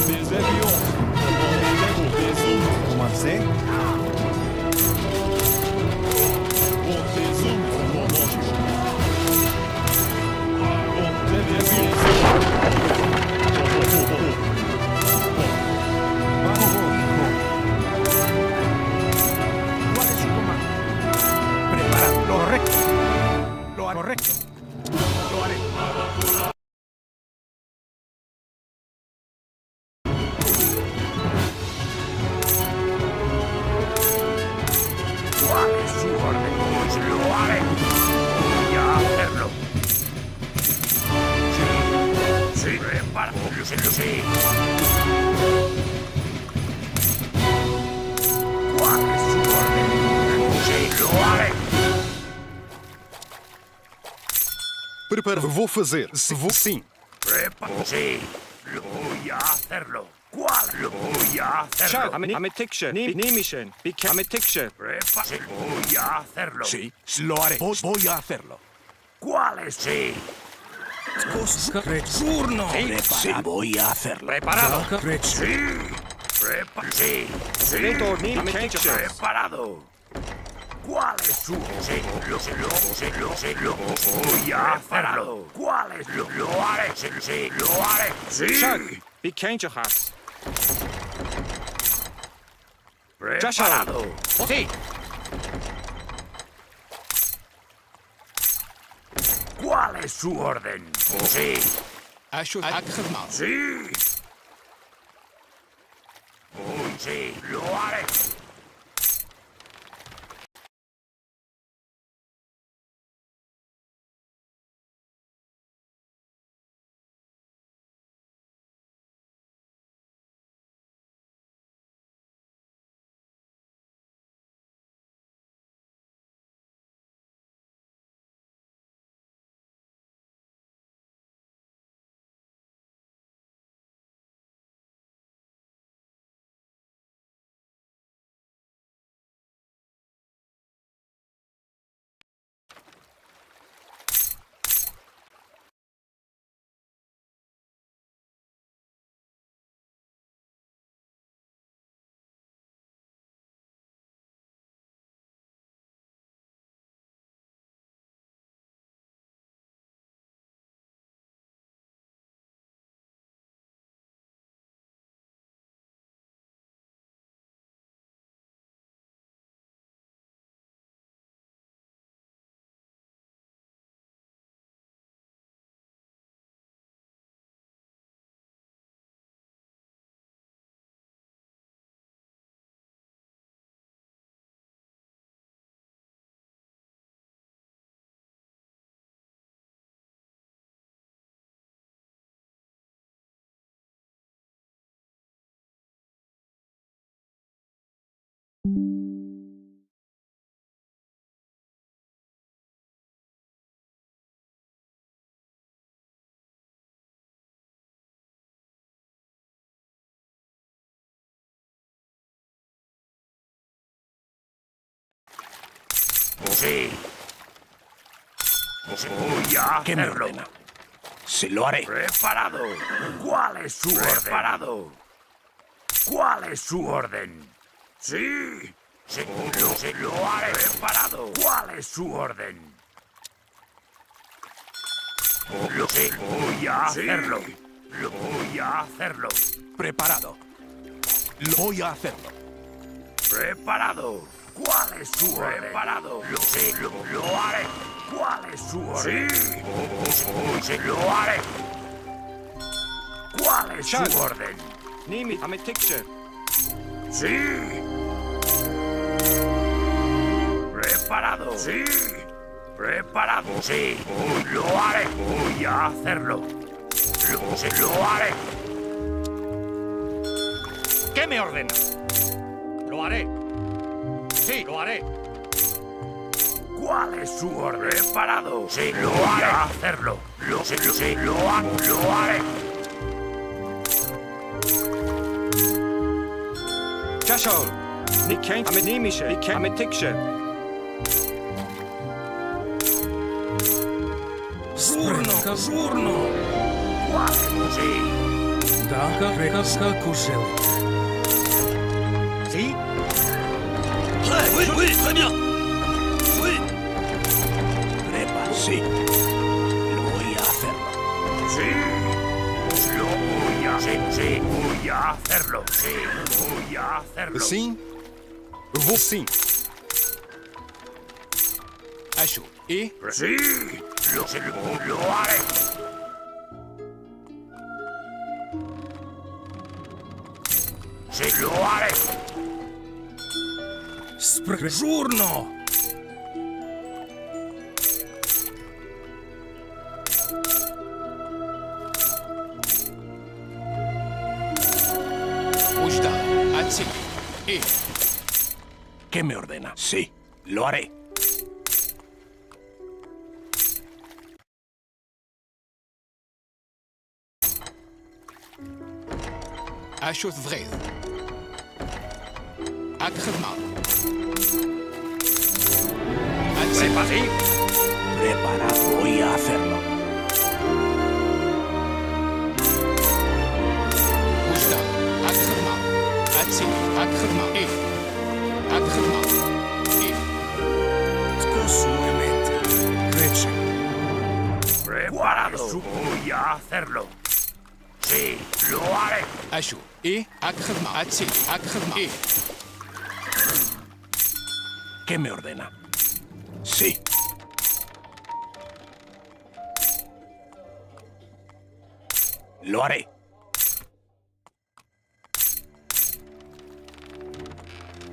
Bezebion. Commencez. Montezum. Pomante. ¿Cuál es su comando? Preparado. Lo correcto. Lo haré. Correcto. Lo haré. ¿Cuál es su orden? Pues lo haré. Voy a hacerlo. Sí. Preparado. Lo sé. ¿Cuál es su orden? Sí, lo haré. Prepara. Vou fazer. Vou sim. Sí, lo voy a hacerlo. ¿Cuál? Lo voy a Shag, hacerlo. ametikshe. Nimishen. Ametikshe. Sí, voy a hacerlo. Sí, lo haré. Voy a hacerlo. ¿Cuál es? Sí. Turno. Sí, voy a hacerlo. Preparado. Sí. Sí. Vetor ni kanjahas. Preparado. ¿Cuál es su? Sí, lo voy a hacerlo. ¿Cuál es? Lo haré. Sí, lo haré. Sí. Shag, kanjahas. Preparado. Sí. ¿Cuál es su orden? Sí. Sí. Sí, lo haré. Sí. Voy a ¿Qué me ordena? Sí, lo haré. Preparado. ¿Cuál es su orden? Preparado. ¿Cuál es su orden? Sí. Lo haré. Preparado. ¿Cuál es su orden? Voy a hacerlo. Lo voy a hacerlo. Preparado. Lo voy a hacerlo. Preparado. ¿Cuál es su orden? Preparado. Lo haré. ¿Cuál es su orden? Sí. Lo haré. ¿Cuál es su orden? Nimi, ametixer. Sí. Preparado. Sí. Preparado. Sí. Lo haré. Voy a hacerlo. Lo haré. ¿Qué me ordena? Lo haré. Sí, lo haré. ¿Cuál es su orden? Preparado. Sí, lo haré. A hacerlo. Lo haré. Jashol. Niken amenimische. Niken ametixer. Żurno. Sí. Daka rekavska kusel. ¿Sí? Prepa, sí. Lo voy a hacerlo. Sí. Lo voy a hacer. Sí. Voy a hacerlo. Sí. Voy a hacerlo. Sim. Sim. Acho. ¿Y? Sí. Lo haré. Sí, lo haré. Żurno. Gusta. Así. ¿Y? ¿Qué me ordena? Sí, lo haré. Acho vred. Agremal. Preparado, voy a hacerlo. Gusta. Agremal. Así. Agremal. Agremal. Scosuamente. Reche. Preparado. Voy a hacerlo. Sí, lo haré. Acho. Agremal. Así. Agremal. ¿Qué me ordena? Sí. Lo haré.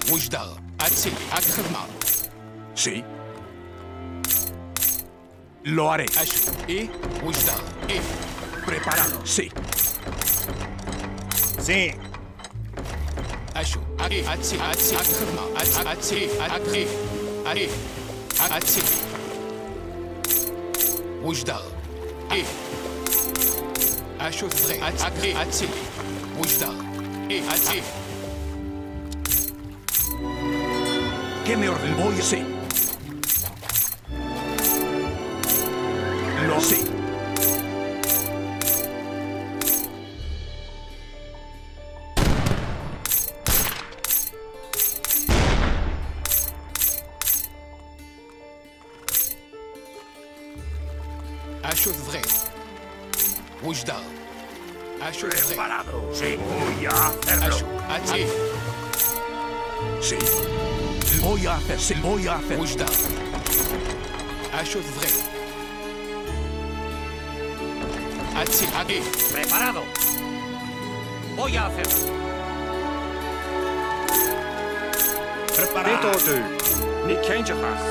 Wujdal. Atsi. Agremal. Sí. Lo haré. Acho. Wujdal. Preparado. Sí. Sí. Acho. Atsi. Agremal. Atsi. Atsi. Wujdal. Acho. Atsi. Wujdal. Atsi. ¿Qué me ordenó? Voy a sí. Lo sé. Acho de vrai. Wujdal. Acho de vrai. Preparado. Sí. Voy a hacerlo. Acho. Sí. Voy a hacer. Sí. Voy a hacer. Wujdal. Acho de vrai. Acho. Preparado. Voy a hacerlo. Preparado. Niken jachas.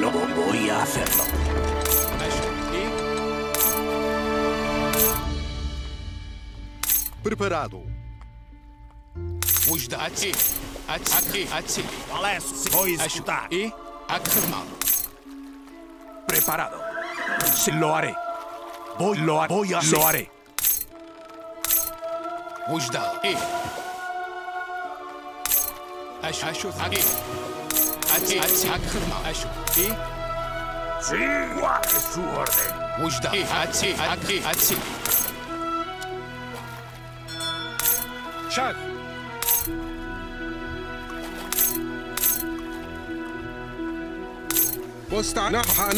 Lo voy a hacerlo. Preparado. Adesso voy a escutar. Preparado. Sí, lo haré. Voy a lo haré. أشوف إيه أتي أكخدمة أشوف إيه Sí, ¿cuál es su orden? وجدة إيه أتي شاك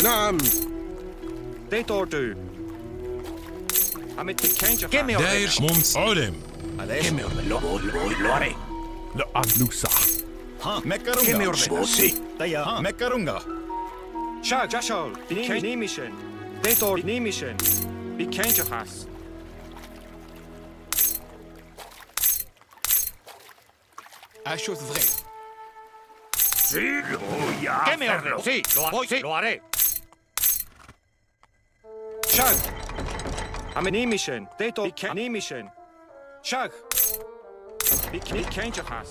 نعم ديتوردو عملت كينج ¿Qué me ordena? داير Mons Orem. ¿Qué me ordena? Lo haré. Lo Ablusa. ¿Qué me ordena? Sí. شاك جاشول نيميشن ديتور نيميشن بكينج خاص أشوف فغي Sí, lo voy a ¿Qué me hacerlo. ordena? Sí, lo haré. شاك عمل نيميشن ديتور نيميشن شاك بكينج خاص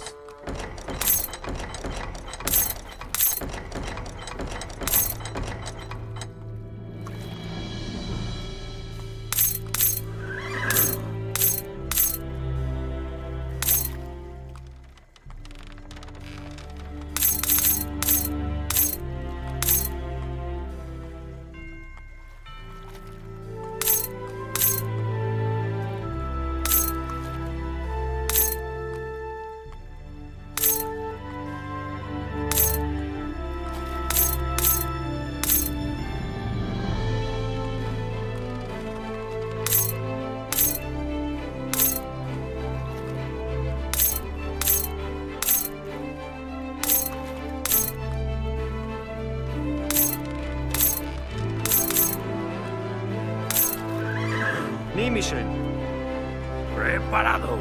نيميشن Preparado.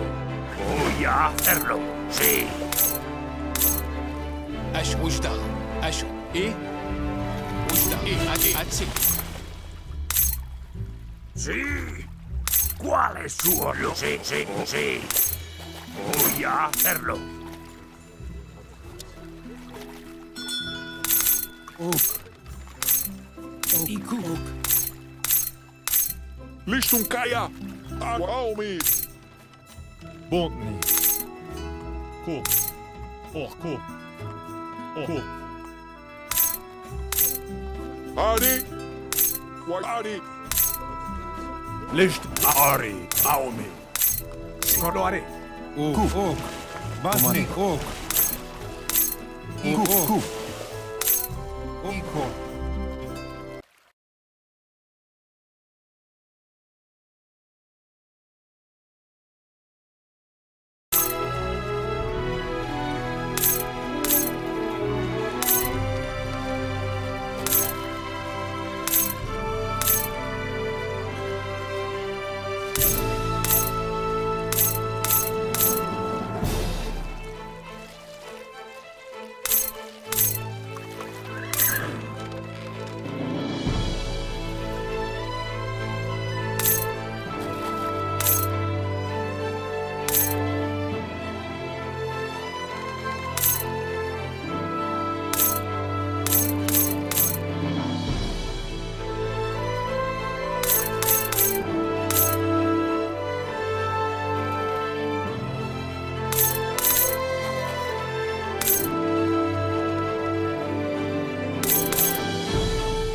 Voy a hacerlo. Sí. أشو وجدة أشو إيه وجدة إيه أتي Sí. ¿Cuál es su orden? Sí. Voy a hacerlo. Lichtun Kaya! Aumi! Bontni. Cool. Oh, cool. Oh. Adi! Adi! Licht. Ari. Aumi. Lo haré. Basni!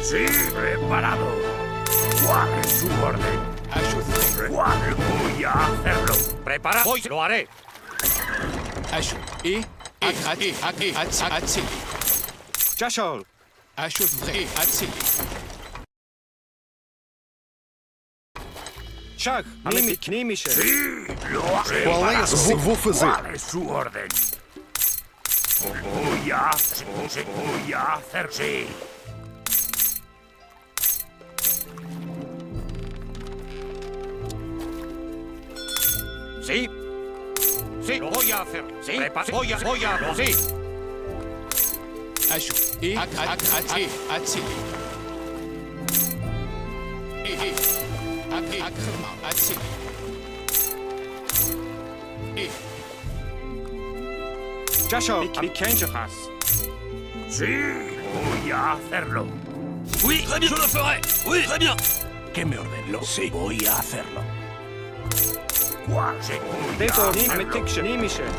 Sí, preparado. ¿Cuál es su orden? ¿Cuál voy a hacerlo? Prepara. Voy, lo haré. أشو إيه أتي جاشول أشوف فغي أتي شاك عملت نيميشن Sí, lo haré. Vou fazer. ¿Cuál es su orden? Voy a hacer. Sí. Sí. Sí, lo voy a hacer. Sí. Voy a. Sí. أشو إيه أتي إيه أكخدمة أتي إيه جاشول بكينج خاص Sí, voy a hacerlo. Oui, très bien. Je le ferai. Oui, très bien. ¿Qué me ordenó? Sí, voy a hacerlo. ¿Cuál? Sí, voy a ديتور hacerlo. نيميشن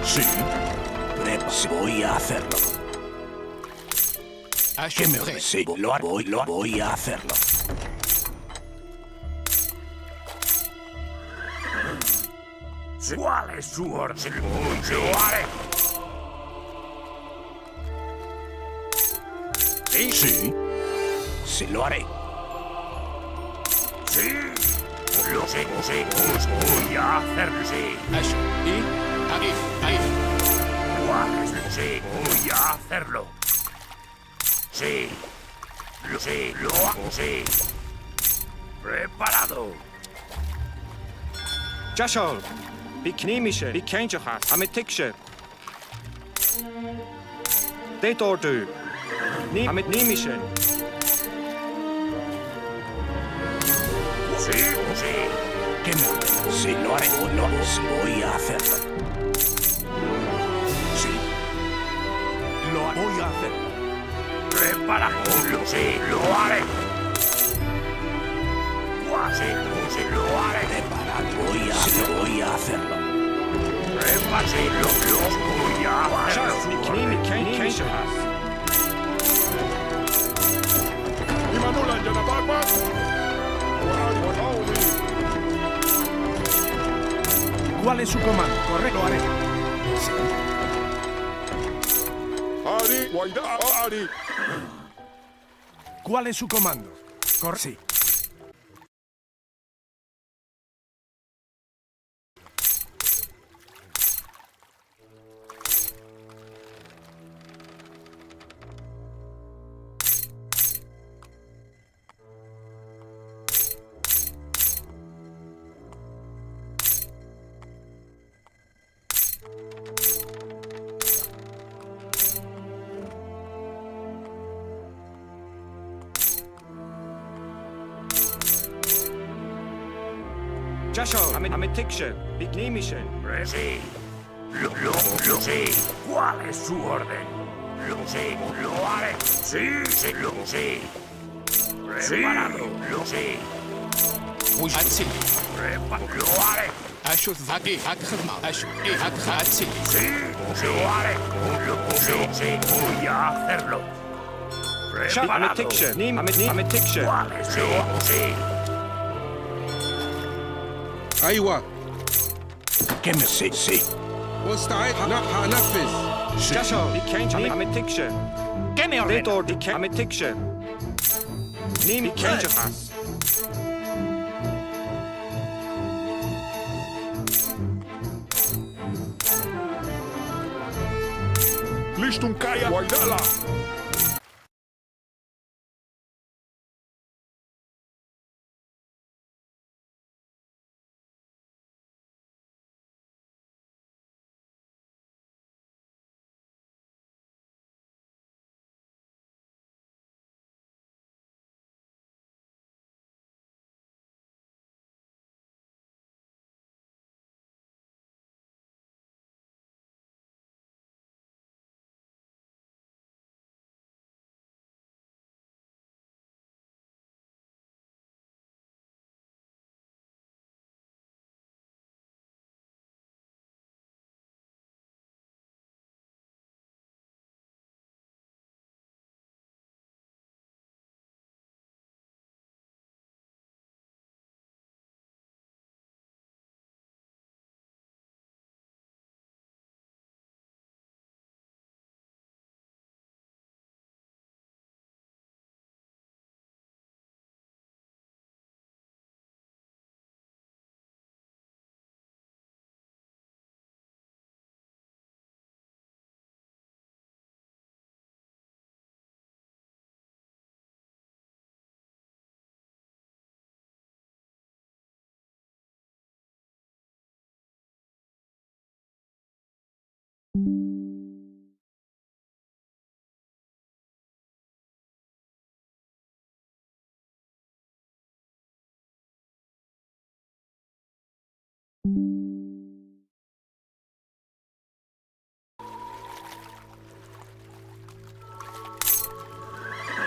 Sí. Voy a hacerlo. ¿Qué me ordenas? Sí, voy a hacerlo. ¿Cuál es su orden? Lo haré. ¿Sí? Sí. Sí, lo haré. Sí. Lo sé, voy a hacerlo, sí. Eso. Y ahí. ¿Cuál es lo sé? Voy a hacerlo. Sí. Lo sé, lo hago, sí. Preparado. Jashol. Beknemische. Bekendjehas. Ametikje. Dit ordu. Ametnemische. Sí. ¿Qué me ordenas? Sí, lo haré. Voy a hacerlo. Sí. Voy a hacerlo. Preparado. Lo sé, lo haré. Sí, lo haré. Preparado. Voy a hacerlo. Preparado. Los voy a hacerlo. Bekendjehas. ¿Cuál es su comando? Correcto, lo haré. ¿Cuál es su comando? Sí. Jashol. Ametikje. Beknemische. Sí. Lo sé. ¿Cuál es su orden? Lo sé, lo haré. Sí, lo sé. Preparado. Lo sé. Lo haré. Sí, lo haré. Lo sé. Voy a hacerlo. Preparado. Ametikje. ¿Cuál es su orden? Sí. أيوة. ¿Qué me sí? مستعد هنفذ. Jashol. Bekendjehas. Ametikje. ¿Qué me Dit ordena? ordu. Ametikje. Bekendjehas. Listum kaya. Guaidala.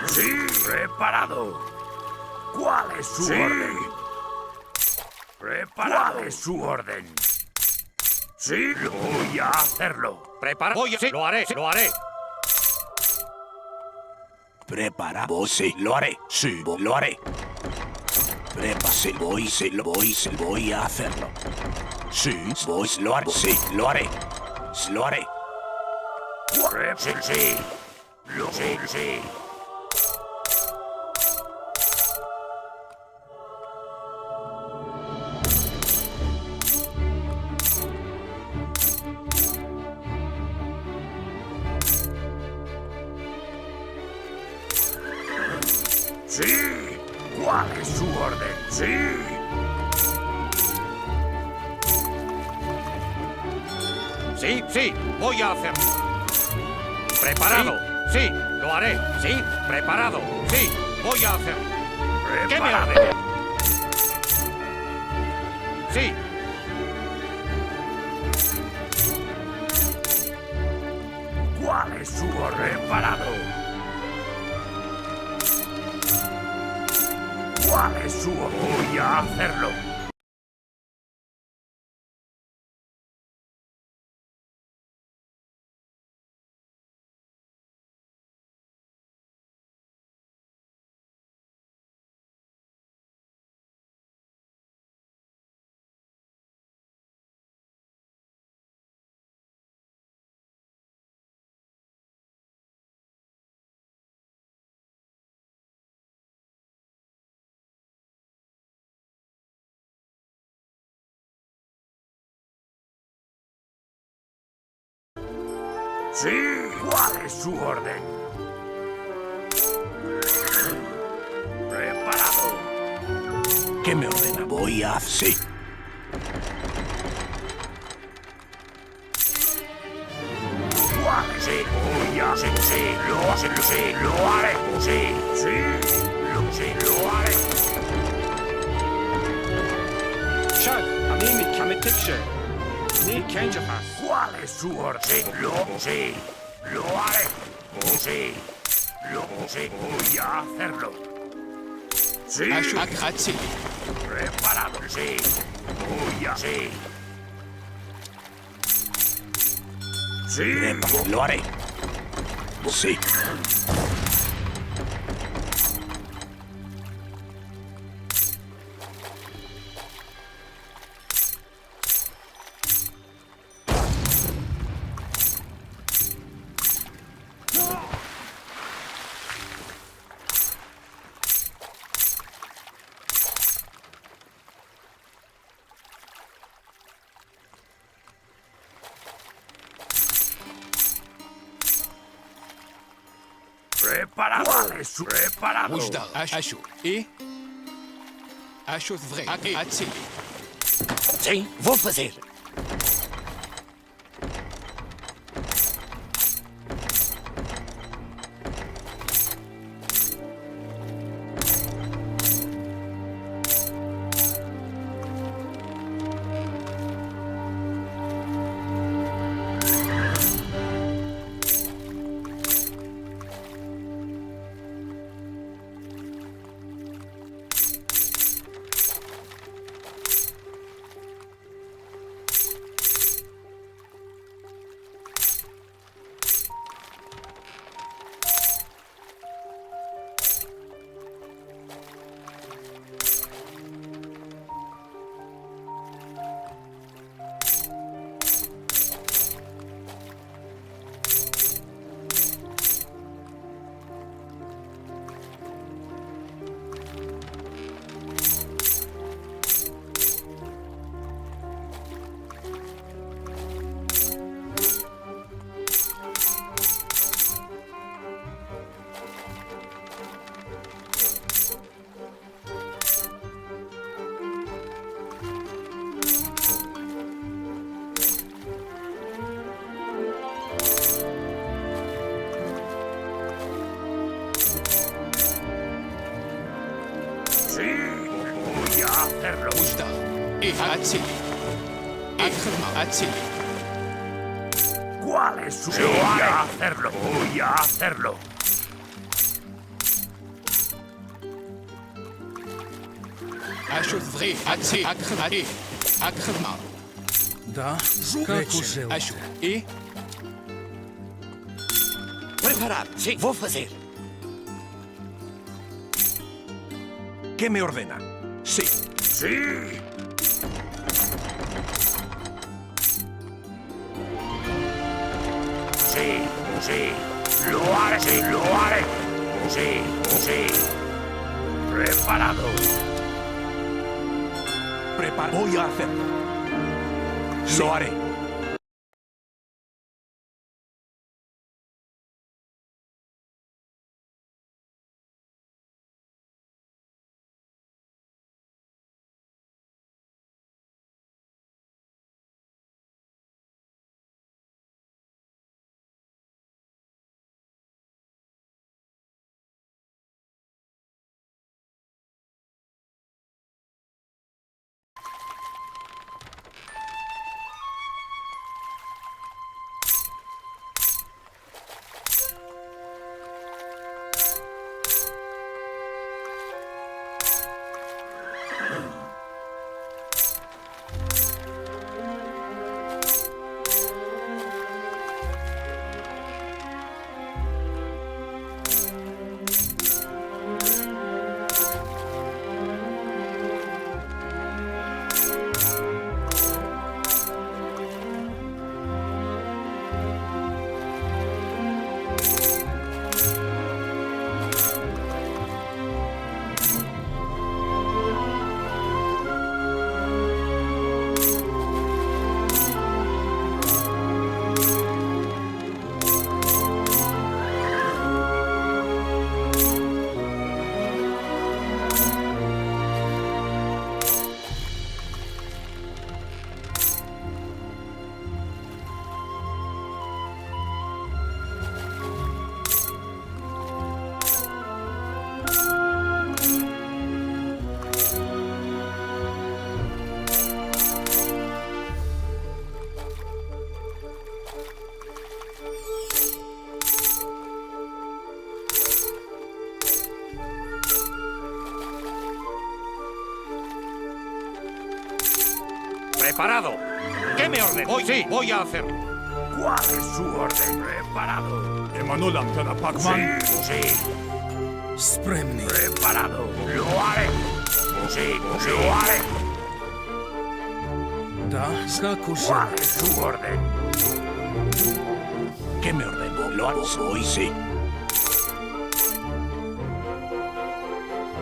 Sí, preparado. ¿Cuál es su orden? Preparado. ¿Cuál es su orden? Sí, voy a hacerlo. Preparado. Sí, lo haré, lo haré. Preparado. Sí, lo haré. Sí, lo haré. Voy a hacerlo. Sí, lo haré. Sí, lo haré. Lo haré. Sí, sí. Sí, sí. Sí. ¿Cuál es su orden? Sí. Sí, sí, voy a hacerlo. Preparado. Sí, lo haré. Sí, preparado. Sí, voy a hacerlo. ¿Qué me ordena? Sí. ¿Cuál es su orden? Preparado. ¿Cuál es su orden? Voy a hacerlo. Sí. ¿Cuál es su orden? Preparado. ¿Qué me ordena? Voy a hacer. Sí. ¿Cuál es? Sí, voy a hacer. Sí, lo haré. Sí, lo haré. Chad, Amimi Kamitikche. Ni Kenjafas. ¿Cuál es su orden? Sí, lo haré. Sí, voy a hacerlo. Sí. Preparado. Sí, voy a. Sí. Sí. Lo haré. Sí. Preparado. ¿Cuál es su preparado? Wujda, Ashu. E? Ashu Vre. Atsili. Sim, vou fazer. Wujda. E Atsili. Atsili. ¿Cuál es su? Voy a hacerlo. Voy a hacerlo. أشوف غي أتسي أكخذ إيه أكخذ نار Da, أشوف إيه Preparado. Sí, vou fazer. ¿Qué me ordena? Sí. Sí. Sí, sí. Lo haré, sí, lo haré. Sí, sí. Preparado. Voy a hacerlo. Lo haré. Preparado. ¿Qué me ordena? Sí, voy a hacerlo. ¿Cuál es su orden? Preparado. Emanuel Antena Pacman. Sí, sí. Spremni. Preparado. Lo haré. Sí, lo haré. Da, Skakusha. ¿Cuál es su orden? ¿Qué me ordenó? Lo hago hoy, sí.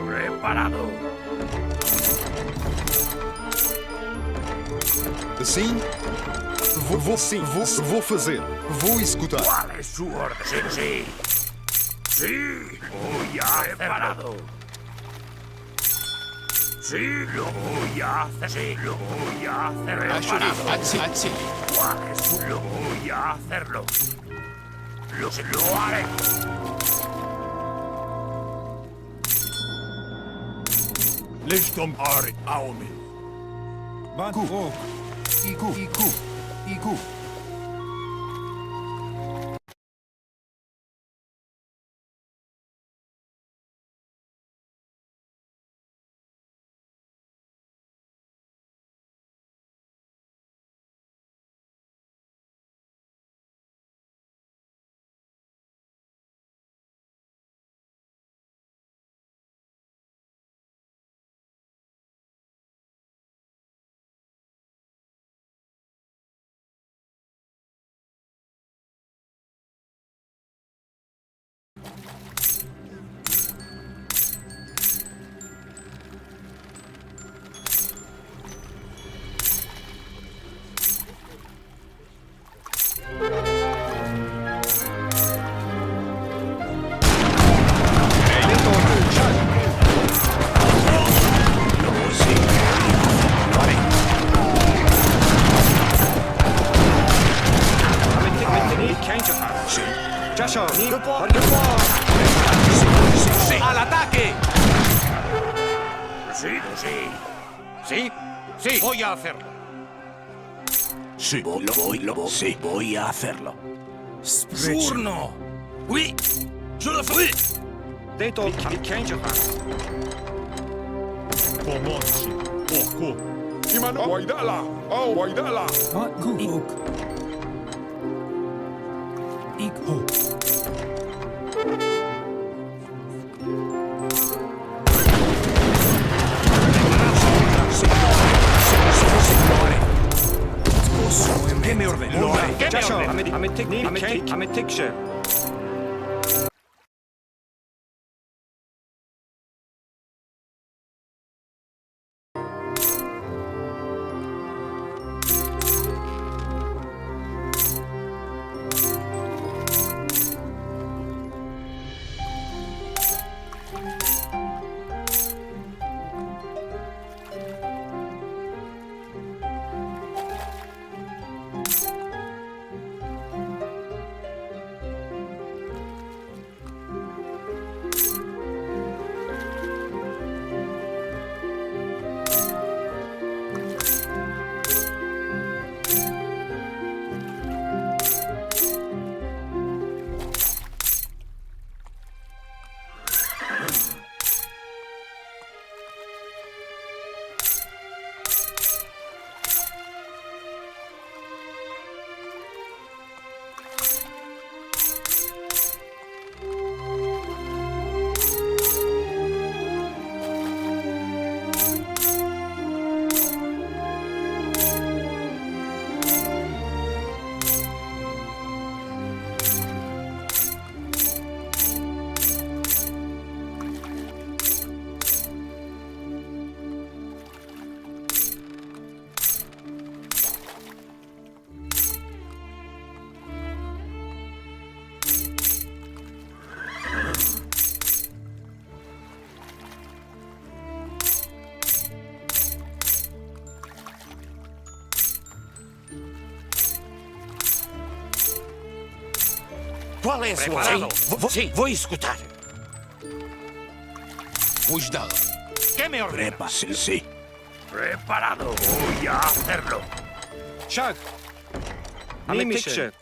Preparado. Sim? Vou fazer. Vou executar. ¿Cuál es su orden? Sí, sí. Sí, voy a preparado. Sí, lo voy a hacer. Sí, lo voy a hacer. Preparado. ¿Cuál es su? Lo voy a hacerlo. Lo haré. Lichtum Ari Aumi. Iku. ¡Al ataque! Sí, sí. Sí, sí, voy a hacerlo. Sí, voy a hacerlo. Surno. Oui, je le fais. Dentro, pomoci. Oko. Imano Waidala. Oh, Waidala. Kuk. Ikho. ¿Qué me ordena? Lo haré. ¿Qué me ordena? ¿Cuál es su Preparado. Sí, voy a escuchar. Cuidado. ¿Qué me ordena? Sí. Preparado. Voy a hacerlo. Shag. Amitische.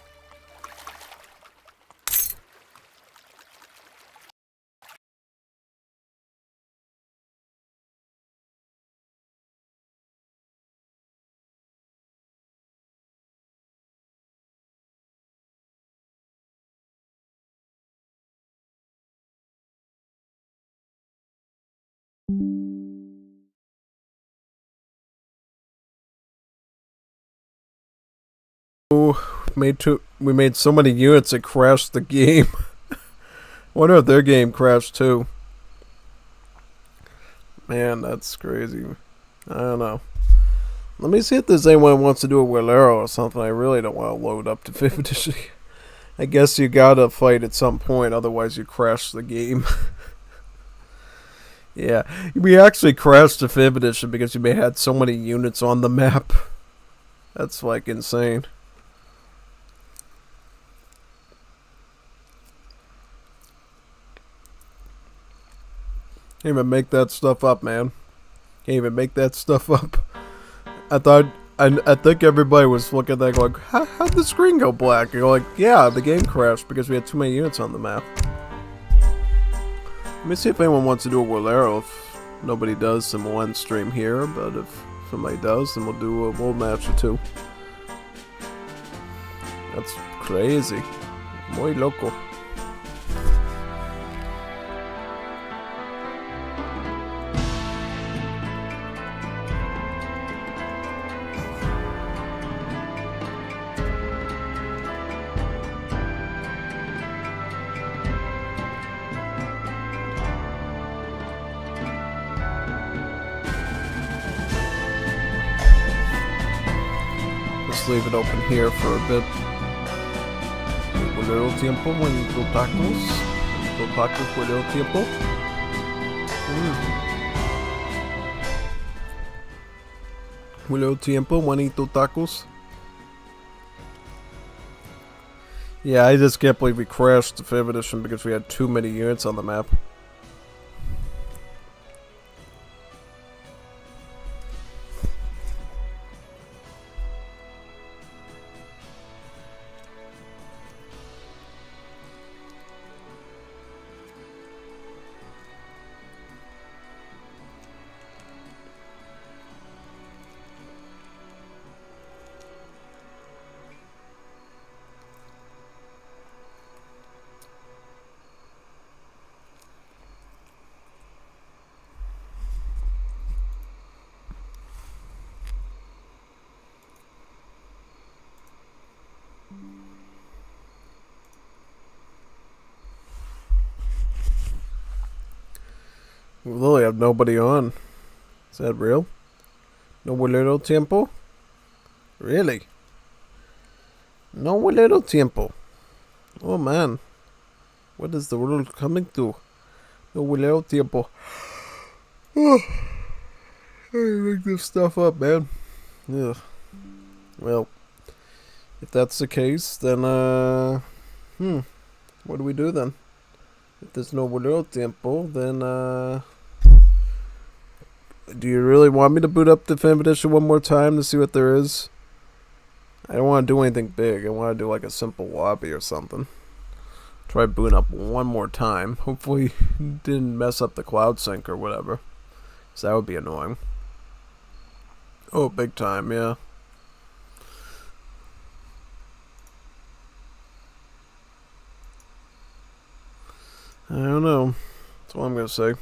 We made so many units it crashed the game. Wonder if their game crashed too. Man, that's crazy. I don't know. Let me see if there's anyone who wants to do a Wolero or something. I really don't want to load up to 5th edition. I guess you gotta fight at some point, otherwise you crash the game. Yeah, we actually crashed to 5th edition because we had so many units on the map. That's like insane. Can't even make that stuff up, man. Can't even make that stuff up. I think everybody was looking at that going, how'd the screen go black? And you're like, yeah, the game crashed because we had too many units on the map. Let me see if anyone wants to do a Wolero. If nobody does, then we'll end stream here. But if somebody does, then we'll do a world match or two. That's crazy. Muy loco. Leave it open here for a bit. Un little tiempo, buenito tacos. Buenito tacos, buenito tiempo. Un little tiempo, buenito tacos. Yeah, I just can't believe we crashed the 5th edition because we had too many units on the map. We literally have nobody on. Is that real? No Woleros tiempo? Really? No Woleros tiempo. Oh man. What is the world coming to? No Woleros tiempo. Oh, I make this stuff up, man. Yeah. Well, if that's the case, then what do we do then? If there's no Woleros tiempo, then do you really want me to boot up the fan edition one more time to see what there is? I don't want to do anything big. I want to do like a simple lobby or something. Try booting up one more time. Hopefully didn't mess up the cloud sync or whatever. Because that would be annoying. Oh, big time, yeah. I don't know. That's what I'm going to say.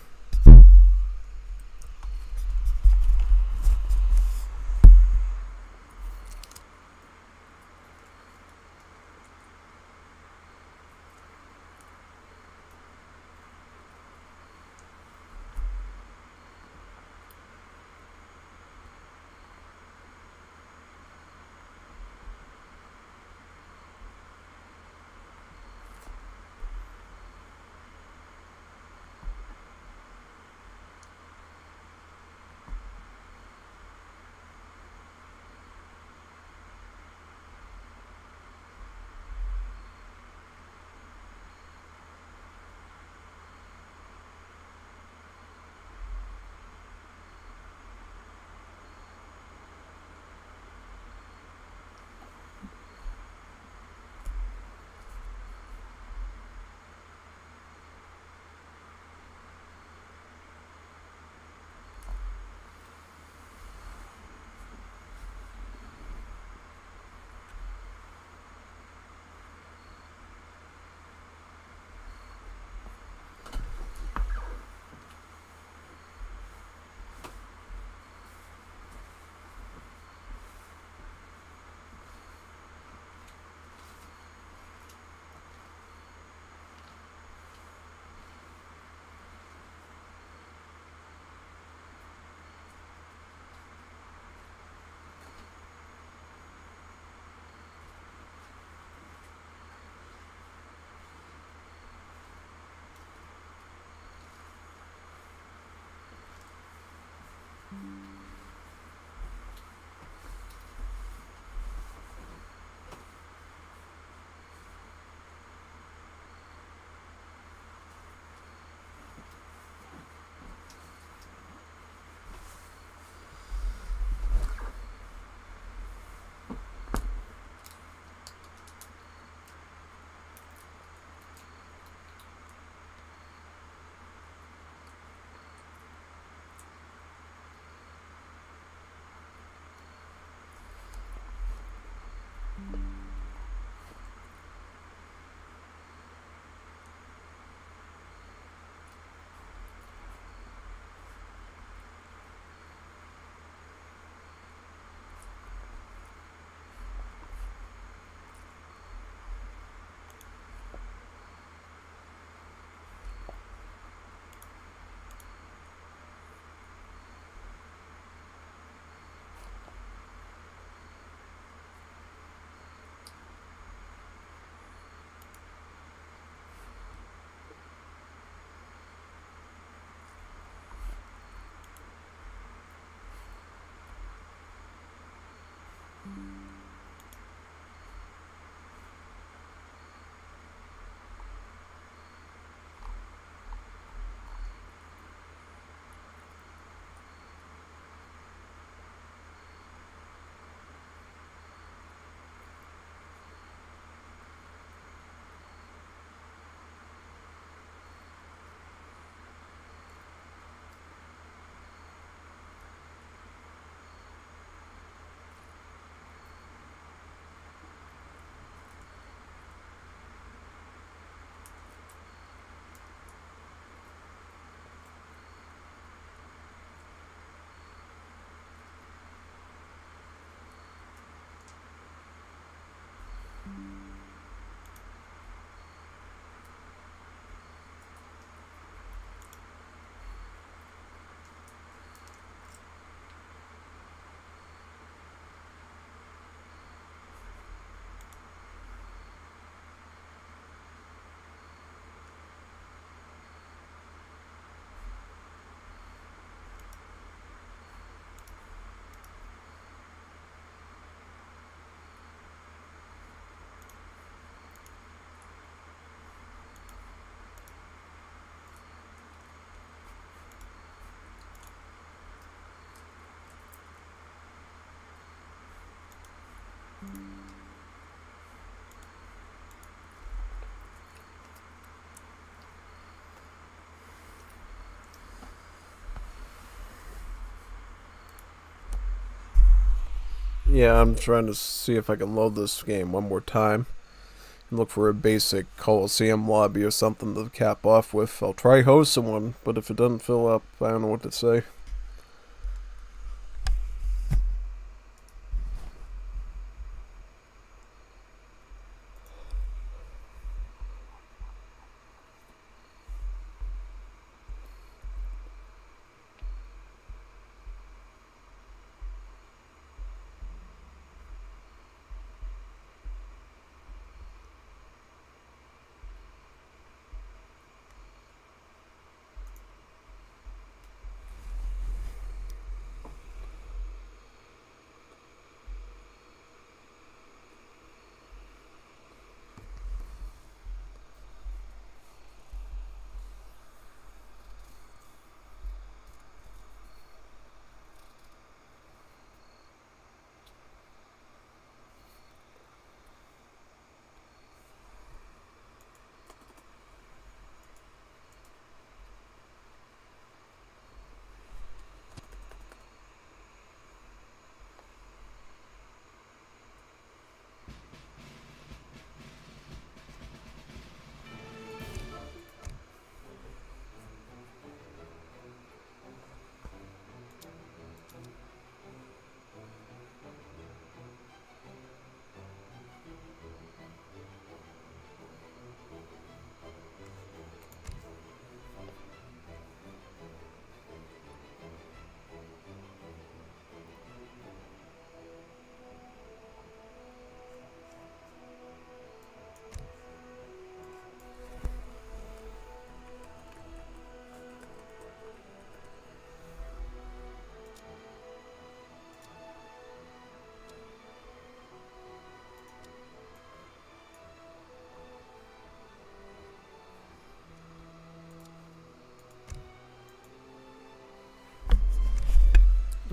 Yeah, I'm trying to see if I can load this game one more time and look for a basic Coliseum lobby or something to cap off with. I'll try hosting one, but if it doesn't fill up, I don't know what to say.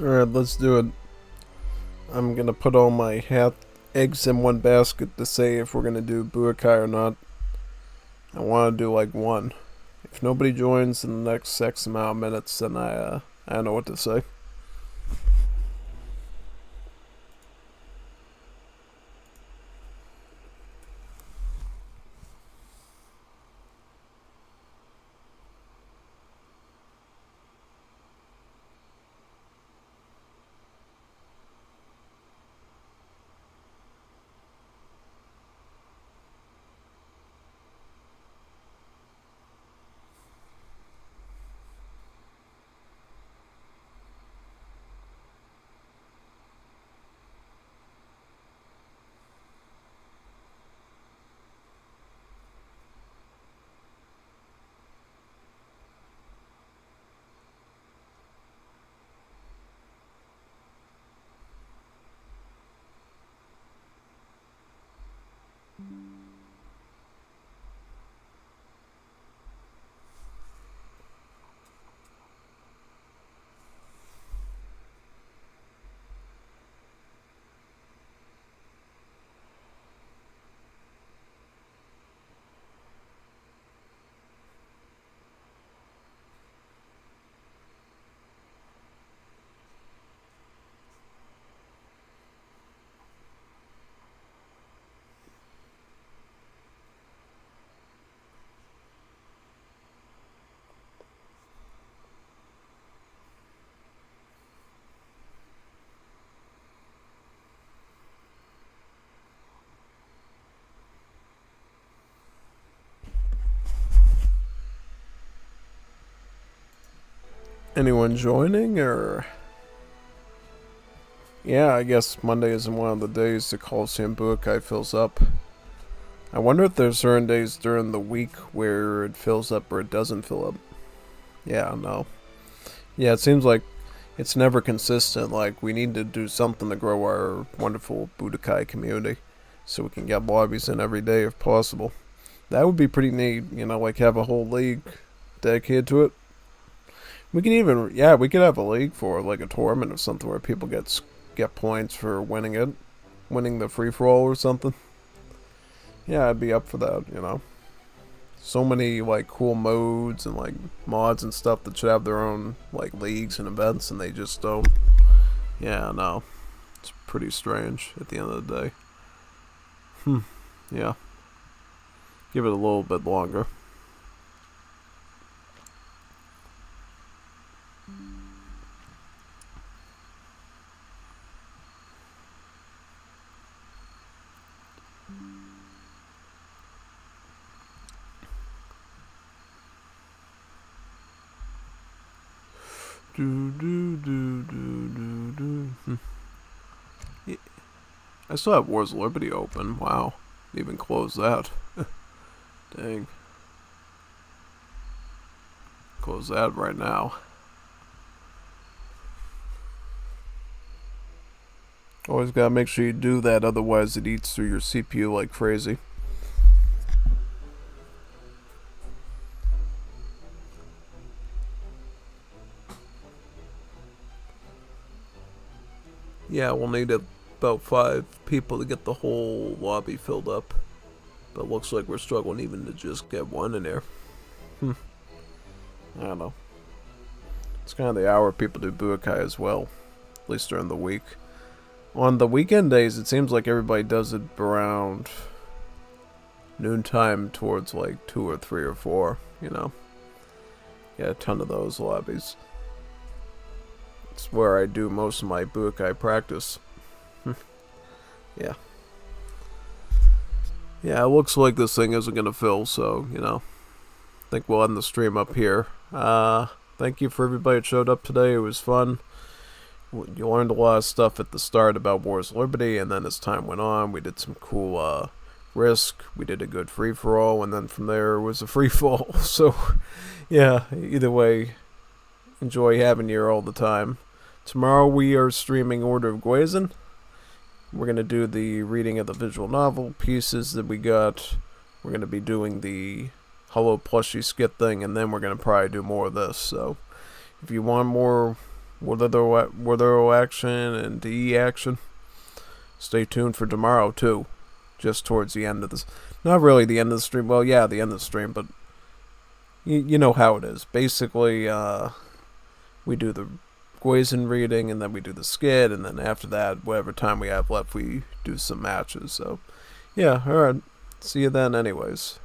Alright, let's do it. I'm gonna put all my eggs in one basket to say if we're gonna do Budokai or not. I want to do like one. If nobody joins in the next X amount of minutes, then I don't know what to say. Anyone joining, or... Yeah, I guess Monday isn't one of the days the Coliseum Budokai fills up. I wonder if there's certain days during the week where it fills up or it doesn't fill up. Yeah, no. Yeah, it seems like it's never consistent. Like, we need to do something to grow our wonderful Budokai community so we can get lobbies in every day if possible. That would be pretty neat, you know, like have a whole league dedicated to it. We can even, yeah, we could have a league for like a tournament or something where people get points for winning it, winning the free-for-all or something. Yeah, I'd be up for that, you know. So many like cool modes and like mods and stuff that should have their own like leagues and events, and they just don't. Yeah, no. It's pretty strange at the end of the day. Yeah. Give it a little bit longer. Yeah. I still have Wars of Liberty open. Wow. Didn't even close that. Dang. Close that right now. Always gotta make sure you do that, otherwise it eats through your CPU like crazy. Yeah, we'll need about 5 people to get the whole lobby filled up. But looks like we're struggling even to just get one in there. I don't know. It's kind of the hour people do Budokai as well. At least during the week. On the weekend days, it seems like everybody does it around noontime towards like 2 or 3 or 4, you know. Yeah, a ton of those lobbies. It's where I do most of my Budokai practice. Yeah. Yeah, it looks like this thing isn't going to fill, so, you know. I think we'll end the stream up here. Thank you for everybody that showed up today. It was fun. You learned a lot of stuff at the start about Wars of Liberty, and then as time went on, we did some cool Risk. We did a good free-for-all, and then from there it was a free-fall. So, yeah, either way, enjoy having you here all the time. Tomorrow we are streaming Order of Guazen. We're going to do the reading of the visual novel pieces that we got. We're going to be doing the Hollow Plushie skit thing, and then we're going to probably do more of this. So, if you want more Wardero action and DE action, stay tuned for tomorrow, too. Just towards the end of this. Not really the end of the stream. Well, yeah, the end of the stream, but you know how it is. Basically, we do the Guazen reading, and then we do the skit, and then after that, whatever time we have left, we do some matches. So, yeah, alright. See you then anyways.